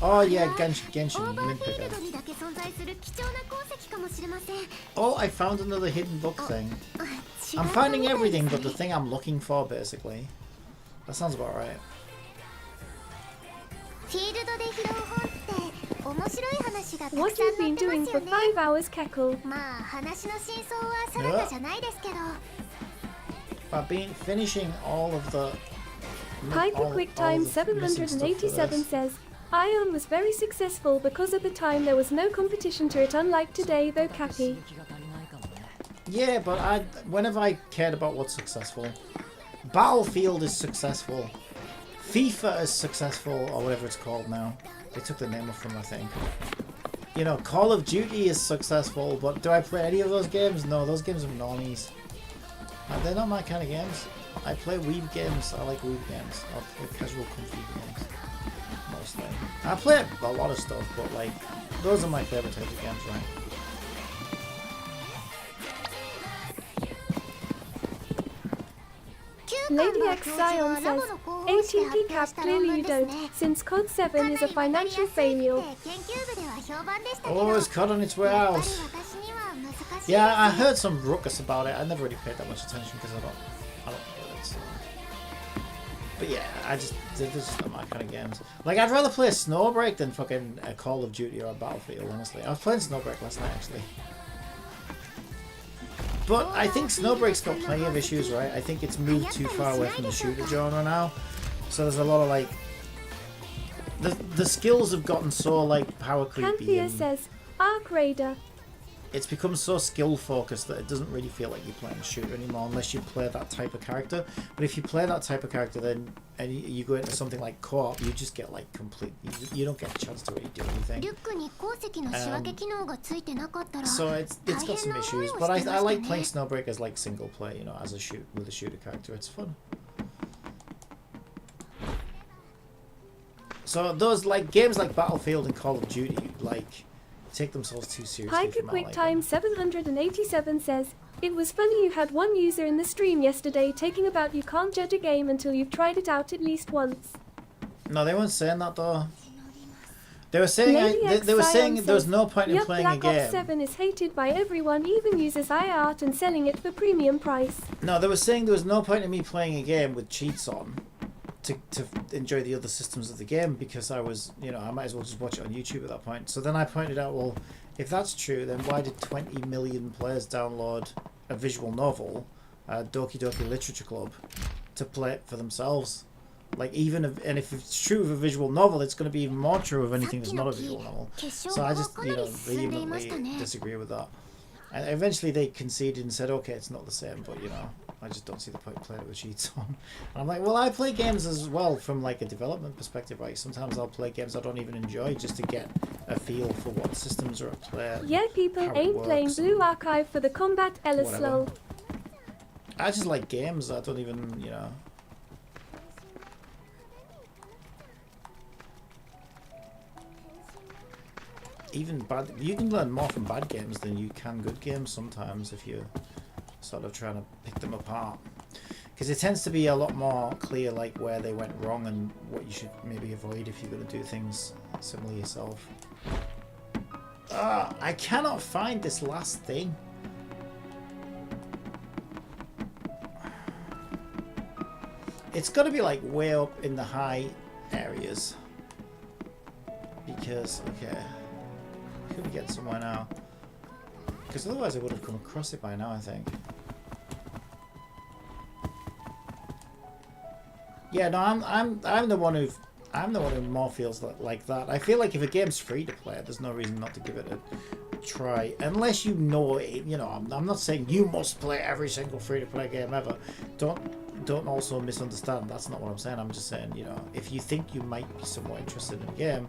Oh yeah, オ Genshin ーバー mint フィー picker. ルドにだけ存在する貴重な鉱石かもしれません。 Oh, I found another hidden book thing. あ、違 I'm った finding みたい everything です but the ね。 thing I'm looking for, basically. That sounds about right. フィールドで拾う本って面白い話がたく What さん you've 載 been ってま doing すよ for ね。 5 hours, Keckle. まあ話の真相は定かじゃないですけど。 I've been finishing all of the. Piper all QuickTime of the missing stuff for 787 this. says, Ion was very successful because at the time there was no competition to it, unlike today, though Cappy. Yeah, but whenever I cared about what's successful, Battlefield is successful, FIFA is successful, or whatever it's called now. They took the name off from, I think. You know, Call of Duty is successful, but do I play any of those games? No, those games are normies. They're not my kind of games. I play weeb games. I like weeb games. I play casual comfy games. Mostly. I play a lot of stuff, but like, those are my favorite types of games, right? キュ Lady X Zion says, 18p cap, clearly you don't, since COD 7 is a financial failure. 研究部では評判でしたけ Oh, ど it's COD on its way やっぱ out. り私には難しい Yeah, I heard some ruckus about it. I never really paid that much attention because I don't get it. So. But yeah, they're just not my kind of games. Like, I'd rather play Snowbreak than fucking a Call of Duty or a Battlefield, honestly. I was playing Snowbreak last night, actually. But I think Snowbreak's got plenty of issues, right? I think it's moved too far away from the shooter genre now. So there's a lot of, like... The skills have gotten so, like, power creepy. Canthea And says, Arc Raider. it's become so skill focused that it doesn't really feel like you're playing a shooter anymore unless you play that type of character. But if you play that type of character, then and you go into something like co-op, you just get like complete. You don't get a chance to really do リ anything. ュックに鉱石の仕分け機能がついてなかったら So it's got some issues, but I like playing Snowbreak as like single player, you know, as a with a shooter character. It's fun. So those like games like Battlefield and Call of Duty, like take themselves too seriously. Piker QuickTime 787 says, it was funny you had one user in the stream yesterday taking about you can't judge a game until you've tried it out at least once. No, they weren't saying that though. They were saying Lady they were X saying Zion there was says, no point in yup, playing a Black Ops game. 7 is hated by everyone, even uses iArt and selling it for premium price. No, they were saying there was no point in me playing a game with cheats on to enjoy the other systems of the game because I was, you know, I might as well just watch it on YouTube at that point. So then I pointed out, well, if that's true, then why did 20 million players download a visual novel, Doki Doki Literature Club, to play it for themselves? Like, and if it's true of a visual novel, it's going to be even more true of anything that's not a visual novel. So I just, you know, vehemently disagree with that. And eventually they conceded and said, okay, it's not the same, but, you know, I just don't see the point playing it with cheats on. And I'm like, well, I play games as well from, like, a development perspective, right? Sometimes I'll play games I don't even enjoy just to get a feel for what systems are at play. Yeah, people how it ain't playing works, Blue Archive for the combat Ellis whatever. lol. I just like games. I don't even, you know... Even bad, you can learn more from bad games than you can good games sometimes if you're sort of trying to pick them apart, because it tends to be a lot more clear like where they went wrong and what you should maybe avoid if you're going to do things similar yourself. I cannot find this last thing. It's got to be like way up in the high areas because okay, could we get somewhere now? Because otherwise I would have come across it by now, I think. Yeah, no, I'm the one who more feels like that. I feel like if a game's free to play, there's no reason not to give it a try, unless you know it. You know, I'm not saying you must play every single free to play game ever. Don't also misunderstand. That's not what I'm saying. I'm just saying, you know, if you think you might be somewhat interested in a game.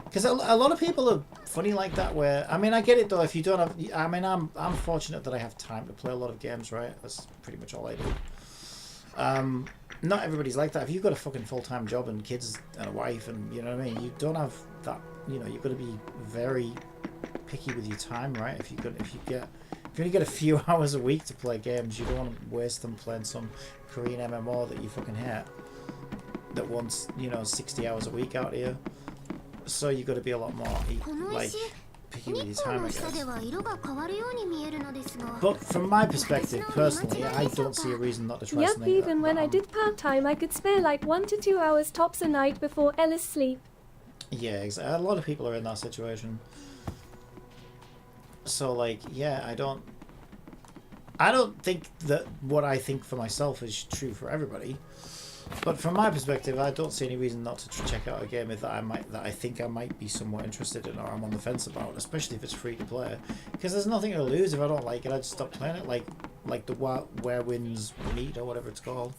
Because a lot of people are funny like that where, I mean, I get it though, if you don't have, I mean, I'm fortunate that I have time to play a lot of games, right? That's pretty much all I do. Not everybody's like that. If you've got a fucking full-time job and kids and a wife and, you know what I mean, you don't have that, you know, you've got to be very picky with your time, right? If you only get a few hours a week to play games, you don't want to waste them playing some Korean MMO that you fucking hate, that wants, you know, 60 hours a week out here. So you got to be a lot more like picky with your time, I guess. But from my perspective, personally, I don't see a reason not to try Yep, something. even when I did part-time, I could spare like 1 to 2 hours tops a night before Ellis sleep. Yeah, exactly. A lot of people are in that situation. So like, yeah, I don't think that what I think for myself is true for everybody. But from my perspective, I don't see any reason not to check out a game that I think I might be somewhat interested in or I'm on the fence about, especially if it's free to play. Because there's nothing to lose. If I don't like it, I just stop playing it. Like the Where Winds Meet or whatever it's called.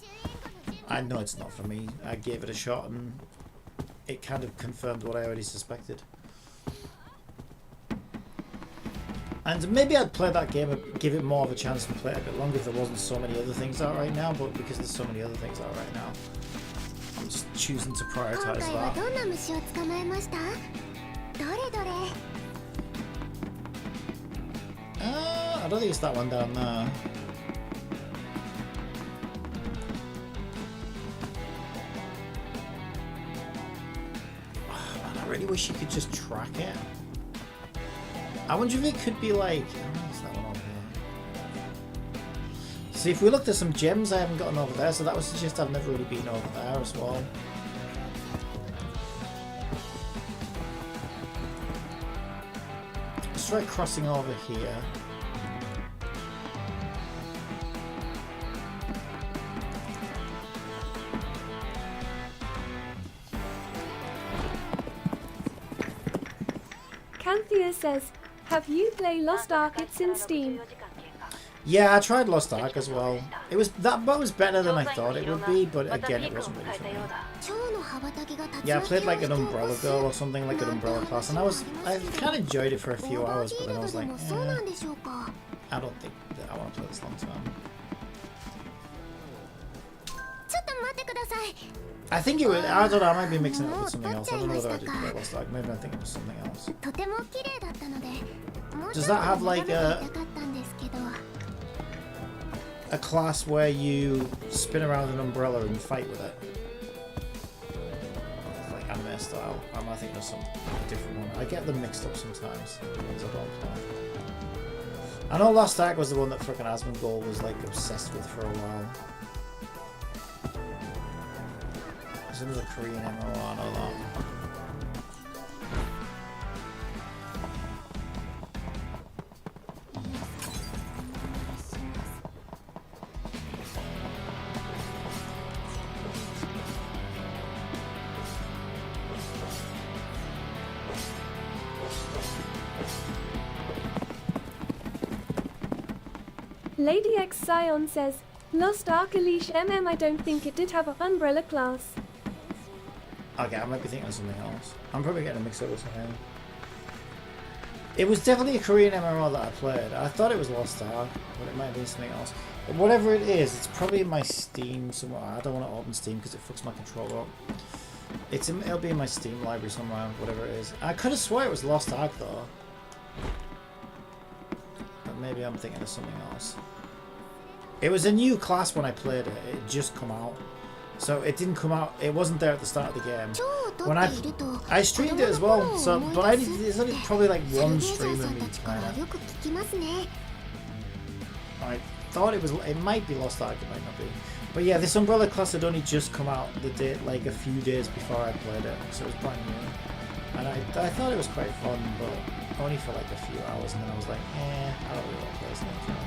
I know it's not for me. I gave it a shot and it kind of confirmed what I already suspected. And maybe I'd play that game and give it more of a chance and play it a bit longer if there wasn't so many other things out right now, but because there's so many other things out right now, I'm just choosing to prioritize that. I don't think it's that one down there. really wish you could just track it. I wonder if it could be like... Oh, what's that one over here? See, if we looked at some gems I haven't gotten over there, so that would suggest I've never really been over there as well. Let's try crossing over here. Canthea says, have you played Lost Ark? It's in Steam. Yeah, I tried Lost Ark as well. It was better than I thought it would be, but again, it wasn't really for me. Yeah, I played like an Umbrella Girl or something, like an Umbrella class, and I kind of enjoyed it for a few hours, but then I was like, I don't think that I want to play this long term. I think it was, I don't know, I might be mixing it up with something else. I don't know whether I did play Lost Ark. Maybe I think it was something else. Does that have like a class where you spin around an umbrella and fight with it? Like anime style. Am I thinking of some different one? I get them mixed up sometimes. Because I don't play. I know Lost Ark was the one that fucking Asmongold was like obsessed with for a while. It was a Korean MMO, I know that. Lady X Scion says, Lost Ark Elish MM, I don't think it did have an umbrella class. Okay, I might be thinking of something else. I'm probably getting a mix up with something. It was definitely a Korean MMO that I played. I thought it was Lost Ark, but it might be something else. But whatever it is, it's probably in my Steam somewhere. I don't want to open Steam because it fucks my controller up. It'll be in my Steam library somewhere, whatever it is. I could have swore it was Lost Ark though. But maybe I'm thinking of something else. It was a new class when I played it. It had just come out. So it didn't come out, it wasn't there at the start of the game. When I streamed it as well, so but there's only probably like one stream of me playing it. I thought it might be Lost Ark, it might not be. But yeah, this Umbrella class had only just come out the day, like a few days before I played it, so it was brand new. And I thought it was quite fun, but only for like a few hours, and then I was like, I don't really want to play this next time.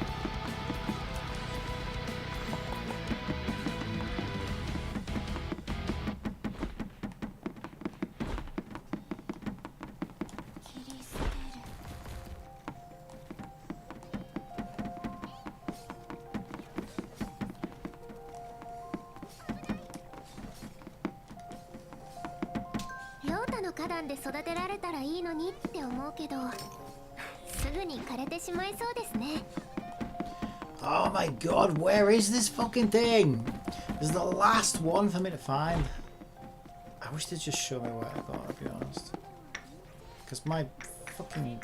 Oh my god, where is this fucking thing? This is the last one for me to find. I wish they'd just show me where I got, to be honest. Because my fucking...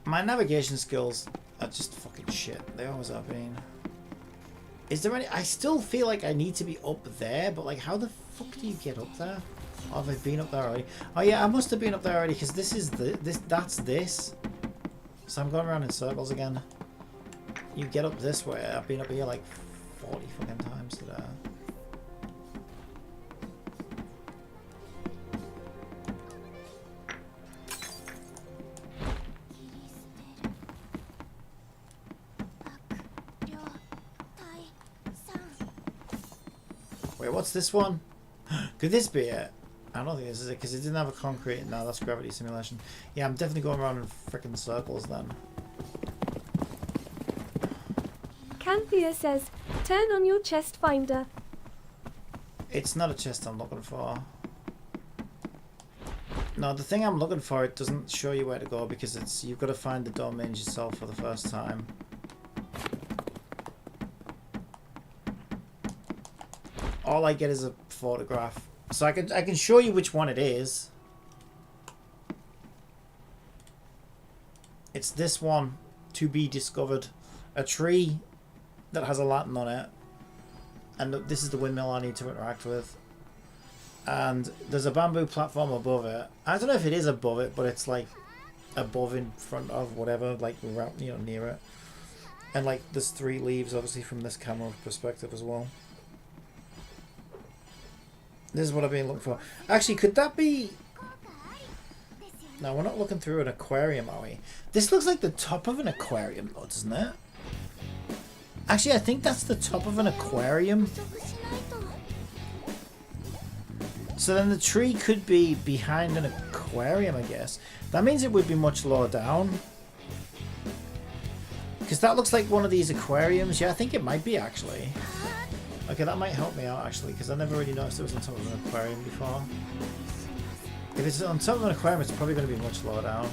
my navigation skills are just fucking shit. They always have been. Is there any... I still feel like I need to be up there, but like how the fuck do you get up there? Oh, have I been up there already? Oh yeah, I must have been up there already because this is that's this. So I'm going around in circles again. You get up this way. I've been up here like 40 fucking times today. Wait, what's this one? Could this be it? I don't think this is it because it didn't have a concrete. No, that's gravity simulation. Yeah, I'm definitely going around in freaking circles then. Canthea says, turn on your chest finder. It's not a chest I'm looking for. No, the thing I'm looking for, it doesn't show you where to go because it's you've got to find the domains yourself for the first time. All I get is a photograph. So I can show you which one it is. It's this one, to be discovered. A tree that has a lantern on it. And this is the windmill I need to interact with. And there's a bamboo platform above it. I don't know if it is above it, but it's like above in front of whatever, like around, you know, near it. And like there's 3 leaves obviously from this camera perspective as well. This is what I've been looking for. Actually, could that be... No, we're not looking through an aquarium, are we? This looks like the top of an aquarium though, doesn't it? Actually, I think that's the top of an aquarium. So then the tree could be behind an aquarium, I guess. That means it would be much lower down. Because that looks like one of these aquariums. Yeah, I think it might be actually. Okay, that might help me out actually, because I never really noticed it was on top of an aquarium before. If it's on top of an aquarium, it's probably going to be much lower down.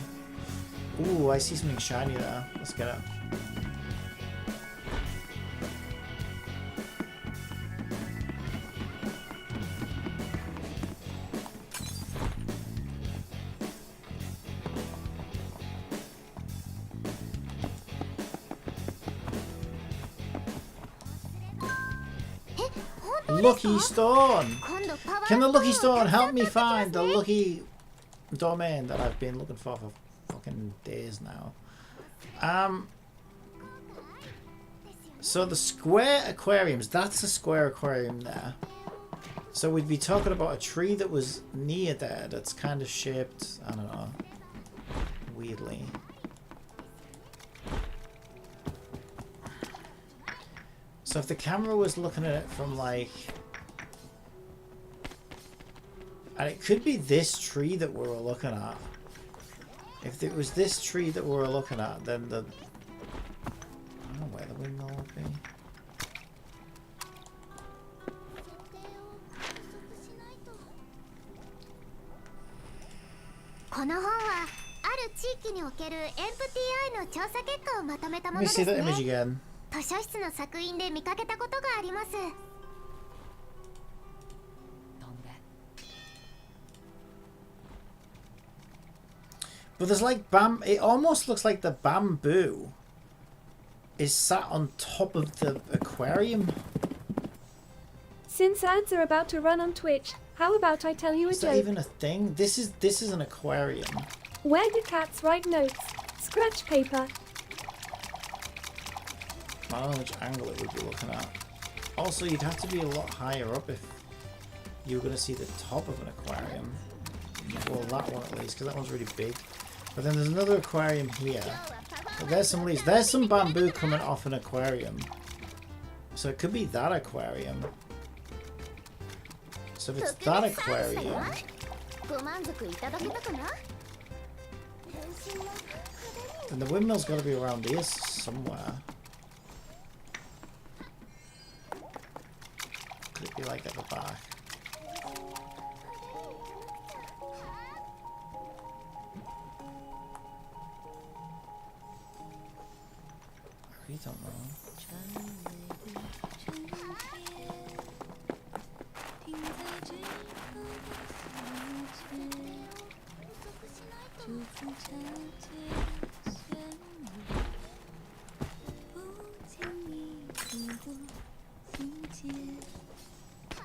Ooh, I see something shiny there. Let's get it. Lucky Stone! Can the Lucky Stone help me find the lucky domain that I've been looking for fucking days now? So the square aquariums, that's a square aquarium there. So we'd be talking about a tree that was near there that's kind of shaped, I don't know, weirdly. So if the camera was looking at it from like... And it could be this tree that we were looking at. If it was this tree that we were looking at, then the... I don't know where the windmill would be. Let me see the image again. 図書室の作品で見かけたことがあります。 But there's like it almost looks like the bamboo is sat on top of the aquarium. Since ads are about to run on Twitch, how about I tell you a Is joke? that even a thing? This is an aquarium. Where do cats write notes? Scratch paper. I don't know which angle it would be looking at. Also, you'd have to be a lot higher up if you were going to see the top of an aquarium. Well, that one at least, because that one's really big. But then there's another aquarium here. But there's some leaves. There's some bamboo coming off an aquarium. So it could be that aquarium. So if it's that aquarium... then the windmill's got to be around here somewhere. Could it be like at the back? I really don't know.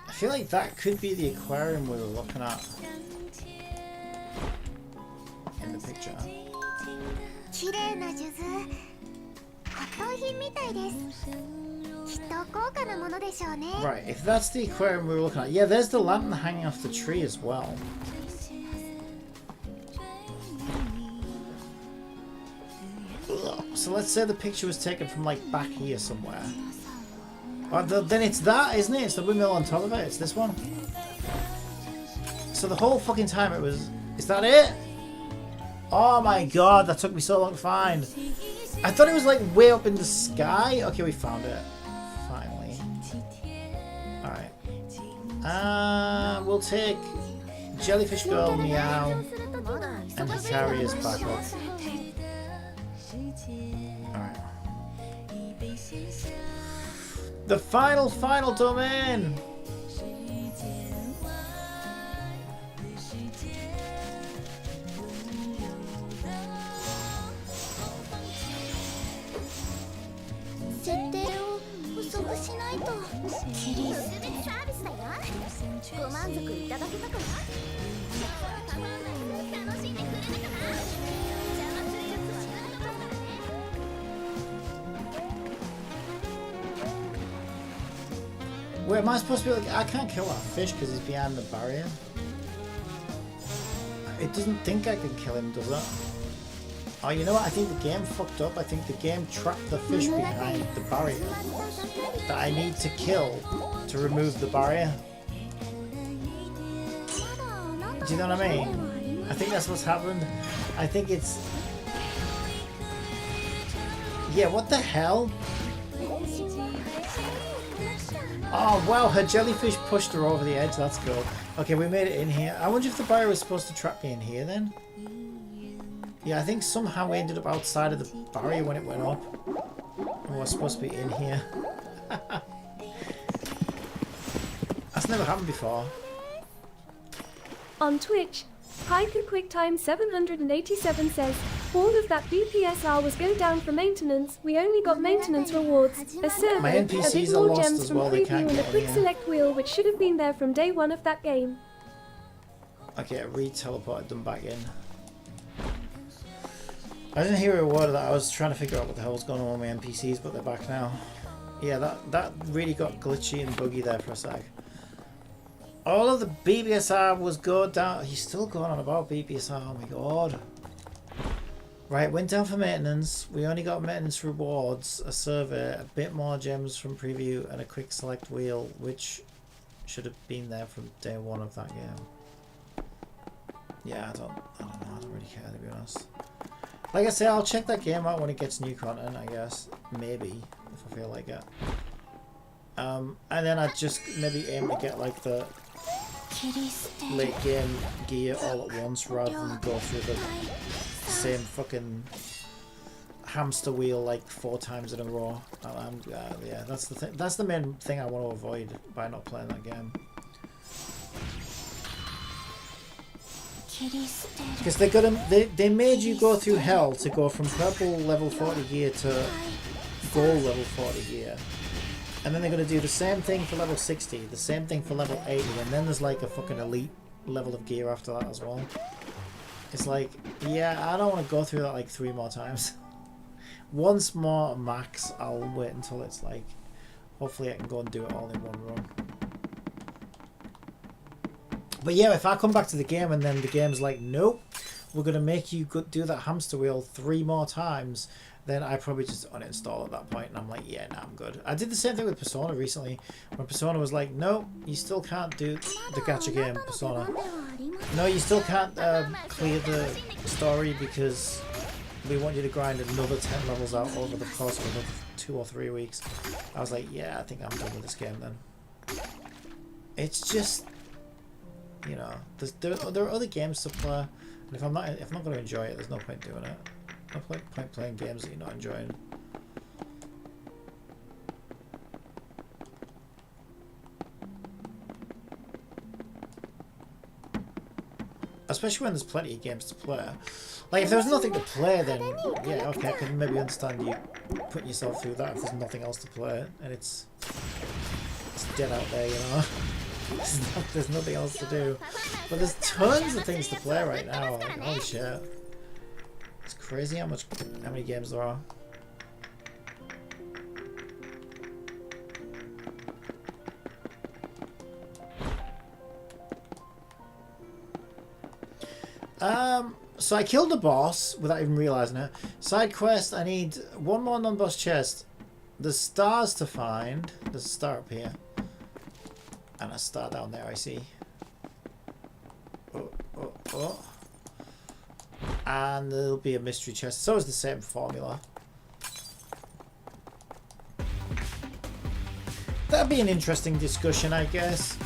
I feel like that could be the aquarium we were looking at in the picture. Right, if that's the aquarium we were looking at. Yeah, there's the lantern hanging off the tree as well. So let's say the picture was taken from like back here somewhere. Then it's that, isn't it? It's the windmill on top of it. It's this one. So the whole fucking time it was... Is that it? Oh my god, that took me so long to find. I thought it was like way up in the sky. Okay, we found it. Finally. Alright. We'll take Jellyfish Girl, Meow, and Hikari as backup. Alright. The final domain! だよ。ご満足いただけたかな。楽しんでくれたかな。邪魔するやつは何とかすからね。 Wait, am I supposed to be like... I can't kill that fish because he's behind the barrier. It doesn't think I can kill him, does it? Oh, you know what? I think the game fucked up. I think the game trapped the fish behind the barrier that I need to kill to remove the barrier. Do you know what I mean? I think that's what's happened. I think it's... Yeah, what the hell? Oh wow, her jellyfish pushed her over the edge. That's cool. Okay, we made it in here. I wonder if the barrier was supposed to trap me in here then? Yeah, I think somehow we ended up outside of the barrier when it went up. And we're supposed to be in here. That's never happened before. On Twitch, Kaihou QuickTime 787 says, all of that BPSR was go down for maintenance. We only got maintenance rewards, a server, My a NPCs bit are more lost gems as from well, they preview can't and a get quick in here. select wheel which should have been there from day one of that game. Okay, re-teleported them back in. I didn't hear a word of that. I was trying to figure out what the hell was going on with my NPCs, but they're back now. Yeah, that really got glitchy and buggy there for a sec. All of the BBSR was go down. He's still going on about BBSR. Oh my god. Right, went down for maintenance. We only got maintenance rewards, a survey, a bit more gems from preview, and a quick select wheel, which should have been there from day one of that game. Yeah, I don't know. I don't really care, to be honest. Like I say, I'll check that game out when it gets new content, I guess. Maybe, if I feel like it. And then I'd just maybe aim to get like the late game gear all at once rather than go through the same fucking hamster wheel like 4 times in a row. Yeah, that's the thing. That's the main thing I want to avoid by not playing that game. Because they made you go through hell to go from purple level 40 gear to gold level 40 gear. And then they're going to do the same thing for level 60, the same thing for level 80, and then there's like a fucking elite level of gear after that as well. It's like, yeah, I don't want to go through that like 3 more times. Once more max, I'll wait until it's like, hopefully I can go and do it all in one run. But yeah, if I come back to the game and then the game's like, nope, we're going to make you do that hamster wheel 3 more times, then I probably just uninstall at that point, and I'm like, yeah, nah, I'm good. I did the same thing with Persona recently, when Persona was like, no, you still can't do the gacha game, Persona. No, you still can't clear the story because we want you to grind another 10 levels out over the course of another 2 or 3 weeks. I was like, yeah, I think I'm done with this game then. It's just, you know, there are other games to play, and if I'm not going to enjoy it, there's no point doing it. No point playing games that you're not enjoying. Especially when there's plenty of games to play. Like if there's nothing to play, then yeah, okay, I can maybe understand you putting yourself through that if there's nothing else to play and it's dead out there, you know. There's nothing else to do. But there's tons of things to play right now. Like, holy shit. It's crazy how many games there are. So I killed the boss without even realizing it. Side quest, I need 1 more non-boss chest. There's stars to find. There's a star up here. And a star down there, I see. Oh. And there'll be a mystery chest. It's always the same formula. That'd be an interesting discussion, I guess.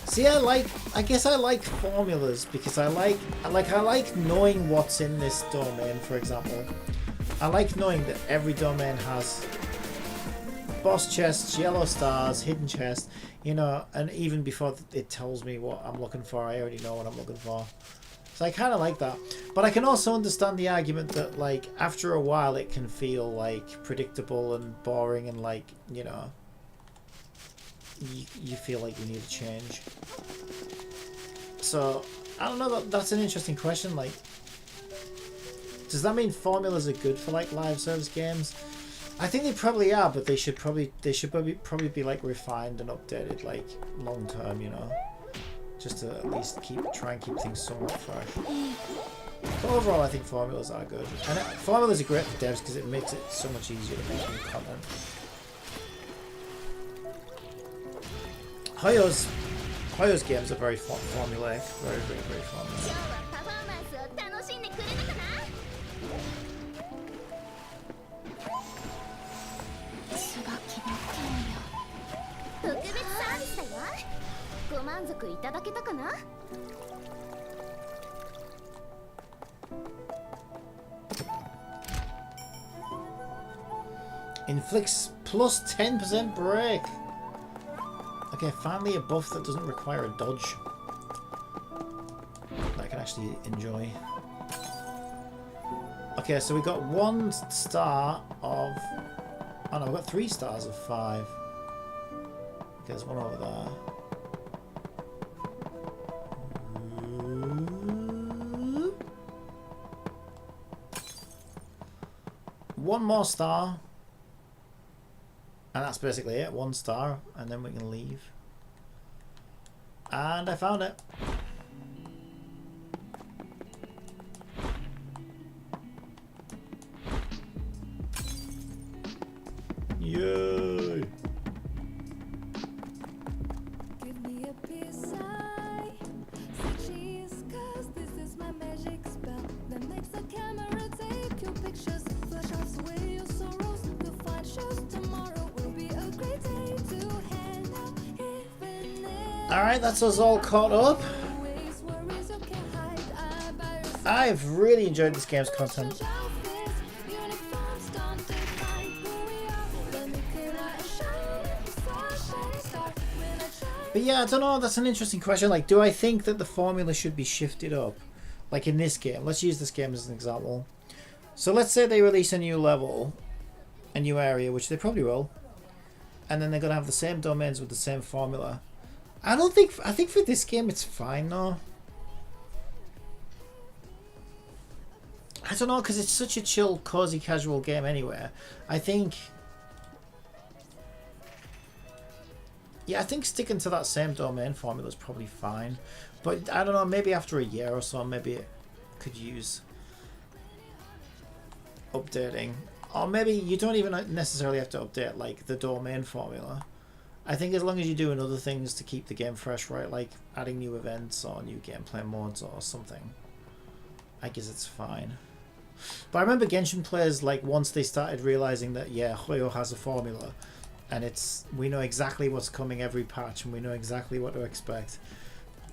See, I guess I like formulas because I like knowing what's in this domain, for example. I like knowing that every domain has boss chests, yellow stars, hidden chests, you know, and even before it tells me what I'm looking for, I already know what I'm looking for. So I kind of like that. But I can also understand the argument that, like, after a while it can feel, like, predictable and boring and, like, you know, you feel like you need a change. So I don't know. That's an interesting question. Like, does that mean formulas are good for like live service games? I think they probably are, but they should probably be like refined and updated like long term, you know, just to at least try and keep things somewhat fresh. But overall, I think formulas are good, and formulas are great for devs because it makes it so much easier to make new content. Hoyo's games are very formulaic, very formulaic. パフォーマンスを楽しんでくれたかな。椿の剣よ。特別サービスだよ。ご満足いただけたかな。Inflicts plus 10% break. Okay, finally a buff that doesn't require a dodge. That I can actually enjoy. Okay, so we got 1 star of... Oh no, we've got 3 stars of 5. Okay, there's one over there. One more star. And that's basically it, 1 star, and then we can leave. And I found it. Yay! Give me a piece eye, say cheese, 'cause this is my magic spell that makes the camera take your pictures, flush out away your sorrows. You'll find shows tomorrow will be a great day to hang out, even if Alright, that's us all caught up. always worries you can't hide. I buy your I've really enjoyed this game's content. outfits, uniforms don't define who we are. Let me clear out a shining star when I try. But yeah, I don't know, that's an interesting question. Like, do I think that the formula should be shifted up? Like in this game, let's use this game as an example. So let's say they release a new level, a new area, which they probably will, and then they're going to have the same domains with the same formula. I think for this game it's fine though. I don't know, because it's such a chill, cozy, casual game anyway. I think sticking to that same domain formula is probably fine. But I don't know, maybe after a year or so, maybe it could use updating. Or maybe you don't even necessarily have to update like the domain formula. I think as long as you're doing other things to keep the game fresh, right? Like adding new events or new gameplay modes or something, I guess it's fine. But I remember Genshin players, like, once they started realizing that, yeah, Hoyo has a formula and we know exactly what's coming every patch and we know exactly what to expect.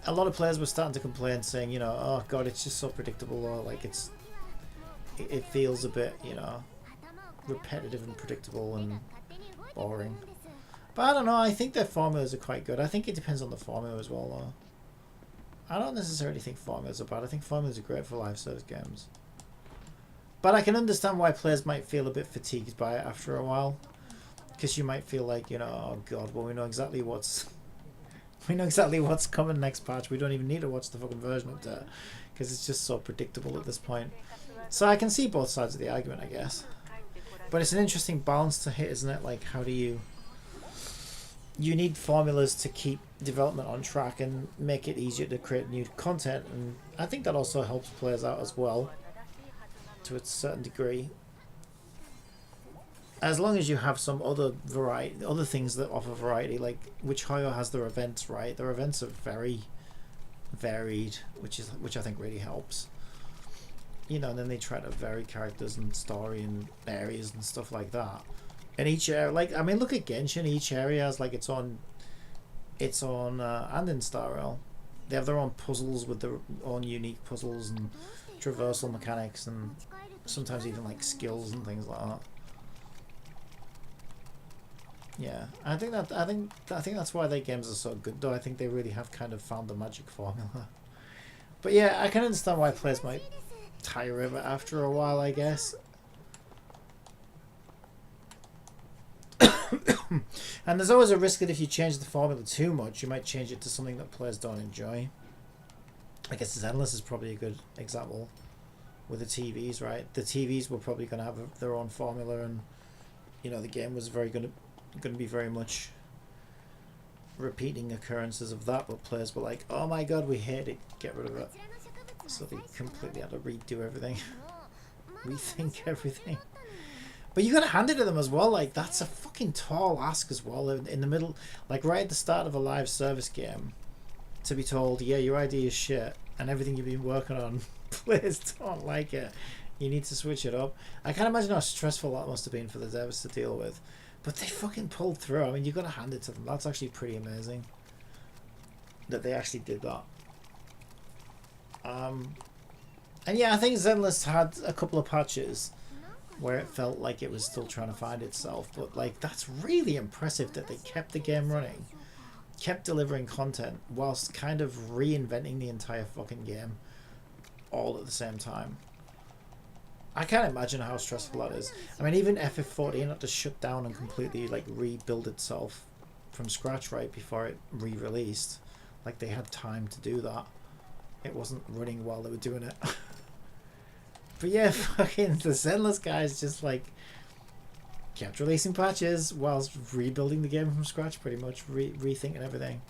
A lot of players were starting to complain, saying, you know, oh god, it's just so predictable, or like it feels a bit, you know, repetitive and predictable and boring. But I don't know, I think their formulas are quite good. I think it depends on the formula as well though. I don't necessarily think formulas are bad. I think formulas are great for live service games. But I can understand why players might feel a bit fatigued by it after a while. Because you might feel like, you know, oh god, well we know exactly what's coming next patch. We don't even need to watch the fucking version update. Because it's just so predictable at this point. So I can see both sides of the argument, I guess. But it's an interesting balance to hit, isn't it? Like, how do you need formulas to keep development on track and make it easier to create new content, and I think that also helps players out as well to a certain degree, as long as you have some other things that offer variety, like which Hoyo has their events, right? Their events are very varied, which I think really helps, you know. And then they try to vary characters and story and areas and stuff like that. And each area, like, I mean, look at Genshin. Each area has like its own, and in Star Rail, they have their own puzzles with their own unique puzzles and traversal mechanics, and sometimes even like skills and things like that. Yeah, I think that's why their games are so good, though. I think they really have kind of found the magic formula. But yeah, I can understand why players might tire of it after a while, I guess. And there's always a risk that if you change the formula too much, you might change it to something that players don't enjoy. I guess Zenless is probably a good example with the TVs, right? The TVs were probably going to have their own formula, and you know the game was going to be very much repeating occurrences of that, but players were like, oh my god, we hate it, get rid of it. So they completely had to redo everything, rethink everything. But you gotta hand it to them as well, like that's a fucking tall ask as well, in the middle, like right at the start of a live service game, to be told, yeah, your idea is shit and everything you've been working on, players don't like it, you need to switch it up. I can't imagine how stressful that must have been for the devs to deal with, but they fucking pulled through. I mean, you gotta hand it to them. That's actually pretty amazing that they actually did that. And yeah, I think Zenless had a couple of patches where it felt like it was still trying to find itself, but like that's really impressive that they kept the game running, kept delivering content whilst kind of reinventing the entire fucking game all at the same time. I can't imagine how stressful that is. I mean, even FF14 had to shut down and completely like rebuild itself from scratch right before it re-released. Like they had time to do that. It wasn't running while they were doing it. But yeah, fucking the Zenless guys just like kept releasing patches whilst rebuilding the game from scratch, pretty much rethinking everything.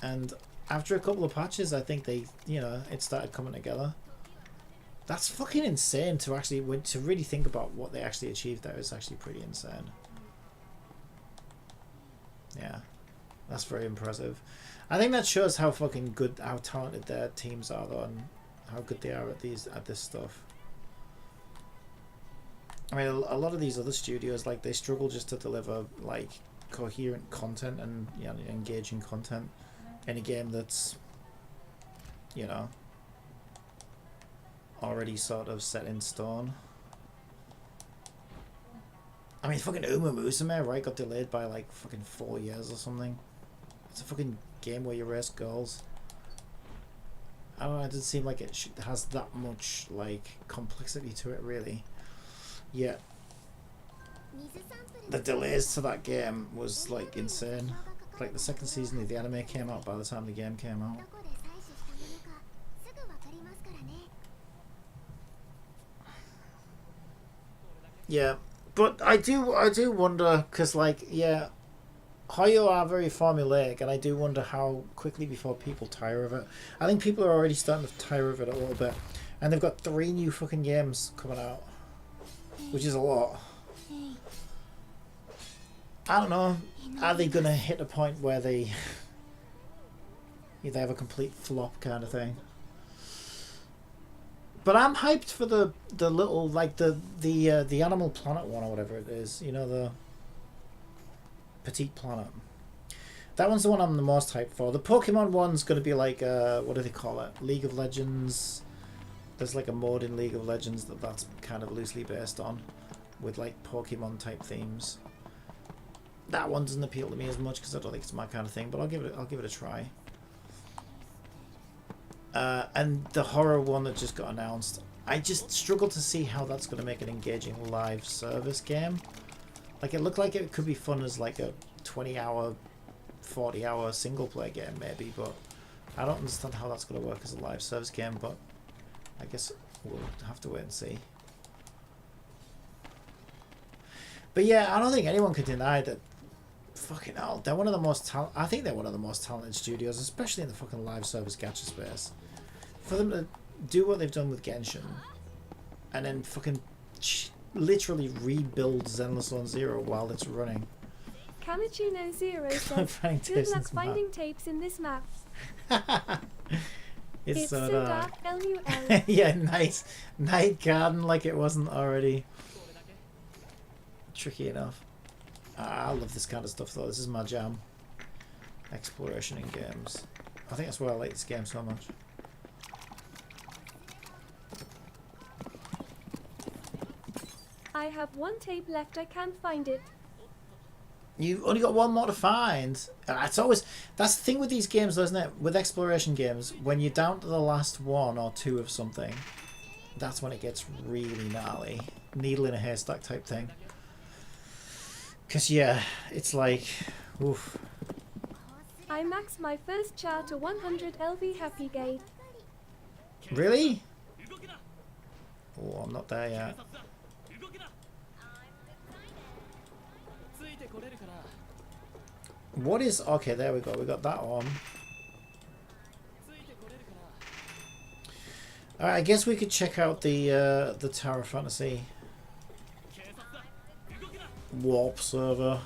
And after a couple of patches, I think they, you know, it started coming together. That's fucking insane to actually, to really think about what they actually achieved there is actually pretty insane. Yeah, that's very impressive. I think that shows how fucking good, how talented their teams are though, and how good they are at this stuff. I mean, a lot of these other studios, like, they struggle just to deliver like coherent content and, you know, engaging content in a game that's, you know, already sort of set in stone. I mean, fucking Uma Musume, right, got delayed by like fucking 4 years or something. It's a fucking game where you race girls. I don't know, it doesn't seem like it has that much like complexity to it really. Yeah, the delays to that game was like insane. Like the second season of the anime came out by the time the game came out. Yeah, but I do wonder, because like, yeah, Hoyo are very formulaic, and I do wonder how quickly before people tire of it. I think people are already starting to tire of it a little bit, and they've got 3 new fucking games coming out, which is a lot. I don't know, are they gonna hit a point where they either have a complete flop kind of thing? But I'm hyped for the little, like the Animal Planet one or whatever it is, you know, the Petite Planet. That one's the one I'm the most hyped for. The Pokemon one's going to be like, what do they call it? League of Legends. There's like a mode in League of Legends that's kind of loosely based on, with like Pokemon type themes. That one doesn't appeal to me as much because I don't think it's my kind of thing, but I'll give it a try. And the horror one that just got announced, I just struggle to see how that's going to make an engaging live service game. Like, it looked like it could be fun as like a 20-hour, 40-hour single player game maybe, but I don't understand how that's going to work as a live service game, but I guess we'll have to wait and see. But yeah, I don't think anyone can deny that, fucking hell, they're one of the most I think they're one of the most talented studios, especially in the fucking live service gacha space. For them to do what they've done with Genshin, and then fucking literally rebuild Zenless Zone Zero while it's running. Kamachino Zero says, good luck finding tapes in this map. It's so dark, LUL. Yeah, nice. Night Garden, like it wasn't already tricky enough. I love this kind of stuff though. This is my jam. Exploration in games. I think that's why I like this game so much. I have 1 tape left, I can't find it. You've only got 1 more to find. It's always, that's the thing with these games though, isn't it? With exploration games, when you're down to the last 1 or 2 of something, that's when it gets really gnarly. Needle in a haystack type thing. Because, yeah, it's like... Oof. I maxed my first char to 100 LV Happy Gate. Really? Oh, I'm not there yet. What is... Okay, there we go. We got that on. Alright, I guess we could check out the Tower of Fantasy warp server.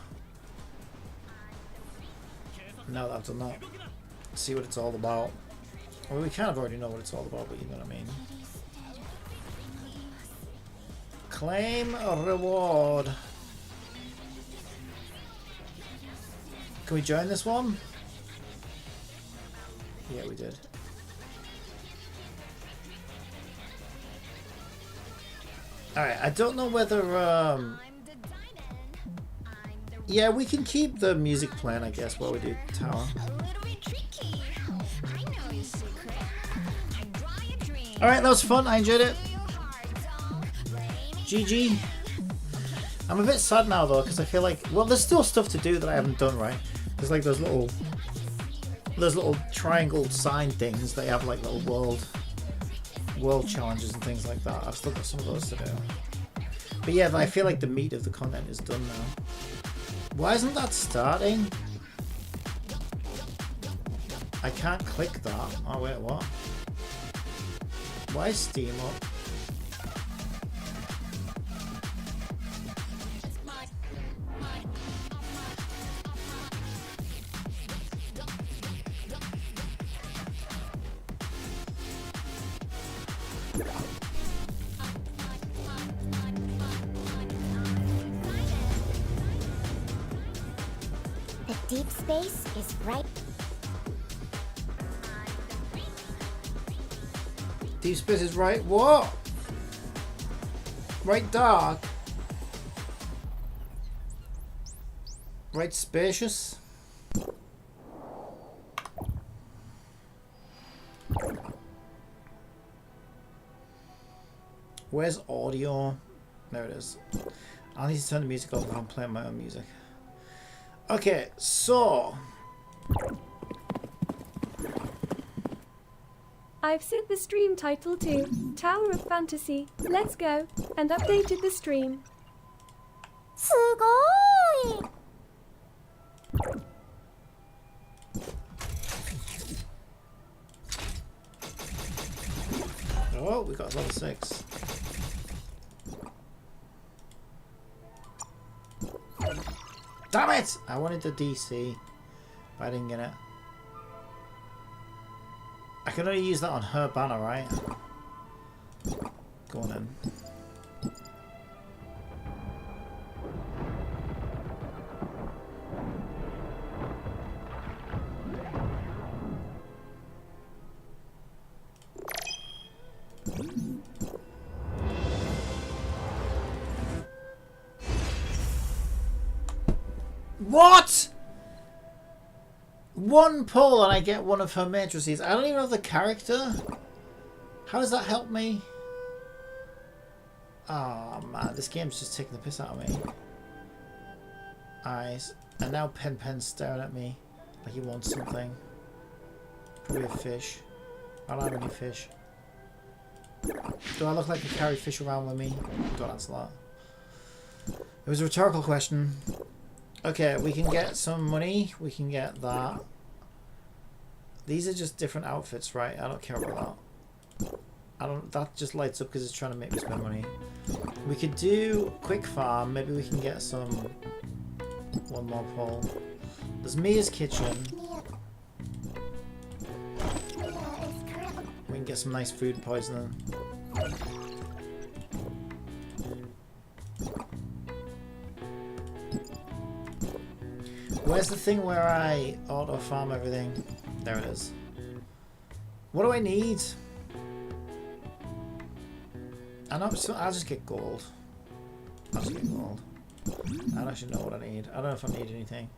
Now that I've done that, see what it's all about. Well, we kind of already know what it's all about, but you know what I mean. Claim a reward. Can we join this one? Yeah, we did. Alright, I don't know whether yeah, we can keep the music playing, I guess, while we do Tower. Alright, that was fun. I enjoyed it. GG. I'm a bit sad now, though, because I feel like... Well, there's still stuff to do that I haven't done, right? There's like those little triangle sign things. They have like little world challenges and things like that. I've still got some of those to do. But yeah, I feel like the meat of the content is done now. Why isn't that starting? I can't click that. Oh wait, what? Why is Steam up? The deep space is right. Deep space is right. What? Right dark. Right spacious. Where's audio? There it is. I need to turn the music off if I'm playing my own music. Okay, so I've set the stream title to Tower of Fantasy. Let's go. And updated the stream. すごい oh, we got level 6. Damn it! I wanted the DC, but I didn't get it. I can only use that on her banner, right? Go on in. What? One pull and I get one of her matrices. I don't even have the character. How does that help me? Oh man, this game's just taking the piss out of me. Eyes. And now Pen's staring at me like he wants something. Probably a fish. I don't have any fish. Do I look like I carry fish around with me? Don't answer that. It was a rhetorical question. Okay, we can get some money. We can get that. These are just different outfits, right? I don't care about that. I don't. That just lights up because it's trying to make me spend money. We could do quick farm. Maybe we can get some. One more pole. There's Mia's kitchen. We can get some nice food poisoning. Where's the thing where I auto farm everything? There it is. What do I need? I'll just get gold. I'll just get gold. I don't actually know what I need. I don't know if I need anything.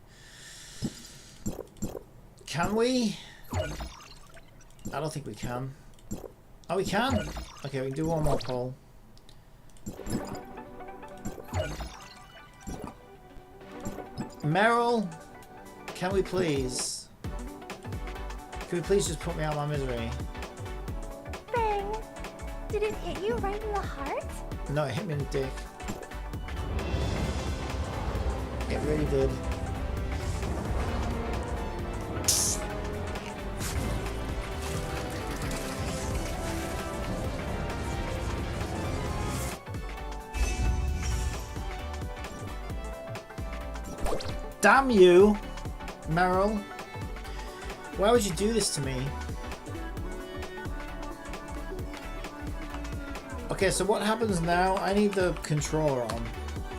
Can we? I don't think we can. Oh, we can? Okay, we can do one more poll. Meryl, can we please? Can we please just put me out of my misery? Bang! Did it hit you right in the heart? No, it hit me in the dick. It really did. Damn you, Meryl. Why would you do this to me? Okay, so what happens now? I need the controller on.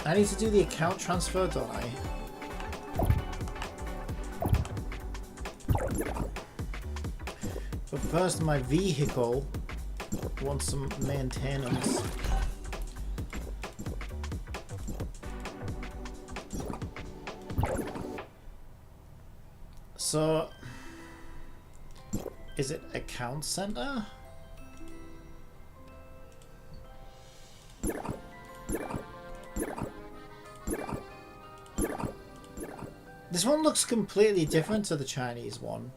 I need to do the account transfer, don't I? But first, my vehicle wants some maintenance. So, is it account center? This one looks completely different to the Chinese one.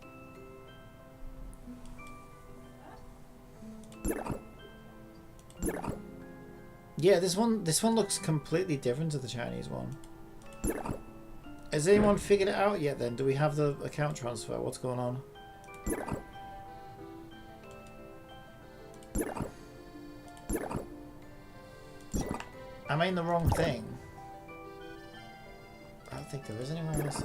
Yeah, this one looks completely different to the Chinese one. Has anyone figured it out yet then? Do we have the account transfer? What's going on? Am I in the wrong thing? I don't think there is anywhere else.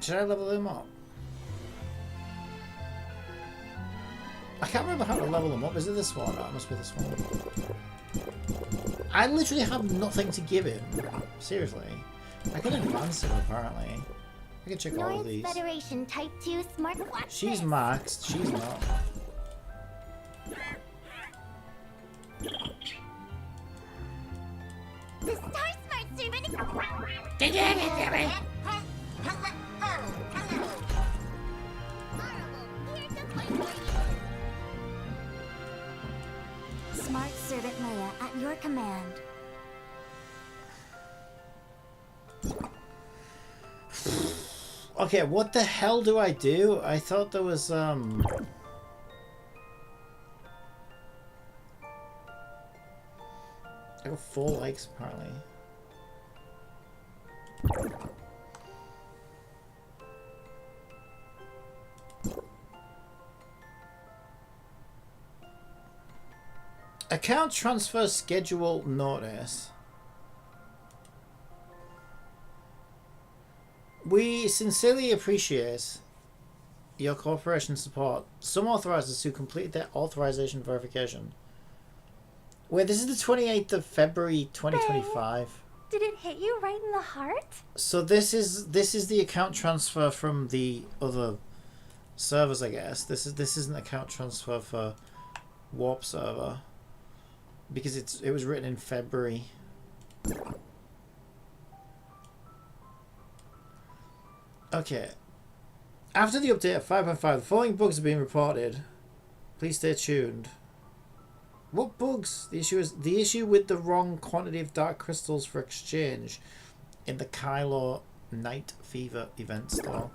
Should I level him up? I can't remember how to level him up. Is it this one? Oh, it must be this one. I literally have nothing to give him. Seriously. I can advance him apparently. I can check all of these. Federation Type 2 smartwatch. She's maxed. She's not. The Star Smart Servant. Smart Servant Maya at your command. Okay, what the hell do I do? I thought there was I got 4 likes apparently. Account transfer schedule notice. We sincerely appreciate your cooperation and support. Some authorizers who completed their authorization verification. Wait, this is the 28th of February 2025. Did it hit you right in the heart? So this is the account transfer from the other servers, I guess. This is an account transfer for Warp server because it was written in February. Okay. After the update of 5.5, the following bugs are being reported. Please stay tuned. What bugs? The issue with the wrong quantity of dark crystals for exchange in the Kaihou Night Fever event store.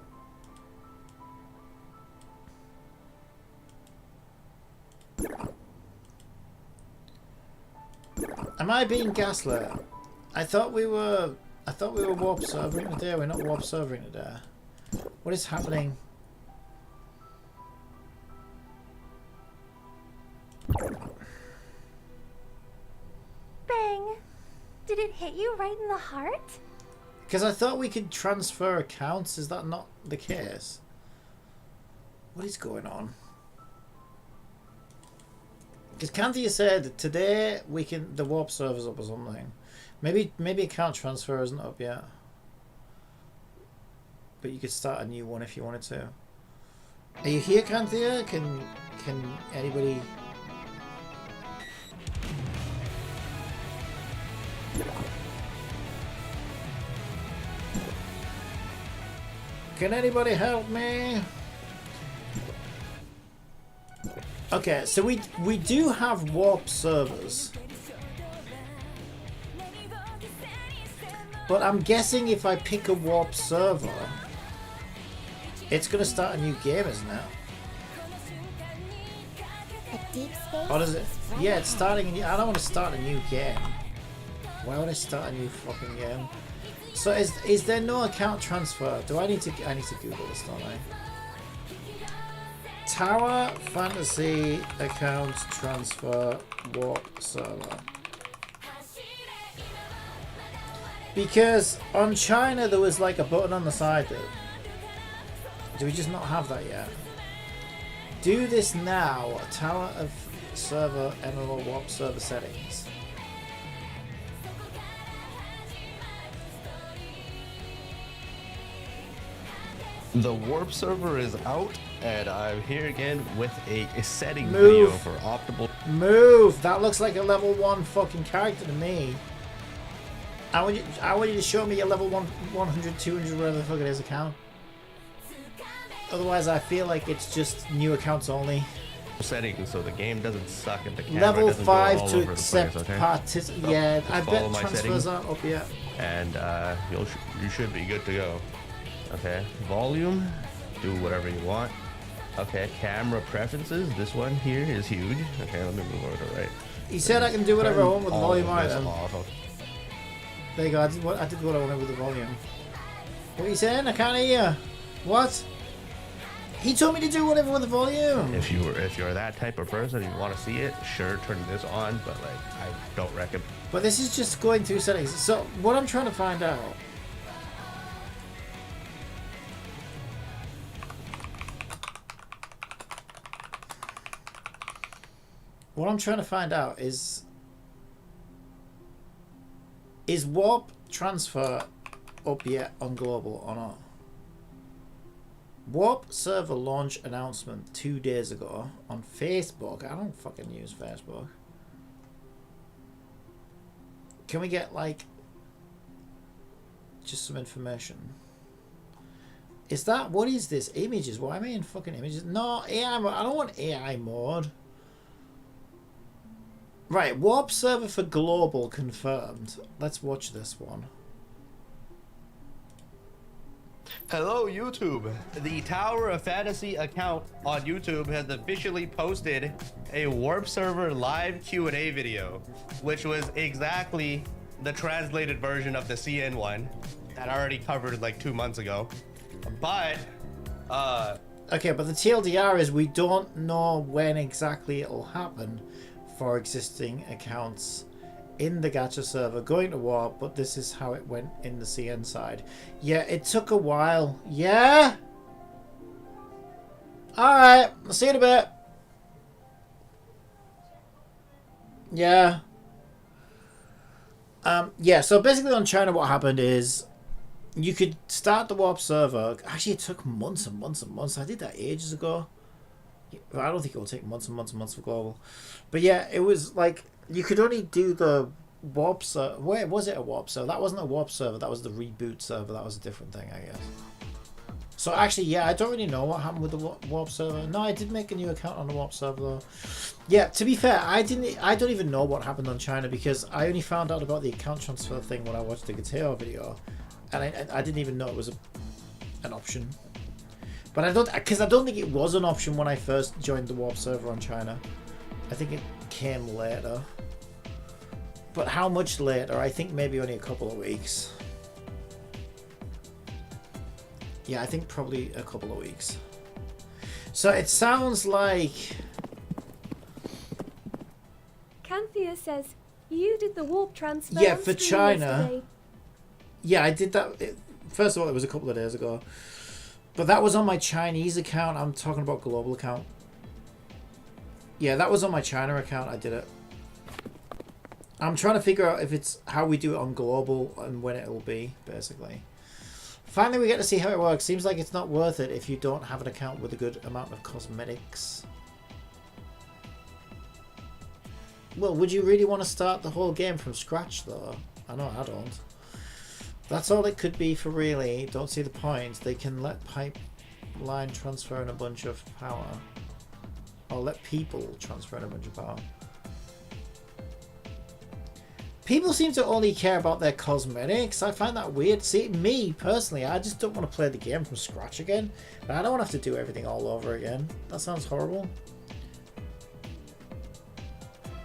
Am I being gaslit? I thought we were warp servering today. We're not warp servering today. What is happening? Bang! Did it hit you right in the heart? Because I thought we could transfer accounts. Is that not the case? What is going on? Because Candia said today we can the warp server's up or something. Maybe account transfer isn't up yet. But you could start a new one if you wanted to. Are you here, Candia? Can anybody? Can anybody help me? Okay, so we do have warp servers. But I'm guessing if I pick a warp server, it's gonna start a new game, isn't it? A deep space? Or does it? Yeah, it's starting a new, I don't want to start a new game. Why would I start a new fucking game? So is there no account transfer? I need to Google this, don't I? Tower Fantasy account transfer warp server. Because on China there was like a button on the side that... Do we just not have that yet? Do this now. Tower of server MMO warp server settings. The warp server is out, and I'm here again with a setting Move. video for optimal. Move! That looks like a level 1 fucking character to me. I want you to show me your level 100, 200, whatever the fuck it is account. Otherwise I feel like it's just new accounts only. Settings so the game doesn't suck and the camera Level doesn't go 5 all to over accept the place, okay? participate. So, Yeah, just I follow bet my transfers settings. aren't up yet. And you should be good to go. Okay, volume, do whatever you want. Okay, camera preferences. This one here is huge. Okay, let me move over to the right. He said I can do whatever I want with the All volume of this item. off. There you go, I did what I wanted with the volume. What are you saying? I can't hear you. What? He told me to do whatever with the volume. If you're that type of person, you want to see it, sure, turn this on. But like, I don't recommend. But this is just going through settings. So what I'm trying to find out. What I'm trying to find out is warp transfer up yet on global or not? Warp server launch announcement 2 days ago on Facebook. I don't fucking use Facebook. Can we get like just some information? Is that, what is this? Images? Why am I in fucking images? No, AI mode. I don't want AI mode. Right, warp server for global confirmed. Let's watch this one. Hello, YouTube. The Tower of Fantasy account on YouTube has officially posted a warp server live Q&A video, which was exactly the translated version of the CN one that I already covered like 2 months ago. But okay, but the TLDR is we don't know when exactly it'll happen for existing accounts in the gacha server going to warp, but this is how it went in the CN side. Yeah, it took a while. Yeah? Alright, I'll see you in a bit. Yeah. Yeah, so basically on China what happened is you could start the warp server. Actually, it took months and months and months. I did that ages ago. I don't think it will take months and months and months for global. But yeah, it was like you could only do the warp server. Wait, was it a warp server? That wasn't a warp server. That was the reboot server. That was a different thing, I guess. So actually, yeah, I don't really know what happened with the warp server. No, I did make a new account on the warp server though. Yeah, to be fair, I don't even know what happened on China because I only found out about the account transfer thing when I watched the Kaihou video, and I didn't even know it was an option. But I don't think it was an option when I first joined the warp server on China. I think it came later. But how much later? I think maybe only a couple of weeks. Yeah, I think probably a couple of weeks. So it sounds like... Canthea says, you did the warp transfer Yeah, on for stream China. yesterday. Yeah, I did that. First of all, it was a couple of days ago. But that was on my Chinese account. I'm talking about global account. Yeah, that was on my China account. I did it. I'm trying to figure out if it's how we do it on global and when it'll be, basically. Finally, we get to see how it works. Seems like it's not worth it if you don't have an account with a good amount of cosmetics. Well, would you really want to start the whole game from scratch, though? I know I don't. That's all it could be for really. Don't see the point. They can let pipeline transfer in a bunch of power. Or let people transfer in a bunch of power. People seem to only care about their cosmetics. I find that weird. See, me, personally, I just don't want to play the game from scratch again. But I don't want to have to do everything all over again. That sounds horrible.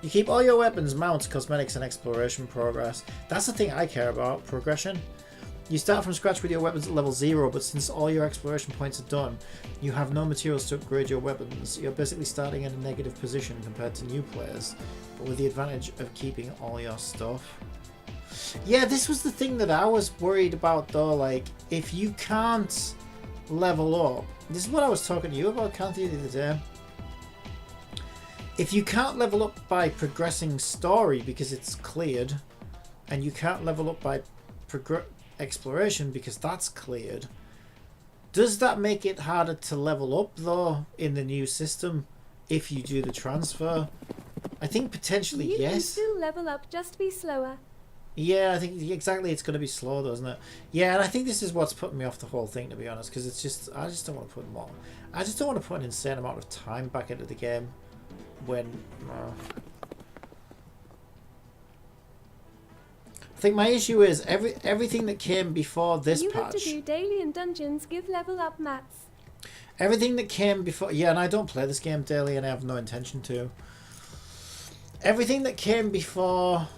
You keep all your weapons, mounts, cosmetics, and exploration progress. That's the thing I care about, progression. You start from scratch with your weapons at level 0, but since all your exploration points are done, you have no materials to upgrade your weapons. You're basically starting in a negative position compared to new players, but with the advantage of keeping all your stuff. Yeah, this was the thing that I was worried about though, like, if you can't level up, this is what I was talking to you about, Canthea, the other day. If you can't level up by progressing story because it's cleared, and you can't level up by exploration because that's cleared, does that make it harder to level up though in the new system if you do the transfer? I think potentially You can yes. still level up, just be slower. Yeah, I think exactly it's going to be slow, doesn't it? Yeah, and I think this is what's putting me off the whole thing, to be honest, because it's just I just don't want to put more. I just don't want to put an insane amount of time back into the game when. I think my issue is everything that came before this You patch. have to do daily and dungeons, give level up mats. Everything that came before, yeah, and I don't play this game daily, and I have no intention to. Everything that came before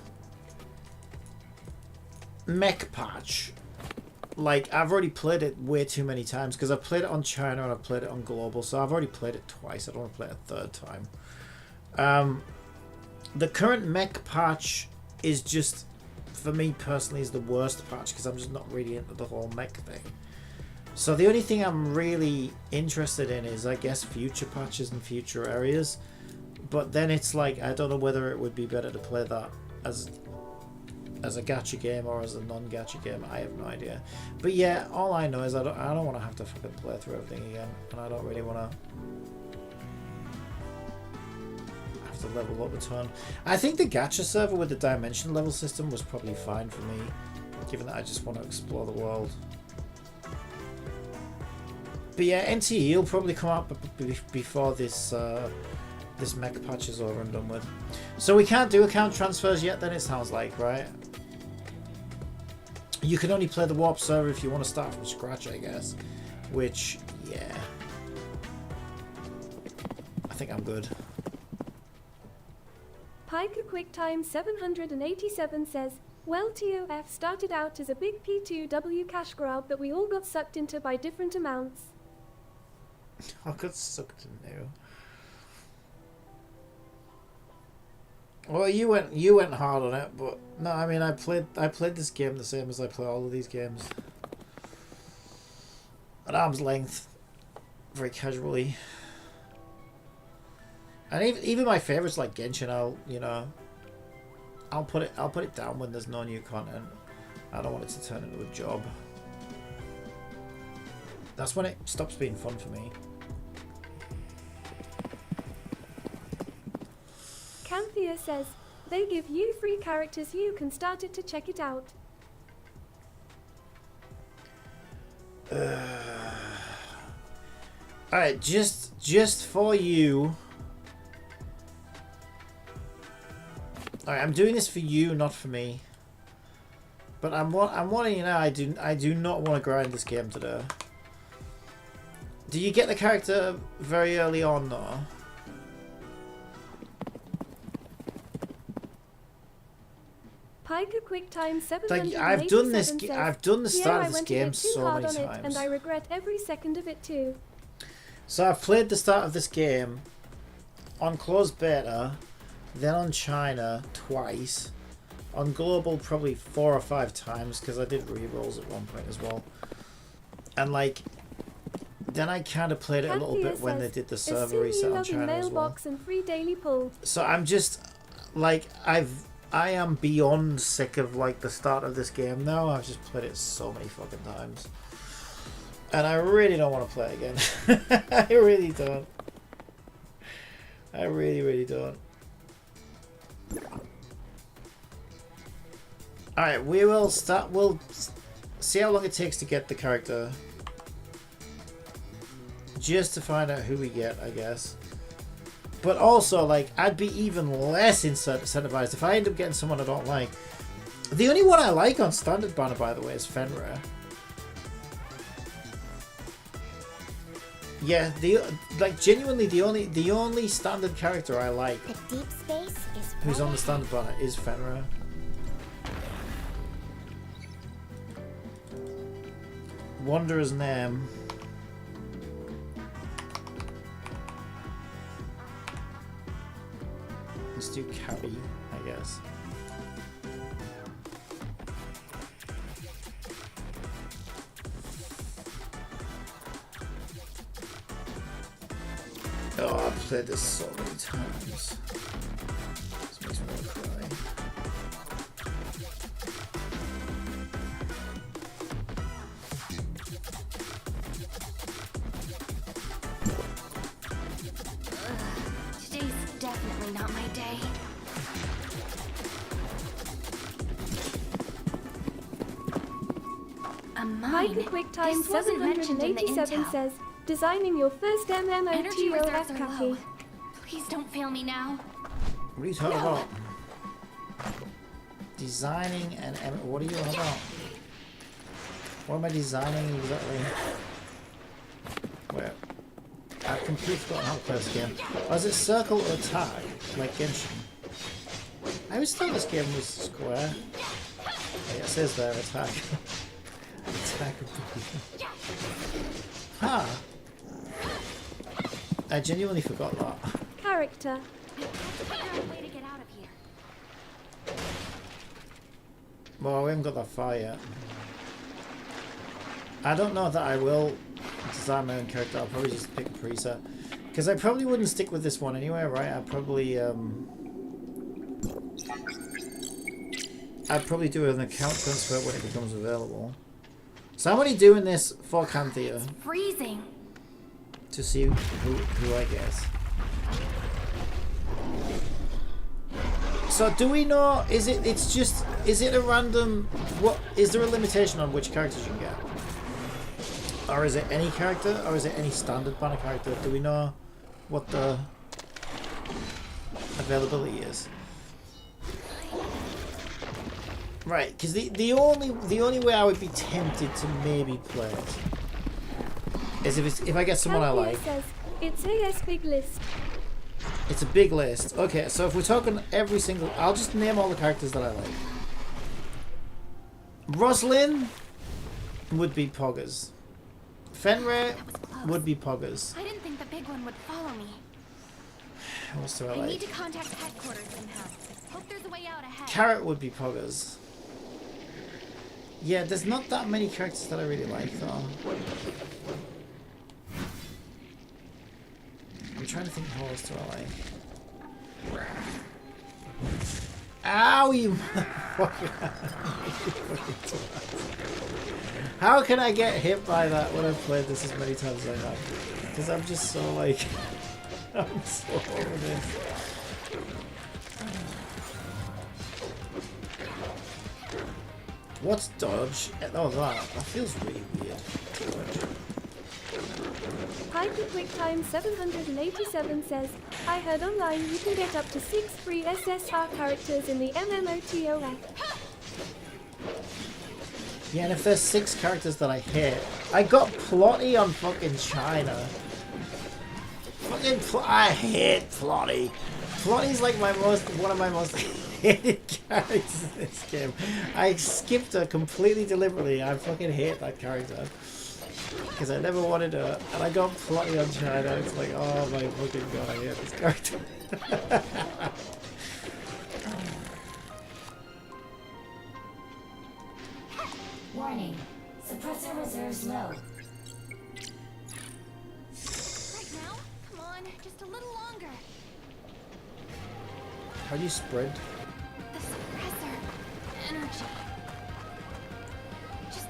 Mech patch, like I've already played it way too many times because I've played it on China and I've played it on global, so I've already played it twice. I don't want to play it a third time. The current Mech patch is just, for me personally, is the worst patch because I'm just not really into the whole Mech thing. So the only thing I'm really interested in is, I guess, future patches and future areas. But then it's like, I don't know whether it would be better to play that as a gacha game or as a non-gacha game. I have no idea. But yeah, all I know is I don't want to have to fucking play through everything again, and I don't really want to have to level up a ton. I think the gacha server with the dimension level system was probably fine for me, given that I just want to explore the world. But yeah, NTE will probably come out before this this mech patch is over and done with. So we can't do account transfers yet then, it sounds like, right? You can only play the warp server if you want to start from scratch, I guess. Which, yeah. I think I'm good. Piker QuickTime 787 says, well, TOF started out as a big P2W cash grab that we all got sucked into by different amounts. I got sucked into. Well, you went hard on it, but no, I mean I played this game the same as I play all of these games. At arm's length, very casually. And even my favorites like Genshin, I'll put it down when there's no new content. I don't want it to turn into a job. That's when it stops being fun for me. Canthea says, they give you free characters, you can start it to check it out. Alright, just for you. Alright, I'm doing this for you, not for me. But I'm wanting you know, I do not want to grind this game today. Do you get the character very early on though? Piker QuickTime 787 Like I've done this, says, I've done the start of this I went a game bit too so hard many on times. it, and I regret every second of it too. So I've played the start of this game on closed beta, then on China twice, On global, probably 4 or 5 times, because I did re-rolls at one point as well. And like, then I kind of played it a little bit when they did the server reset on China as well. Mailbox and free daily pull. So I'm just like I am beyond sick of like the start of this game now. I've just played it so many fucking times, and I really don't want to play it again. I really don't. I really don't. All right, we will start. We'll see how long it takes to get the character. Just to find out who we get, I guess. But also, like, I'd be even less incentivized if I end up getting someone I don't like. The only one I like on Standard Banner, by the way, is Fenrir. Yeah, genuinely the only standard character I like The deep space is who's on the Standard Banner is Fenrir. Wanderer's name. Let's do Cabby, I guess. Oh, I've played this so many times. This makes me want to cry. Today's definitely not my day. A mine? Mike QuickTime This wasn't mentioned in the 787 intel. says, designing your first Energy MMOTO reserves are Kaki. low. Please don't fail me now. What are you talking about? Designing and what are you on about? What am I designing exactly? Where? I've completely forgotten how to play this game. Oh, is it circle or tag? Like Genshin? I always thought this game was square. Yeah, it says there, attack. Attack. Huh. I genuinely forgot that. Character. I have to figure out a way to get out of here. Well, we haven't got that far yet. I don't know that I will design my own character. I'll probably just pick a preset. Because I probably wouldn't stick with this one anyway, right? I'd probably do an account transfer when it becomes available. So I'm only doing this for Canthea Freezing. to see who I guess. So do we know, is it a random, is there a limitation on which characters you can get? Or is it any character, or is it any standard banner character? Do we know what the availability is? Right, because the only way I would be tempted to maybe play it is if I get someone I like. Says, it's AS big list. It's a big list. Okay, so if we're talking every single, I'll just name all the characters that I like. Roslyn would be Poggers. Fenrir would be Poggers. I didn't think the big one would follow me. What else do I I need like? to contact headquarters somehow. Hope there's a way out ahead. Carrot would be Poggers. Yeah, there's not that many characters that I really like though. I'm trying to think who else do I like. Ow, you motherfucker. How can I get hit by that when I've played this as many times as I have? Because I'm just so like... I'm so over this. What's dodge? Oh, that feels really weird. Dodge. Hyper QuickTime 787 says, I heard online you can get up to 6 free SSR characters in the MMOTO app. Yeah, and if there's 6 characters that I hate, I got Plotty on fucking China. Fucking I hate Plotty. Plotty's like one of my most hated characters in this game. I skipped her completely deliberately. I fucking hate that character. Because I never wanted her, and I got Plotty on China. It's like, oh my fucking god, I hate this character. Suppressor reserves low. Right now? Come on, just a little longer. How do you spread? The suppressor energy. Just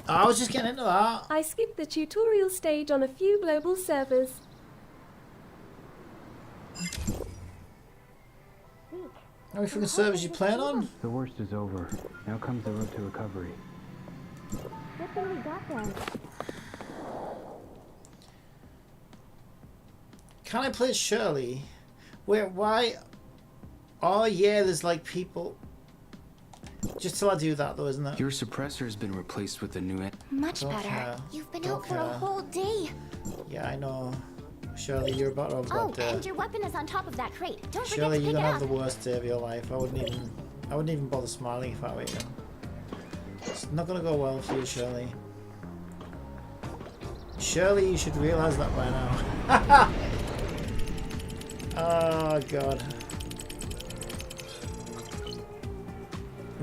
I was just getting into that. I skipped the tutorial stage on a few global servers. How many freaking servers you playing on? The worst is over. Now comes the road to recovery. good thing we got them. Can I play Shirley? Wait, why? Oh yeah, there's like people. Just till I do that though, isn't it? Your suppressor has been replaced with a new. Much Don't better. care. You've been Don't out for a care. whole day. Yeah, I know. Shirley, you're about to have a Oh, bad day. and your weapon is on top of that crate. Don't forget Shirley, to you're pick it gonna up. have the worst day of your life. I wouldn't even bother smiling if I were you. It's not gonna go well for you, Shirley. Shirley, you should realize that by now. Oh god.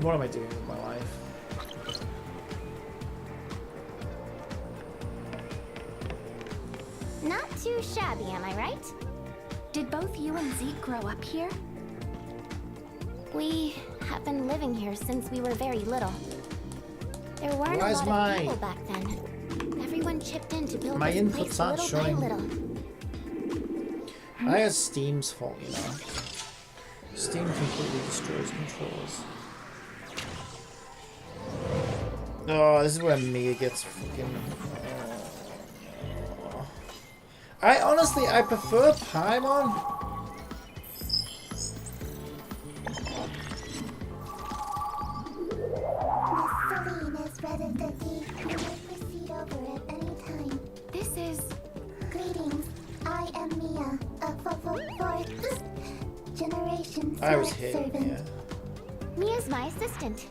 What am I doing with my life? Not too shabby, am I right? Did both you and Zeke grow up here? We have been living here since we were very little. There weren't Why a is lot my- of people back then. Everyone chipped in to build My this inputs place aren't little by showing. little. I had Steam's fault, you know. Steam completely destroys controls. Oh, this is where Mia gets fucking. Oh. I prefer Paimon. Miss Celine has read the deed. You may proceed over at any time. This is... Greetings. I am Mia, a fourth generation I was sword hating servant. Mia. Mia's my assistant.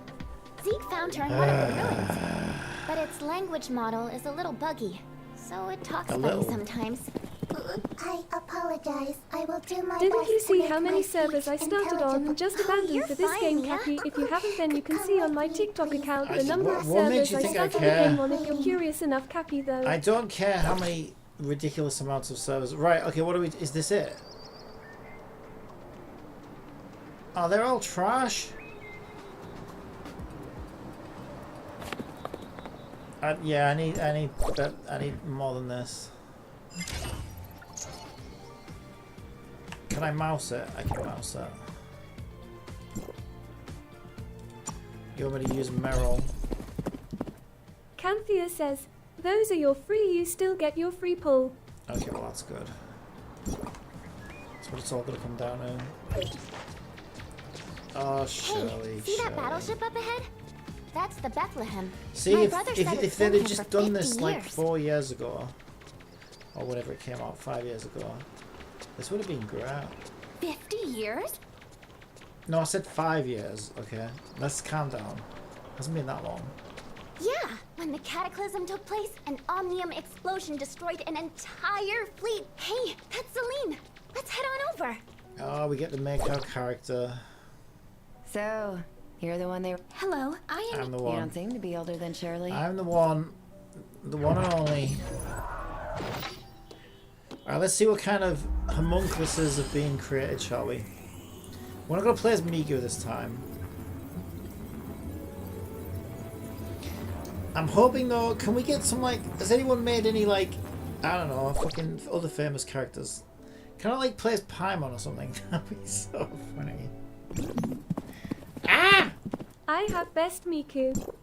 Zeke found her in one of the ruins, but its language model is a little buggy, so it talks A funny little. sometimes. I apologize. I will do my Didn't best you to see make how many my servers I speech started on and just intelligible. abandoned for this You're game, fine, Mia. Cappy? If you haven't, then you can see on my TikTok account the number of What makes servers you I think I started the care? game on if you're curious enough, Cappy, though. I don't care how many ridiculous amounts of servers. Right, okay, what do we... Is this it? Oh, they're all trash. Yeah, I need more than this. Can I mouse it? I can mouse it. You want me to use Meryl? Canthea says, those are your free, you still get your free pull. Okay, well that's good. That's what it's all gonna come down to. Oh, Shirley, See that Shirley. battleship up ahead? That's the Bethlehem. See, My if brother said it's they'd been have here just for done 50 this like years. 4 years ago, or whenever it came out, 5 years ago, this would have been great. 50 years? No, I said 5 years. Okay, let's calm down. Hasn't been that long. Yeah, when the cataclysm took place, an omnium explosion destroyed an entire fleet. Hey, that's Celine. Let's head on over. Oh, we get to make our character. So, you're the one they... Hello, I am... I'm the You one. don't seem to be older than Shirley. I'm the one and only. Alright, let's see what kind of homunculuses have been created, shall we? We're not gonna play as Migu this time. I'm hoping though, can we get some like, has anyone made any like, I don't know, fucking other famous characters? Can I like play as Paimon or something? That'd be so funny. Ah! I have best Miku.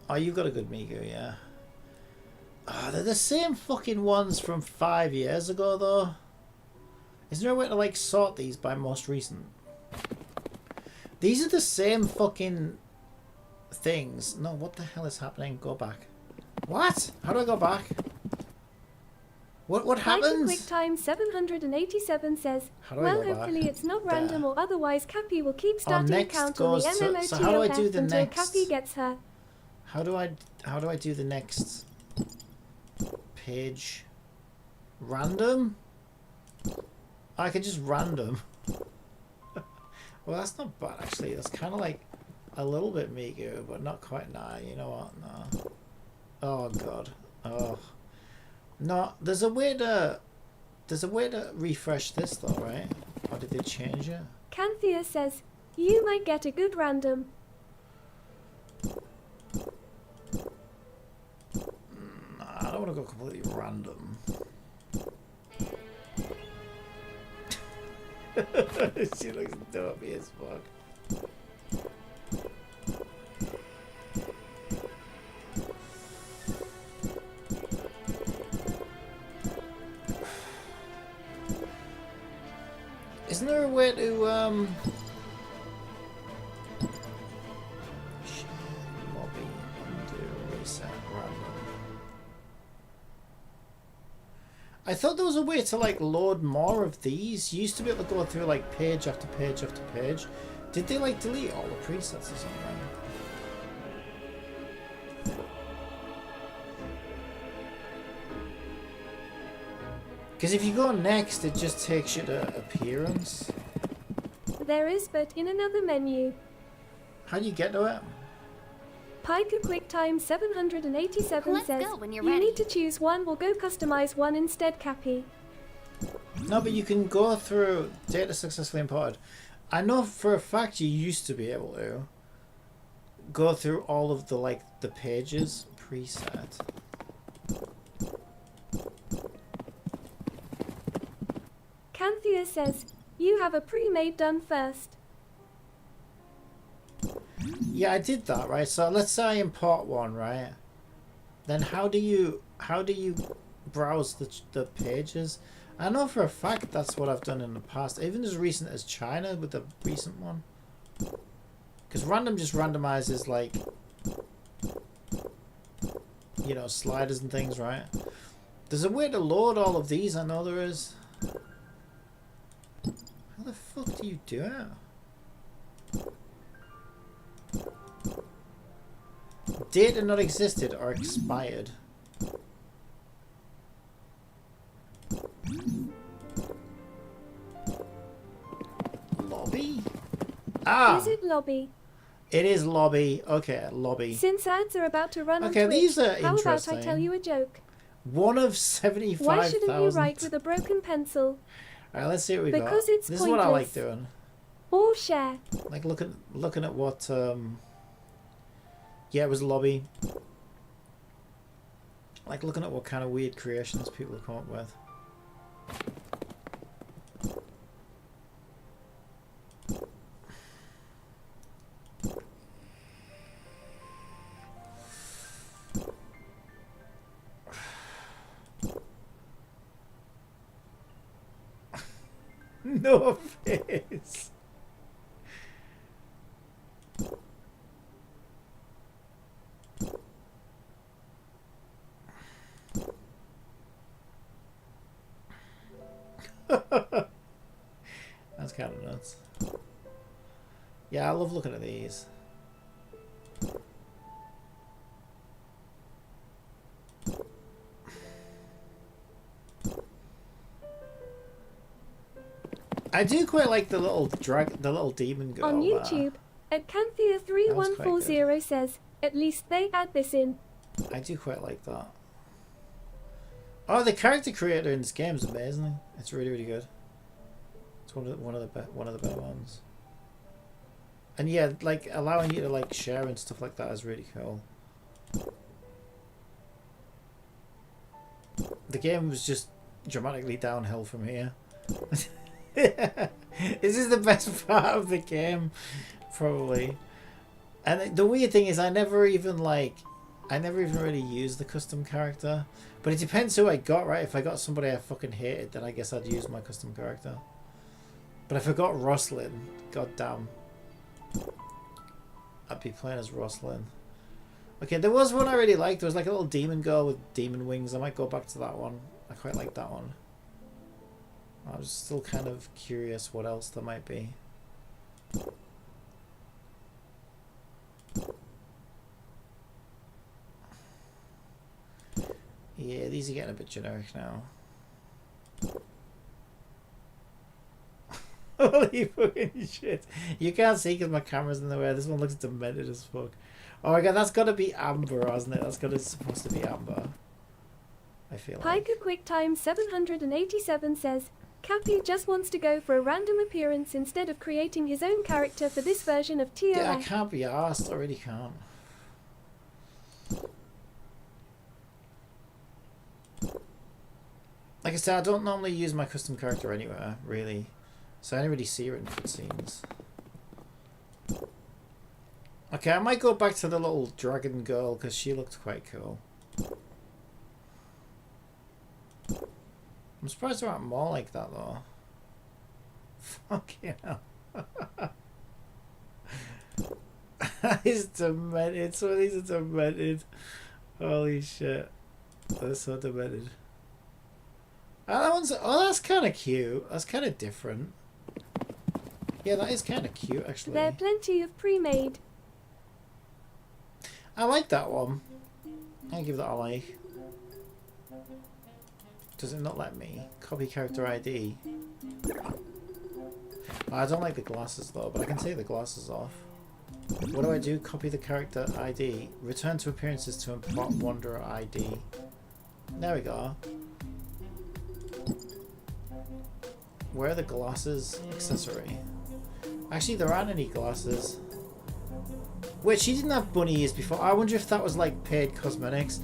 Oh, you've got a good Migu, yeah. Oh, they're the same fucking ones from 5 years ago, though. Is there a way to, like, sort these by most recent? These are the same fucking things. No, what the hell is happening? Go back. What? How do I go back? What Viking happened? QuickTime 787 says, How do I well, go back? hopefully it's not There. random or otherwise Cappy will keep starting next count on the goes to- MMOTOF so how do I do the until next? Cappy gets her. How do I do the next page? Random? I could just random. Well, that's not bad actually. That's kind of like a little bit Migu, but not quite. Nah, you know what? No. Oh god. Oh. No, there's a way to refresh this though, right? Or did they change it? Canthea says, you might get a good random. Nah, I don't want to go completely random. She looks dopey as fuck. Isn't there a way to shit, lobby, undo, reset, random? I thought there was a way to like load more of these. You used to be able to go through like page after page after page. Did they like delete all the presets or something? Because if you go next, it just takes you to appearance. There is, but in another menu. How do you get to it? Pika QuickTime 787 Let's says, go when you're you ready." need to choose one, we'll go customize one instead, Cappy. No, but you can go through data successfully imported. I know for a fact you used to be able to go through all of the the pages preset. Canthea says, you have a pre-made done first. Yeah, I did that, right? So let's say I import one, right? Then how do you browse the pages? I know for a fact that's what I've done in the past, even as recent as China with the recent one. Because random just randomizes like, you know, sliders and things, right? There's a way to load all of these, I know there is. How the fuck do you do it? Data not existed or expired. Lobby? Ah! Is it lobby? It is lobby. Okay, lobby. Since ads are about to run Okay, on Twitch, these are how about I interesting. tell you a joke? One of 75,000. Why shouldn't you write with a broken pencil? Alright, let's see what we got. Because it's This is what I like pointless. doing. Or share. Like looking at what yeah, it was lobby. Like looking at what kind of weird creations people have come up with. No face. That's kind of nuts. Yeah, I love looking at these. I do quite like the little demon girl. On there. YouTube, at Canthea3140 says, at least they add this in. I do quite like that. Oh, the character creator in this game is amazing. It's really, really good. It's one of the better ones. And yeah, like allowing you to like share and stuff like that is really cool. The game was just dramatically downhill from here. This is the best part of the game, probably. And the weird thing is, I never even really used the custom character. But it depends who I got, right? If I got somebody I fucking hated, then I guess I'd use my custom character. But if I got Roslyn, goddamn, I'd be playing as Roslyn. Okay, there was one I really liked. There was like a little demon girl with demon wings. I might go back to that one. I quite like that one. I was still kind of curious what else there might be. Yeah, these are getting a bit generic now. Holy fucking shit. You can't see because my camera's in the way. This one looks demented as fuck. Oh my god, that's got to be Amber, hasn't it? That's supposed to be Amber. I feel like. Haiku QuickTime 787 says, Cappy just wants to go for a random appearance instead of creating his own character for this version of TOS. Yeah, I can't be arsed. I really can't. Like I said, I don't normally use my custom character anywhere, really. So I don't really see her in cutscenes. Okay, I might go back to the little dragon girl because she looked quite cool. I'm surprised there aren't more like that though. Fucking hell. That is demented. Some of these are demented. Holy shit. They're so demented. Oh, that one's... Oh, that's kind of cute. That's kind of different. Yeah, that is kind of cute, actually. There are plenty of pre-made. I like that one. I'll give that a like. Does it not let me? Copy character ID. I don't like the glasses though, but I can take the glasses off. What do I do? Copy the character ID. Return to appearances to import Wanderer ID. There we go. Where are the glasses accessory? Actually, there aren't any glasses. Wait, she didn't have bunny ears before. I wonder if that was like paid cosmetics.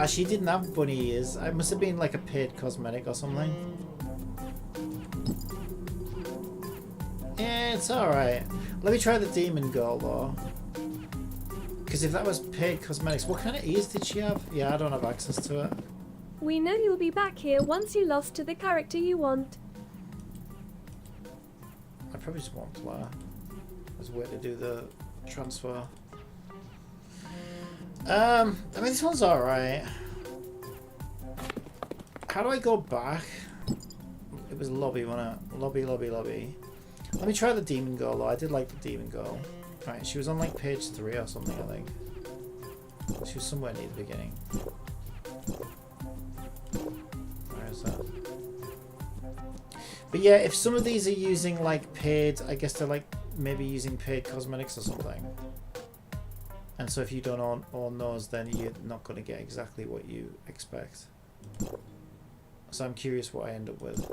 She didn't have bunny ears. It must have been like a paid cosmetic or something. Yeah, it's alright. Let me try the demon girl though. Because if that was paid cosmetics, what kind of ears did she have? Yeah, I don't have access to it. We know you'll be back here once you lost to the character you want. I probably just won't play. There's a way to do the transfer. I mean, this one's alright. How do I go back? It was lobby, wasn't it? Lobby, lobby, lobby. Let me try the demon girl though. I did like the demon girl. Right, she was on like page 3 or something, I think. She was somewhere near the beginning. Where is that? But yeah, if some of these are using like paid, I guess they're like maybe using paid cosmetics or something. And so if you don't own those, then you're not going to get exactly what you expect. So I'm curious what I end up with.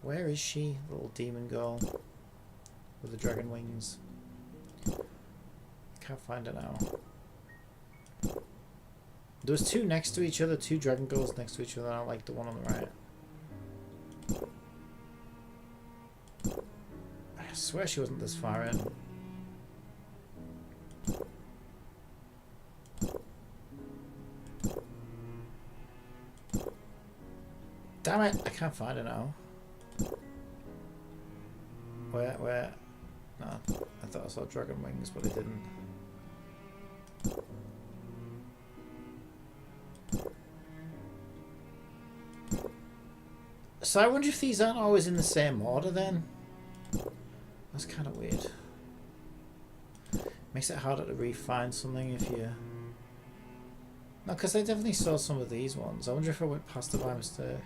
Where is she? Little demon girl with the dragon wings. Can't find her now. There was two next to each other, two dragon girls next to each other. I like the one on the right. I swear she wasn't this far in. Damn it! I can't find her now. Where? No, I thought I saw dragon wings, but I didn't. So I wonder if these aren't always in the same order then? That's kind of weird. Makes it harder to re-find something if you... No, because I definitely saw some of these ones. I wonder if I went past it by mistake.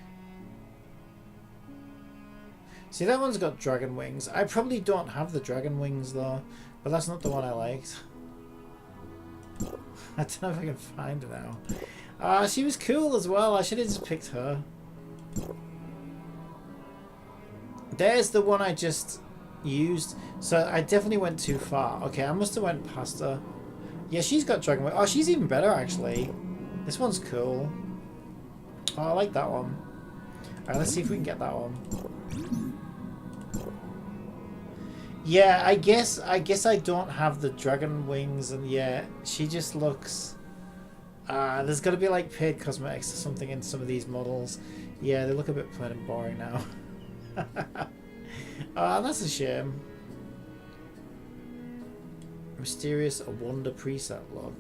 See, that one's got dragon wings. I probably don't have the dragon wings though, but that's not the one I liked. I don't know if I can find her now. She was cool as well. I should have just picked her. There's the one I just used. So I definitely went too far. Okay, I must have went past her. Yeah, she's got dragon wings. Oh, she's even better actually. This one's cool. Oh, I like that one. Alright, let's see if we can get that one. Yeah, I guess I don't have the dragon wings, and yeah, she just looks... there's got to be like paid cosmetics or something in some of these models. Yeah, they look a bit plain and boring now. That's a shame. Mysterious wonder preset look.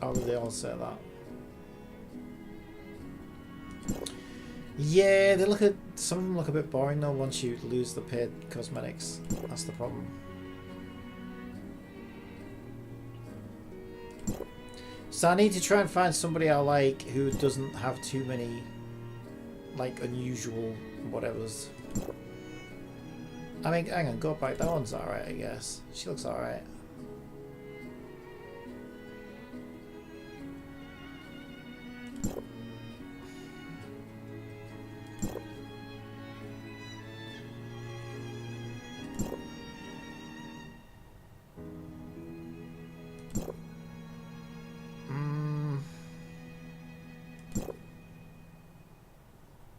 Oh, they all say that. Yeah, they look some of them look a bit boring though once you lose the paid cosmetics. That's the problem. So I need to try and find somebody I like who doesn't have too many like unusual whatevers. I mean, hang on, go back. That one's alright, I guess. She looks alright.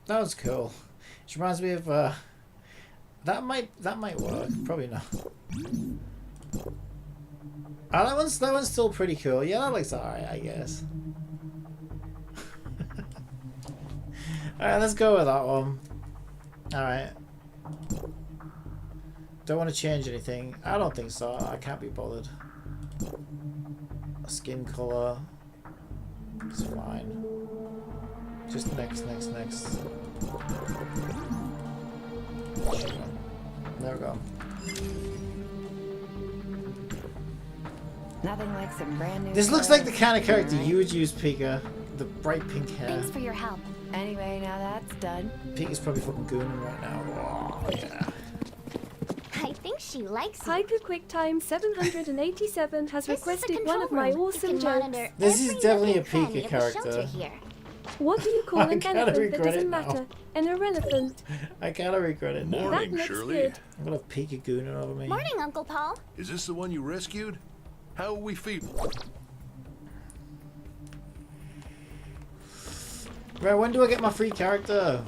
That was cool. She reminds me of that might work. Probably not. Oh, that one's still pretty cool. Yeah, that looks alright, I guess. Alright, let's go with that one. Alright. Don't want to change anything. I don't think so. I can't be bothered. Skin color. It's fine. Just next. There we go. Nothing like some brand new. This looks like the kind of character you would use, Pika. The bright pink hair. Thanks for your help. Anyway, now that's done. Pika's probably fucking gooning right now. Oh, yeah. I think she likes you. Haiku QuickTime 787 has This is the requested one of control my room. You awesome can jokes. monitor This is every definitely a nook and cranny Pika of the shelter character. here. What do you call I an kinda elephant that regret it doesn't now. matter? An irrelevant. I kinda regret it now. Morning, That looks Shirley. good. I'm gonna have Pika gooning over me. Morning, Uncle Paul. Is this the one you rescued? How are we feeling? Right, when do I get my free character?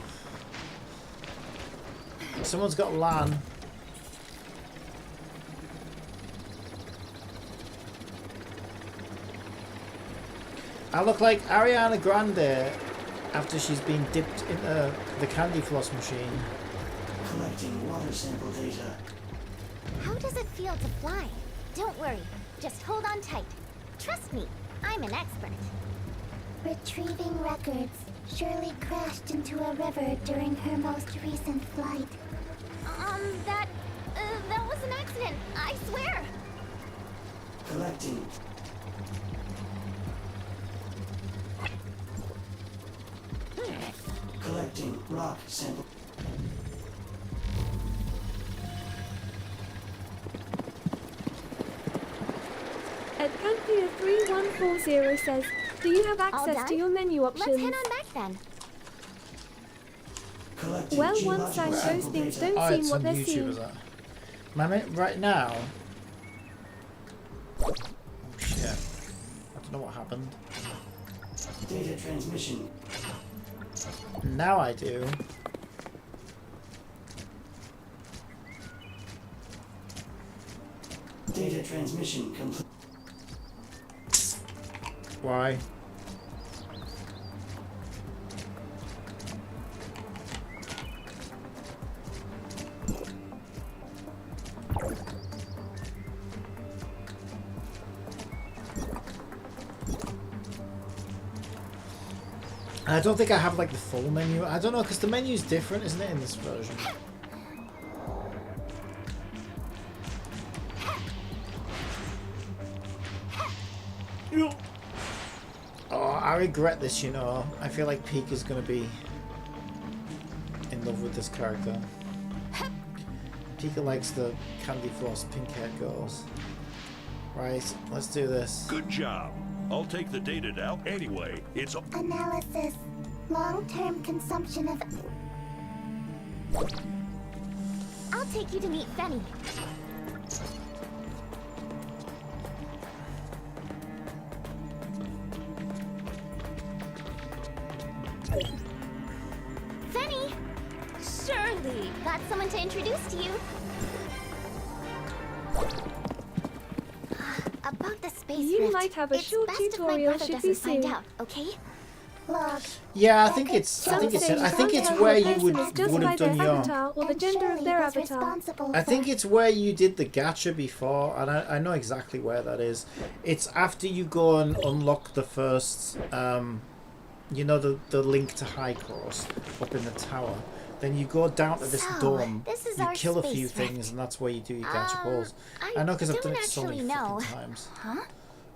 Someone's got LAN. I look like Ariana Grande after she's been dipped into the candy floss machine. Collecting water sample data. How does it feel to fly? Don't worry. Just hold on tight. Trust me, I'm an expert. Retrieving records. Shirley crashed into a river during her most recent flight. That was an accident. I swear. Collecting. Collecting rock sample. Adcanthea3140 says, do you have All access done? to your menu Let's options? head on back then. Collecting Well, one geological sign those sample things data. don't Oh, seem it's what on they're YouTube, seeing. is that? Right now. Oh, shit. I don't know what happened. Data transmission. Now I do. Data transmission complete. Why? I don't think I have like the full menu. I don't know because the menu's different, isn't it, in this version? Oh, I regret this, you know. I feel like Pika's gonna be in love with this character. Pika likes the candy floss pink haired girls. Right, let's do this. Good job. I'll take the data now. Anyway, it's a Analysis. Long-term consumption of... I'll take you to meet Fenny. Fenny! Shirley! Got someone to introduce to you. About the space You rift. might have a It's short best if my tutorial brother should be doesn't find soon. out, okay? Look. Yeah, I think it's where you would have done your. Avatar or the gender of their avatar. I think it's where you did the gacha before, and I know exactly where that is. It's after you go and unlock the first, you know, the link to High Course up in the tower. Then you go down to this So, dome, this is you our kill a few space rift. things, and that's where you do your gacha balls. I I know because I've done don't it so many actually know. fucking times. Huh?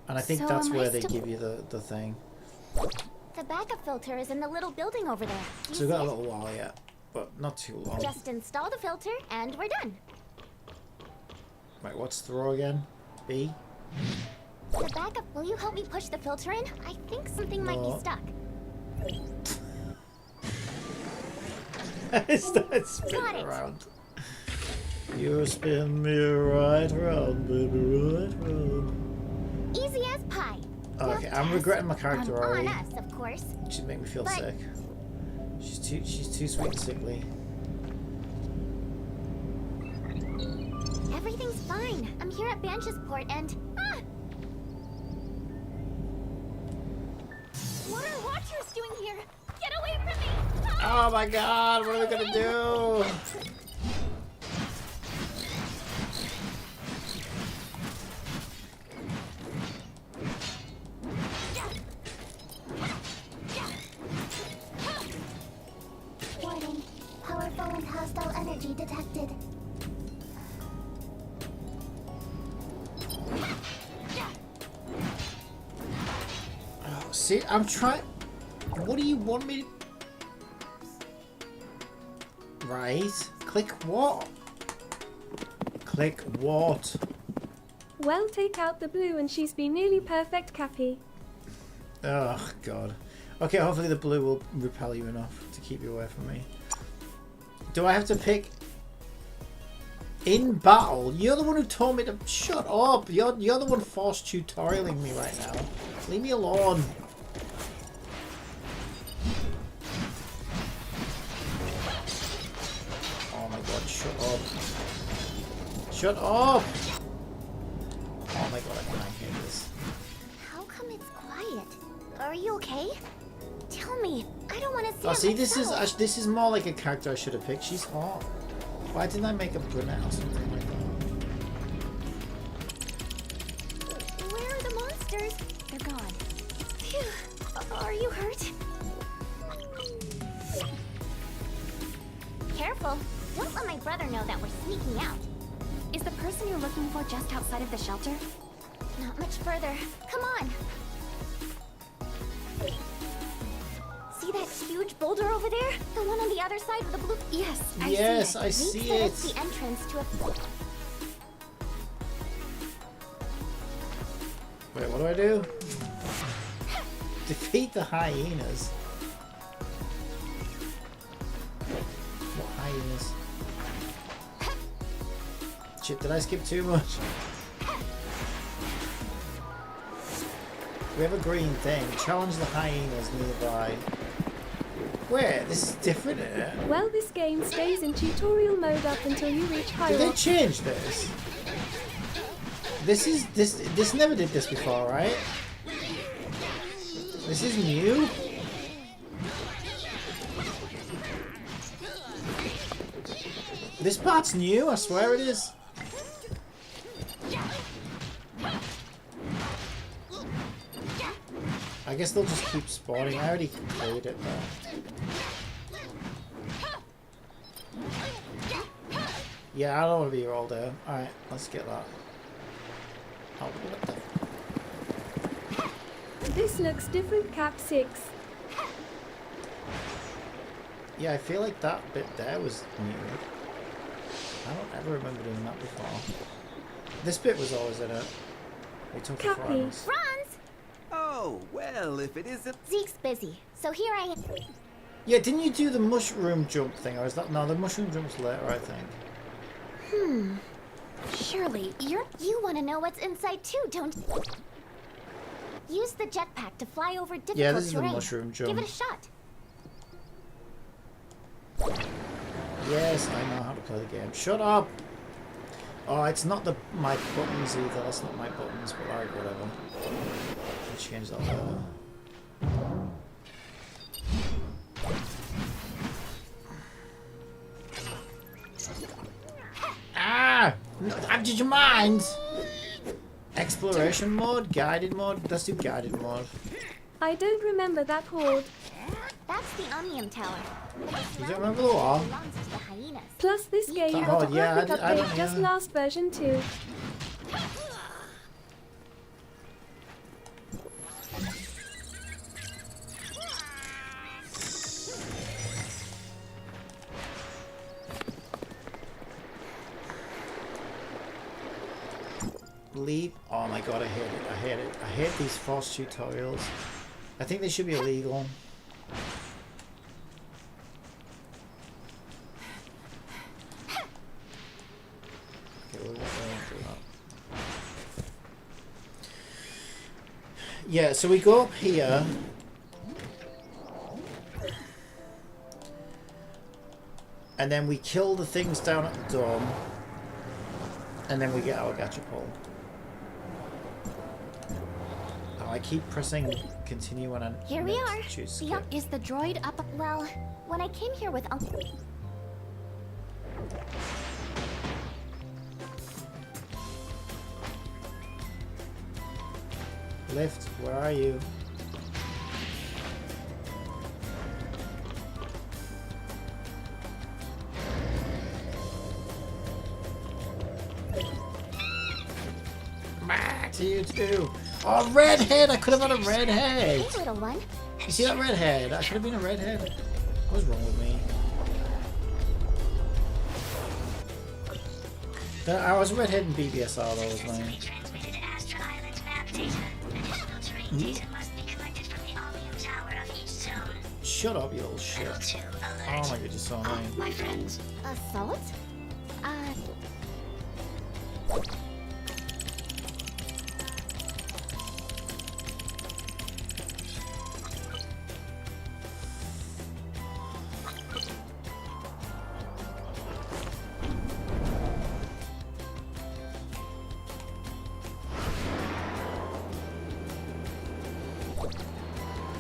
And I think So that's am I where they still- give you the thing. The backup filter is in the little building over there. Do So you we've got a see it? little while yet. But not too long. Just install the filter and we're done. Right, what's throw again? B? The backup, will you help me push the filter in? I think something might be stuck. I started spinning around. You spin me right round, baby, right round. Easy as pie. Okay, I'm regretting my character already. On us, of course. She'd make me feel sick. She's too sweet and sickly. Everything's fine. I'm here at Bansh's port and what are Watchers doing here? Get away from me! Oh my god, what are we gonna do? Warning. Powerful and hostile energy detected. Oh, see, I'm trying. What do you want me to... Right. Click what? Click what? Well, take out the blue and she's been nearly perfect, Cappy. Oh, God. Okay, hopefully the blue will repel you enough to keep you away from me. Do I have to pick... In battle? You're the one who told me to... Shut up! You're the one force tutorialing me right now. Leave me alone. Oh my god, shut up. Shut up! Oh my god, I can't hear this. How come it's quiet? Are you okay? Tell me. I don't want to see Oh, it see, myself. this is more like a character I should have picked. She's hot. Why didn't I make a brunette or something like that? Where are the monsters? They're gone. Phew. Are you hurt? Careful. Don't let my brother know that we're sneaking out. Is the person you're looking for just outside of the shelter? Not much further. Come on. See that huge boulder over there? The one on the other side with the blue... Yes, Yes, I see it. I see it. It's the entrance to a... Wait, what do I do? Defeat the hyenas. What hyenas? Shit, did I skip too much? We have a green thing. Challenge the hyenas nearby. Wait, this is different, isn't it? Well, this game stays in tutorial mode up until you reach Did they Kaihou. change this? This never did this before, right? This is new? This part's new, I swear it is. I guess they'll just keep spawning. I already played it though. Yeah, I don't want to be here all day. Alright, let's get that. Oh, what the... This looks different, Cap 6. Yeah, I feel like that bit there was new. I don't ever remember doing that before. This bit was always in it. We took it for Cappy. us. Franz! Oh, well, if it isn't... Zeke's busy, so here I am. Yeah, didn't you do the mushroom jump thing, or is that... No, the mushroom jump's later, I think. Surely, you want to know what's inside too, don't you? Use the jetpack to fly over difficult Yeah, this is the terrain. mushroom jump. Give it a shot. Yes, I know how to play the game. Shut up! Oh, it's not my buttons either. That's not my buttons, but alright, whatever. I'll change that later. Ah! Did you mind? Exploration mode? Guided mode? Let's do guided mode. I don't remember that horde. That's the Omnium Tower. You don't remember the wall? Belongs to the hyenas. Plus, this game Oh, got a yeah, graphic I don't- update just yeah. last version too. leave. Oh my god, I hate it. I hate it. I hate these forced tutorials. I think they should be illegal. Okay, we'll do that. Yeah, so we go up here. And then we kill the things down at the dome. And then we get our gacha pole. Oh, I keep pressing continue when I Here we are. choose skip. Yep, is the droid up? Well, when I came here with Uncle. Lift, where are you? Back to you too. Oh, redhead! I could have had a redhead. Hey, little one. You see that redhead? I could have been a redhead. What was wrong with me? I was redhead in BBSR though, wasn't I? Shut up, you little shit. Oh my god, you're so annoying. My friends. Assault?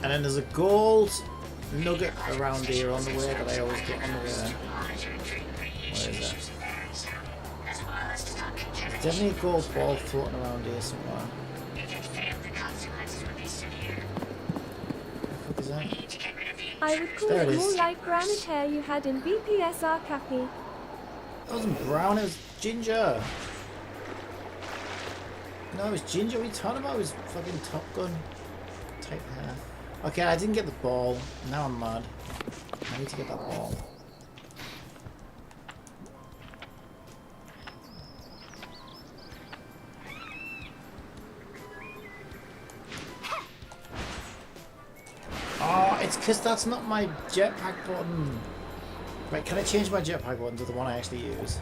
And then there's a gold nugget around here on the way that I always get on the way. Where is that? There's definitely a gold ball floating around here somewhere. What the fuck is that? I would call There it it more is. like brownish hair you had in BPSR Cappy. That wasn't brown, it was ginger. No, it was ginger. What are you talking about? It was fucking Top Gun type hair. Okay, I didn't get the ball. Now I'm mad. I need to get that ball. Oh, it's because that's not my jetpack button. Right, can I change my jetpack button to the one I actually use?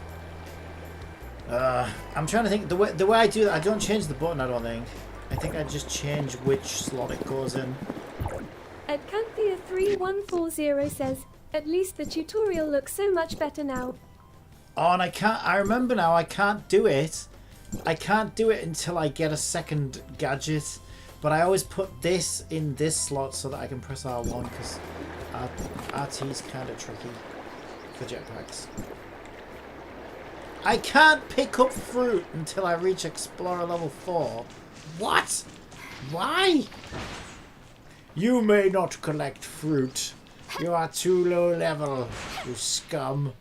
I'm trying to think. The way I do that, I don't change the button, I don't think. I think I just change which slot it goes in. Adcanthea3140 says, at least the tutorial looks so much better now. Oh, and I remember now, I can't do it. I can't do it until I get a second gadget. But I always put this in this slot so that I can press R1 because RT's kind of tricky for jetpacks. I can't pick up fruit until I reach Explorer level 4. What? Why? You may not collect fruit. You are too low level, you scum.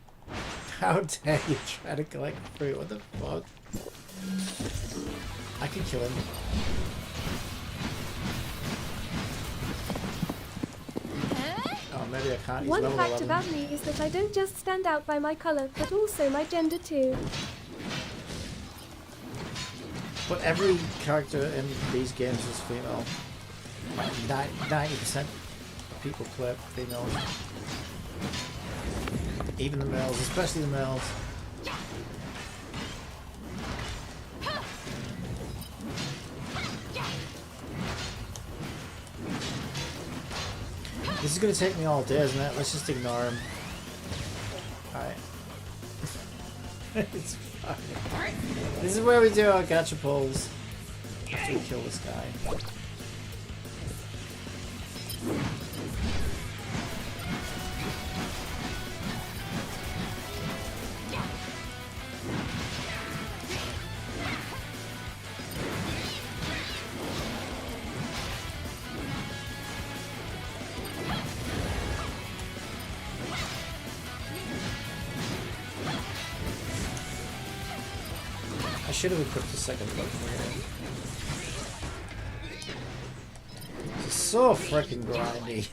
How dare you try to collect fruit? What the fuck? I can kill him. Oh, maybe I can't. He's One level fact 11. about me is that I don't just stand out by my colour, but also my gender too. But every character in these games is female. 90% of people play female. Even the males, especially the males. This is going to take me all day, isn't it? Let's just ignore him. Alright. It's fine. This is where we do our gacha pulls. After we kill this guy. I should have equipped the second button here. It's so freaking grindy.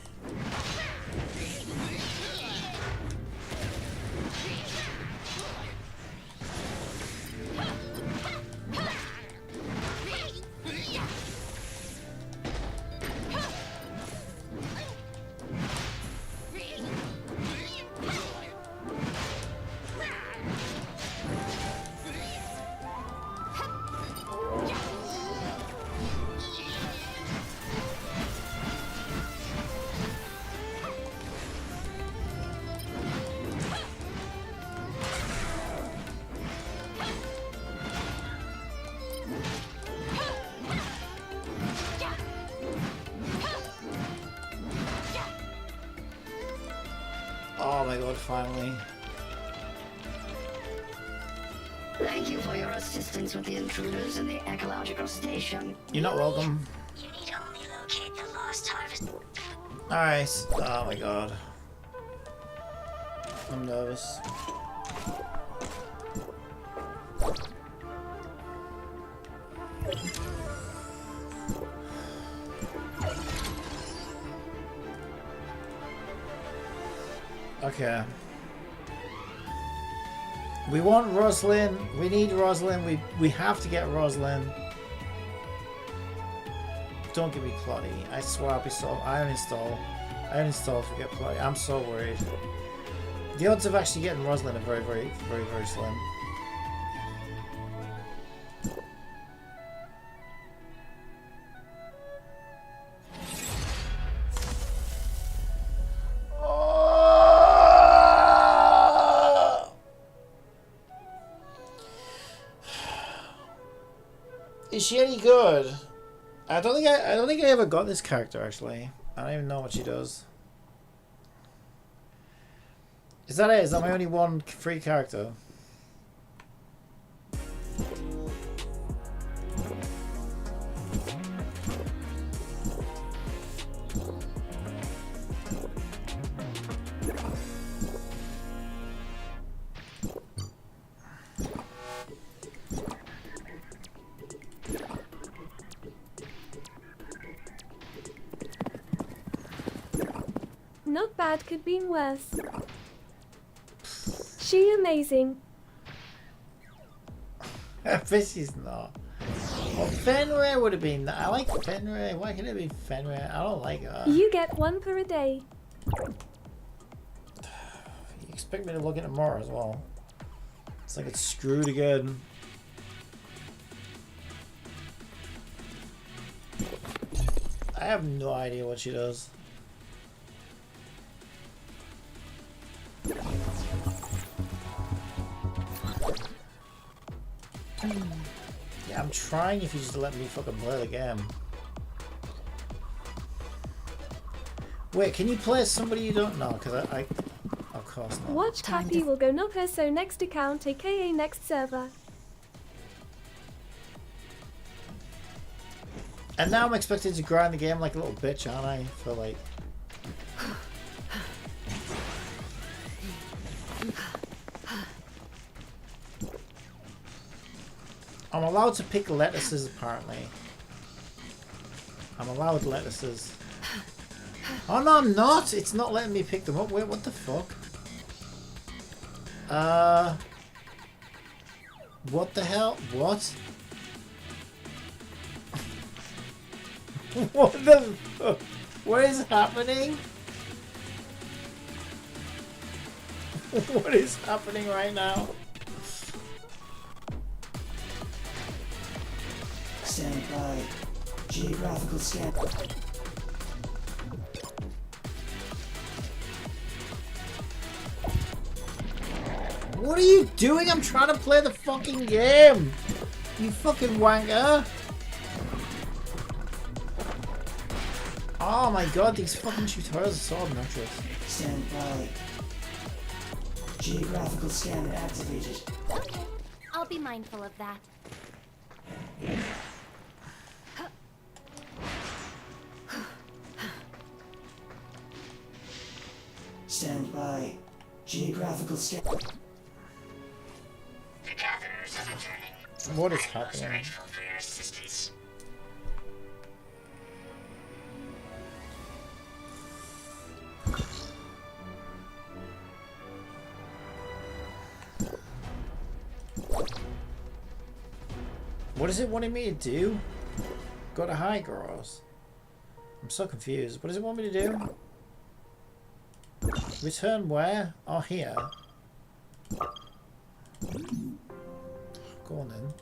god, finally. Thank you for your assistance with the intruders in the ecological station. You're not welcome. You need only locate the lost harvest. Alright. Oh my god. I'm nervous. Okay. We want Rosalind. We need Rosalind. We have to get Rosalind. Don't give me Plotty. I swear I'll be so. I uninstall. Forget Plotty. I'm so worried. The odds of actually getting Rosalind are very, very, very, very slim. Is she any good? I don't think I ever got this character actually. I don't even know what she does. Is that it? Is that my only one free character? Not bad, could be worse. She amazing. But she's not. Well, Fenrir would have been. I like Fenrir. Why can't it be Fenrir? I don't like her. You get one per a day. You expect me to look at it more as well? It's like it's screwed again. I have no idea what she does. Yeah, I'm trying if you just let me fucking play the game. Wait, can you play as somebody you don't know? Because I of course not. Watch Happy will go knock her so next account aka next server. And now I'm expected to grind the game like a little bitch, aren't I? For like... I'm allowed to pick lettuces apparently. I'm allowed lettuces. Oh no, I'm not! It's not letting me pick them up. Wait, what the fuck? What the hell? What? What the fuck? What is happening? What is happening right now? Stand by. Geographical scan. What are you doing? I'm trying to play the fucking game. You fucking wanker. Oh my god, these fucking tutorials are so obnoxious. Stand by. Geographical scanner activated. Okay, I'll be mindful of that. Stand by. Geographical scan. The gatherers are returning. What is I'm most happening? grateful for your assistance. What is it wanting me to do? Go to high gross. I'm so confused. What does it want me to do? Return where? Oh, here. Go on then.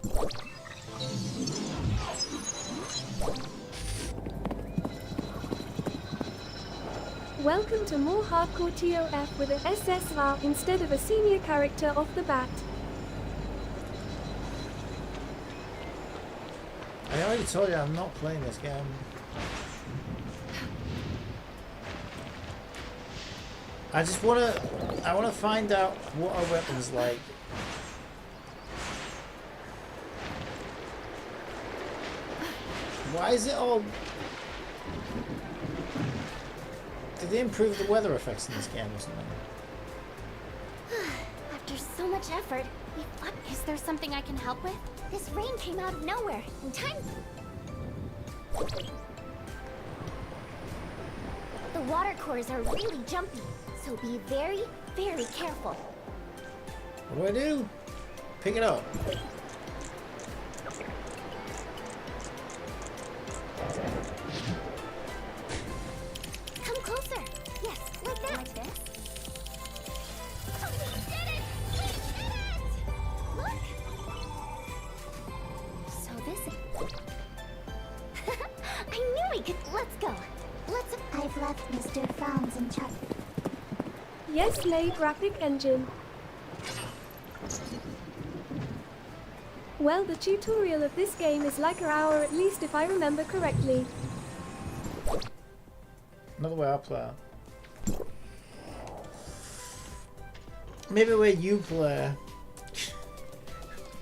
Welcome to more hardcore TOF with an SSR instead of a senior character off the bat. I already told you I'm not playing this game. I just I wanna find out what our weapon's like. Why is it all... Did they improve the weather effects in this game or something? After so much effort, is there something I can help with? This rain came out of nowhere, in time. The water cores are really jumpy, so be very, very careful. What do? Pick it up. Come closer. Yes, like that. Like this? Oh, we did it! We did it! Look! So this is... I knew we could... Let's go. I've left Mr. Franz in charge. Yes, Lay graphic engine. Well, the tutorial of this game is like an hour at least if I remember correctly. Another way I'll play. Maybe where you play.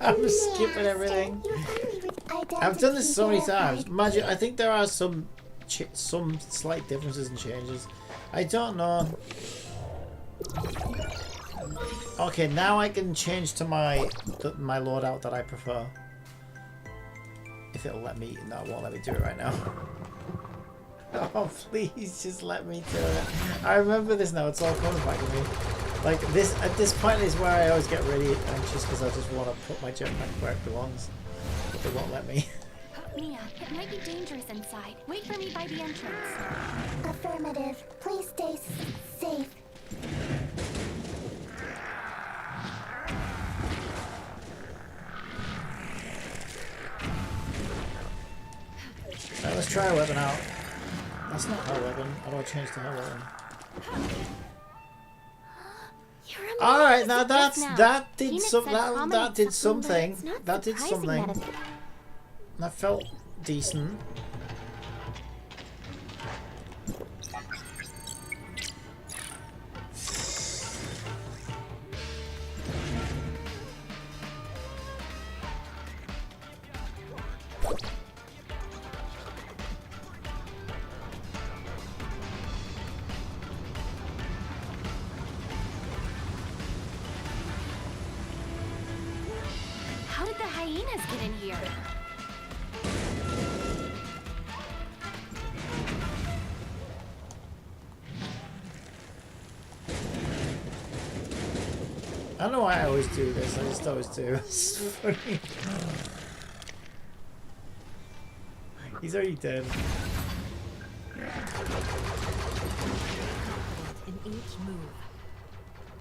I'm skipping everything. I've done this so many times. Imagine, I think there are some slight differences and changes. I don't know. Okay, now I can change to my loadout that I prefer. If it'll let me. No, it won't let me do it right now. Oh, please, just let me do it. I remember this now. It's all coming back to me. Like this, at this point is where I always get really anxious because I just want to put my jetpack where it belongs, but they won't let me. Mia, it might be dangerous inside. Wait for me by the entrance. Affirmative. Please stay safe. Let's try a weapon out. That's not her weapon. How do I change to her weapon? All right, now that did something. That did something. That felt decent. How did the hyenas get in here? I don't know why I always do this. I just always do. It's funny. He's already dead. In each move.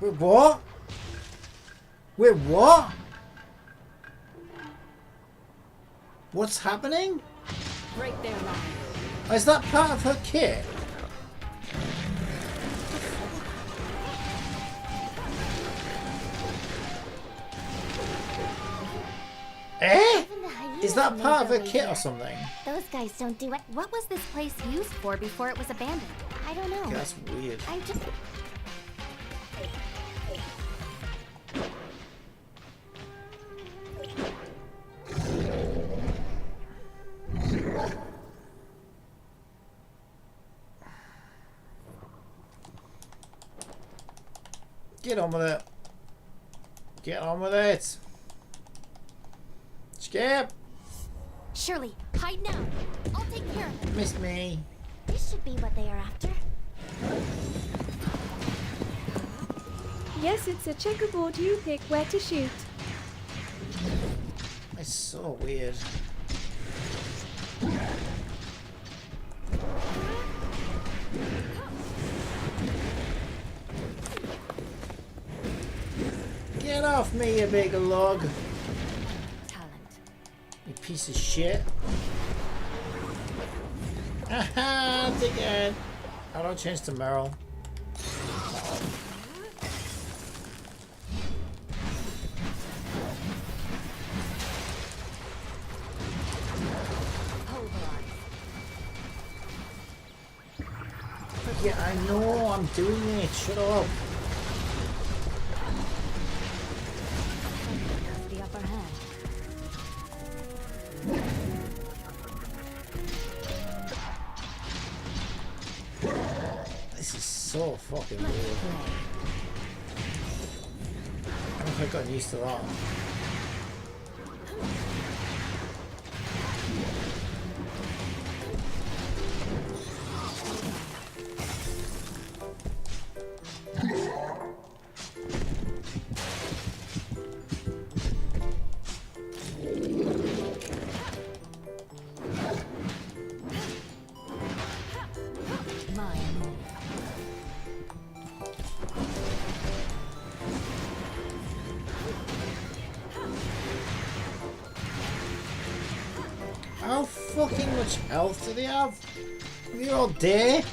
Wait, what? Wait, what? What's happening? Break their line. Is that part of her kit? Eh? Is that part of her kit or something? Those guys don't do it. What was this place used for before it was abandoned? I don't know. That's weird. I just... Get on with it. Get on with it. Skip. Shirley, hide now. I'll take care of it. Missed me. This should be what they are after. Yes, it's a checkerboard. You pick where to shoot. It's so weird. Get off me, you big log. You piece of shit. Haha, dickhead. How do I change to Meryl? Yeah, I know, I'm doing it. Shut up. The upper hand. This is so fucking weird. I don't think I got used to that. How fucking much health do they have? Are you all day?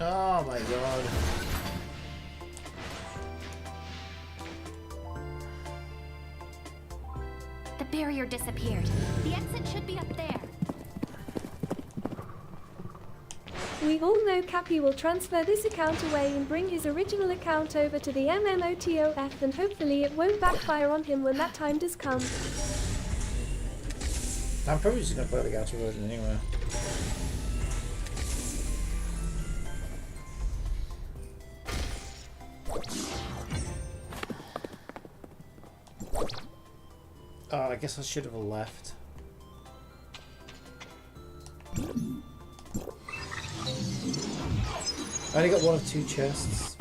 Oh my god. The barrier disappeared. The exit should be up there. We all know Cappy will transfer this account away and bring his original account over to the MMOTOF, and hopefully it won't backfire on him when that time does come. I'm probably just gonna play the gacha version anyway. Oh, I guess I should have left. I only got one of two chests.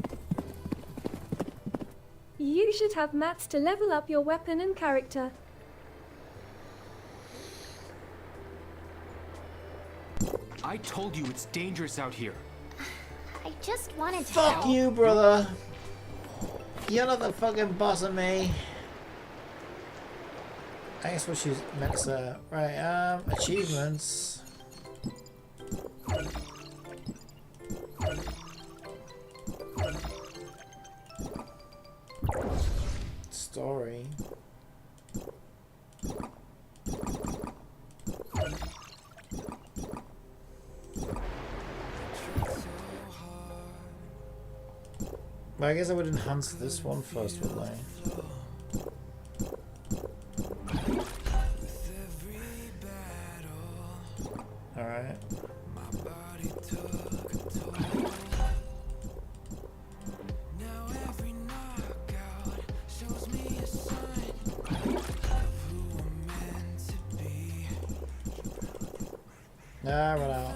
You should have mats to level up your weapon and character. I told you it's dangerous out here. I just wanted to Fuck help. you, brother. You're not the fucking boss of me. I guess what she's meant to say. Right, achievements. Story. Well, I guess I would enhance this one first, wouldn't I? Alright. Ah, run out.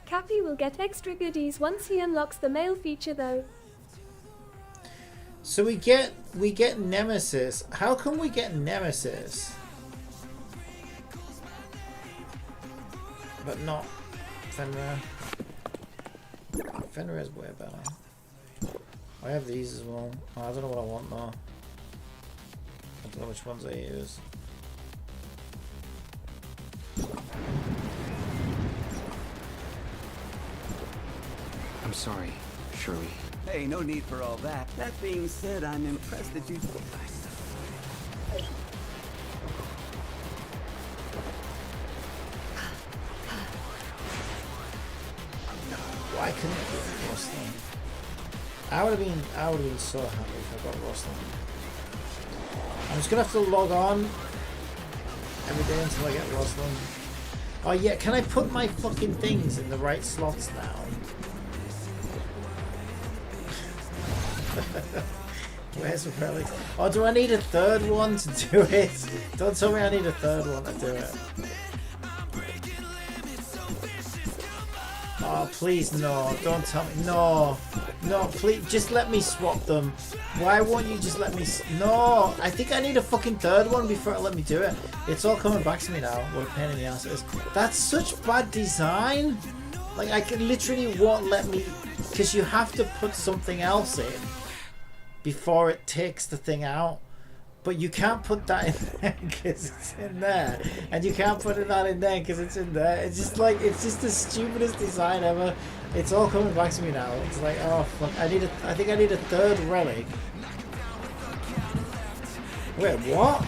Cappy will get extra goodies once he unlocks the mail feature though. So we get Nemesis. How can we get Nemesis? But not Fenrir. Fenrir is way better. I have these as well. Oh, I don't know what I want though. I don't know which ones I use. I'm sorry, Shirley. Hey, no need for all that. That being said, I'm impressed that you... Why couldn't I get Rustling? I would have been so happy if I got Rustling. I'm just gonna have to log on every day until I get Rustling. Oh yeah, can I put my fucking things in the right slots now? Where's the relic? Oh, do I need a third one to do it? Don't tell me I need a third one to do it. Oh, please, no. Don't tell me. No. No, please. Just let me swap them. Why won't you just let me... No. I think I need a fucking third one before it let me do it. It's all coming back to me now. What a pain in the ass it is. That's such bad design. Like, I can literally won't let me... Because you have to put something else in before it takes the thing out. But you can't put that in there because it's in there. And you can't put that in there because it's in there. It's just like, it's just the stupidest design ever. It's all coming back to me now. It's like, oh fuck, I think I need a third relic. Wait, what?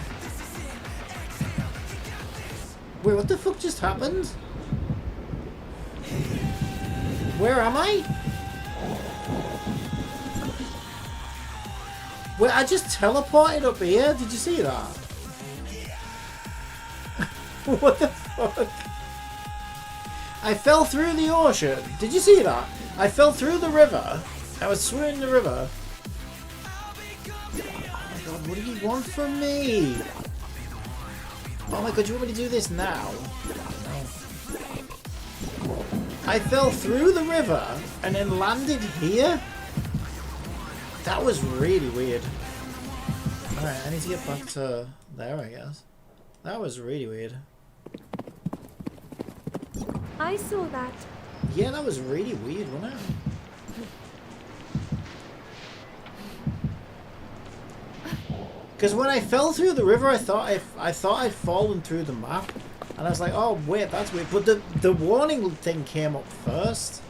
Wait, what the fuck just happened? Where am I? Wait, I just teleported up here. Did you see that? What the fuck? I fell through the ocean. Did you see that? I fell through the river. I was swimming in the river. Oh my god, what do you want from me? Oh my god, you want me to do this now? No. I fell through the river and then landed here? That was really weird. Alright, I need to get back to there, I guess. That was really weird. I saw that. Yeah, that was really weird, wasn't it? Because when I fell through the river, I thought I'd fallen through the map, and I was like, "Oh wait, that's weird." But the warning thing came up first.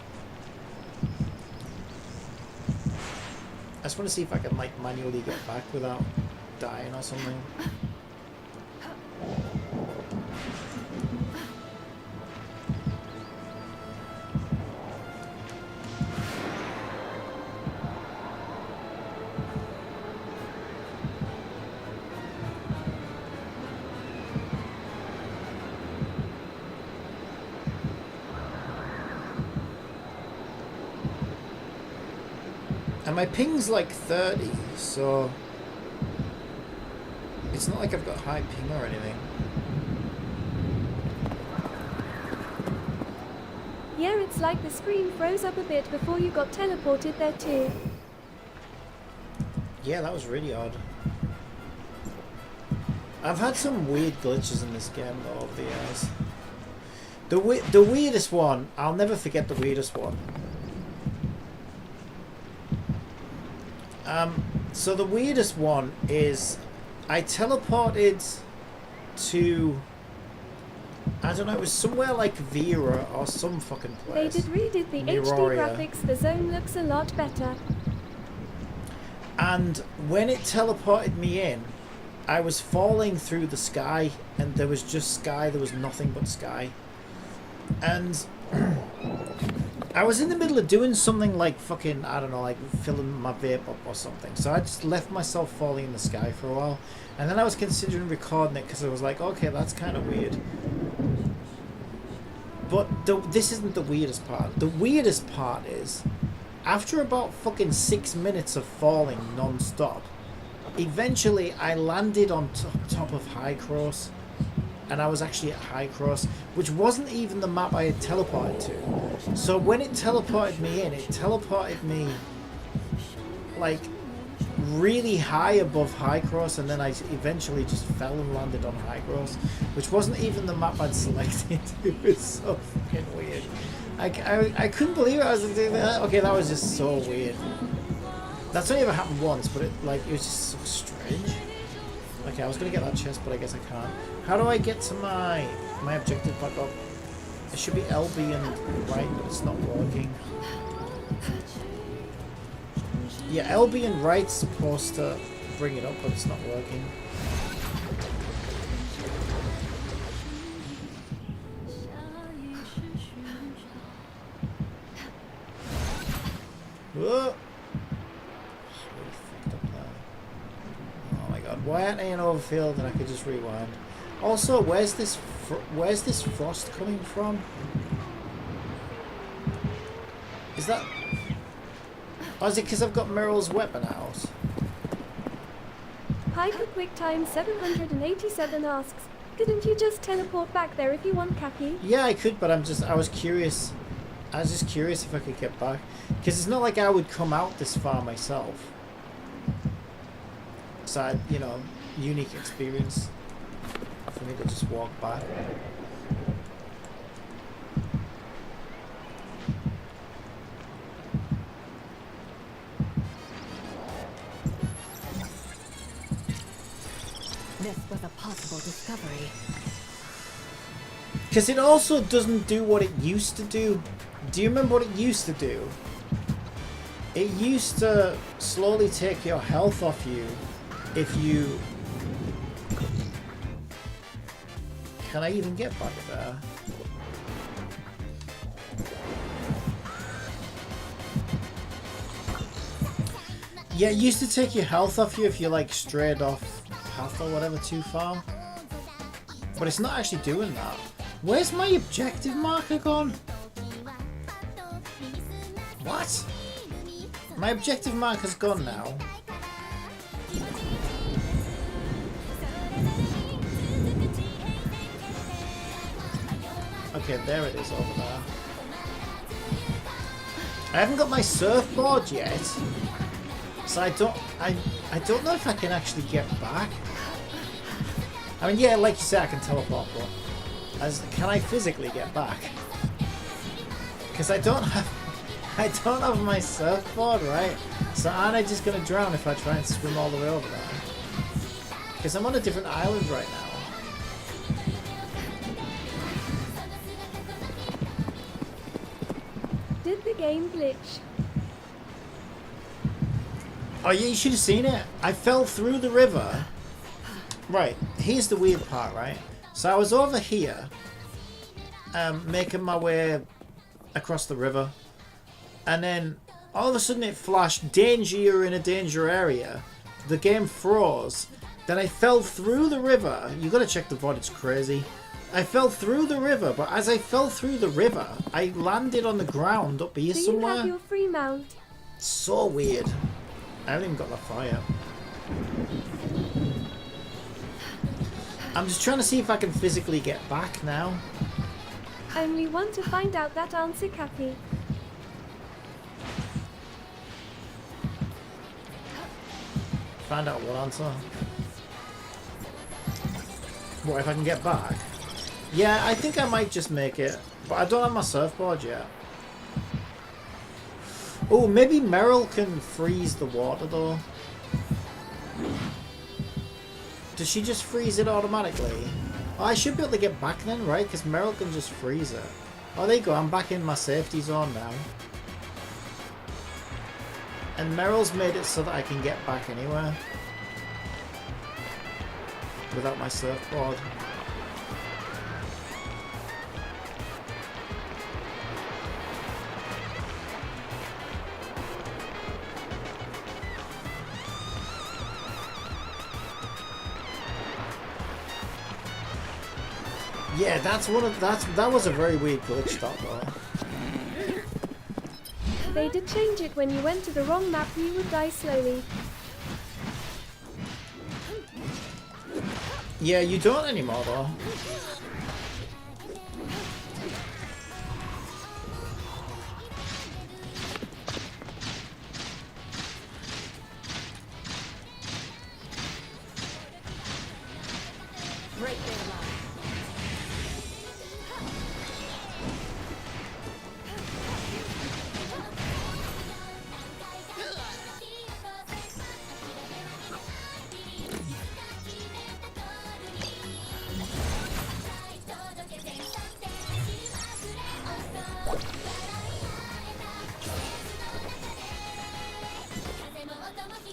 I just want to see if I can like manually get back without dying or something. And my ping's like 30, so it's not like I've got high ping or anything. Yeah, it's like the screen froze up a bit before you got teleported there too. Yeah, that was really odd. I've had some weird glitches in this game though over the years. The weirdest one, I'll never forget the weirdest one. So the weirdest one is I teleported to, I don't know, it was somewhere like Vera or some fucking place. They did redid the HD graphics, the zone looks a lot better. And when it teleported me in, I was falling through the sky and there was just sky, there was nothing but sky. And I was in the middle of doing something like fucking, I don't know, like filling my vape up or something. So I just left myself falling in the sky for a while. And then I was considering recording it because I was like, okay, that's kind of weird. But this isn't the weirdest part. The weirdest part is, after about fucking 6 minutes of falling non-stop, eventually I landed on top of High Cross. And I was actually at High Cross, which wasn't even the map I had teleported to. So when it teleported me in, it teleported me like really high above High Cross, and then I eventually just fell and landed on High Cross, which wasn't even the map I'd selected. It was so fucking weird. I couldn't believe it. I was like, okay, that was just so weird. That's only ever happened once, but it was just so strange. Okay, I was gonna get that chest, but I guess I can't. How do I get to my objective back up? It should be LB and right, but it's not working. Yeah, LB and right's supposed to bring it up, but it's not working. Whoa! Oh my god, why aren't I in OverField and I could just rewind? Also, where's this frost coming from? Is that... Oh, is it because I've got Meryl's weapon out? Piper QuickTime 787 asks, couldn't you just teleport back there if you want, Cappy? Yeah, I could, but I was curious. I was just curious if I could get back. Because it's not like I would come out this far myself. So, you know, unique experience for me to just walk by. This was a possible discovery. Because it also doesn't do what it used to do. Do you remember what it used to do? It used to slowly take your health off you if you... Can I even get back there? Yeah, it used to take your health off you if you like strayed off path or whatever too far. But it's not actually doing that. Where's my objective marker gone? What? My objective marker's gone now. Okay, there it is over there. I haven't got my surfboard yet. So I don't know if I can actually get back. I mean, yeah, like you said, I can teleport, but can I physically get back? Because I don't have my surfboard, right? So aren't I just gonna drown if I try and swim all the way over there? Because I'm on a different island right now. Did the game glitch? Oh yeah, you should have seen it. I fell through the river. Right, here's the weird part, right? So I was over here, making my way across the river, and then all of a sudden it flashed, danger, you're in a danger area. The game froze. Then I fell through the river. You gotta check the VOD, it's crazy. I fell through the river, but as I fell through the river, I landed on the ground up here somewhere. Do you have your free mount? So weird. I haven't even got the fire. I'm just trying to see if I can physically get back now. Only want to find out that answer, Cappy. Find out what answer? What, if I can get back? Yeah, I think I might just make it. But I don't have my surfboard yet. Oh, maybe Meryl can freeze the water though. Does she just freeze it automatically? Oh, I should be able to get back then, right? Because Meryl can just freeze it. Oh, there you go. I'm back in my safety zone now. And Meryl's made it so that I can get back anywhere. Without my surfboard. Yeah, that was a very weird glitch that though. They did change it when you went to the wrong map, you would die slowly. Yeah, you don't anymore though. Right there, Lyle.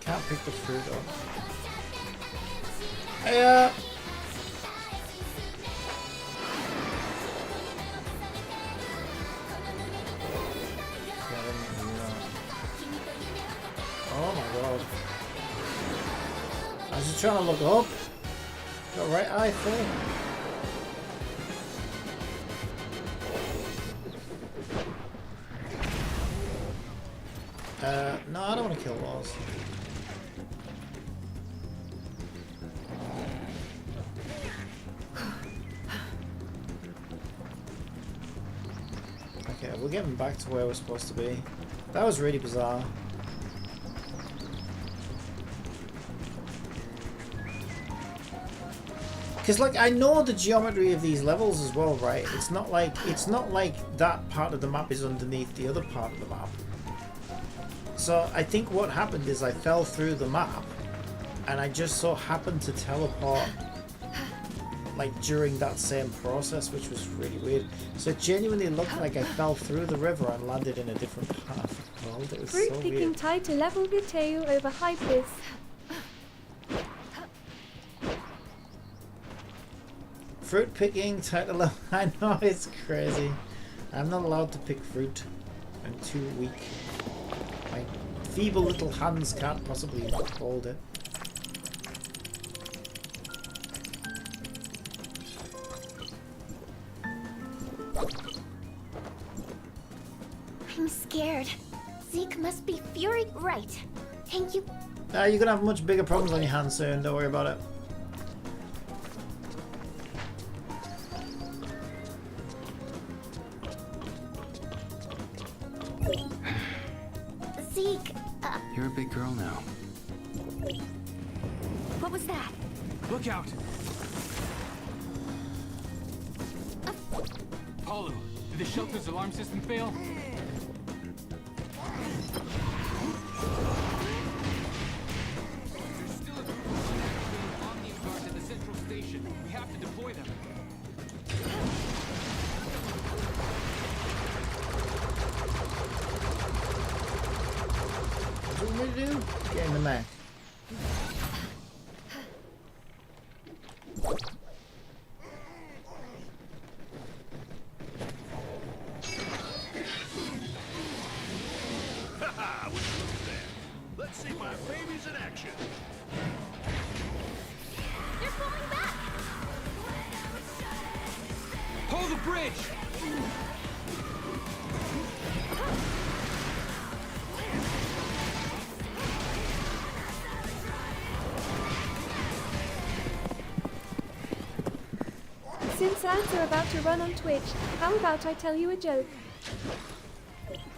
Can't pick the fruit up. Yeah. Oh my god. I was just trying to look up. Got right eye thing. No, I don't want to kill walls. Okay, we're getting back to where we're supposed to be. That was really bizarre. Because like I know the geometry of these levels as well, right? It's not like that part of the map is underneath the other part of the map. So I think what happened is I fell through the map and I just so happened to teleport like during that same process, which was really weird. So it genuinely looked like I fell through the river and landed in a different part of the world. It was Fruit so picking weird. tied to level Kaihou over Hypers. Fruit picking title. I know, it's crazy. I'm not allowed to pick fruit. I'm too weak. My feeble little hands can't possibly hold it. I'm scared. Zeke must be fury right. Thank you. You're gonna have much bigger problems on your hands soon, don't worry about it. Zeke, You're a big girl now. what was that? Look out! Paulo, did the shelter's alarm system fail? There's still a group of Omnium guards at the central station. We have to deploy them. What do you want me to do? Get in the mech. Haha, would you look at that? Let's see my babies in action. They're pulling back! Hold the bridge! Since ads are about to run on Twitch, how about I tell you a joke?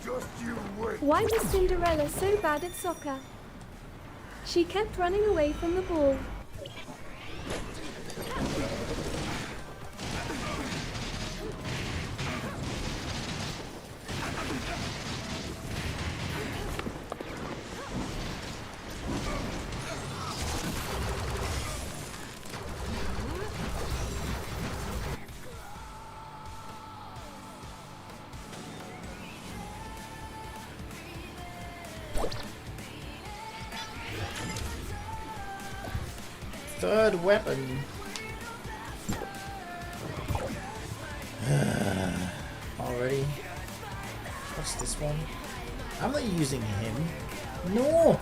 Just you wait. Why was Cinderella so bad at soccer? She kept running away from the ball. Third weapon. Already. What's this one? I'm not using him. No!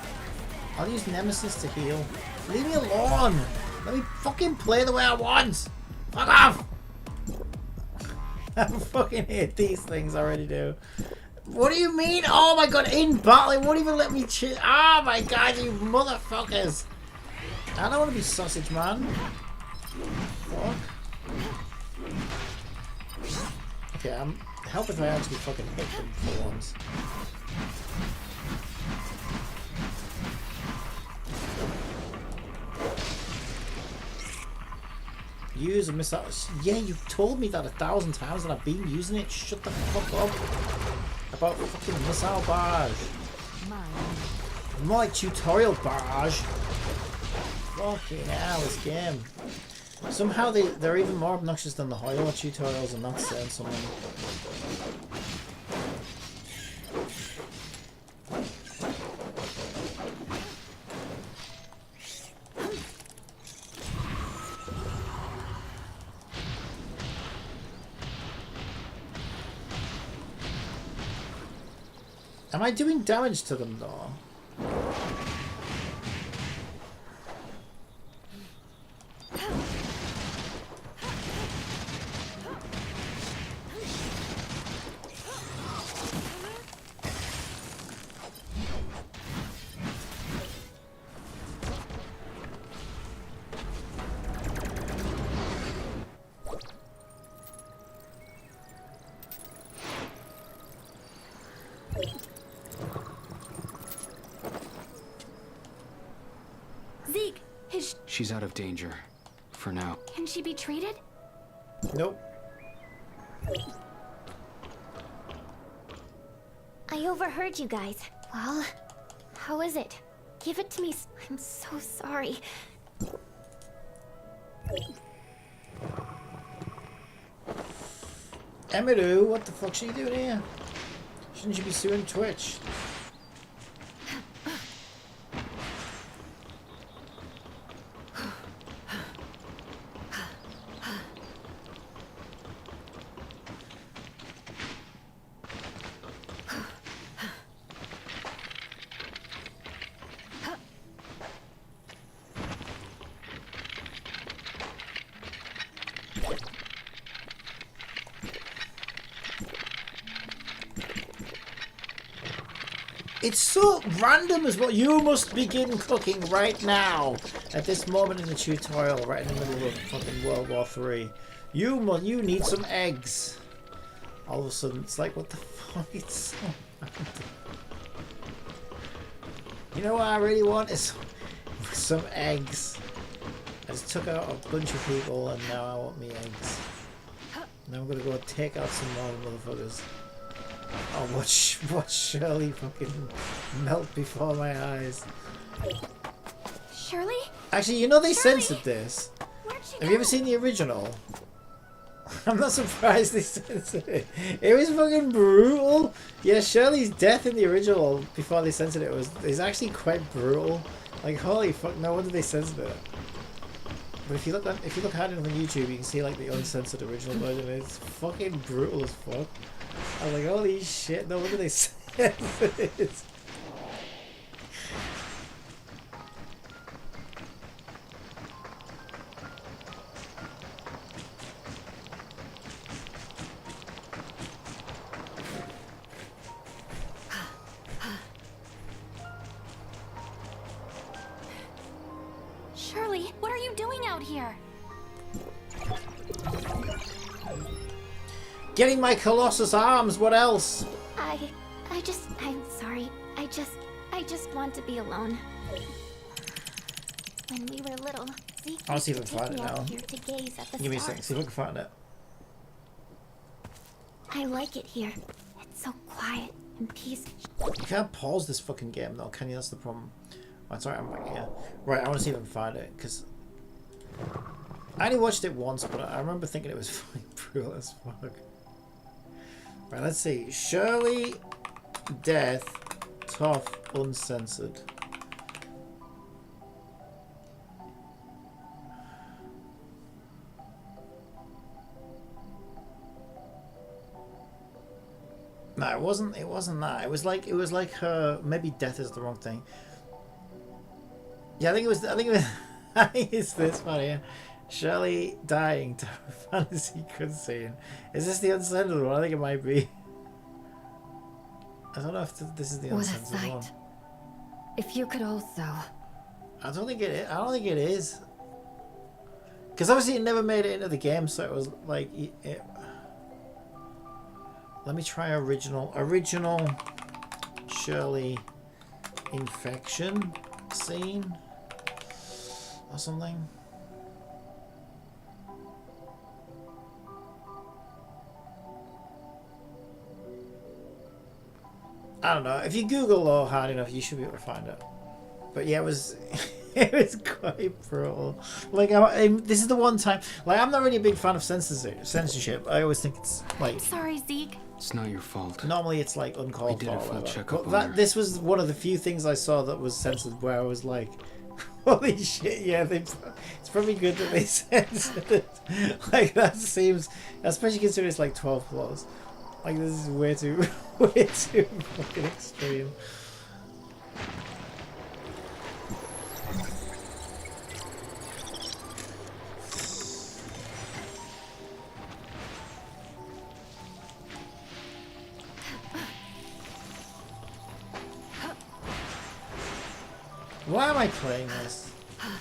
I'll use Nemesis to heal. Leave me alone! Let me fucking play the way I want! Fuck off! I fucking hate these things, I already do. What do you mean? Oh my god, in battle, it won't even let me chill. Oh my god, you motherfuckers! I don't want to be sausage man. Fuck. Okay, help if I actually fucking hit them for once. Use a missile. Yeah, you've told me that 1,000 times and I've been using it. Shut the fuck up. About fucking missile barrage. More like tutorial barrage. Fucking hell, this game. Somehow they're even more obnoxious than the Hoyle tutorials, and that's saying something. Am I doing damage to them though? Zeke, She's out of danger. For now. can she be treated? Nope. I overheard you guys. Well, how is it? Give it to me. I'm so sorry. Emiru, what the fuck's she doing here? Shouldn't you be suing Twitch? It's so random as well. You must begin cooking right now. At this moment in the tutorial, right in the middle of fucking World War III. You need some eggs. All of a sudden, it's like, what the fuck? It's so random. You know what I really want is some eggs. I just took out a bunch of people and now I want me eggs. Now I'm gonna go take out some more motherfuckers. Oh, watch Shirley fucking melt before my eyes. Shirley? Actually, you know they censored this. Where'd she Have you ever seen the original? I'm not surprised they censored it. It was fucking brutal. Yeah, Shirley's death in the original before they censored it is actually quite brutal. Like, holy fuck, no wonder they censored it. But if you look hard enough on YouTube, you can see like the uncensored original version. It's fucking brutal as fuck. I was like, holy shit, no wonder they censored it. Shirley, what are you doing out here? Getting my Colossus arms, what else? I'm sorry. I just want to be alone. When we were little, Zeke I'll see if I used can to find take it me now. out here to gaze at the Give me a stars. second, see if I can find it. I like it here. It's so quiet and peaceful. You can't pause this fucking game though, can you? That's the problem. Oh, sorry, I'm back here. Right, I want to see if I can find it, because I only watched it once, but I remember thinking it was fucking brutal as fuck. Right, let's see. Shirley, death, tough, uncensored. No, it wasn't that. It was like her, maybe death is the wrong thing. Yeah, I think it's this one here. Shirley dying to fantasy cutscene. Is this the uncensored one? I think it might be. I don't know if this is the uncensored one. If you could also. I don't think it is. Because obviously it never made it into the game, so it was like it. Let me try original Shirley infection scene or something. I don't know. If you Google though hard enough, you should be able to find it. But yeah, it was it was quite brutal. Like this is the one time. Like I'm not really a big fan of censorship. I always think it's like. I'm sorry, Zeke. It's not your fault. Normally it's like uncalled for. We did a full checkup But on her. this was one of the few things I saw that was censored where I was like, holy shit, yeah, it's probably good that they censored it. Like that seems, especially considering it's like 12 plus. Like this is way too fucking extreme. Why am I playing this? I'm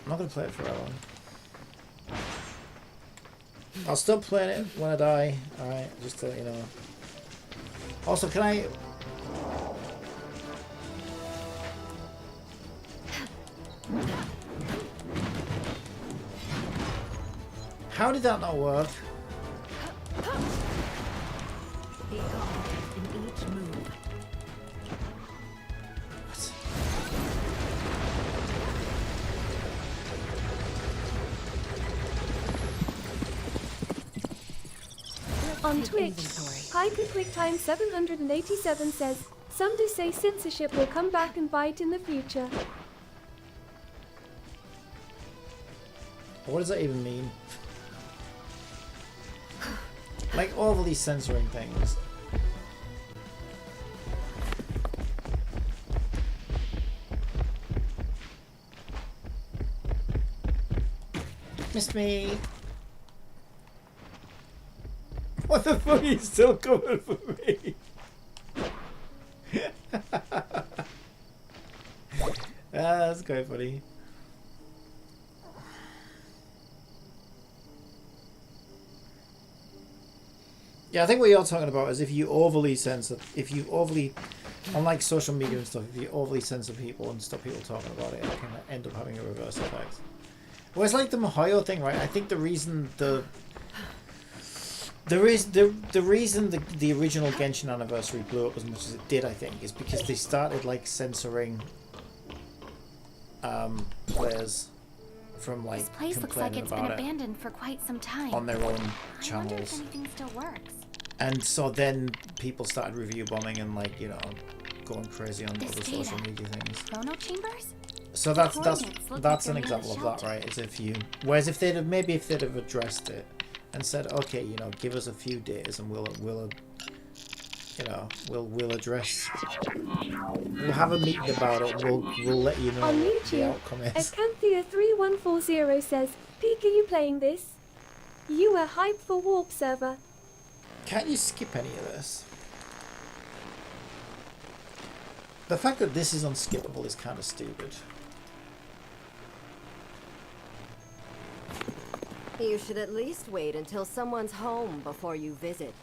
not gonna play it forever. I'll stop playing it when I die. Alright, just to let you know. Also, can I... How did that not work? Be calm in each move. On Twitch, Kaihou QuickTime 787 says, some do say censorship will come back and bite in the future. What does that even mean? Like overly censoring things. Missed me. What the fuck? He's still coming for me. That's quite funny. Yeah, I think what you're talking about is if you overly censor, unlike social media and stuff, if you overly censor people and stop people talking about it, it can end up having a reverse effect. Well, it's like the Mihoyo thing, right? I think the reason the reason the original Genshin anniversary blew up as much as it did, I think, is because they started like censoring players from like This place looks like it's been abandoned for quite some time. On their own I channels. wonder if anything still works. And so then people started review bombing and like, you know, going crazy on other social media things. Chrono chambers? So that's an example of that, right? Is if you, whereas if they'd have addressed it and said, okay, you know, give us a few days and we'll address, we'll have a meeting about it. We'll let you know On what the YouTube, outcome is. Acanthea3140 says, Peek, are you playing this? You were hyped for Warp Server. Can't you skip any of this? The fact that this is unskippable is kind of stupid. You should at least wait until someone's home before you visit.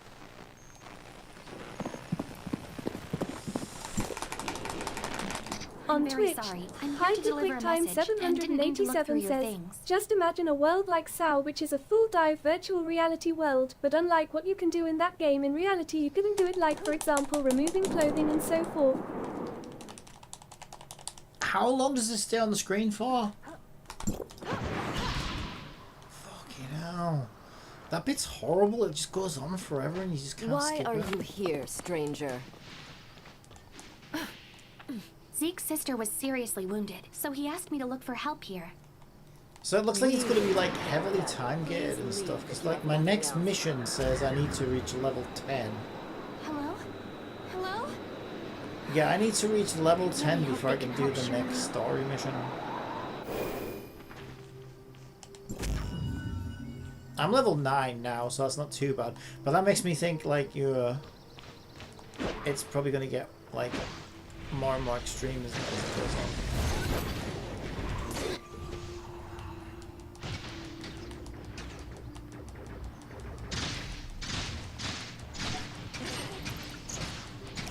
On very Twitch, sorry. I'm here Hi to to deliver a QuickTime message and didn't mean to look through 787 your says, things. just imagine a world like SAO, which is a full dive virtual reality world, but unlike what you can do in that game, in reality you couldn't do it, like for example removing clothing and so forth. How long does this stay on the screen for? Fucking hell. That bit's horrible, it just goes on forever and you just can't Why skip are it. you here, stranger? Zeke's sister was seriously wounded, so he asked me to look for help here. So it looks like it's going to be like heavily time gated and stuff, because like my next mission says I need to reach level 10. Hello? Hello? Yeah, I need to reach level 10 before I can do the next story mission. I'm level 9 now, so that's not too bad. But that makes me think like it's probably going to get like more and more extreme as it goes on.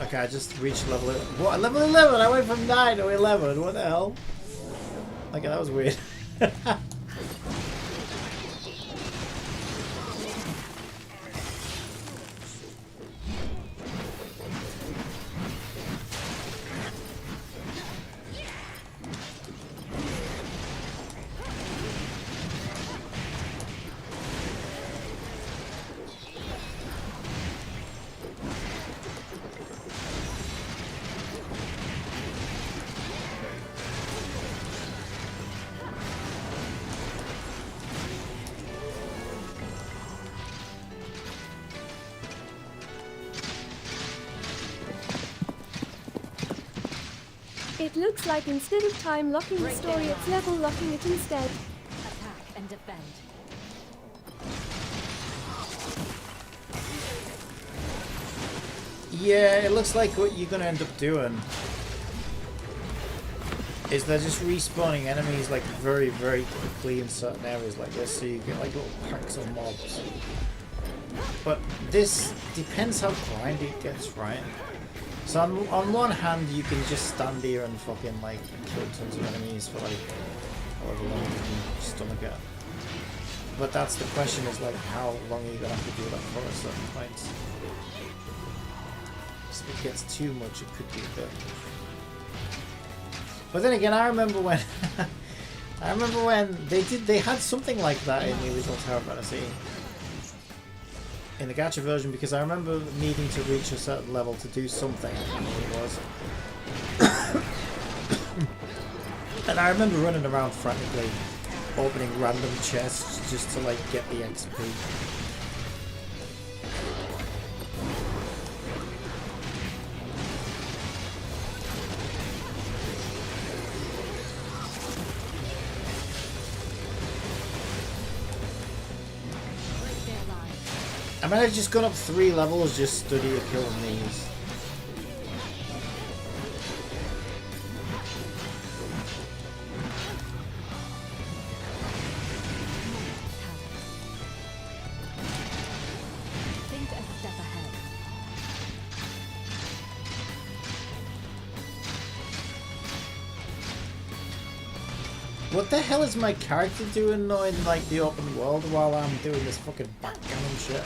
Okay, I just reached level... What? Level 11? I went from 9 to 11. What the hell? Okay, that was weird. It looks like instead of time locking the story, it's level locking it instead. Attack and defend. Yeah, it looks like what you're going to end up doing is they're just respawning enemies like very, very quickly in certain areas like this, so you get like little packs of mobs. But this depends how grindy it gets, right? So on one hand, you can just stand here and fucking like kill tons of enemies for like however long you can stomach it. But that's the question, is like how long are you gonna have to do that for at certain points? So if it gets too much, it could be a bit. But then again, I remember when they had something like that in the original Tower Fantasy. in the gacha version because I remember needing to reach a certain level to do something. I can't remember what it was. And I remember running around frantically, opening random chests just to like get the XP. I might have just gone up 3 levels just study a killing these. Think a step ahead. What the hell is my character doing though in like the open world while I'm doing this fucking backgammon shit?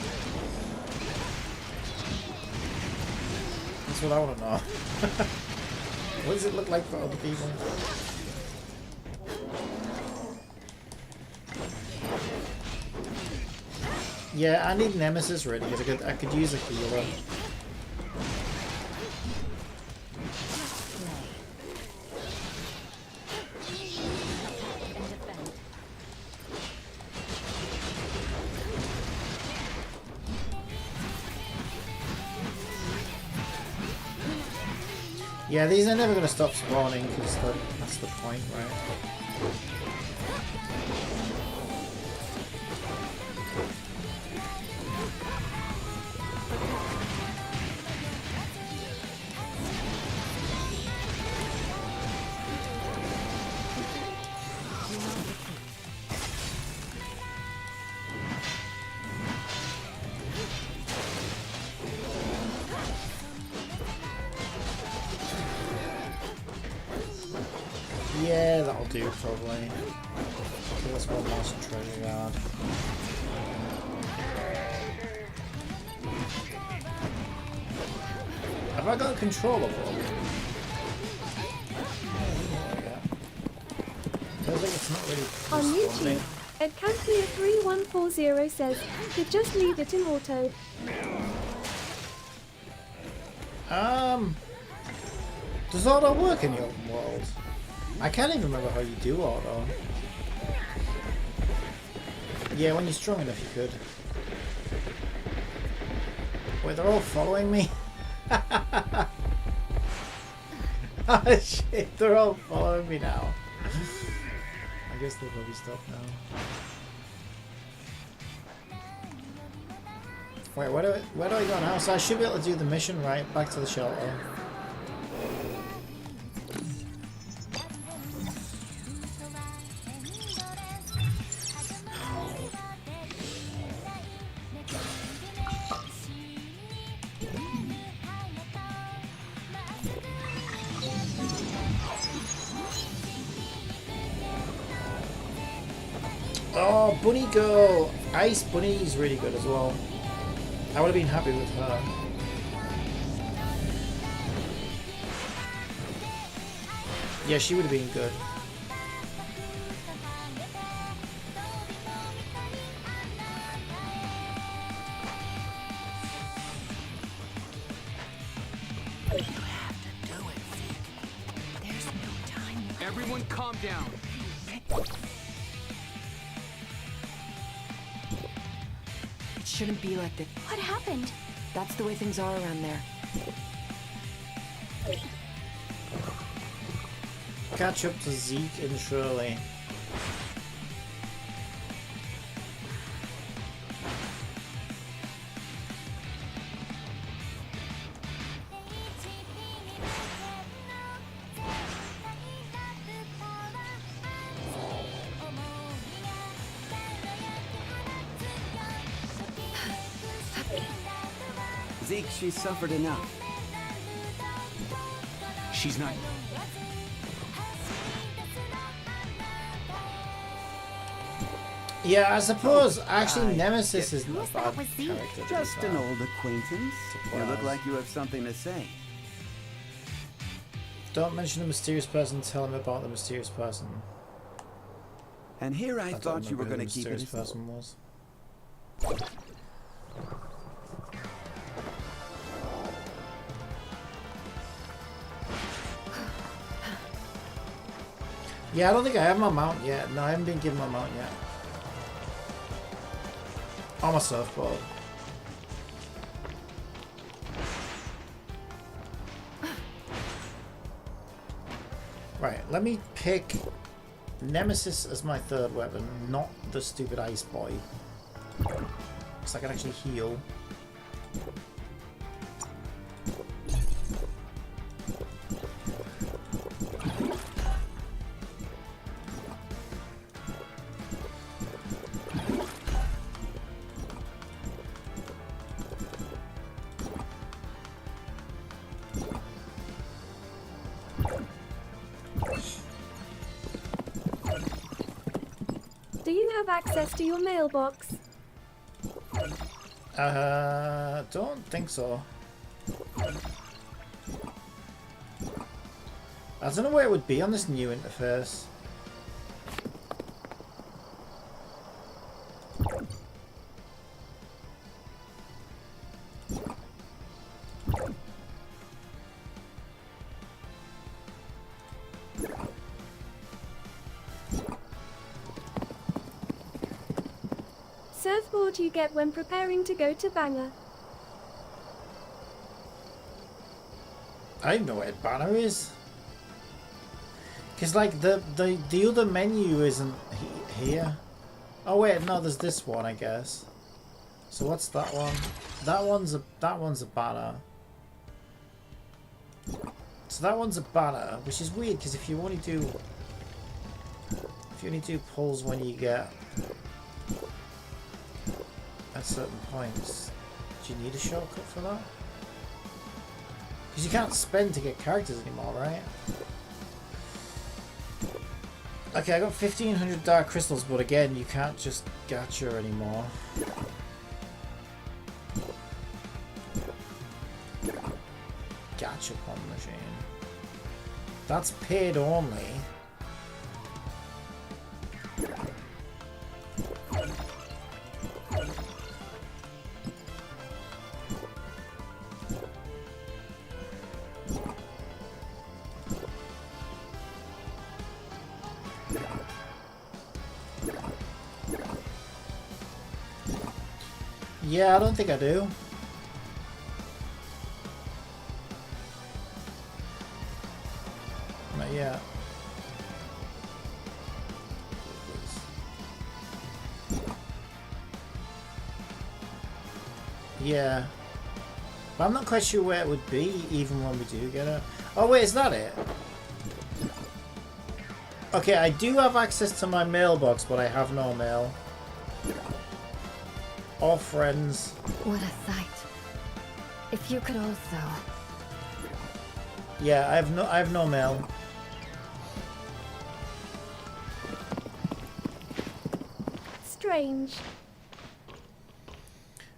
That's what I want to know. What does it look like for other people? Yeah, I need Nemesis ready because I could use a healer. Yeah, these are never going to stop spawning because that's the point, right? Yeah, that'll do probably. Kill us one last treasure guard. Have I got a controller for it? Yeah. Feels like it's not really On responding. YouTube, EdCampia3140 says, could just leave it in auto. Does auto work in the open world? I can't even remember how you do auto. Yeah, when you're strong enough you could. Wait, they're all following me? Oh shit, they're all following me now. I guess they'll probably stop now. Wait, where do I go now? So I should be able to do the mission, right? Back to the shelter. Oh, Bunny Girl! Ice Bunny is really good as well. I would have been happy with her. Yeah, she would have been good. Everyone calm down. It shouldn't be like that. What happened? That's the way things are around there. Catch up to Zeke and Shirley. Zeke, she's suffered enough. She's not. Yeah, I suppose actually Nemesis is not a bad was Zeke? character. Just an old acquaintance. You look like you have something to say. Don't mention the mysterious person, tell him about the mysterious person. And here I don't thought you were remember going to who the keep it mysterious as person was. Yeah, I don't think I have my mount yet. No, I haven't been given my mount yet. On my surfboard. Right, let me pick Nemesis as my third weapon, not the stupid ice boy. So I can actually heal. Do you have access to your mailbox? Don't think so. I don't know where it would be on this new interface. Surfboard you get when preparing to go to Banger. I don't know where banner is. Cause like the other menu isn't here. Oh wait, no, there's this one, I guess. So what's that one? That one's a banner. So that one's a banner, which is weird because if you only do pulls when you get at certain points, do you need a shortcut for that? Because you can't spend to get characters anymore, right? Okay, I got 1500 dark crystals, but again, you can't just gacha anymore. Gacha pon machine. That's paid only. Yeah, I don't think I do. Not yet. Yeah. But I'm not quite sure where it would be, even when we do get it. Oh wait, is that it? Okay, I do have access to my mailbox, but I have no mail. Or friends. What a sight. If you could also... Yeah, I have no mail. Strange.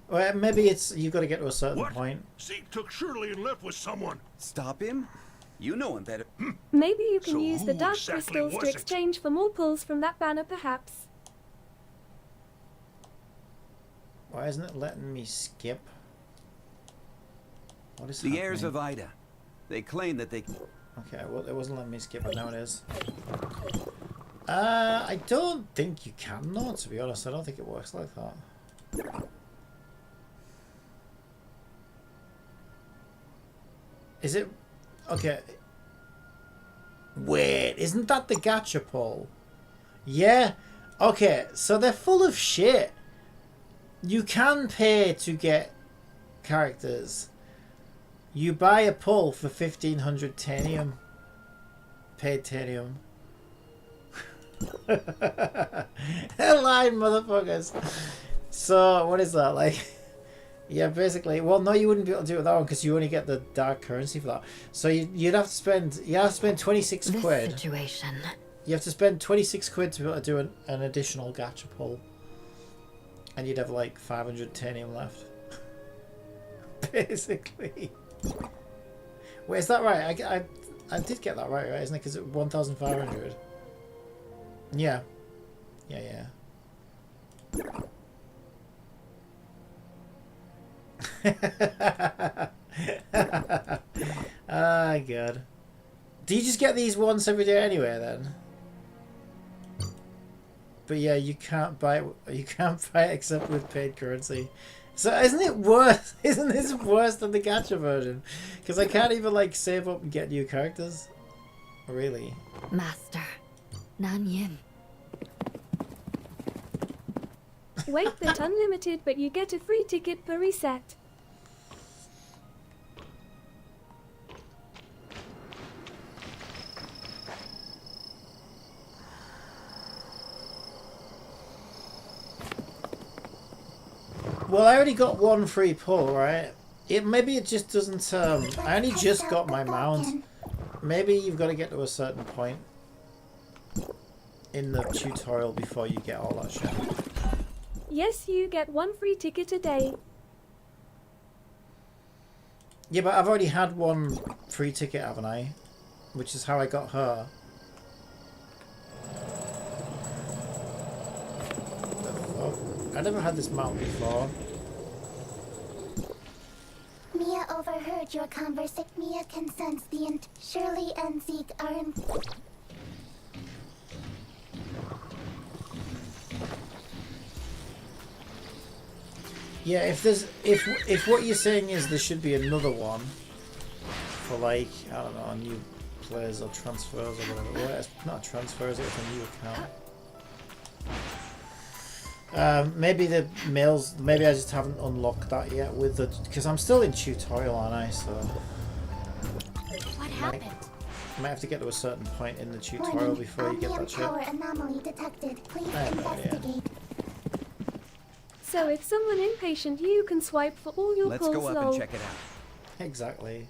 Well, maybe it's you got to get to a certain point. Zeke took Shirley and left with someone. Stop him? You know him better. Maybe you can So use the who dark exactly crystals to was it? exchange for more pulls from that banner, perhaps. Why isn't it letting me skip? What is The heirs happening? of Ida. They claim that they... Okay, well, it wasn't letting me skip, but now it is. I don't think you can, though, to be honest. I don't think it works like that. Is it... Okay. Wait, isn't that the gacha pull? Yeah. Okay, so they're full of shit. You can pay to get characters. You buy a pull for 1500 tanium. Paid tanium. They're lying, motherfuckers. So, what is that, like? Yeah, basically. Well, no, you wouldn't be able to do it with that one because you only get the dark currency for that. So you'd have to spend. You have to spend 26 quid. Situation. You have to spend 26 quid to be able to do an additional gacha pull. And you'd have like 500 tanium left. Basically. Wait, is that right? I did get that right, isn't it? Because it's 1,500. Yeah. Yeah. Ah, God. Do you just get these once every day anyway, then? But yeah, you can't buy it. You can't buy it except with paid currency. So isn't it worse? Isn't this worse than the gacha version? Because I can't even like save up and get new characters. Really? Master, nan yen. Wait, that's unlimited, but you get a free ticket per reset. Well, I already got one free pull, right? Maybe it just doesn't. I only just got my mount. Maybe you've got to get to a certain point in the tutorial before you get all that shit. Yes, you get one free ticket a day. Yeah, but I've already had one free ticket, haven't I? Which is how I got her. I never had this mount before. Mia overheard your conversation. Mia consents the Shirley and Zeke are in. Yeah, if what you're saying is there should be another one for like, I don't know, new players or transfers or whatever. Well, it's not transfers, it's a new account. Maybe the mails. Maybe I just haven't unlocked that yet with the, because I'm still in tutorial, aren't I? So What happened? might have to get to a certain point in the tutorial before you get that shit. Power anomaly detected. Please investigate. So if someone impatient, you can swipe for all your Let's pulls. go up lol. and check it out. Exactly.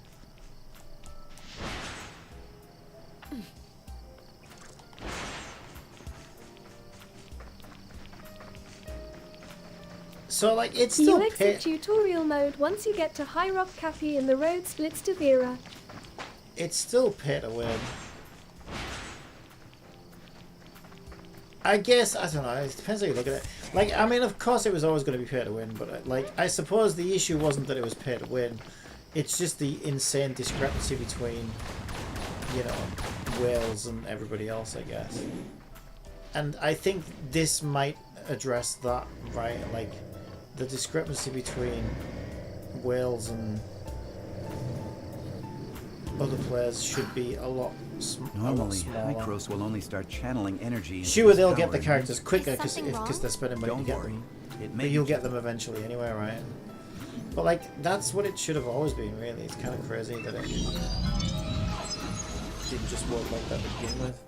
So like it's still You exit tutorial mode once you get to High Rock Cafe and the road splits to Vera. It's still pay to win. I guess, I don't know, it depends how you look at it. Like, I mean, of course it was always going to be pay to win, but like, I suppose the issue wasn't that it was pay to win. It's just the insane discrepancy between, you know, Wales and everybody else, I guess. And I think this might address that, right? Like, the discrepancy between Wales and other players should be a lot Normally, smaller. Micros will only start channeling energy. into Sure, its they'll get power the characters quicker because they're spending money Don't to get worry. them. It But may you'll get them eventually anyway, right? But like, that's what it should have always been, really. It's kind of crazy that it didn't just work like that to begin with.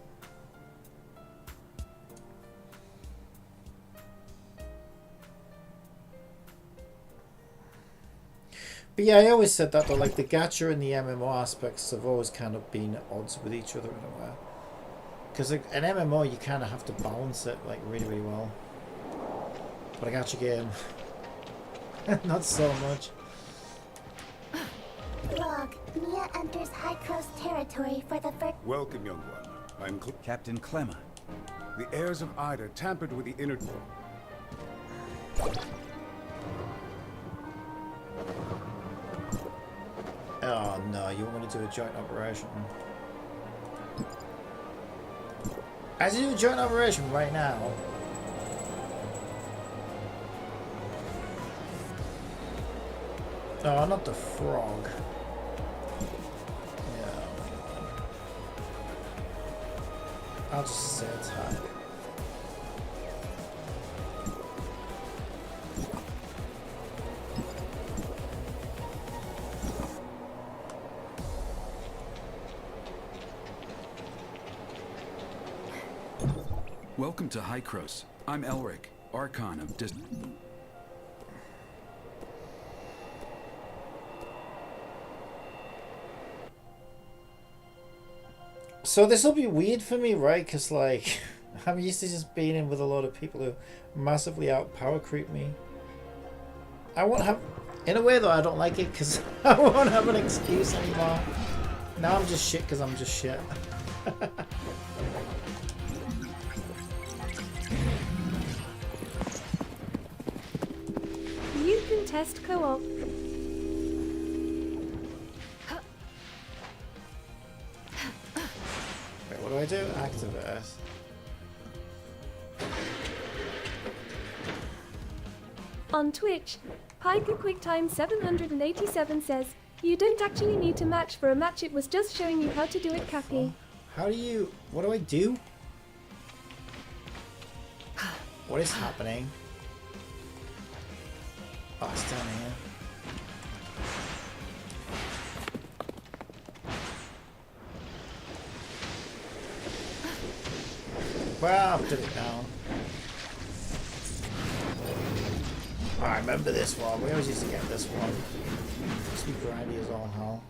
But yeah, I always said that, though, like, the gacha and the MMO aspects have always kind of been at odds with each other in a way. Because like, an MMO, you kind of have to balance it, like, really, really well. But a gacha game, not so much. Log. Mia enters High Cross territory for the first. Welcome, young one. I'm Captain Clemma. The heirs of Ida tampered with the inner... Oh no, you want me to do a joint operation? I do a joint operation right now. Oh, not the frog. Yeah. I'll just say attack. Welcome to Hykros. I'm Elric, Archon of So this will be weird for me, right? Because, like, I'm used to just being in with a lot of people who massively outpower creep me. I won't have... In a way, though, I don't like it because I won't have an excuse anymore. Now I'm just shit because I'm just shit. You can test co-op. Wait, what do I do? Activate. On Twitch, Piker QuickTime 787 says, "You don't actually need to match for a match, it was just showing you how to do it, Cappy." How do you... What do I do? What is happening? Oh, it's down here. Well, I'll put it down. Oh, I remember this one. We always used to get this one. Used to be grindy as all hell.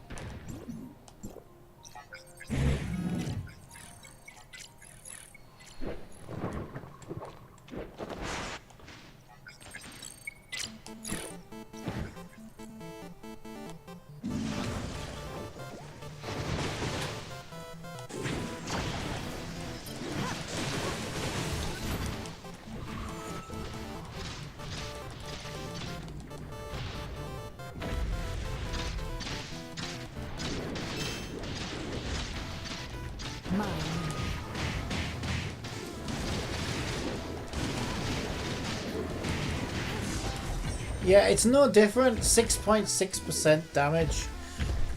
Yeah, it's no different. 6.6% damage.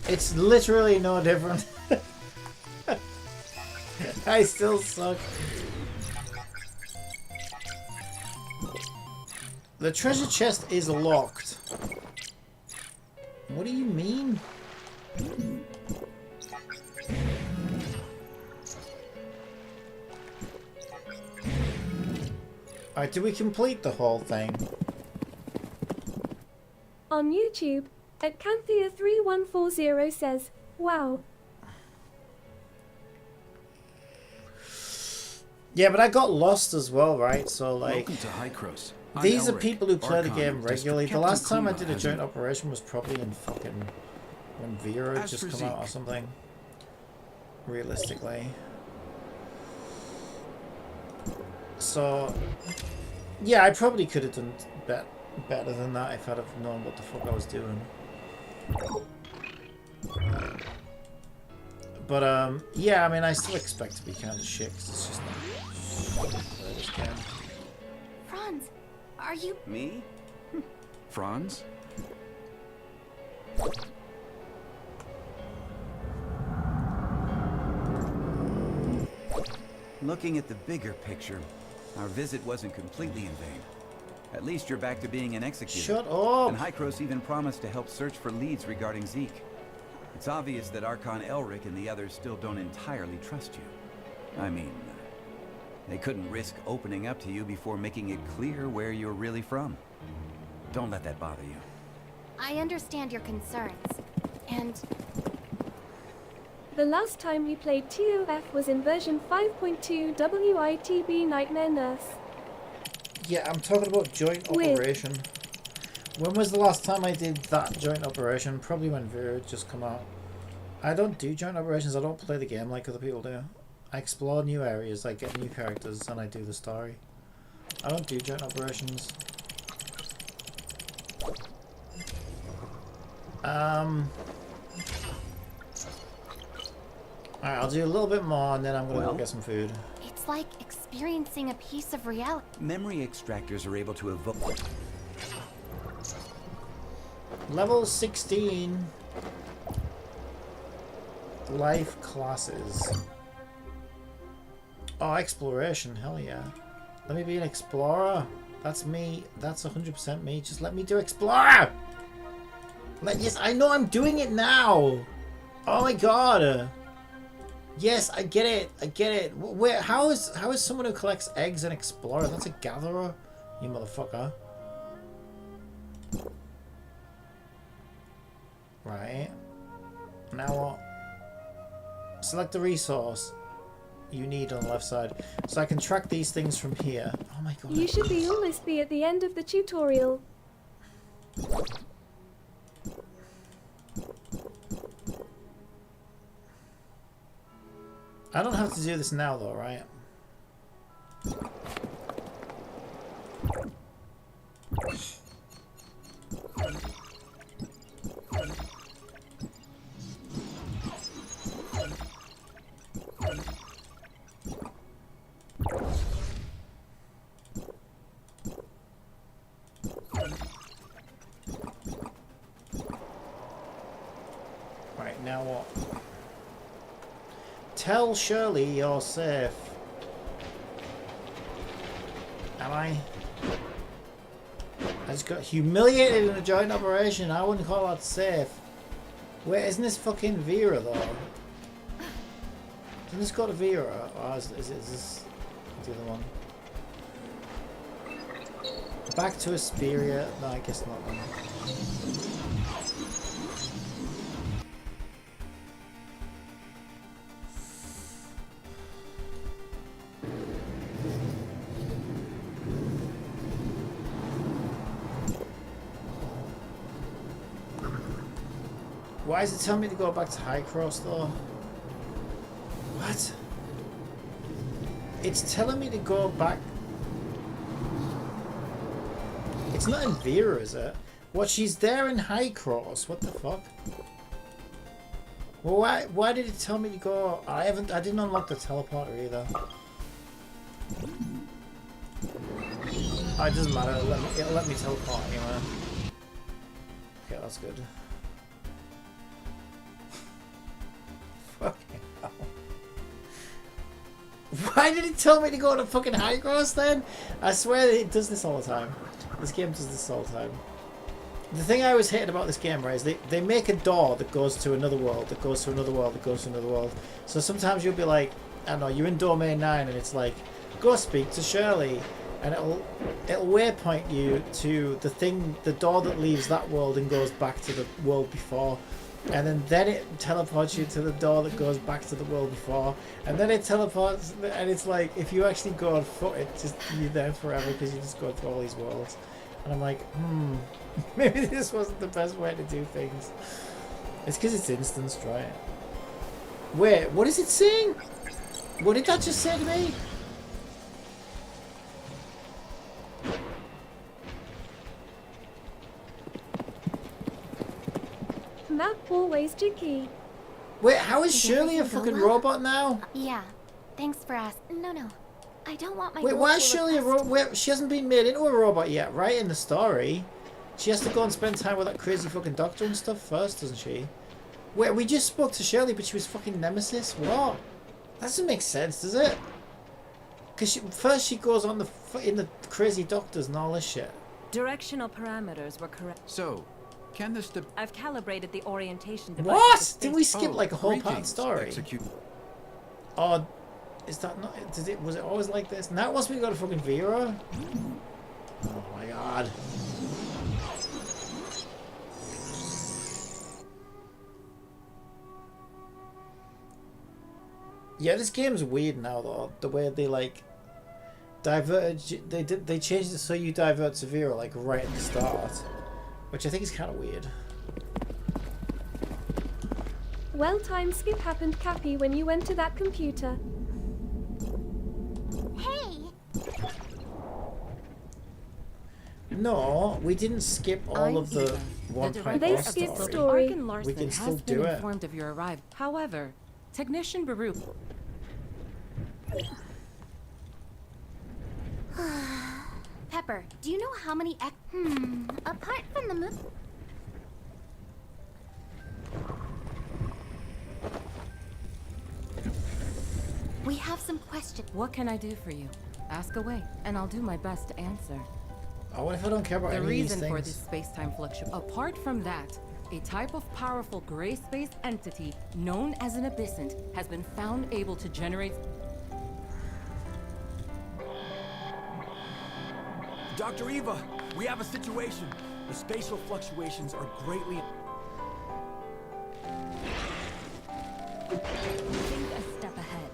It's literally no different. I still suck. The treasure chest is locked. What do you mean? Alright, did we complete the whole thing? On YouTube, at Canthea3140 says, "Wow." Yeah, but I got lost as well, right? So like, Welcome to Hycros. I'm these are Elric, people who play the Archon, game regularly. The last time I did a Kuukan joint operation was probably in fucking when Vera had As just for come out or Zeke. something. Realistically. So yeah, I probably could have done better than that if I'd have known what the fuck I was doing. But yeah, I mean, I still expect to be kind of shit because it's just not play this game. Franz, are you... Me? Franz? Looking at the bigger picture, our visit wasn't completely in vain. At least you're back to being an executor. Shut up! And Hycros even promised to help search for leads regarding Zeke. It's obvious that Archon Elric and the others still don't entirely trust you. I mean, they couldn't risk opening up to you before making it clear where you're really from. Don't let that bother you. I understand your concerns. And The last time we played TOF was in version 5.2 WITB Nightmare Nurse. Yeah, I'm talking about joint operation. When was the last time I did that joint operation? Probably when Vera had just come out. I don't do joint operations, I don't play the game like other people do. I explore new areas, I get new characters, and I do the story. I don't do joint operations. Alright, I'll do a little bit more and then I'm gonna go get some food. it's like experiencing a piece of reality. Memory extractors are able to evoke... Level 16. Life classes. Oh, exploration, hell yeah. Let me be an explorer. That's me. That's 100% me. Just let me do explorer! Yes, I know I'm doing it now! Oh my god! Yes, I get it. I get it. Where? How is someone who collects eggs an explorer? That's a gatherer, you motherfucker. Right. Now what? Select the resource you need on the left side. So I can track these things from here. Oh my god. You should almost be at the end of the tutorial. I don't have to do this now though, right? Tell Shirley you're safe. Am I? I just got humiliated in a joint operation. I wouldn't call that safe. Wait, isn't this fucking Vera though? Isn't this got a Vera? Or is this the other one? Back to Asperia? No, I guess not. Then. Why is it telling me to go back to High Cross though? What? It's telling me to go back. It's not in Vera, is it? What? She's there in High Cross. What the fuck? Well, why did it tell me to go? I didn't unlock the teleporter either. Oh, it doesn't matter. It'll let me teleport anyway. Okay, that's good. Fucking hell. Why did it tell me to go to fucking High Cross then? I swear it does this all the time. This game does this all the time. The thing I always hated about this game, right, is they make a door that goes to another world, that goes to another world, that goes to another world. So sometimes you'll be like, I don't know, you're in Domain 9 and it's like, go speak to Shirley. And it'll waypoint you to the door that leaves that world and goes back to the world before. And then it teleports you to the door that goes back to the world before. And then it teleports, and it's like, if you actually go on foot, you're there forever because you just go through all these worlds. And I'm like, maybe this wasn't the best way to do things. It's because it's instanced, right? Wait, what is it saying? What did that just say to me? Map always tricky. Wait, how is Shirley a fucking robot now? Yeah. Thanks for asking. No. I don't want my. Wait, why is Shirley a robot? Wait, she hasn't been made into a robot yet, right? In the story, she has to go and spend time with that crazy fucking doctor and stuff first, doesn't she? Wait, we just spoke to Shirley, but she was fucking Nemesis. What? That doesn't make sense, does it? Because first she goes on in the crazy doctors and all this shit. Directional parameters were correct. So, can this I've calibrated the orientation device. What? Did we skip like a whole part of the story? Execute. Oh, is that not? Was it always like this? Now once we got a fucking Vera. Oh my god. Yeah, this game's weird now though. The way they like diverted, they changed it so you divert to Vera like right at the start, which I think is kind of weird. Well-timed skip happened, Cappy, when you went to that computer. Hey! No, we didn't skip all of the one-point They boss skipped story. story. Arkin Larson We can still has been do it. informed of your arrival. However, Technician Baruch. Pepper, do you know how many apart from the moon? We have some questions. What can I do for you? Ask away, and I'll do my best to answer. Oh, what if I don't care about The any of these reason for things? this space-time fluctuation. Apart from that, a type of powerful gray space entity known as an abyssant has been found able to generate. Dr. Eva, we have a situation. The spatial fluctuations are greatly... Think a step ahead.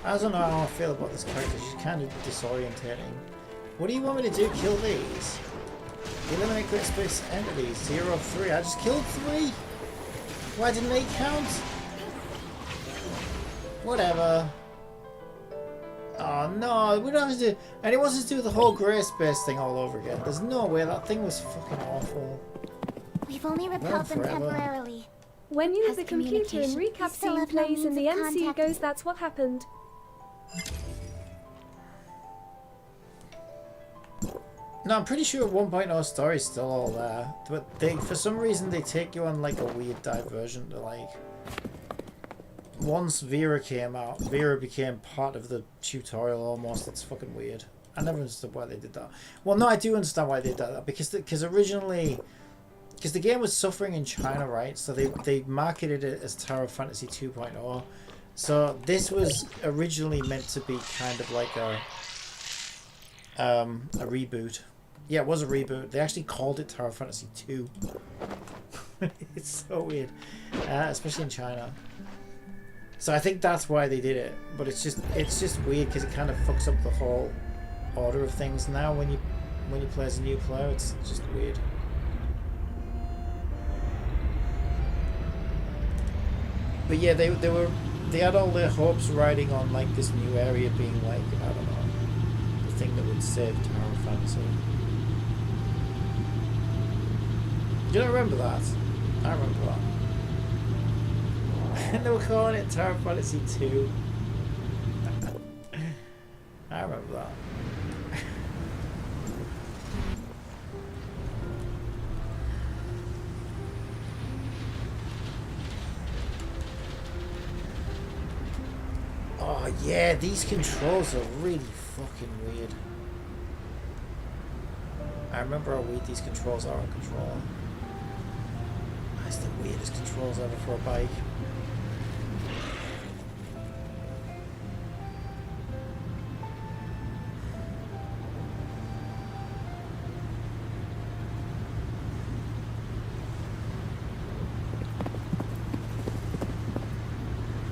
I don't know how I feel about this character. She's kind of disorientating. What do you want me to do? Kill these? Eliminate great space entities. 0 of 3. I just killed 3. Why didn't they count? Whatever. Oh no, we don't have to do. And he wants to do the whole grey space thing all over again. There's no way. That thing was fucking awful. We've only repelled them forever. temporarily. When you Has the computer and communication. recap We still scene have no plays and the means of MC contact. goes, that's what happened. No, I'm pretty sure 1.0 story is still all there, but they, for some reason, they take you on like a weird diversion to like. Once Vera came out, Vera became part of the tutorial almost. It's fucking weird. I never understood why they did that. Well, no, I do understand why they did that because originally, because the game was suffering in China, right? So they marketed it as Tower of Fantasy 2.0. So this was originally meant to be kind of like a reboot. Yeah, it was a reboot. They actually called it Tower of Fantasy 2. It's so weird, especially in China. So I think that's why they did it. But it's just weird because it kind of fucks up the whole order of things now when you play as a new player. It's just weird. But yeah, they had all their hopes riding on like this new area being like, I don't know, the thing that would save Tower of Fantasy. You don't remember that? I remember that. And they were calling it Tower of Fantasy 2. I remember that. Oh yeah, these controls are really fucking weird. I remember how weird these controls are on controller. That's the weirdest controls ever for a bike.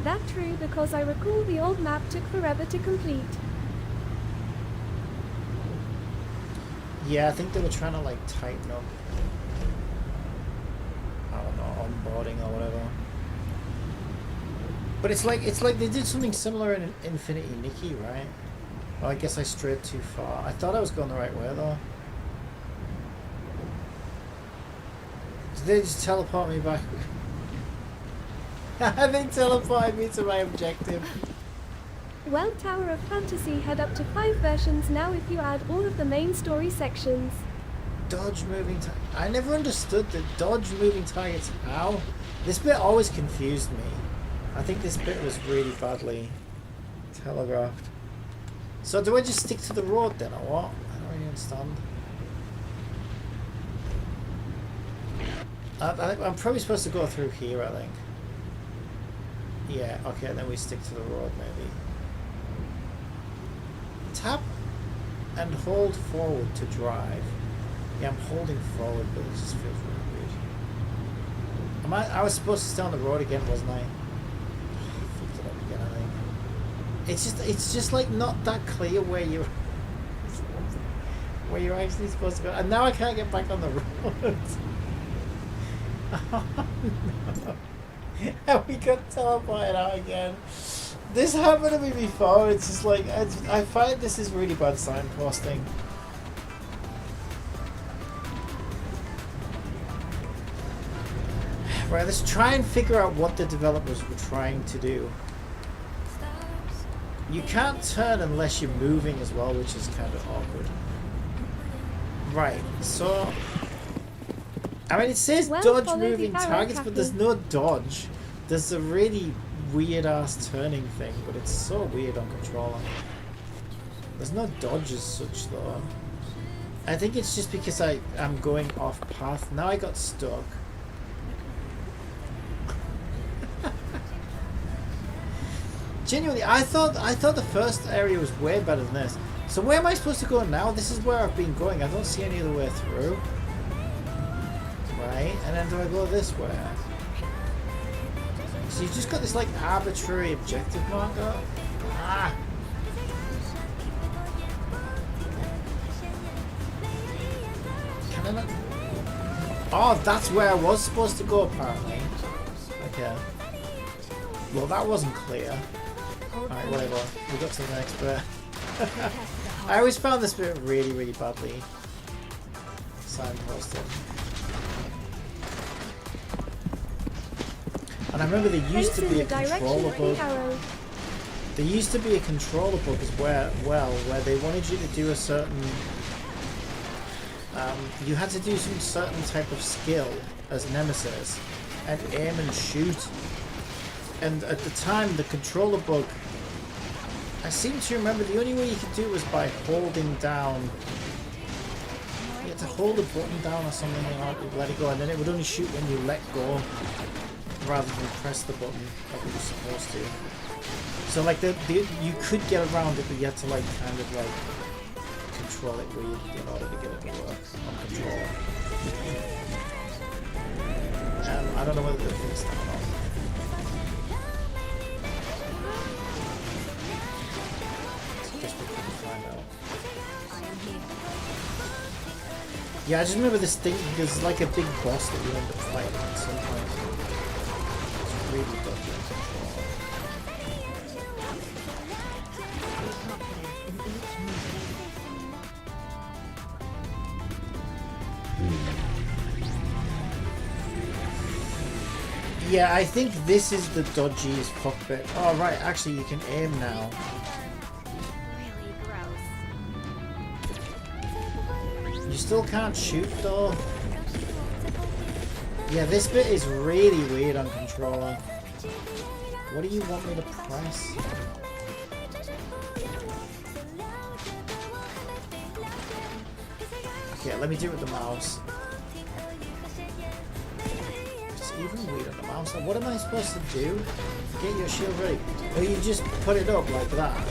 That true because I recall the old map took forever to complete. Yeah, I think they were trying to like tighten up, I don't know, onboarding or whatever. But it's like they did something similar in Infinity Nikki, right? Oh, I guess I strayed too far. I thought I was going the right way though. Did they just teleport me back? They teleported me to my objective. Well, Tower of Fantasy had up to 5 versions now if you add all of the main story sections. Dodge moving target. I never understood the dodge moving targets. How? This bit always confused me. I think this bit was really badly telegraphed. So do I just stick to the road then or what? I don't really understand. I'm probably supposed to go through here, I think. Yeah, okay, then we stick to the road maybe. Tap and hold forward to drive. Yeah, I'm holding forward, but it just feels really weird. I was supposed to stay on the road again, wasn't I? Fucked it up again, I think. It's just like not that clear where you're actually supposed to go. And now I can't get back on the road. Oh no. And we got teleported out again. This happened to me before. It's just like I find this is really bad signposting. Right, let's try and figure out what the developers were trying to do. You can't turn unless you're moving as well, which is kind of awkward. Right, so I mean, it says Well, dodge follow the moving arrow targets, but there's tracking. no dodge. There's a really weird ass turning thing, but it's so weird on controller. There's no dodge as such though. I think it's just because I'm going off path. Now I got stuck. Genuinely, I thought the first area was way better than this. So where am I supposed to go now? This is where I've been going. I don't see any other way through. Right, and then do I go this way? So you've just got this like arbitrary objective marker. Ah! Can I not? Oh, that's where I was supposed to go apparently. Okay. Well, that wasn't clear. Alright, whatever. We got to the next bit. I always found this bit really, really badly signposted. And I remember there used to Face in be a the direction controller of the bug. arrow. There used to be a controller bug as well, where they wanted you to do a certain... you had to do some certain type of skill as Nemesis and aim and shoot. And at the time, the controller bug, I seem to remember the only way you could do it was by holding down. You had to hold a button down or something and let it go, and then it would only shoot when you let go rather than press the button like it was supposed to. So like you could get around it, but you had to like kind of like control it weird in order to get it to work on controller. I don't know whether they fixed that or not. I guess we couldn't find out. Yeah, I just remember this thing. There's like a big boss that you end up fighting at some point. It's really dodgy on controller. Yeah, I think this is the dodgiest cockpit. Oh, right, actually you can aim now. You still can't shoot though. Yeah, this bit is really weird on controller. What do you want me to press? Okay, let me do it with the mouse. It's even weird on the mouse. What am I supposed to do? Get your shield ready. Or you just put it up like that?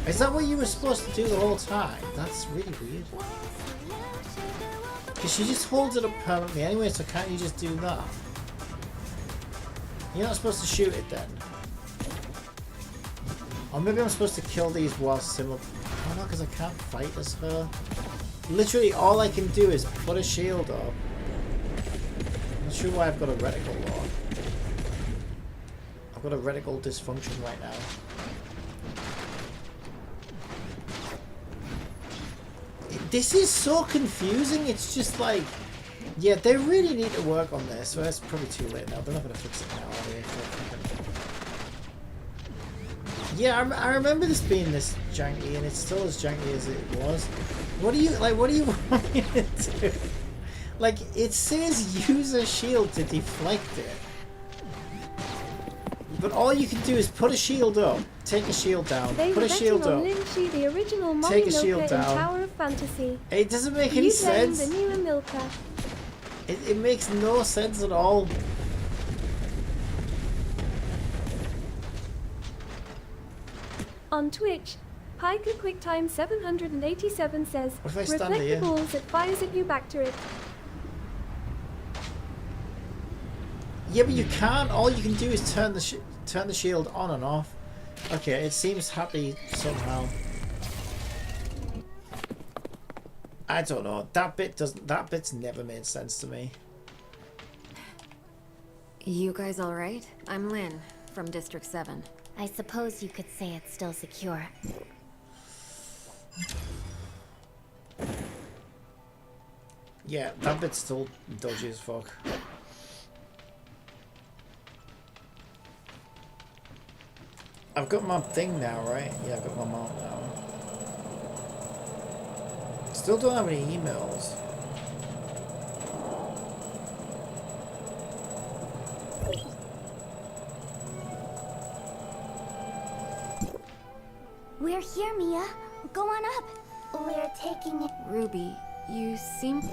Is that what you were supposed to do the whole time? That's really weird. Because she just holds it up permanently anyway, so can't you just do that? You're not supposed to shoot it then. Or maybe I'm supposed to kill these while similar. Oh no, because I can't fight as her. Literally all I can do is put a shield up. I'm not sure why I've got a reticle lock. I've got a reticle dysfunction right now. This is so confusing. It's just like, yeah, they really need to work on this. So that's probably too late now. They're not going to fix it now, are they? Yeah, I remember this being this janky, and it's still as janky as it was. What do you like? What do you want me to do? Like, it says use a shield to deflect it, but all you can do is put a shield up, take a shield down, put a shield up, the original take a shield down. Tower of Fantasy. It doesn't make any sense. The newer Milka. It makes no sense at all. On Twitch, Pika QuickTime 787 says, What if I stand reflect here? the balls, it fires at you back to it. Yeah, but you can't. All you can do is turn the shield on and off. Okay, it seems happy somehow. I don't know. That bit's never made sense to me. You guys all right? I'm Lynn from District 7. I suppose you could say it's still secure. Yeah, that bit's still dodgy as fuck. I've got my thing now, right? Yeah, I've got my mount now. Still don't have any emails. We're here, Mia. Go on up. We're taking it. Ruby, you seem...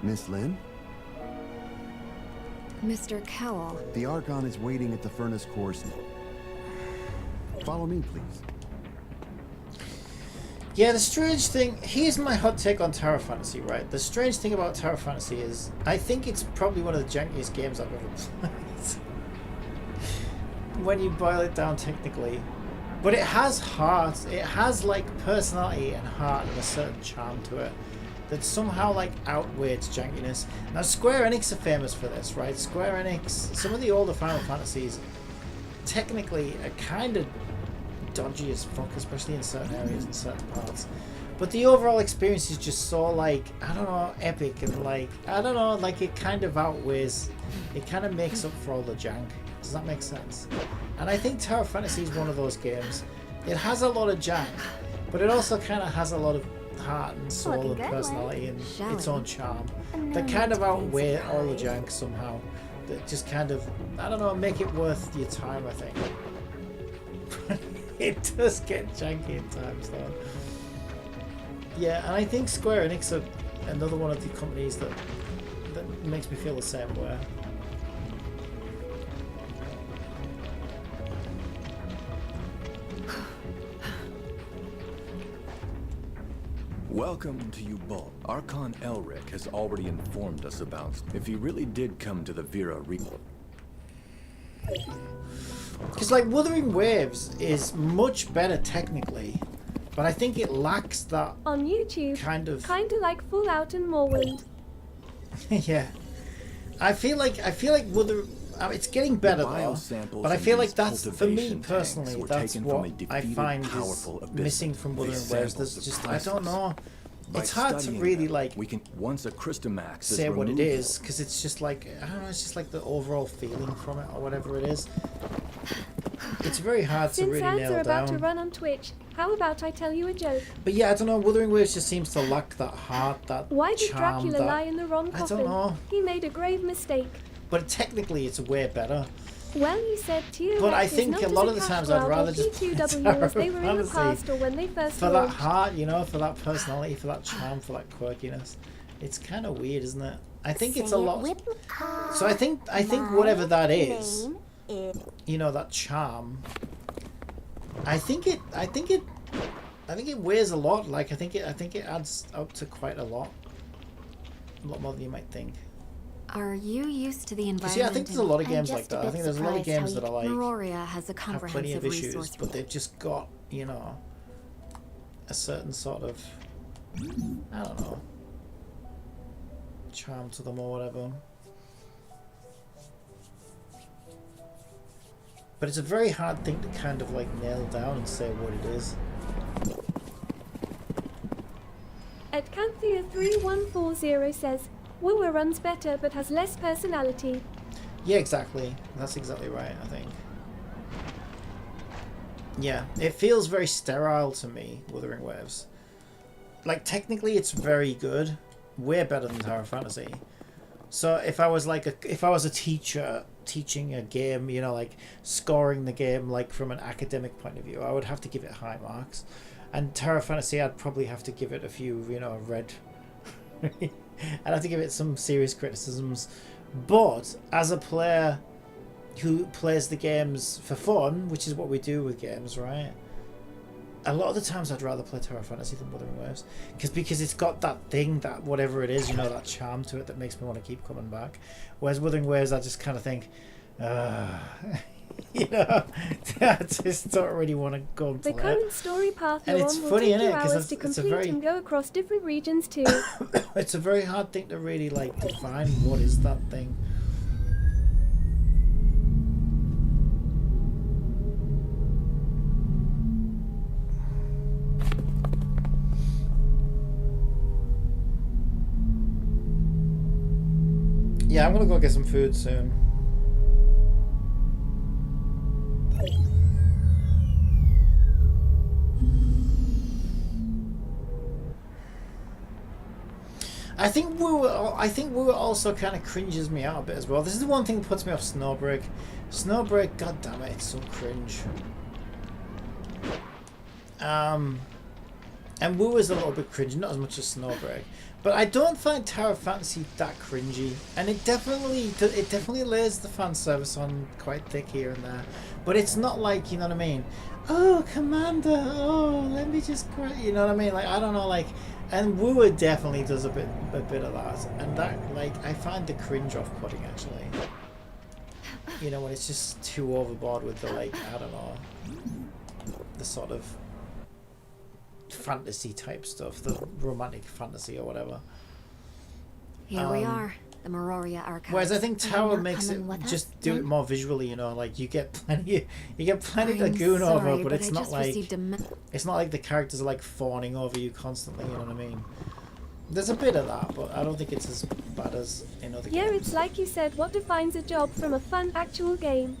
Miss Lynn? Mr. Cowell. The Archon is waiting at the furnace course. Follow me, please. Yeah, the strange thing, here's my hot take on Tower Fantasy, right? The strange thing about Tower Fantasy is, I think it's probably one of the jankiest games I've ever played. when you boil it down technically. But it has heart. It has like personality and heart and a certain charm to it that somehow like outweighs jankiness. Now Square Enix are famous for this, right? Square Enix, some of the older Final Fantasies technically are kind of dodgy as fuck, especially in certain areas and certain parts. But the overall experience is just so like, I don't know, epic and like, I don't know, like it kind of outweighs, it kind of makes up for all the jank. Does that make sense? And I think Tower Fantasy is one of those games. It has a lot of jank, but it also kind of has a lot of heart and soul and personality and its own charm that kind of outweigh all the jank somehow. That just kind of, I don't know, make it worth your time, I think. It does get janky at times though. Yeah, and I think Square Enix are another one of the companies that makes me feel the same way. Welcome to you both. Archon Elric has already informed us about if he really did come to the Vera Reaping. Because like Wuthering Waves is much better technically, but I think it lacks that on YouTube kind of like Fallout and Morrowind. Yeah, I feel like Wuthering. It's getting better though, but I feel like that's, for me personally, that's what I find is missing from Wuthering Waves. There's just, I don't know, it's hard to really like say what it is, because it's just like, I don't know, it's just like the overall feeling from it or whatever it is. It's very hard to really nail down. Since ads are about to run on Twitch, how about I tell you a joke? But yeah, I don't know, Wuthering Waves just seems to lack that heart, that Why did charm, Dracula that, lie in the wrong coffin? I don't know. He made a grave mistake. But technically it's way better. Well, you said T-Rex but I is think not a lot of as the times cash I'd rather grab or just play P2W as they were in the Fantasy past or when they first for that launched. heart, you know, for that personality, for that charm, for that quirkiness. It's kind of weird, isn't it? I think it's a lot. So I think whatever that is, you know, that charm. I think it weighs a lot. Like I think it adds up to quite a lot more than you might think. Are you used to the environment? See, I think there's a lot of games like that. I think there's a lot of games that are like Meroria has a have plenty of issues, but they've just got, you know, a certain sort of, I don't know, charm to them or whatever. But it's a very hard thing to kind of like nail down and say what it is. At Canthea3140 says, Woowa runs better but has less personality. Yeah, exactly. That's exactly right, I think. Yeah, it feels very sterile to me, Wuthering Waves. Like, technically it's very good. Way better than Tower Fantasy. So if I was like a teacher teaching a game, you know, like scoring the game like from an academic point of view, I would have to give it high marks. And Tower Fantasy, I'd probably have to give it a few, you know, red. I'd have to give it some serious criticisms. But as a player who plays the games for fun, which is what we do with games, right? A lot of the times I'd rather play Tower Fantasy than Wuthering Waves. Because it's got that thing, that whatever it is, you know, that charm to it that makes me want to keep coming back. Whereas Wuthering Waves, I just kind of think, you know, I just don't really want to go and play The current story path and you're it's on will funny, take innit? you 'Cause hours to it's a complete very- and go across different regions too. It's a very hard thing to really like define what is that thing. Yeah, I'm gonna go get some food soon. I think Woo also kind of cringes me out a bit as well. This is the one thing that puts me off Snowbreak. Snowbreak, god damn it, it's so cringe. And Woo is a little bit cringe, not as much as Snowbreak. But I don't find Tower Fantasy that cringy, and it definitely lays the fan service on quite thick here and there. But it's not like, you know what I mean? Oh, Commander, oh, let me just cry, you know what I mean? Like, I don't know, like, and Woo definitely does a bit of that, and that, like, I find the cringe off-putting actually. You know, when it's just too overboard with the, like, I don't know, the sort of fantasy type stuff, the romantic fantasy or whatever. Here we are, the Meroria Archives. Whereas I think Are you Tower not makes it coming with just us, do it then? more visually, you know, like you get plenty to I'm goon over, sorry, but but it's I not just like received a it's not like the characters are like fawning over you constantly, you know what I mean? There's a bit of that, but I don't think it's as bad as in other Yeah, games. it's like you said, what defines a job from a fun actual game?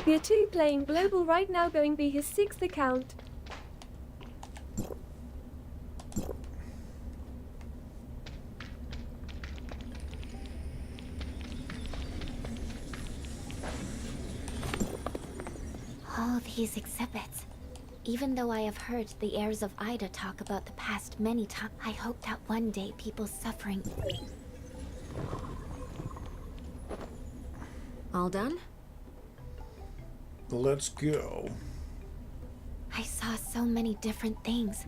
We're 2 playing global right now, going be his 6th account. All these exhibits. Even though I have heard the heirs of Ida talk about the past many times, I hope that one day people's suffering. All done? Let's go. I saw so many different things.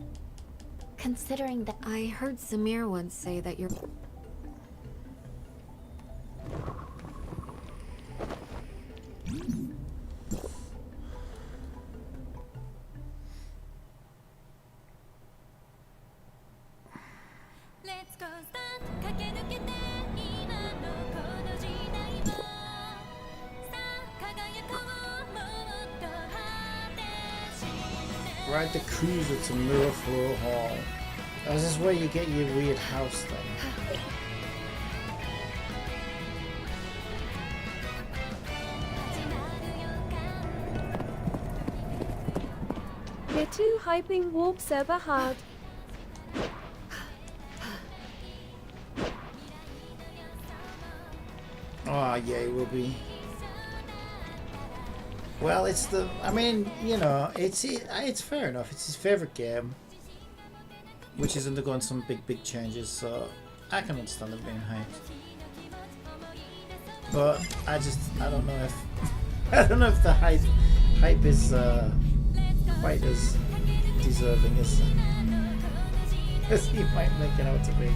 Considering that I heard Samir once say that you're... Ride the cruiser to Miraflor Hall. This is where you get your weird house thing. We're 2 hyping warp server hard. Oh yeah, it will be. Well, it's the. I mean, you know, it's fair enough. It's his favorite game, which is undergoing some big changes. So I can understand it being hyped. But I don't know if I don't know if the hype is quite as deserving as he might make it out to be.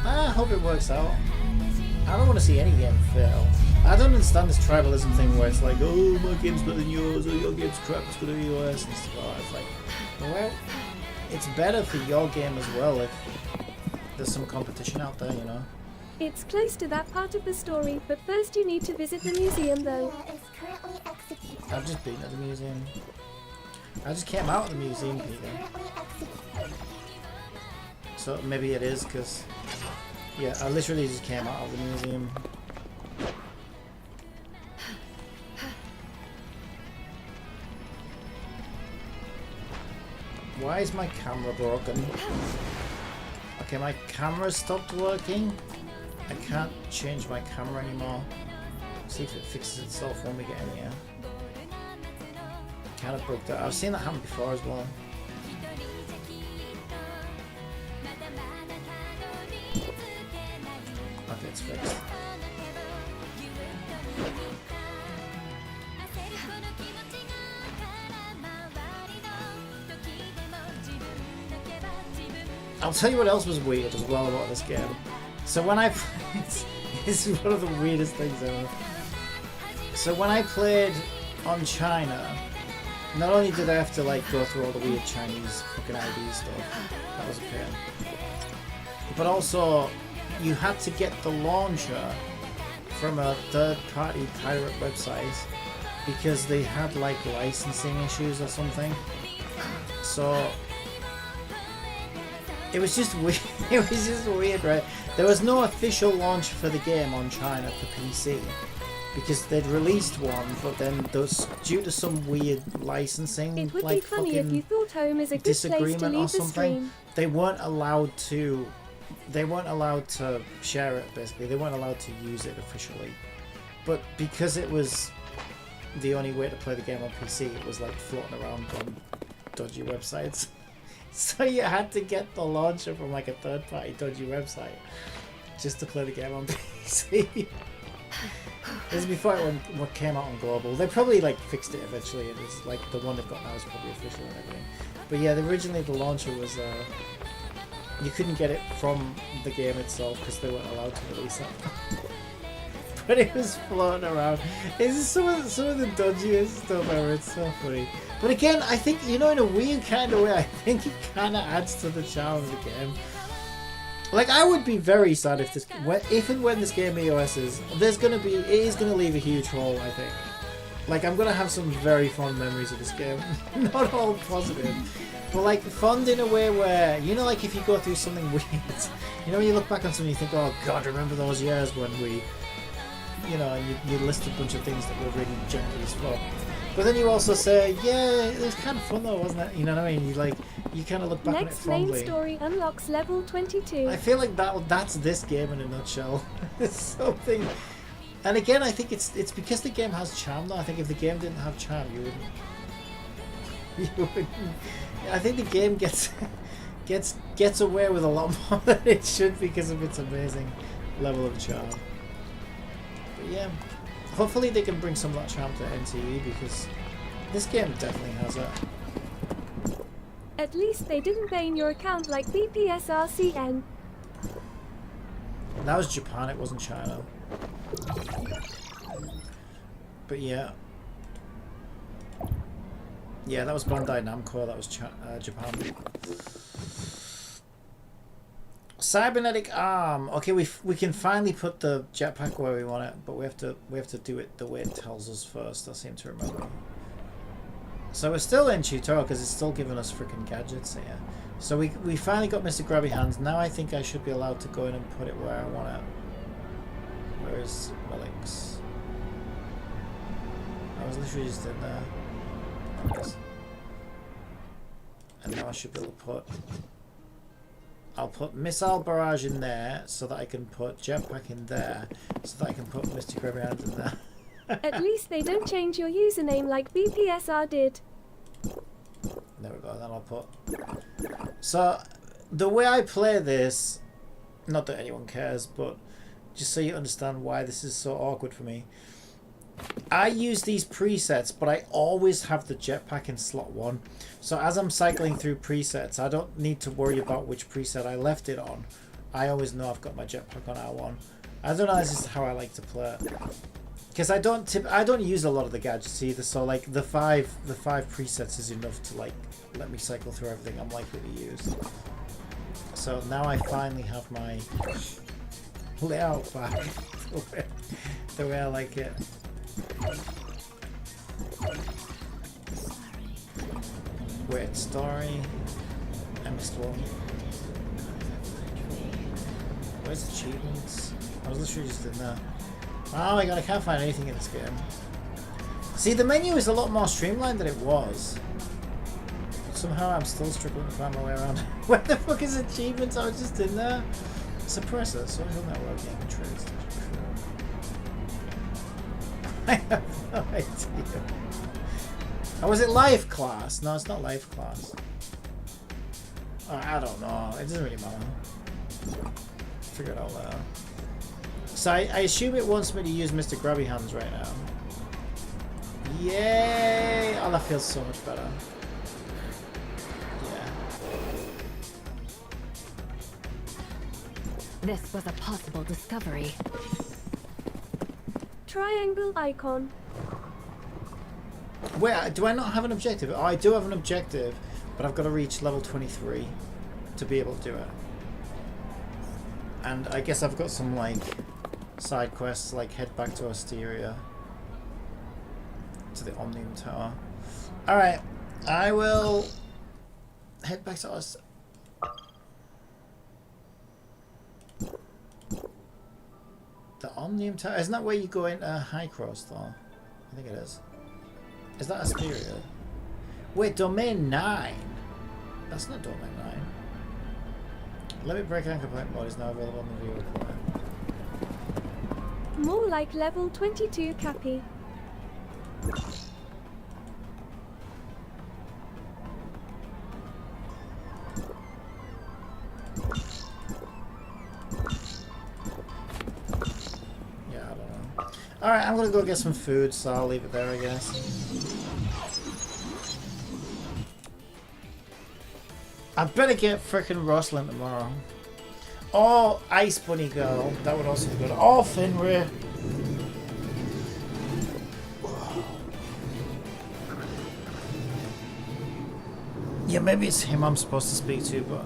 I hope it works out. I don't want to see any game fail. I don't understand this tribalism thing where it's like, oh, my game's better than yours, or your game's crap, it's better than yours, and stuff. Oh, it's like, well, it's better for your game as well if there's some competition out there, you know? It's close to that part of the story, but first you need to visit the museum though. I've just been at the museum. I just came out of the museum, Peter. So maybe it is, because, yeah, I literally just came out of the museum. Why is my camera broken? Okay, my camera stopped working. I can't change my camera anymore. See if it fixes itself when we get in here. Kind of broke that. I've seen that happen before as well. Okay, it's fixed. I'll tell you what else was weird as well about this game. So when I this is one of the weirdest things ever. So when I played on China, not only did I have to like go through all the weird Chinese fucking ID stuff, that was a pain, but also you had to get the launcher from a third-party pirate website because they had like licensing issues or something. So it was just weird. It was just weird, right? There was no official launch for the game on China for PC because they'd released one, but then those, due to some weird licensing, It would like be funny if you thought home is a good place to disagreement or leave the something, stream. they weren't allowed to. They weren't allowed to share it. Basically, they weren't allowed to use it officially. But because it was the only way to play the game on PC, it was like floating around on dodgy websites. So you had to get the launcher from like a third-party dodgy website just to play the game on PC. This is before what came out on global. They probably like fixed it eventually. It was like the one they've got now is probably official and everything. But yeah, originally the launcher was You couldn't get it from the game itself because they weren't allowed to release it. But it was floating around. It's some of the dodgiest stuff ever. It's so funny. But again, I think, you know, in a weird kind of way, I think it kind of adds to the charm of the game. Like, I would be very sad if this, if and when this game EOS's, it is gonna leave a huge hole, I think. Like, I'm gonna have some very fond memories of this game. Not all positive, but like fond in a way where, you know, like if you go through something weird, you know, when you look back on something, you think, oh God, remember those years when we, you know, you list a bunch of things that were really janky as fuck. But then you also say, yeah, it was kind of fun though, wasn't it? You know what I mean? You kind of look back on it Next fondly. main story unlocks level 22. I feel like that's this game in a nutshell. It's something. And again, I think it's because the game has charm though. I think if the game didn't have charm, you wouldn't. I think the game gets away with a lot more than it should because of its amazing level of charm. But yeah. Hopefully they can bring some of that charm to NTE because this game definitely has it. At least they didn't ban your account like BPSRCN. That was Japan, it wasn't China. But yeah. Yeah, that was Bandai Namco, that was Japan. Cybernetic arm. Okay, we can finally put the jetpack where we want it, but we have to do it the way it tells us first. I seem to remember. So we're still in tutorial because it's still giving us freaking gadgets here. So we finally got Mr. Grabby Hands. Now I think I should be allowed to go in and put it where I want it. Where is my links? I was literally just in there. And now I should be able to put. I'll put Missile Barrage in there so that I can put Jetpack in there so that I can put Mr. Grabby Hands in there. At least they don't change your username like BPSR did. There we go, then I'll put. So, the way I play this, not that anyone cares, but just so you understand why this is so awkward for me. I use these presets, but I always have the jetpack in slot 1. So as I'm cycling through presets, I don't need to worry about which preset I left it on. I always know I've got my jetpack on R1. I don't know, this is how I like to play it. Because I don't use a lot of the gadgets either, so like the five presets is enough to like let me cycle through everything I'm likely to use. So now I finally have my layout back the way I like it. Weird story. I missed one. Where's achievements? I was literally just in there. Oh my god, I can't find anything in this game. See, the menu is a lot more streamlined than it was. But somehow I'm still struggling to find my way around. Where the fuck is achievements? I was just in there. Suppressor, social network, game trades. I have no idea. Oh, was it life class? No, it's not life class. Oh, I don't know. It doesn't really matter. Figure it out later. So I assume it wants me to use Mr. Grabby Hands right now. Yay! Oh, that feels so much better. Yeah. This was a possible discovery. Triangle icon. Wait, do I not have an objective? Oh, I do have an objective, but I've got to reach level 23 to be able to do it. And I guess I've got some, like, side quests, like head back to Osteria. To the Omnium Tower. Alright, I will head back to Osteria. The Omnium Tower? Isn't that where you go into High Cross, though? I think it is. Is that Asteria? Wait, Domain 9? That's not Domain 9. Limit Break Anchor Point mod is now available on the viewer player. More like level 22 Cappy. Alright, I'm gonna go get some food, so I'll leave it there, I guess. I better get frickin' Rosalind tomorrow. Or Ice Bunny Girl. That would also be good. Or Finray. Yeah, maybe it's him I'm supposed to speak to, but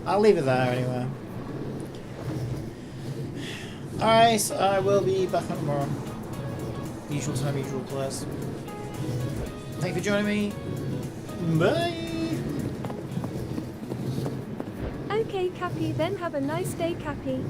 I'll leave it there anyway. Alright, so I will be back on tomorrow. Usual time, usual place. Thank you for joining me. Bye! Okay, Cappy, then have a nice day, Cappy.